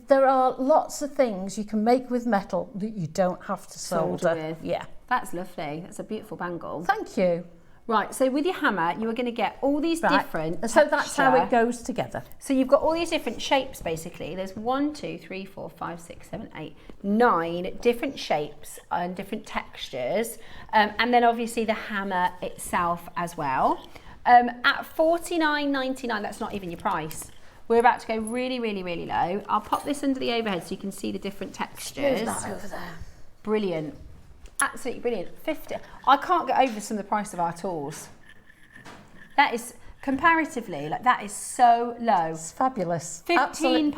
[SPEAKER 3] There are lots of things you can make with metal that you don't have to solder
[SPEAKER 2] with.
[SPEAKER 3] Yeah.
[SPEAKER 2] That's lovely. That's a beautiful bangle.
[SPEAKER 3] Thank you.
[SPEAKER 2] Right, so with your hammer, you are going to get all these different texture.
[SPEAKER 3] So that's how it goes together.
[SPEAKER 2] So you've got all these different shapes, basically. There's 1, 2, 3, 4, 5, 6, 7, 8, 9 different shapes and different textures. And then obviously the hammer itself as well. At $49.99, that's not even your price. We're about to go really, really, really low. I'll pop this under the overhead so you can see the different textures.
[SPEAKER 3] Move that over there.
[SPEAKER 2] Brilliant. Absolutely brilliant. 50. I can't get over some of the price of our tools. That is comparatively, like that is so low.
[SPEAKER 3] It's fabulous.
[SPEAKER 2] £15.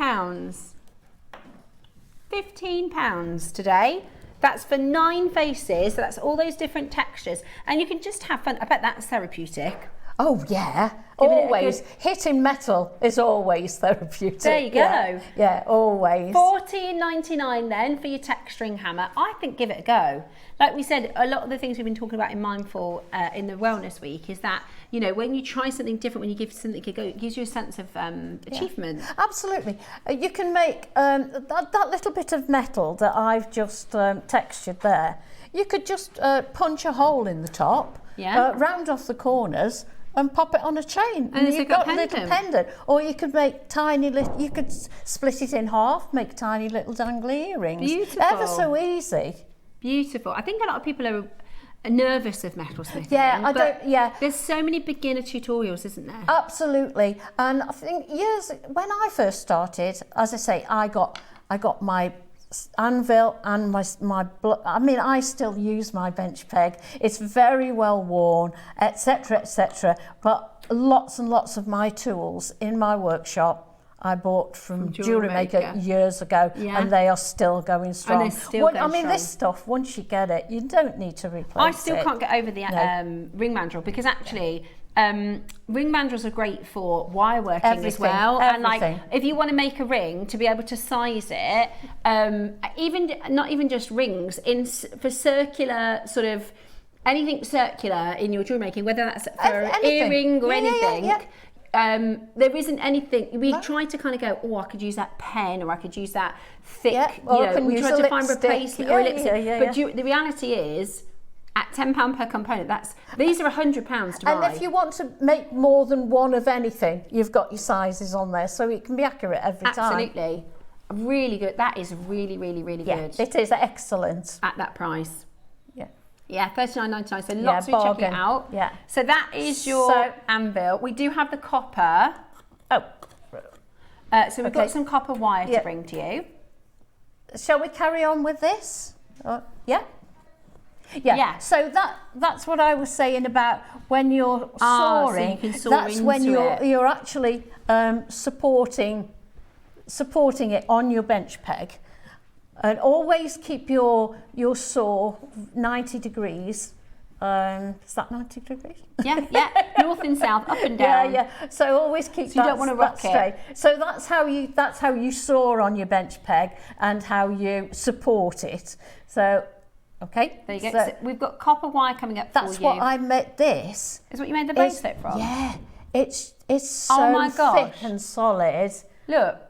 [SPEAKER 2] £15 today. That's for 9 faces. So that's all those different textures, and you can just have fun. I bet that's therapeutic.
[SPEAKER 3] Oh yeah, always. Hitting metal is always therapeutic.
[SPEAKER 2] There you go.
[SPEAKER 3] Yeah, always.
[SPEAKER 2] $14.99 then for your texturing hammer. I think give it a go. Like we said, a lot of the things we've been talking about in Mindful in the Wellness Week is that, you know, when you try something different, when you give something a go, it gives you a sense of achievement.
[SPEAKER 3] Absolutely. You can make that little bit of metal that I've just textured there. You could just punch a hole in the top, round off the corners, and pop it on a chain, and you've got a little pendant. Or you could make tiny little, you could split it in half, make tiny little dangly earrings.
[SPEAKER 2] Beautiful.
[SPEAKER 3] Ever so easy.
[SPEAKER 2] Beautiful. I think a lot of people are nervous of metalsmithing.
[SPEAKER 3] Yeah,
[SPEAKER 2] There's so many beginner tutorials, isn't there?
[SPEAKER 3] Absolutely. And I think when I first started, as I say, I got my Anvil and I still use my bench peg. It's very well worn, etc., etc. But lots and lots of my tools in my workshop I bought from JewelleryMaker years ago, and they are still going strong.
[SPEAKER 2] And they're still going strong.
[SPEAKER 3] This stuff, once you get it, you don't need to replace it.
[SPEAKER 2] I still can't get over the ring mandrel, because actually ring mandrels are great for wire working as well. And like, if you want to make a ring, to be able to size it, not even just rings, for circular sort of anything circular in your jewelry making, whether that's for an earring or anything. There isn't anything. We try to kind of go, oh, I could use that pen, or I could use that thick, we try to find replacement or a lipstick. But the reality is, at £10 per component, these are £100 to buy.
[SPEAKER 3] And if you want to make more than one of anything, you've got your sizes on there, so it can be accurate every time.
[SPEAKER 2] Absolutely. Really good. That is really, really, really good.
[SPEAKER 3] It is excellent.
[SPEAKER 2] At that price.
[SPEAKER 3] Yeah,
[SPEAKER 2] $39.99, so lots of you checking it out.
[SPEAKER 3] Yeah.
[SPEAKER 2] So that is your anvil. We do have the copper. So we've got some copper wire to bring to you.
[SPEAKER 3] Shall we carry on with this? Yeah. So that's what I was saying about when you're sawing.
[SPEAKER 2] So you can saw
[SPEAKER 3] that's when
[SPEAKER 2] into
[SPEAKER 3] you're actually supporting it on your bench peg. And always keep your saw 90 degrees. Is that 90 degrees?
[SPEAKER 2] Yeah. North and south, up and down.
[SPEAKER 3] Yeah. So always keep
[SPEAKER 2] so you don't want to rock
[SPEAKER 3] straight. So that's how you saw on your bench peg and how you support it. So, okay.
[SPEAKER 2] There you go. So we've got copper wire coming up for you.
[SPEAKER 3] That's what I made this.
[SPEAKER 2] Is what you made the bracelet from?
[SPEAKER 3] Yeah. It's so thick and solid.
[SPEAKER 2] Look.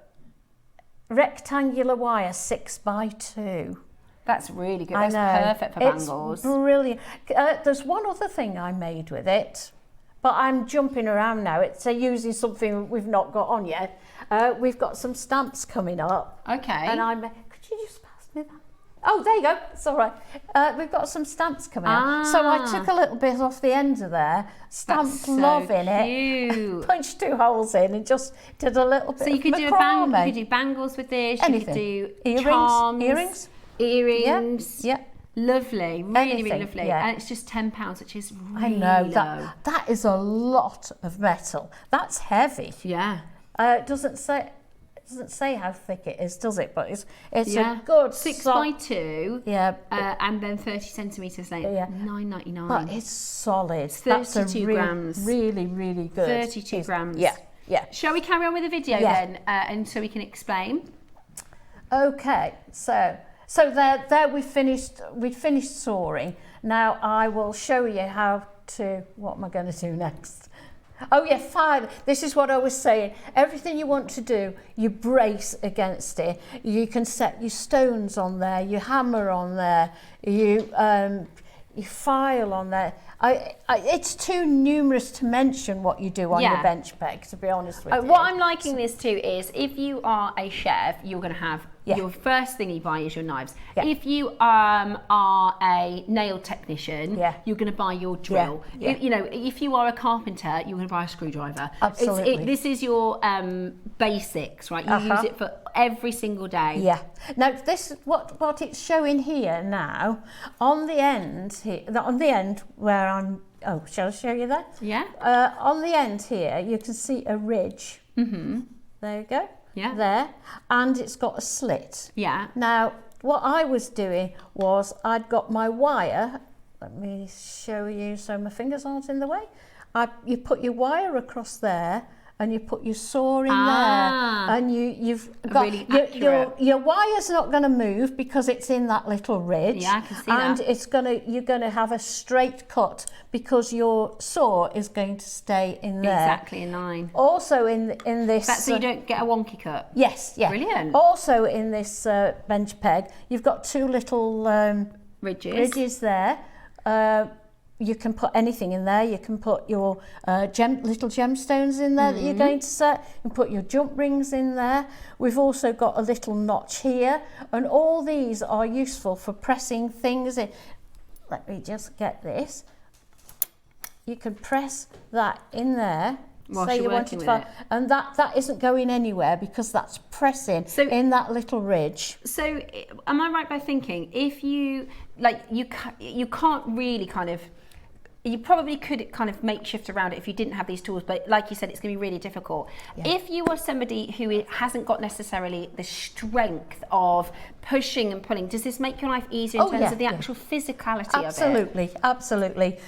[SPEAKER 3] Rectangular wire 6x2.
[SPEAKER 2] That's really good. That's perfect for bangles.
[SPEAKER 3] It's brilliant. There's one other thing I made with it, but I'm jumping around now. It's using something we've not got on yet. We've got some stamps coming up.
[SPEAKER 2] Okay.
[SPEAKER 3] And could you just pass me that? Oh, there you go. It's all right. We've got some stamps coming up. So I took a little bit off the end of there, stamped love in it, punched 2 holes in, and just did a little bit.
[SPEAKER 2] So you could do you could do bangles with this.
[SPEAKER 3] Anything.
[SPEAKER 2] You could do charms,
[SPEAKER 3] earrings.
[SPEAKER 2] Earrings.
[SPEAKER 3] Yeah.
[SPEAKER 2] Lovely, really, really
[SPEAKER 3] Anything,
[SPEAKER 2] lovely.
[SPEAKER 3] yeah.
[SPEAKER 2] And it's just £10, which is really
[SPEAKER 3] I know
[SPEAKER 2] low.
[SPEAKER 3] that is a lot of metal. That's heavy.
[SPEAKER 2] Yeah.
[SPEAKER 3] It doesn't say how thick it is, does it? But it's a good
[SPEAKER 2] 6 by 2.
[SPEAKER 3] Yeah.
[SPEAKER 2] And then 30 centimetres length.
[SPEAKER 3] Yeah.
[SPEAKER 2] £9.99.
[SPEAKER 3] But it's solid.
[SPEAKER 2] It's 32 grams.
[SPEAKER 3] Really, really good.
[SPEAKER 2] 32 grams.
[SPEAKER 3] Yeah. Yeah.
[SPEAKER 2] Shall we carry on with the video then, and so we can explain?
[SPEAKER 3] Okay. So there we finished soaring. Now I will show you how to. What am I going to do next? Oh yeah, fine. This is what I was saying. Everything you want to do, you brace against it. You can set your stones on there, you hammer on there, you file on there. It's too numerous to mention what you do on your bench peg, to be honest with you.
[SPEAKER 2] What I'm liking this too is if you are a chef, you're going to have your first thing you buy is your knives. Yeah. If you are a nail technician, you're going to buy your drill.
[SPEAKER 3] Yeah.
[SPEAKER 2] If you are a carpenter, you're going to buy a screwdriver.
[SPEAKER 3] Absolutely.
[SPEAKER 2] This is your basics, right? You use it for every single day.
[SPEAKER 3] Yeah. Now this is what it's showing here now on the end here, on the end where I'm. Oh, shall I show you that?
[SPEAKER 2] Yeah.
[SPEAKER 3] On the end here, you can see a ridge. Mm-hmm. There you go.
[SPEAKER 2] Yeah.
[SPEAKER 3] There, and it's got a slit.
[SPEAKER 2] Yeah.
[SPEAKER 3] Now, what I was doing was I'd got my wire. Let me show you so my fingers aren't in the way. You put your wire across there, and you put your saw in there, and you've got
[SPEAKER 2] really
[SPEAKER 3] your wire's not going to move because it's in that little ridge.
[SPEAKER 2] Yeah, I can see
[SPEAKER 3] and
[SPEAKER 2] that.
[SPEAKER 3] You're going to have a straight cut because your saw is going to stay in there.
[SPEAKER 2] Exactly in line.
[SPEAKER 3] Also in this.
[SPEAKER 2] That's so you don't get a wonky cut.
[SPEAKER 3] Yes, yeah.
[SPEAKER 2] Brilliant.
[SPEAKER 3] Also in this bench peg, you've got two little ridges there. You can put anything in there. You can put your little gemstones in there that you're going to set. You can put your jump rings in there. We've also got a little notch here, and all these are useful for pressing things in. Let me just get this. You can press that in there.
[SPEAKER 2] Whilst you're working with it.
[SPEAKER 3] And that isn't going anywhere because that's pressing in that little ridge.
[SPEAKER 2] So am I right by thinking if you can't really kind of, you probably could kind of makeshift around it if you didn't have these tools, but like you said, it's going to be really difficult. Yeah. If you are somebody who hasn't got necessarily the strength of pushing and pulling, does this make your life easier in terms of the actual physicality of it?
[SPEAKER 3] Absolutely.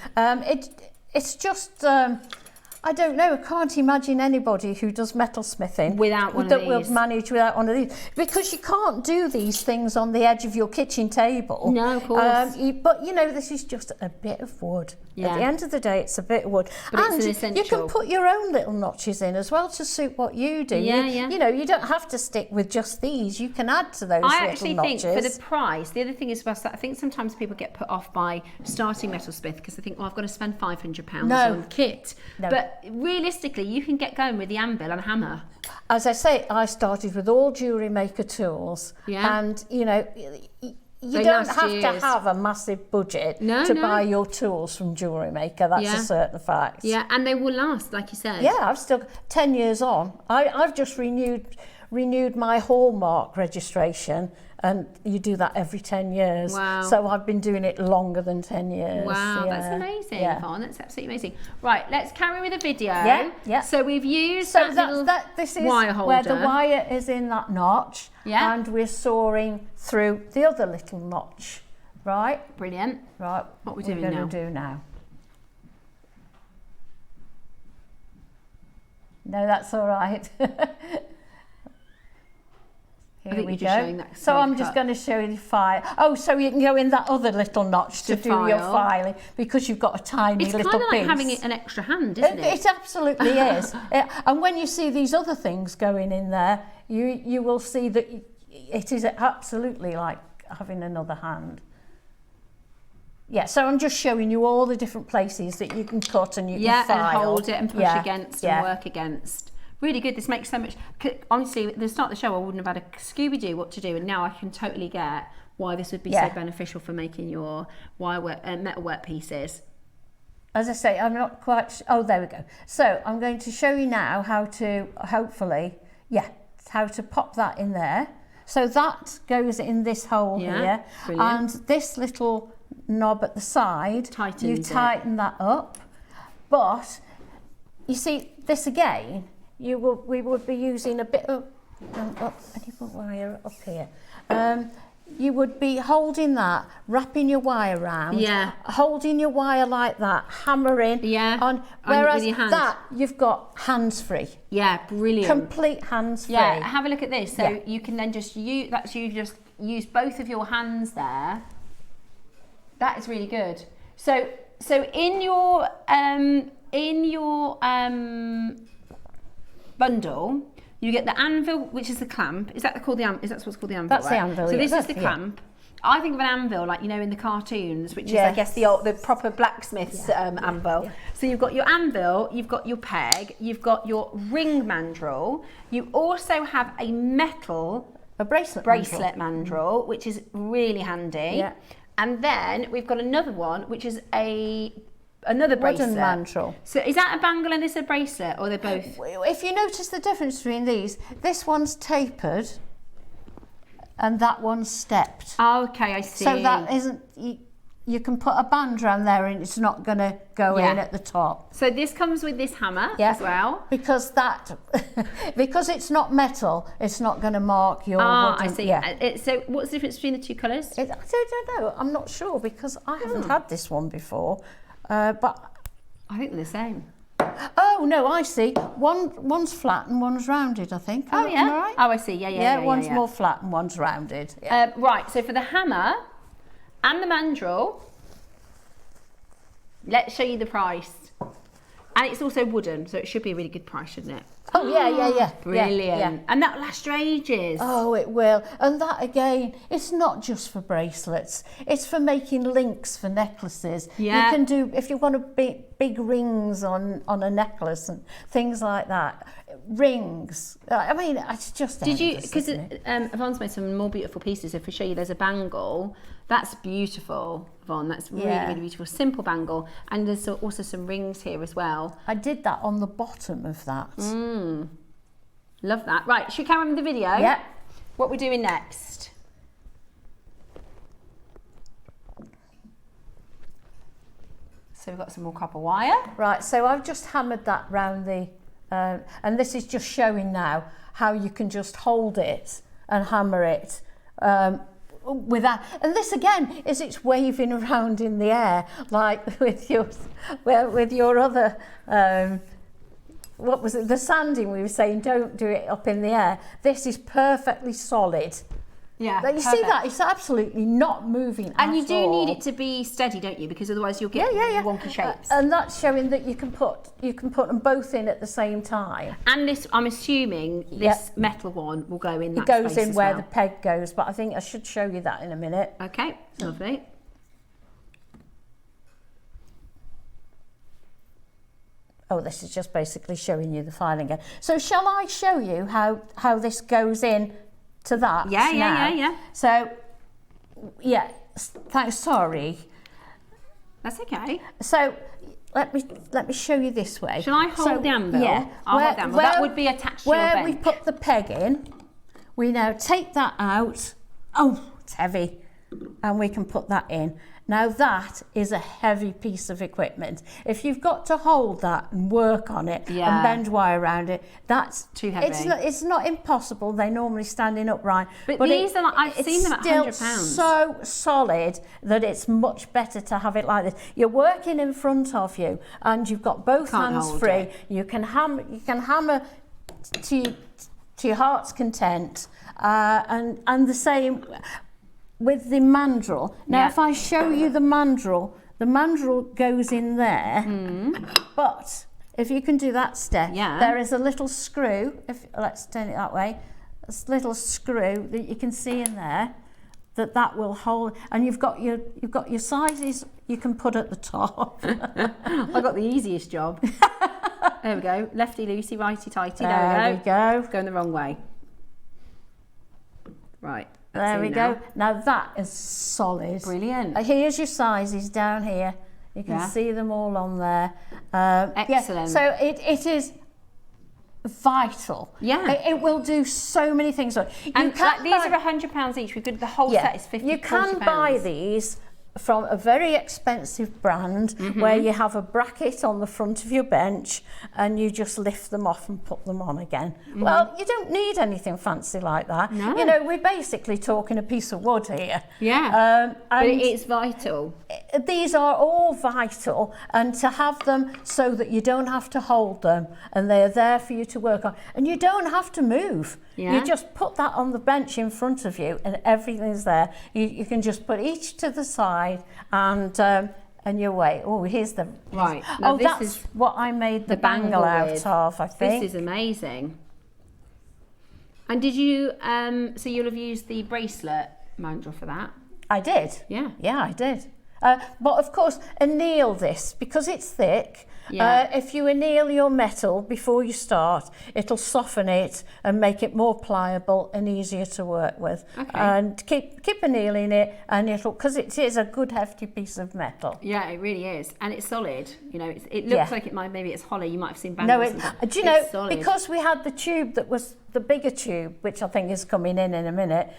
[SPEAKER 3] It's just, I don't know, I can't imagine anybody who does metalsmithing
[SPEAKER 2] without one of these.
[SPEAKER 3] That will manage without one of these. Because you can't do these things on the edge of your kitchen table.
[SPEAKER 2] No, of course.
[SPEAKER 3] But this is just a bit of wood.
[SPEAKER 2] Yeah.
[SPEAKER 3] At the end of the day, it's a bit of wood.
[SPEAKER 2] But
[SPEAKER 3] and
[SPEAKER 2] it's an essential.
[SPEAKER 3] You can put your own little notches in as well to suit what you do.
[SPEAKER 2] Yeah.
[SPEAKER 3] You don't have to stick with just these. You can add to those little notches.
[SPEAKER 2] I actually think for the price, the other thing is, I think sometimes people get put off by starting metalsmith because they think, well, I've got to spend £500 on kit. No. But realistically, you can get going with the anvil and a hammer.
[SPEAKER 3] As I say, I started with all JewelleryMaker tools. Yeah. And, you don't have to have a massive budget to buy your tools from JewelleryMaker. That's a certain fact.
[SPEAKER 2] Yeah, and they will last, like you said.
[SPEAKER 3] Yeah, I've still 10 years on. I've just renewed my Hallmark registration, and you do that every 10 years.
[SPEAKER 2] Wow.
[SPEAKER 3] So I've been doing it longer than 10 years.
[SPEAKER 2] Wow,
[SPEAKER 3] yeah.
[SPEAKER 2] That's amazing, Yvonne. That's absolutely amazing. Right, let's carry with the video.
[SPEAKER 3] Yeah.
[SPEAKER 2] So we've used
[SPEAKER 3] this is
[SPEAKER 2] wire holder.
[SPEAKER 3] where the wire is in that notch, and we're sawing through the other little notch. Right?
[SPEAKER 2] Brilliant.
[SPEAKER 3] Right.
[SPEAKER 2] What we're doing now?
[SPEAKER 3] Going to do now. No, that's all right. Here we go. So I'm just going to show you the file. Oh, so you can go in that other little notch to do your filing because you've got a tiny little piece.
[SPEAKER 2] It's kind of like having an extra hand, isn't it?
[SPEAKER 3] It absolutely is. And when you see these other things going in there, you will see that it is absolutely like having another hand. Yeah, so I'm just showing you all the different places that you can cut and you can file.
[SPEAKER 2] And hold it and push against and work against. Really good. This makes so much. Honestly, at the start of the show, I wouldn't have had a Scooby-Doo what to do, and now I can totally get why this would be so beneficial for making your metalwork pieces.
[SPEAKER 3] As I say, I'm not quite. Oh, there we go. So I'm going to show you now how to how to pop that in there. So that goes in this hole here.
[SPEAKER 2] Brilliant.
[SPEAKER 3] And this little knob at the side, you tighten that up. But you see, this again, we would be using a bit of wire up here. You would be holding that, wrapping your wire around, holding your wire like that, hammering on. Whereas that, you've got hands free.
[SPEAKER 2] Yeah, brilliant.
[SPEAKER 3] Complete hands free.
[SPEAKER 2] Yeah, have a look at this. So you can then just use both of your hands there. That is really good. So in your bundle, you get the anvil, which is the clamp. Is that what's called the anvil?
[SPEAKER 3] That's
[SPEAKER 2] right?
[SPEAKER 3] the anvil.
[SPEAKER 2] So this is the clamp. I think of an anvil like, you know, in the cartoons, which is, I guess, the proper blacksmith's anvil. Yeah. So you've got your anvil, you've got your peg, you've got your ring mandrel. You also have a bracelet mandrel, which is really handy. Yeah. And then we've got another one, which is another bracelet.
[SPEAKER 3] Wooden mandrel.
[SPEAKER 2] So is that a bangle and this a bracelet, or they're both?
[SPEAKER 3] If you notice the difference between these, this one's tapered and that one's stepped.
[SPEAKER 2] Oh, okay, I see.
[SPEAKER 3] So that isn't, you can put a band around there and it's not going to go in at the top.
[SPEAKER 2] So this comes with this hammer as well?
[SPEAKER 3] Because because it's not metal, it's not going to mark your wooden.
[SPEAKER 2] I see. Yeah. So what's the difference between the two colours?
[SPEAKER 3] I don't know. I'm not sure because I haven't had this one before. But
[SPEAKER 2] I think they're the same.
[SPEAKER 3] Oh no, I see. One's flat and one's rounded, I think.
[SPEAKER 2] Oh yeah.
[SPEAKER 3] Right?
[SPEAKER 2] Oh, I see. Yeah.
[SPEAKER 3] One's more flat and one's rounded. Yeah.
[SPEAKER 2] Right. So for the hammer and the mandrel, let's show you the price. And it's also wooden, so it should be a really good price, shouldn't it?
[SPEAKER 3] Oh yeah.
[SPEAKER 2] Brilliant.
[SPEAKER 3] Yeah.
[SPEAKER 2] And that'll last for ages.
[SPEAKER 3] Oh, it will. And that again, it's not just for bracelets. It's for making links for necklaces.
[SPEAKER 2] Yeah.
[SPEAKER 3] You can do, if you want to big rings on a necklace and things like that. Rings. I mean, it's just
[SPEAKER 2] because Yvonne's made some more beautiful pieces. If we show you, there's a bangle. That's beautiful, Yvonne. That's really, really beautiful. Simple bangle. And there's also some rings here as well.
[SPEAKER 3] I did that on the bottom of that.
[SPEAKER 2] Love that. Right, should we carry on with the video?
[SPEAKER 3] Yeah.
[SPEAKER 2] What we're doing next? So we've got some more copper wire.
[SPEAKER 3] Right, so I've just hammered that round the, and this is just showing now how you can just hold it and hammer it with that. And this again is it's waving around in the air like with your other what was it, the sanding we were saying, don't do it up in the air. This is perfectly solid.
[SPEAKER 2] Yeah,
[SPEAKER 3] you see that? It's absolutely not moving
[SPEAKER 2] and you do need it to be steady, don't you? Because otherwise you'll get wonky shapes.
[SPEAKER 3] And that's showing that you can put them both in at the same time.
[SPEAKER 2] And this, I'm assuming, this metal one will go in that
[SPEAKER 3] space. It goes
[SPEAKER 2] space
[SPEAKER 3] in
[SPEAKER 2] as
[SPEAKER 3] where
[SPEAKER 2] well.
[SPEAKER 3] the peg goes, but I think I should show you that in a minute.
[SPEAKER 2] Okay, lovely.
[SPEAKER 3] Oh, this is just basically showing you the filing again. So shall I show you how this goes in to that?
[SPEAKER 2] Yeah.
[SPEAKER 3] So, thanks, sorry.
[SPEAKER 2] That's okay.
[SPEAKER 3] So, let me show you this way.
[SPEAKER 2] Shall I hold the anvil?
[SPEAKER 3] Yeah.
[SPEAKER 2] I'll hold the anvil. That would be attached to your bench.
[SPEAKER 3] Where we put the peg in, we now take that out. Oh, it's heavy. And we can put that in. Now that is a heavy piece of equipment. If you've got to hold that and work on it and bend wire around it, that's
[SPEAKER 2] too heavy.
[SPEAKER 3] It's not impossible. They're normally standing upright.
[SPEAKER 2] But these are, I've seen them at £100.
[SPEAKER 3] So solid that it's much better to have it like this. You're working in front of you and you've got both hands free. You can hammer to your heart's content, and the same with the mandrel. Now, if I show you the mandrel goes in there, but if you can do that step, there is a little screw, let's turn it that way, a little screw that you can see in there, that will hold, and you've got your sizes you can put at the top.
[SPEAKER 2] I got the easiest job. There we go, lefty loosey, righty tighty,
[SPEAKER 3] there we go.
[SPEAKER 2] It's going the wrong way. Right.
[SPEAKER 3] There we go. Now that is solid.
[SPEAKER 2] Brilliant.
[SPEAKER 3] Here's your sizes down here. You can see them all on there.
[SPEAKER 2] Excellent.
[SPEAKER 3] So it is vital.
[SPEAKER 2] Yeah.
[SPEAKER 3] It will do so many things.
[SPEAKER 2] And these are £100 each. The whole set is 50.
[SPEAKER 3] You can buy these from a very expensive brand where you have a bracket on the front of your bench and you just lift them off and put them on again. Well, you don't need anything fancy like that.
[SPEAKER 2] No.
[SPEAKER 3] You know, we're basically talking a piece of wood here.
[SPEAKER 2] Yeah, but
[SPEAKER 3] and
[SPEAKER 2] it's vital.
[SPEAKER 3] These are all vital, and to have them so that you don't have to hold them and they're there for you to work on, and you don't have to move. You just put that on the bench in front of you and everything's there. You can just put each to the side and you wait. Oh, here's the...
[SPEAKER 2] Right. Now
[SPEAKER 3] oh,
[SPEAKER 2] this
[SPEAKER 3] that's
[SPEAKER 2] is
[SPEAKER 3] what I made the bangle out of, I think.
[SPEAKER 2] This is amazing. And did you, so you'll have used the bracelet mandrel for that?
[SPEAKER 3] I did.
[SPEAKER 2] Yeah.
[SPEAKER 3] Yeah, I did. But of course, anneal this because it's thick. If you anneal your metal before you start, it'll soften it and make it more pliable and easier to work with.
[SPEAKER 2] Okay.
[SPEAKER 3] And keep annealing it, and it'll, because it is a good hefty piece of metal.
[SPEAKER 2] Yeah, it really is, and it's solid. You know, it looks like it might, maybe it's hollow. You might have seen bangles.
[SPEAKER 3] No, do you know, because we had the tube that was the bigger tube, which I think is coming in a minute,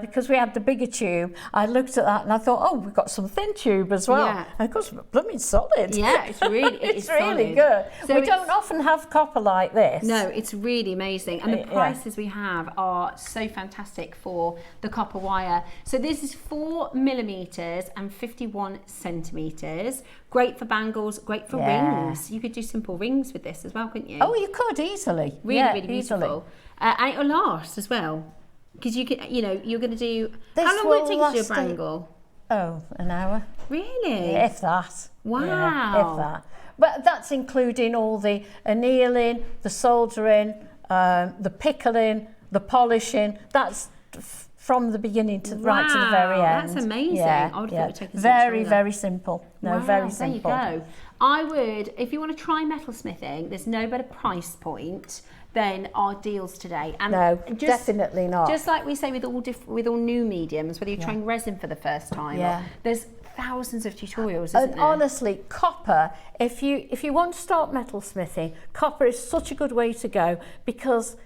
[SPEAKER 3] because we had the bigger tube, I looked at that and I thought, oh, we've got some thin tube as well.
[SPEAKER 2] Yeah.
[SPEAKER 3] And of course, blooming solid.
[SPEAKER 2] Yeah, it's really,
[SPEAKER 3] it's really good. So we don't often have copper like this.
[SPEAKER 2] No, it's really amazing. And the prices we have are so fantastic for the copper wire. So this is 4mm and 51 centimetres. Great for bangles, great for rings. You could do simple rings with this as well, couldn't you?
[SPEAKER 3] Oh, you could easily.
[SPEAKER 2] Really beautiful. And it'll last as well. Because you could, you know, you're going to do... How long will it take to do a bangle?
[SPEAKER 3] An hour.
[SPEAKER 2] Really?
[SPEAKER 3] If that.
[SPEAKER 2] Wow.
[SPEAKER 3] Yeah, if that. But that's including all the annealing, the soldering, the pickling, the polishing. That's from the beginning to right to the very end.
[SPEAKER 2] That's amazing.
[SPEAKER 3] Yeah,
[SPEAKER 2] I would have thought it would take us
[SPEAKER 3] very simple. No, very simple.
[SPEAKER 2] There you go. I would, if you want to try metalsmithing, there's no better price point than our deals today. And
[SPEAKER 3] no, definitely not.
[SPEAKER 2] Just like we say with all new mediums, whether you're trying resin for the first time, or, there's thousands of tutorials, isn't there?
[SPEAKER 3] Honestly, copper, if you want to start metalsmithing, copper is such a good way to go because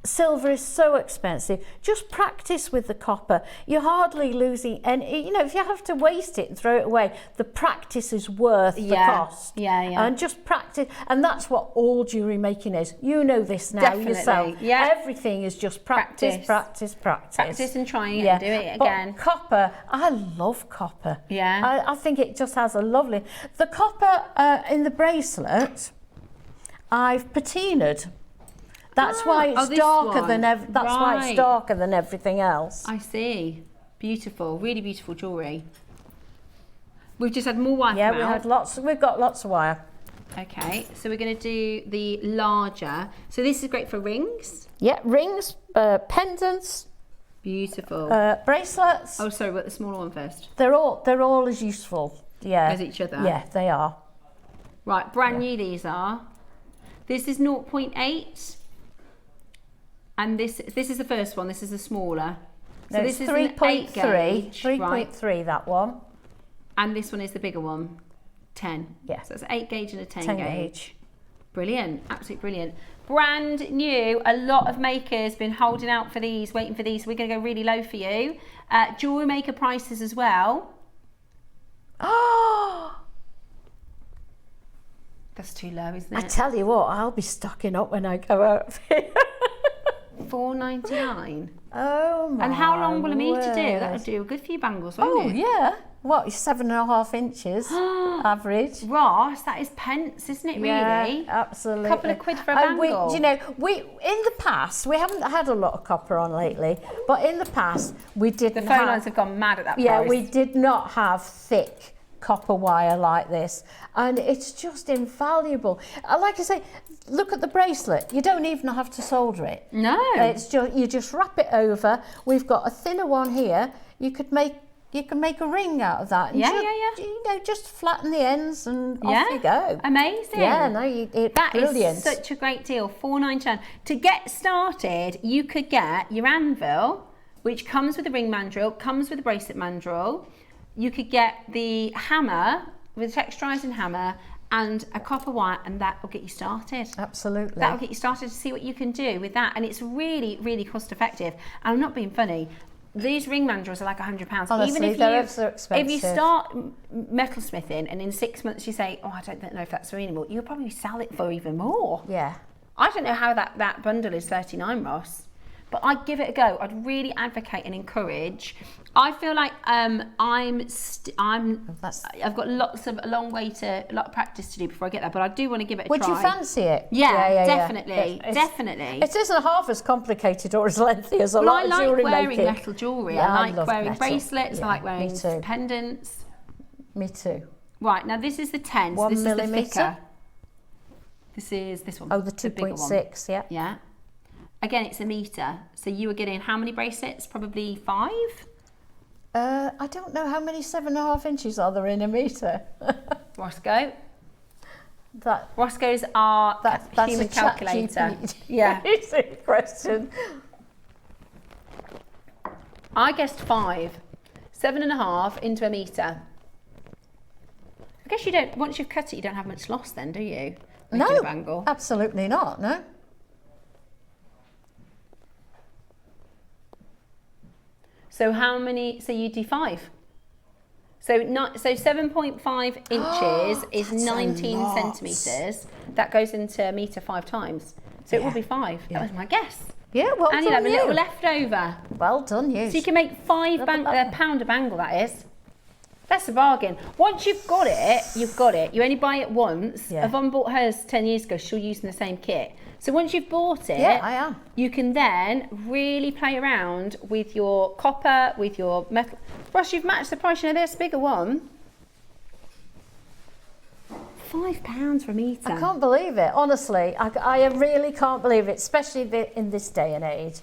[SPEAKER 3] silver is so expensive. Just practice with the copper. You're hardly losing any, you know, if you have to waste it and throw it away, the practice is worth the cost. And just practice, and that's what all jewellery making is. You know this now yourself. Everything is just practice. Practice
[SPEAKER 2] and trying it and do it again.
[SPEAKER 3] But copper, I love copper. I think it just has a lovely, the copper in the bracelet, I've patinaed. That's why it's darker than why it's darker than everything else.
[SPEAKER 2] I see. Beautiful, really beautiful jewellery. We've just had more wire.
[SPEAKER 3] Yeah, we've got lots of wire.
[SPEAKER 2] Okay, so we're going to do the larger. So this is great for rings.
[SPEAKER 3] Yeah, rings, pendants.
[SPEAKER 2] Beautiful.
[SPEAKER 3] Bracelets.
[SPEAKER 2] Oh, sorry, but the smaller one first.
[SPEAKER 3] They're all as useful. Yeah.
[SPEAKER 2] As each other.
[SPEAKER 3] Yeah, they are.
[SPEAKER 2] Right, brand new these are. This is 0.8. And this is the first one. This is the smaller. So this is 3.3.
[SPEAKER 3] 3.3, that one.
[SPEAKER 2] And this one is the bigger one. 10.
[SPEAKER 3] Yeah.
[SPEAKER 2] So it's 8 gauge and a 10
[SPEAKER 3] gauge.
[SPEAKER 2] Brilliant. Absolutely brilliant. Brand new. A lot of makers been holding out for these, waiting for these. We're going to go really low for you. Jewellery maker prices as well.
[SPEAKER 3] Oh!
[SPEAKER 2] That's too low, isn't it?
[SPEAKER 3] I tell you what, I'll be stocking up when I go out of here.
[SPEAKER 2] $4.99.
[SPEAKER 3] Oh my!
[SPEAKER 2] And how long will a metre do? That would do a good few bangles, won't it?
[SPEAKER 3] Oh yeah. What, 7.5 inches average?
[SPEAKER 2] Ross, that is pence, isn't it? Really?
[SPEAKER 3] Yeah, absolutely.
[SPEAKER 2] A couple of quid for a bangle.
[SPEAKER 3] In the past we haven't had a lot of copper on lately, but in the past we didn't.
[SPEAKER 2] The phone lines have gone mad at that price.
[SPEAKER 3] Yeah, we did not have thick copper wire like this, and it's just invaluable. Like I say, look at the bracelet. You don't even have to solder it.
[SPEAKER 2] No.
[SPEAKER 3] It's just, you just wrap it over. We've got a thinner one here. You can make a ring out of that. And You know, just flatten the ends and off you go.
[SPEAKER 2] Amazing.
[SPEAKER 3] Yeah, no, it's brilliant.
[SPEAKER 2] Is such a great deal. $4.99. To get started, you could get your Anvil, which comes with a ring mandrel, comes with a bracelet mandrel. You could get the hammer, with a texturizing hammer, and a copper wire, and that will get you started.
[SPEAKER 3] Absolutely.
[SPEAKER 2] That will get you started to see what you can do with that, and it's really, really cost effective. And I'm not being funny. These ring mandrels are like £100.
[SPEAKER 3] Honestly,
[SPEAKER 2] even if
[SPEAKER 3] they're
[SPEAKER 2] you,
[SPEAKER 3] so expensive.
[SPEAKER 2] if you start metalsmithing and in 6 months you say, oh, I don't know if that's for anymore, you'll probably sell it for even more.
[SPEAKER 3] Yeah.
[SPEAKER 2] I don't know how that bundle is 39, Ross, but I'd give it a go. I'd really advocate and encourage. I feel like I've got a long way a lot of practice to do before I get there, but I do want to give it a try.
[SPEAKER 3] Would you fancy it?
[SPEAKER 2] Yeah, definitely, definitely.
[SPEAKER 3] It isn't half as complicated or as lengthy as a lot of jewellery making.
[SPEAKER 2] I like wearing metal jewellery.
[SPEAKER 3] Yeah,
[SPEAKER 2] I like wearing
[SPEAKER 3] metal.
[SPEAKER 2] bracelets.
[SPEAKER 3] Yeah,
[SPEAKER 2] I like wearing pendants.
[SPEAKER 3] Me too.
[SPEAKER 2] Right, now this is the 10, so
[SPEAKER 3] 1
[SPEAKER 2] this
[SPEAKER 3] millimetre.
[SPEAKER 2] is the thicker. This is this one.
[SPEAKER 3] Oh, the 2.6, yeah.
[SPEAKER 2] Yeah. Again, it's a metre. So you were getting how many bracelets? Probably 5?
[SPEAKER 3] I don't know how many 7.5 inches are there in a metre.
[SPEAKER 2] Roscoe.
[SPEAKER 3] That
[SPEAKER 2] Roscoe's our
[SPEAKER 3] that's
[SPEAKER 2] human
[SPEAKER 3] a
[SPEAKER 2] calculator.
[SPEAKER 3] Yeah. It's a question.
[SPEAKER 2] I guessed 5. 7.5 into a metre. I guess you don't, once you've cut it, you don't have much loss then, do you? Making a bangle.
[SPEAKER 3] Absolutely not, no.
[SPEAKER 2] So how many, so you do 5. So 7.5 inches is 19 centimetres. That goes into a metre 5 times. So it will be 5. That was my guess.
[SPEAKER 3] Yeah, well
[SPEAKER 2] and
[SPEAKER 3] done
[SPEAKER 2] you have a
[SPEAKER 3] you.
[SPEAKER 2] little leftover.
[SPEAKER 3] Well done you.
[SPEAKER 2] So you can make £5 a bangle, that is. That's a bargain. Once you've got it, you've got it. You only buy it once.
[SPEAKER 3] Yeah.
[SPEAKER 2] Yvonne bought hers 10 years ago. She'll use the same kit. So once you've bought it,
[SPEAKER 3] Yeah, I am.
[SPEAKER 2] you can then really play around with your copper, with your metal. Ross, you've matched the price. You know, there's a bigger one. £5 for a metre.
[SPEAKER 3] I can't believe it, honestly. I really can't believe it, especially in this day and age.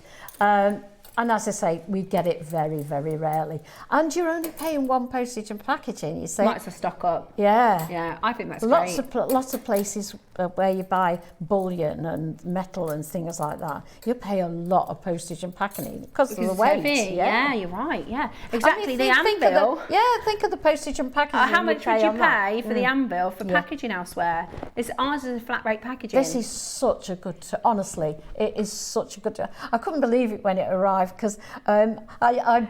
[SPEAKER 3] And as I say, we get it very, very rarely. And you're only paying 1 postage and packaging, you see.
[SPEAKER 2] Might as well stock up.
[SPEAKER 3] Yeah.
[SPEAKER 2] Yeah, I think that's
[SPEAKER 3] lots
[SPEAKER 2] great.
[SPEAKER 3] Lots of places where you buy bullion and metal and things like that, you pay a lot of postage and packaging because of the weight.
[SPEAKER 2] Heavy. Yeah, you're right. Yeah, exactly.
[SPEAKER 3] I mean,
[SPEAKER 2] The Anvil.
[SPEAKER 3] think of the postage and packaging.
[SPEAKER 2] How much would you pay for the
[SPEAKER 3] Mm.
[SPEAKER 2] Anvil for packaging elsewhere? Ours is a flat rate packaging.
[SPEAKER 3] This is such a good, honestly, it is such a good, I couldn't believe it when it arrived because I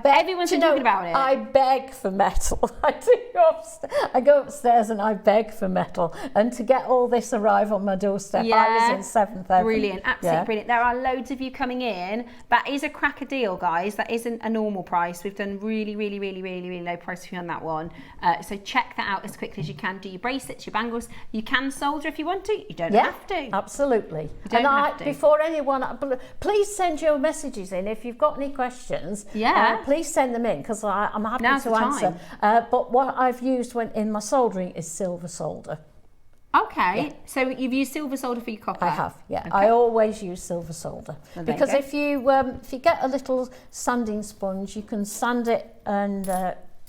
[SPEAKER 3] beg.
[SPEAKER 2] Everyone's been talking about it.
[SPEAKER 3] I beg for metal. I go upstairs and I beg for metal. And to get all this arrive on my doorstep, I was in 7th heaven.
[SPEAKER 2] Brilliant, absolutely brilliant. There are loads of you coming in. That is a cracker deal, guys. That isn't a normal price. We've done really, really, really, really, really low price for you on that one. So check that out as quickly as you can. Do your bracelets, your bangles. You can solder if you want to. You don't have to.
[SPEAKER 3] Absolutely.
[SPEAKER 2] You don't have to.
[SPEAKER 3] Before anyone, please send your messages in if you've got any questions.
[SPEAKER 2] Yeah.
[SPEAKER 3] Please send them in because I'm happy
[SPEAKER 2] Now's
[SPEAKER 3] to
[SPEAKER 2] the
[SPEAKER 3] answer. But what I've used in my soldering is silver solder.
[SPEAKER 2] Okay, so you've used silver solder for your copper?
[SPEAKER 3] I have, yeah.
[SPEAKER 2] Okay.
[SPEAKER 3] I always use silver solder because
[SPEAKER 2] you
[SPEAKER 3] if you get a little sanding sponge, you can sand it and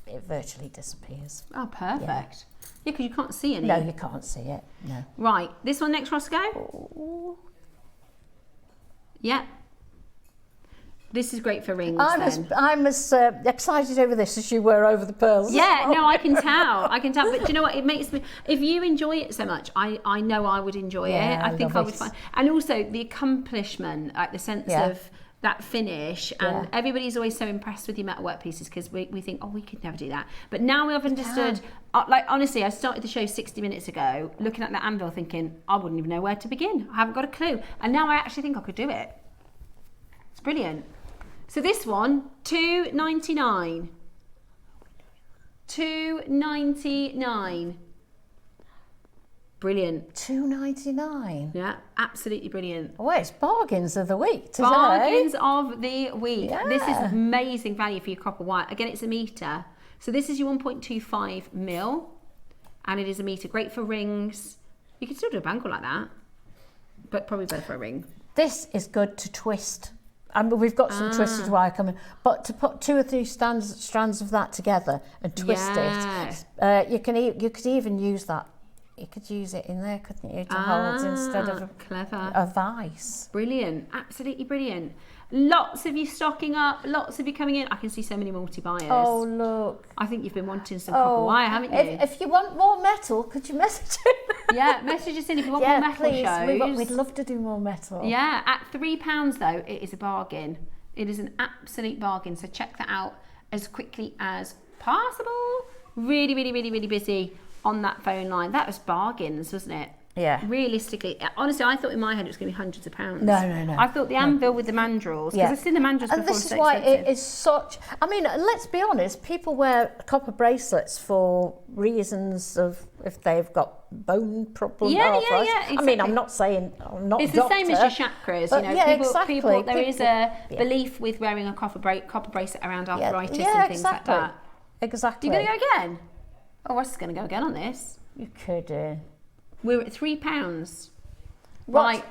[SPEAKER 3] it virtually disappears.
[SPEAKER 2] Oh, perfect. Yeah, because you can't see any.
[SPEAKER 3] No, you can't see it. No.
[SPEAKER 2] Right, this one next, Roscoe.
[SPEAKER 3] Ooh.
[SPEAKER 2] Yeah. This is great for rings.
[SPEAKER 3] I'm as excited over this as you were over the pearls.
[SPEAKER 2] Yeah, no, I can tell. I can tell. But do you know what? It makes me. If you enjoy it so much, I know I would enjoy it. I think I would find. And also the accomplishment, like the sense of that finish. And everybody's always so impressed with your metalwork pieces because we think, oh, we could never do that. But now we've understood. Like honestly, I started the show 60 minutes ago, looking at that Anvil, thinking I wouldn't even know where to begin. I haven't got a clue. And now I actually think I could do it. It's brilliant. So this one, $2.99. $2.99. Brilliant.
[SPEAKER 3] $2.99.
[SPEAKER 2] Yeah, absolutely brilliant.
[SPEAKER 3] Well, it's bargains of the week today.
[SPEAKER 2] Bargains of the week.
[SPEAKER 3] Yeah.
[SPEAKER 2] This is amazing value for your copper wire. Again, it's a metre. So this is your 1.25 mil, and it is a metre. Great for rings. You can still do a bangle like that, but probably better for a ring.
[SPEAKER 3] This is good to twist. We've got some twisted wire coming, but to put 2 or 3 strands of that together and twist it, you could even use that you could use it in there, couldn't you, to hold instead of
[SPEAKER 2] clever.
[SPEAKER 3] A vice.
[SPEAKER 2] Brilliant, absolutely brilliant. Lots of you stocking up, lots of you coming in. I can see so many multi-buyers.
[SPEAKER 3] Oh, look.
[SPEAKER 2] I think you've been wanting some copper wire, haven't you?
[SPEAKER 3] If you want more metal, could you message in?
[SPEAKER 2] Yeah, message us in if you want more metal
[SPEAKER 3] please.
[SPEAKER 2] shows.
[SPEAKER 3] We'd love to do more metal.
[SPEAKER 2] Yeah, at £3 though, it is a bargain. It is an absolute bargain. So check that out as quickly as possible. Really, really, really, really busy on that phone line. That was bargains, wasn't it?
[SPEAKER 3] Yeah.
[SPEAKER 2] Realistically, honestly, I thought in my head it was going to be hundreds of pounds.
[SPEAKER 3] No.
[SPEAKER 2] I thought the Anvil with the mandrels, because I've seen the mandrels before.
[SPEAKER 3] And this is why it is such, I mean, let's be honest, people wear copper bracelets for reasons of if they've got bone problems.
[SPEAKER 2] Yeah, exactly.
[SPEAKER 3] I mean, I'm not saying, I'm not
[SPEAKER 2] It's
[SPEAKER 3] a doctor,
[SPEAKER 2] the same as your chakras,
[SPEAKER 3] but
[SPEAKER 2] you know.
[SPEAKER 3] people,
[SPEAKER 2] there is a belief with wearing a copper bracelet around arthritis and things like that.
[SPEAKER 3] Exactly.
[SPEAKER 2] Are you going to go again? Oh, Ross is going to go again on this.
[SPEAKER 3] You could.
[SPEAKER 2] We're at £3. Right.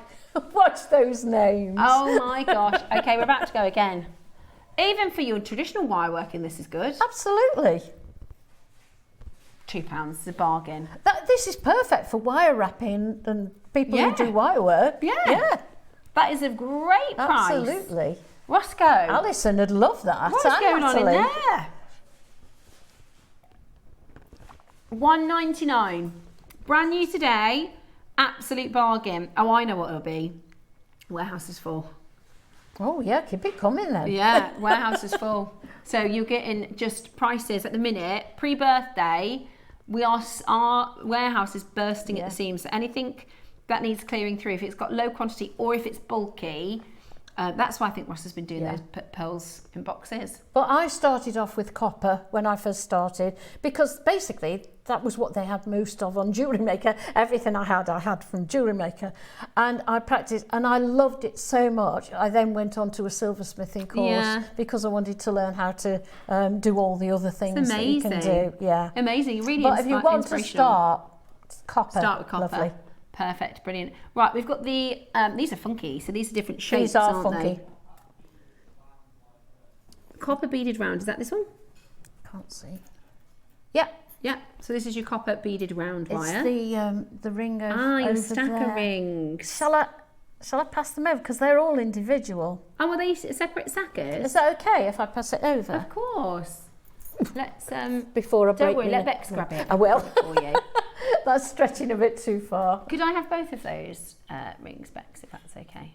[SPEAKER 3] Watch those names.
[SPEAKER 2] Oh my gosh. Okay, we're about to go again. Even for your traditional wire working, this is good.
[SPEAKER 3] Absolutely.
[SPEAKER 2] £2 is a bargain.
[SPEAKER 3] This is perfect for wire wrapping and people who do wire work.
[SPEAKER 2] Yeah. That is a great price.
[SPEAKER 3] Absolutely.
[SPEAKER 2] Roscoe.
[SPEAKER 3] Alison would love that.
[SPEAKER 2] What's going on in there? $1.99. Brand new today. Absolute bargain. Oh, I know what it'll be. Warehouse is full.
[SPEAKER 3] Oh yeah, keep it coming then.
[SPEAKER 2] Yeah, warehouse is full. So you're getting just prices at the minute. Pre-birthday, our warehouse is bursting at the seams. So anything that needs clearing through, if it's got low quantity or if it's bulky, that's why I think Ross has been doing those pearls in boxes.
[SPEAKER 3] But I started off with copper when I first started because basically that was what they had most of on JewelleryMaker. Everything I had from JewelleryMaker. And I practiced and I loved it so much. I then went on to a silversmithing course because I wanted to learn how to do all the other things that you can do. Yeah.
[SPEAKER 2] Amazing, really.
[SPEAKER 3] But if you want to start, copper.
[SPEAKER 2] Start with copper.
[SPEAKER 3] Lovely.
[SPEAKER 2] Perfect, brilliant. Right, we've got the, these are funky, so these are different shapes,
[SPEAKER 3] these are
[SPEAKER 2] aren't
[SPEAKER 3] funky.
[SPEAKER 2] They? Copper beaded round, is that this one?
[SPEAKER 3] Can't see. Yeah.
[SPEAKER 2] Yeah, so this is your copper beaded round wire.
[SPEAKER 3] It's the ring
[SPEAKER 2] your stacker rings.
[SPEAKER 3] Shall I pass them over? Because they're all individual.
[SPEAKER 2] Oh, are they separate stackers?
[SPEAKER 3] Is that okay if I pass it over?
[SPEAKER 2] Of course. Let's,
[SPEAKER 3] before I break
[SPEAKER 2] don't worry, let Bex grab it.
[SPEAKER 3] I will.
[SPEAKER 2] For you.
[SPEAKER 3] That's stretching a bit too far.
[SPEAKER 2] Could I have both of those rings, Bex, if that's okay?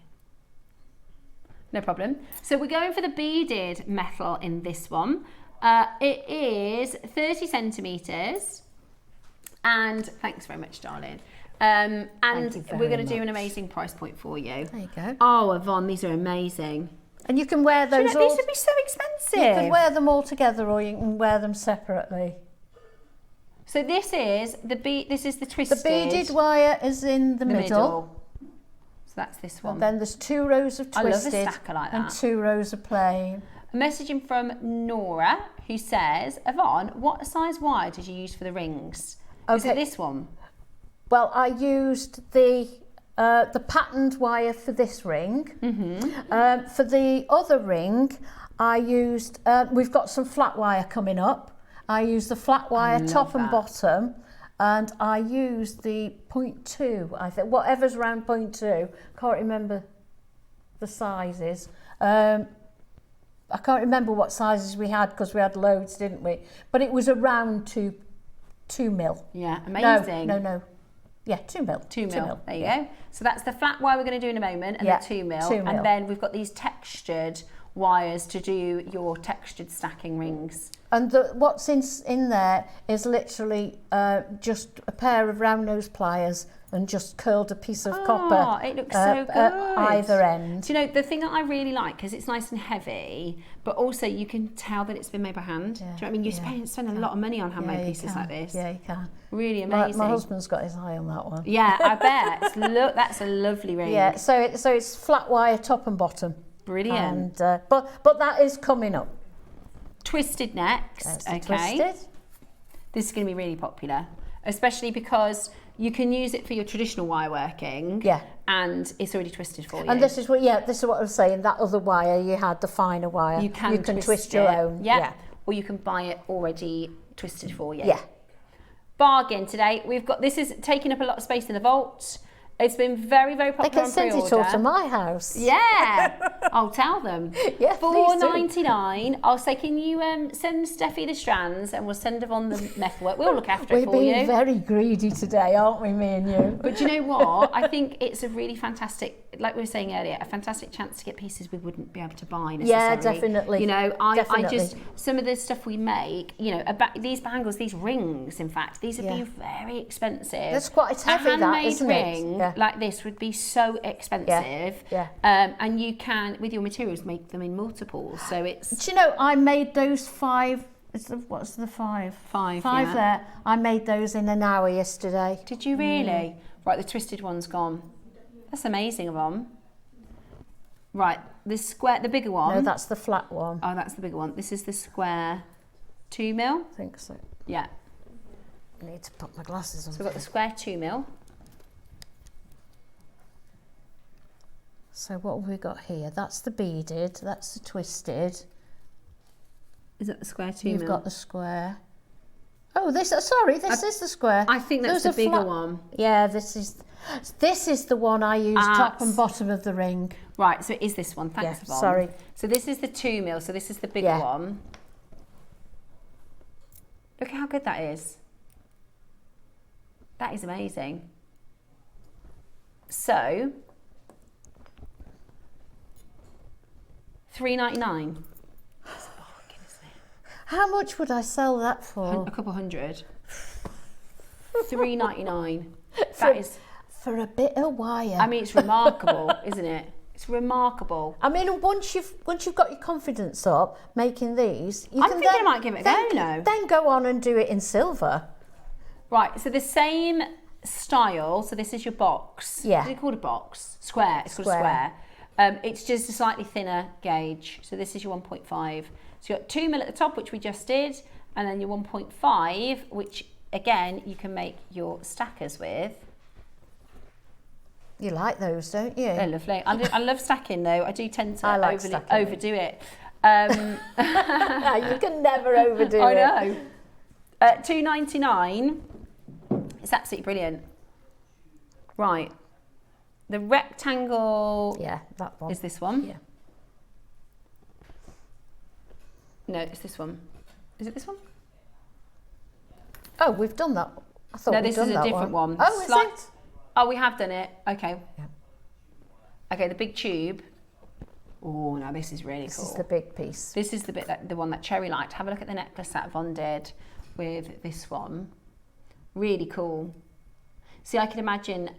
[SPEAKER 2] No problem. So we're going for the beaded metal in this one. It is 30 centimetres. And thanks very much, darling. And we're going to do an amazing price point for you.
[SPEAKER 3] There you go.
[SPEAKER 2] Oh, Yvonne, these are amazing.
[SPEAKER 3] And you can wear those all...
[SPEAKER 2] These would be so expensive.
[SPEAKER 3] You can wear them all together or you can wear them separately.
[SPEAKER 2] So this is the twisted.
[SPEAKER 3] The beaded wire is in the middle.
[SPEAKER 2] So that's this one.
[SPEAKER 3] And then there's 2 rows of twisted
[SPEAKER 2] I love a stacker like that.
[SPEAKER 3] and 2 rows of plain.
[SPEAKER 2] A messaging from Nora who says, Yvonne, what size wire did you use for the rings? Okay. Is it this one?
[SPEAKER 3] Well, I used the patterned wire for this ring. Mm-hmm. For the other ring, I used, we've got some flat wire coming up. I used the flat wire top and bottom, and I used the 0.2, I think, whatever's around 0.2. Can't remember the sizes. I can't remember what sizes we had because we had loads, didn't we? But it was around 2 mil.
[SPEAKER 2] Yeah, amazing.
[SPEAKER 3] No. Yeah, 2 mil.
[SPEAKER 2] 2 mil. There you go. So that's the flat wire we're going to do in a moment, and the 2 mil.
[SPEAKER 3] 2 mil.
[SPEAKER 2] And then we've got these textured wires to do your textured stacking rings.
[SPEAKER 3] And what's in there is literally just a pair of round nose pliers and just curled a piece of copper.
[SPEAKER 2] It looks so good.
[SPEAKER 3] At either end.
[SPEAKER 2] Do you know, the thing that I really like, because it's nice and heavy, but also you can tell that it's been made by hand. Do you know what I mean? You spend a lot of money on handmade pieces like this.
[SPEAKER 3] Yeah, you can.
[SPEAKER 2] Really amazing.
[SPEAKER 3] My husband's got his eye on that one.
[SPEAKER 2] Yeah, I bet. Look, that's a lovely ring.
[SPEAKER 3] Yeah, so it's flat wire top and bottom.
[SPEAKER 2] Brilliant.
[SPEAKER 3] And but that is coming up.
[SPEAKER 2] Twisted next. Okay.
[SPEAKER 3] Twisted.
[SPEAKER 2] This is going to be really popular, especially because you can use it for your traditional wire working.
[SPEAKER 3] Yeah.
[SPEAKER 2] And it's already twisted for you.
[SPEAKER 3] And this is what I was saying. That other wire, you had the finer wire.
[SPEAKER 2] You can
[SPEAKER 3] twist your own.
[SPEAKER 2] Yeah. Or you can buy it already twisted for you.
[SPEAKER 3] Yeah.
[SPEAKER 2] bargain today. We've got, this is taking up a lot of space in the vault. It's been very, very popular.
[SPEAKER 3] They can send it all to my house.
[SPEAKER 2] Yeah, I'll tell them.
[SPEAKER 3] Yeah,
[SPEAKER 2] $4.99. I'll say, can you send Steffi the strands and we'll send Yvonne the metalwork. We'll look after it for you.
[SPEAKER 3] We're being very greedy today, aren't we, me and you?
[SPEAKER 2] But you know what? I think it's a really fantastic, like we were saying earlier, a fantastic chance to get pieces we wouldn't be able to buy necessarily.
[SPEAKER 3] Yeah, definitely.
[SPEAKER 2] You know, I
[SPEAKER 3] Definitely.
[SPEAKER 2] just, some of the stuff we make, you know, these bangles, these rings, in fact, these would be very expensive.
[SPEAKER 3] That's quite heavy,
[SPEAKER 2] a handmade
[SPEAKER 3] isn't
[SPEAKER 2] ring
[SPEAKER 3] it?
[SPEAKER 2] like this would be so expensive. And you can, with your materials, make them in multiples. So it's...
[SPEAKER 3] Do you know, I made those 5... What's the 5?
[SPEAKER 2] 5
[SPEAKER 3] 5 there. I made those in an hour yesterday.
[SPEAKER 2] Did you really? Right, the twisted one's gone. That's amazing, Yvonne. Right, this square, the bigger one.
[SPEAKER 3] No, that's the flat one.
[SPEAKER 2] Oh, that's the bigger one. This is the square 2 mil.
[SPEAKER 3] I think so.
[SPEAKER 2] Yeah.
[SPEAKER 3] I need to put my glasses on.
[SPEAKER 2] So we've got the square 2 mil.
[SPEAKER 3] So what have we got here? That's the beaded, that's the twisted.
[SPEAKER 2] Is that the square 2 mil?
[SPEAKER 3] You've got the square. Oh, this is the square.
[SPEAKER 2] I think that's the bigger one.
[SPEAKER 3] Yeah, this is the one I use top and bottom of the ring.
[SPEAKER 2] Right, so it is this one. Thanks, Yvonne.
[SPEAKER 3] Sorry.
[SPEAKER 2] So this is the 2 mil, so this is the bigger one. Look at how good that is. That is amazing. So, $3.99. That's a bargain, isn't it?
[SPEAKER 3] How much would I sell that for?
[SPEAKER 2] A couple hundred. $3.99. That is
[SPEAKER 3] for a bit of wire.
[SPEAKER 2] I mean, it's remarkable, isn't it? It's remarkable.
[SPEAKER 3] I mean, once you've got your confidence up making these,
[SPEAKER 2] I think I might give it a go now.
[SPEAKER 3] Then go on and do it in silver.
[SPEAKER 2] Right. So the same style. So this is your box.
[SPEAKER 3] Yeah.
[SPEAKER 2] Is it called a box? Square. It's called a square. It's just a slightly thinner gauge. So this is your 1.5. So you've got 2 mil at the top, which we just did, and then your 1.5, which again you can make your stackers with.
[SPEAKER 3] You like those, don't you?
[SPEAKER 2] They're lovely. I love stacking though. I do tend to overdo it.
[SPEAKER 3] You can never overdo it.
[SPEAKER 2] I know. $2.99. It's absolutely brilliant. Right. The rectangle.
[SPEAKER 3] Yeah, that one.
[SPEAKER 2] Is this one?
[SPEAKER 3] Yeah.
[SPEAKER 2] No, it's this one. Is it this one?
[SPEAKER 3] Oh, we've done that. I thought
[SPEAKER 2] no, this is a different one.
[SPEAKER 3] Oh, is it?
[SPEAKER 2] Oh, we have done it. Okay.
[SPEAKER 3] Yeah.
[SPEAKER 2] Okay, the big tube. Oh, now this is really cool.
[SPEAKER 3] This is the big piece.
[SPEAKER 2] This is the one that Cherry liked. Have a look at the necklace that Yvonne did with this one. Really cool. See, I could imagine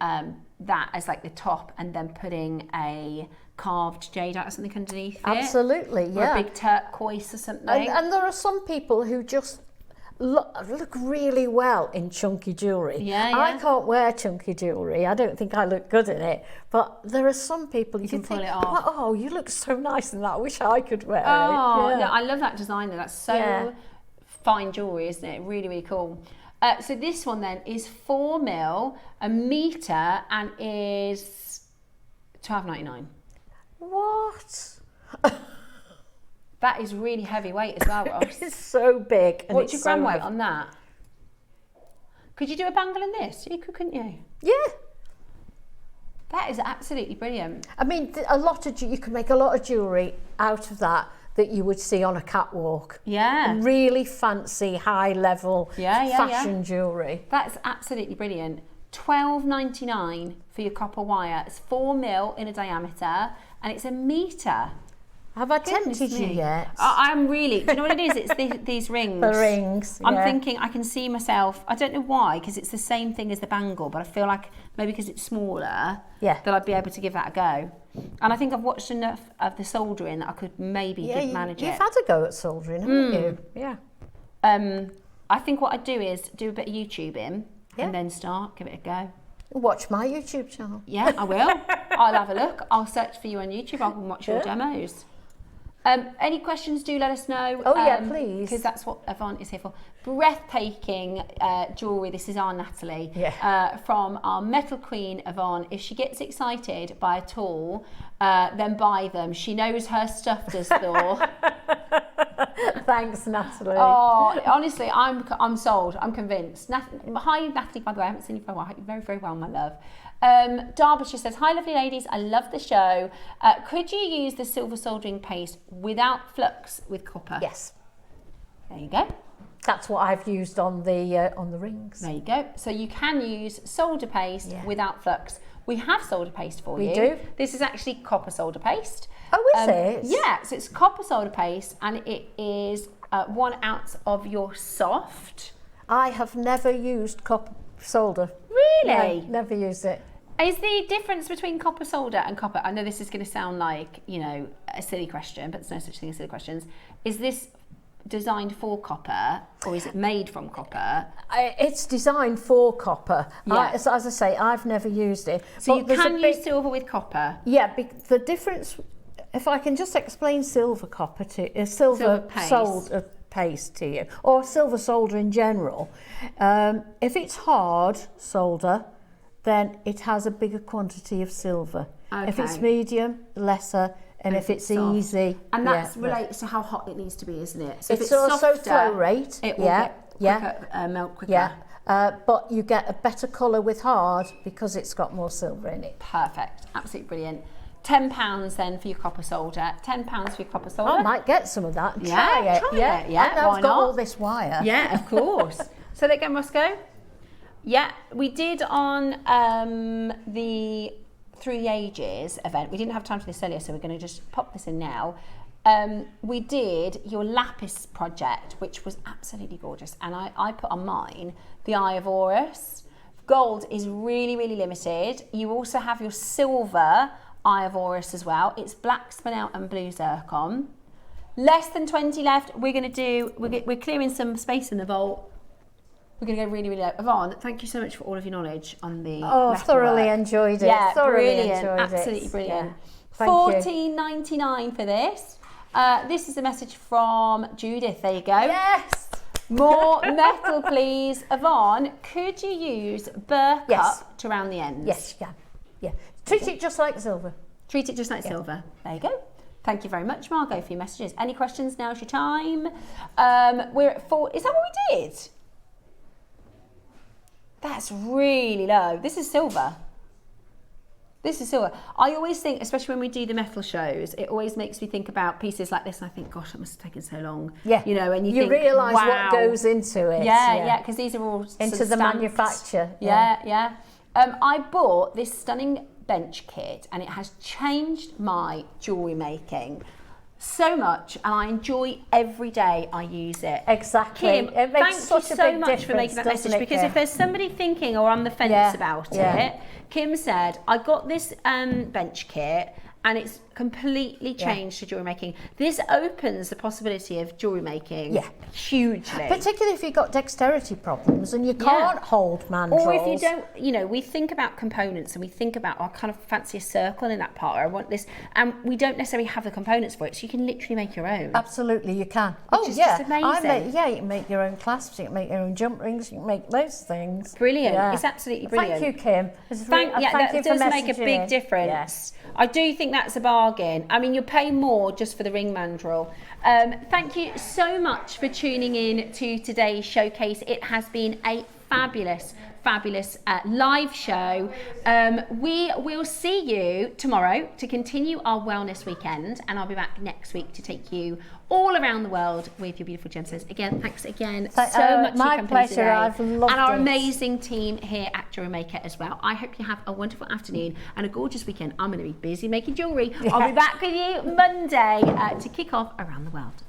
[SPEAKER 2] that as like the top and then putting a carved jadeite or something underneath it.
[SPEAKER 3] Absolutely, yeah.
[SPEAKER 2] Or a big turquoise or something.
[SPEAKER 3] And there are some people who just look really well in chunky jewellery.
[SPEAKER 2] Yeah.
[SPEAKER 3] I can't wear chunky jewellery. I don't think I look good in it. But there are some people you can
[SPEAKER 2] pull
[SPEAKER 3] think,
[SPEAKER 2] it off.
[SPEAKER 3] oh, you look so nice in that. I wish I could wear it.
[SPEAKER 2] Oh,
[SPEAKER 3] Yeah.
[SPEAKER 2] no, I love that designer. That's so fine jewellery, isn't it? Really, really cool. So this one then is 4 mil, a metre, and is $12.99.
[SPEAKER 3] What?
[SPEAKER 2] That is really heavy weight as well, Ross.
[SPEAKER 3] It's so big. And
[SPEAKER 2] What's your gram weight
[SPEAKER 3] heavy.
[SPEAKER 2] on that? Could you do a bangle in this? You could, couldn't you?
[SPEAKER 3] Yeah.
[SPEAKER 2] That is absolutely brilliant.
[SPEAKER 3] I mean, you can make a lot of jewellery out of that you would see on a catwalk.
[SPEAKER 2] Yeah.
[SPEAKER 3] Really fancy, high-level fashion jewellery.
[SPEAKER 2] That's absolutely brilliant. $12.99 for your copper wire. It's 4 mil in a diameter, and it's a metre.
[SPEAKER 3] Have I tempted you yet?
[SPEAKER 2] I'm really, do you know what it is? It's these rings.
[SPEAKER 3] The rings,
[SPEAKER 2] I'm thinking I can see myself, I don't know why, because it's the same thing as the bangle, but I feel like maybe because it's smaller, that I'd be able to give that a go. And I think I've watched enough of the soldering that I could maybe manage it.
[SPEAKER 3] You've had a go at soldering, haven't you? Yeah.
[SPEAKER 2] I think what I'd do is do a bit of YouTubing and then give it a go.
[SPEAKER 3] Watch my YouTube channel.
[SPEAKER 2] Yeah, I will. I'll have a look. I'll search for you on YouTube. I can watch your demos. Any questions, do let us know.
[SPEAKER 3] Oh, yeah, please.
[SPEAKER 2] Because that's what Yvonne is here for. Breathtaking jewellery. This is our Natalie. From our metal queen, Yvonne. If she gets excited by a tool, then buy them. She knows her stuff, does Thor.
[SPEAKER 3] Thanks, Natalie.
[SPEAKER 2] Oh, honestly, I'm sold. I'm convinced. Hi, Natalie, by the way. I haven't seen you for a while. I hope you're very, very well, my love. Derbyshire says, hi, lovely ladies. I love the show. Could you use the silver soldering paste without flux with copper?
[SPEAKER 3] Yes.
[SPEAKER 2] There you go.
[SPEAKER 3] That's what I've used on the rings.
[SPEAKER 2] There you go. So you can use solder paste without flux. We have solder paste for you.
[SPEAKER 3] We do.
[SPEAKER 2] This is actually copper solder paste.
[SPEAKER 3] Oh, is it?
[SPEAKER 2] Yeah, so it's copper solder paste, and it is 1 ounce of your soft.
[SPEAKER 3] I have never used copper solder.
[SPEAKER 2] Really?
[SPEAKER 3] No, never used it.
[SPEAKER 2] Is the difference between copper solder and copper, I know this is going to sound like, you know, a silly question, but there's no such thing as silly questions. Is this designed for copper, or is it made from copper?
[SPEAKER 3] It's designed for copper.
[SPEAKER 2] Yeah.
[SPEAKER 3] As I say, I've never used it.
[SPEAKER 2] So you can use silver with copper?
[SPEAKER 3] Yeah, the difference, if I can just explain silver solder paste to you, or silver solder in general. If it's hard solder, then it has a bigger quantity of silver.
[SPEAKER 2] Okay.
[SPEAKER 3] If it's medium, lesser. And if it's
[SPEAKER 2] soft.
[SPEAKER 3] Easy,
[SPEAKER 2] and that relates to how hot it needs to be, isn't it? So
[SPEAKER 3] it's also
[SPEAKER 2] softer,
[SPEAKER 3] flow rate.
[SPEAKER 2] It will get quicker, melt quicker.
[SPEAKER 3] Yeah, but you get a better colour with hard because it's got more silver in it.
[SPEAKER 2] Perfect, absolutely brilliant. £10 then for your copper solder. £10 for your copper solder.
[SPEAKER 3] I might get some of that and
[SPEAKER 2] try it.
[SPEAKER 3] I know I've got all this wire.
[SPEAKER 2] Yeah, of course. So that again, Roscoe. Yeah, we did on the Through the Ages event. We didn't have time for this earlier, so we're going to just pop this in now. We did your lapis project, which was absolutely gorgeous, and I put on mine the Eye of Horus. Gold is really, really limited. You also have your silver Eye of Horus as well. It's black spinel and blue zircon. Less than 20 left. We're going to do, we're clearing some space in the vault. We're going to go really, really low. Yvonne, thank you so much for all of your knowledge on the
[SPEAKER 3] thoroughly enjoyed it.
[SPEAKER 2] Yeah,
[SPEAKER 3] thoroughly
[SPEAKER 2] brilliant.
[SPEAKER 3] Enjoyed
[SPEAKER 2] Absolutely
[SPEAKER 3] it.
[SPEAKER 2] brilliant.
[SPEAKER 3] Yeah.
[SPEAKER 2] $14.99 for this. This is a message from Judith. There you go.
[SPEAKER 3] Yes.
[SPEAKER 2] More metal, please. Yvonne, could you use burr cup to round the ends?
[SPEAKER 3] Yes, you can. Yeah. Treat it just like silver.
[SPEAKER 2] Treat it just like silver. There you go. Thank you very much, Margot, for your messages. Any questions? Now's your time. We're at 4. Is that what we did? That's really low. This is silver. This is silver. I always think, especially when we do the metal shows, it always makes me think about pieces like this, and I think, gosh, it must have taken so long.
[SPEAKER 3] Yeah.
[SPEAKER 2] You know, and you think,
[SPEAKER 3] realise
[SPEAKER 2] wow.
[SPEAKER 3] what goes into it.
[SPEAKER 2] Yeah, because these are all
[SPEAKER 3] into the manufacture.
[SPEAKER 2] Yeah. I bought this stunning bench kit, and it has changed my jewellery making so much, and I enjoy every day I use it.
[SPEAKER 3] Exactly.
[SPEAKER 2] Kim,
[SPEAKER 3] it makes
[SPEAKER 2] thank you so much for making that message, because if there's somebody thinking or on the fence about it, Kim said, I got this bench kit and it's completely changed to jewellery making. This opens the possibility of jewellery making hugely.
[SPEAKER 3] Particularly if you've got dexterity problems and you can't hold mandrels.
[SPEAKER 2] Or if you don't, you know, we think about components and we think about, I kind of fancy a circle in that part, or I want this, and we don't necessarily have the components for it, so you can literally make your own.
[SPEAKER 3] Absolutely, you can.
[SPEAKER 2] Which is just amazing.
[SPEAKER 3] You can make your own clasps, you can make your own jump rings, you can make loads of things.
[SPEAKER 2] Brilliant. It's absolutely brilliant.
[SPEAKER 3] Thank you, Kim.
[SPEAKER 2] That does make a big difference. Yes. I do think that's a bargain. I mean, you'll pay more just for the ring mandrel. Thank you so much for tuning in to today's showcase. It has been a fabulous live show. We will see you tomorrow to continue our wellness weekend, and I'll be back next week to take you all around the world with your beautiful gemstones. Again, thanks again so much for your company today.
[SPEAKER 3] I've loved
[SPEAKER 2] and our
[SPEAKER 3] it.
[SPEAKER 2] amazing team here at JewelleryMaker as well. I hope you have a wonderful afternoon and a gorgeous weekend. I'm going to be busy making jewellery. I'll be back with you Monday to kick off Around the World.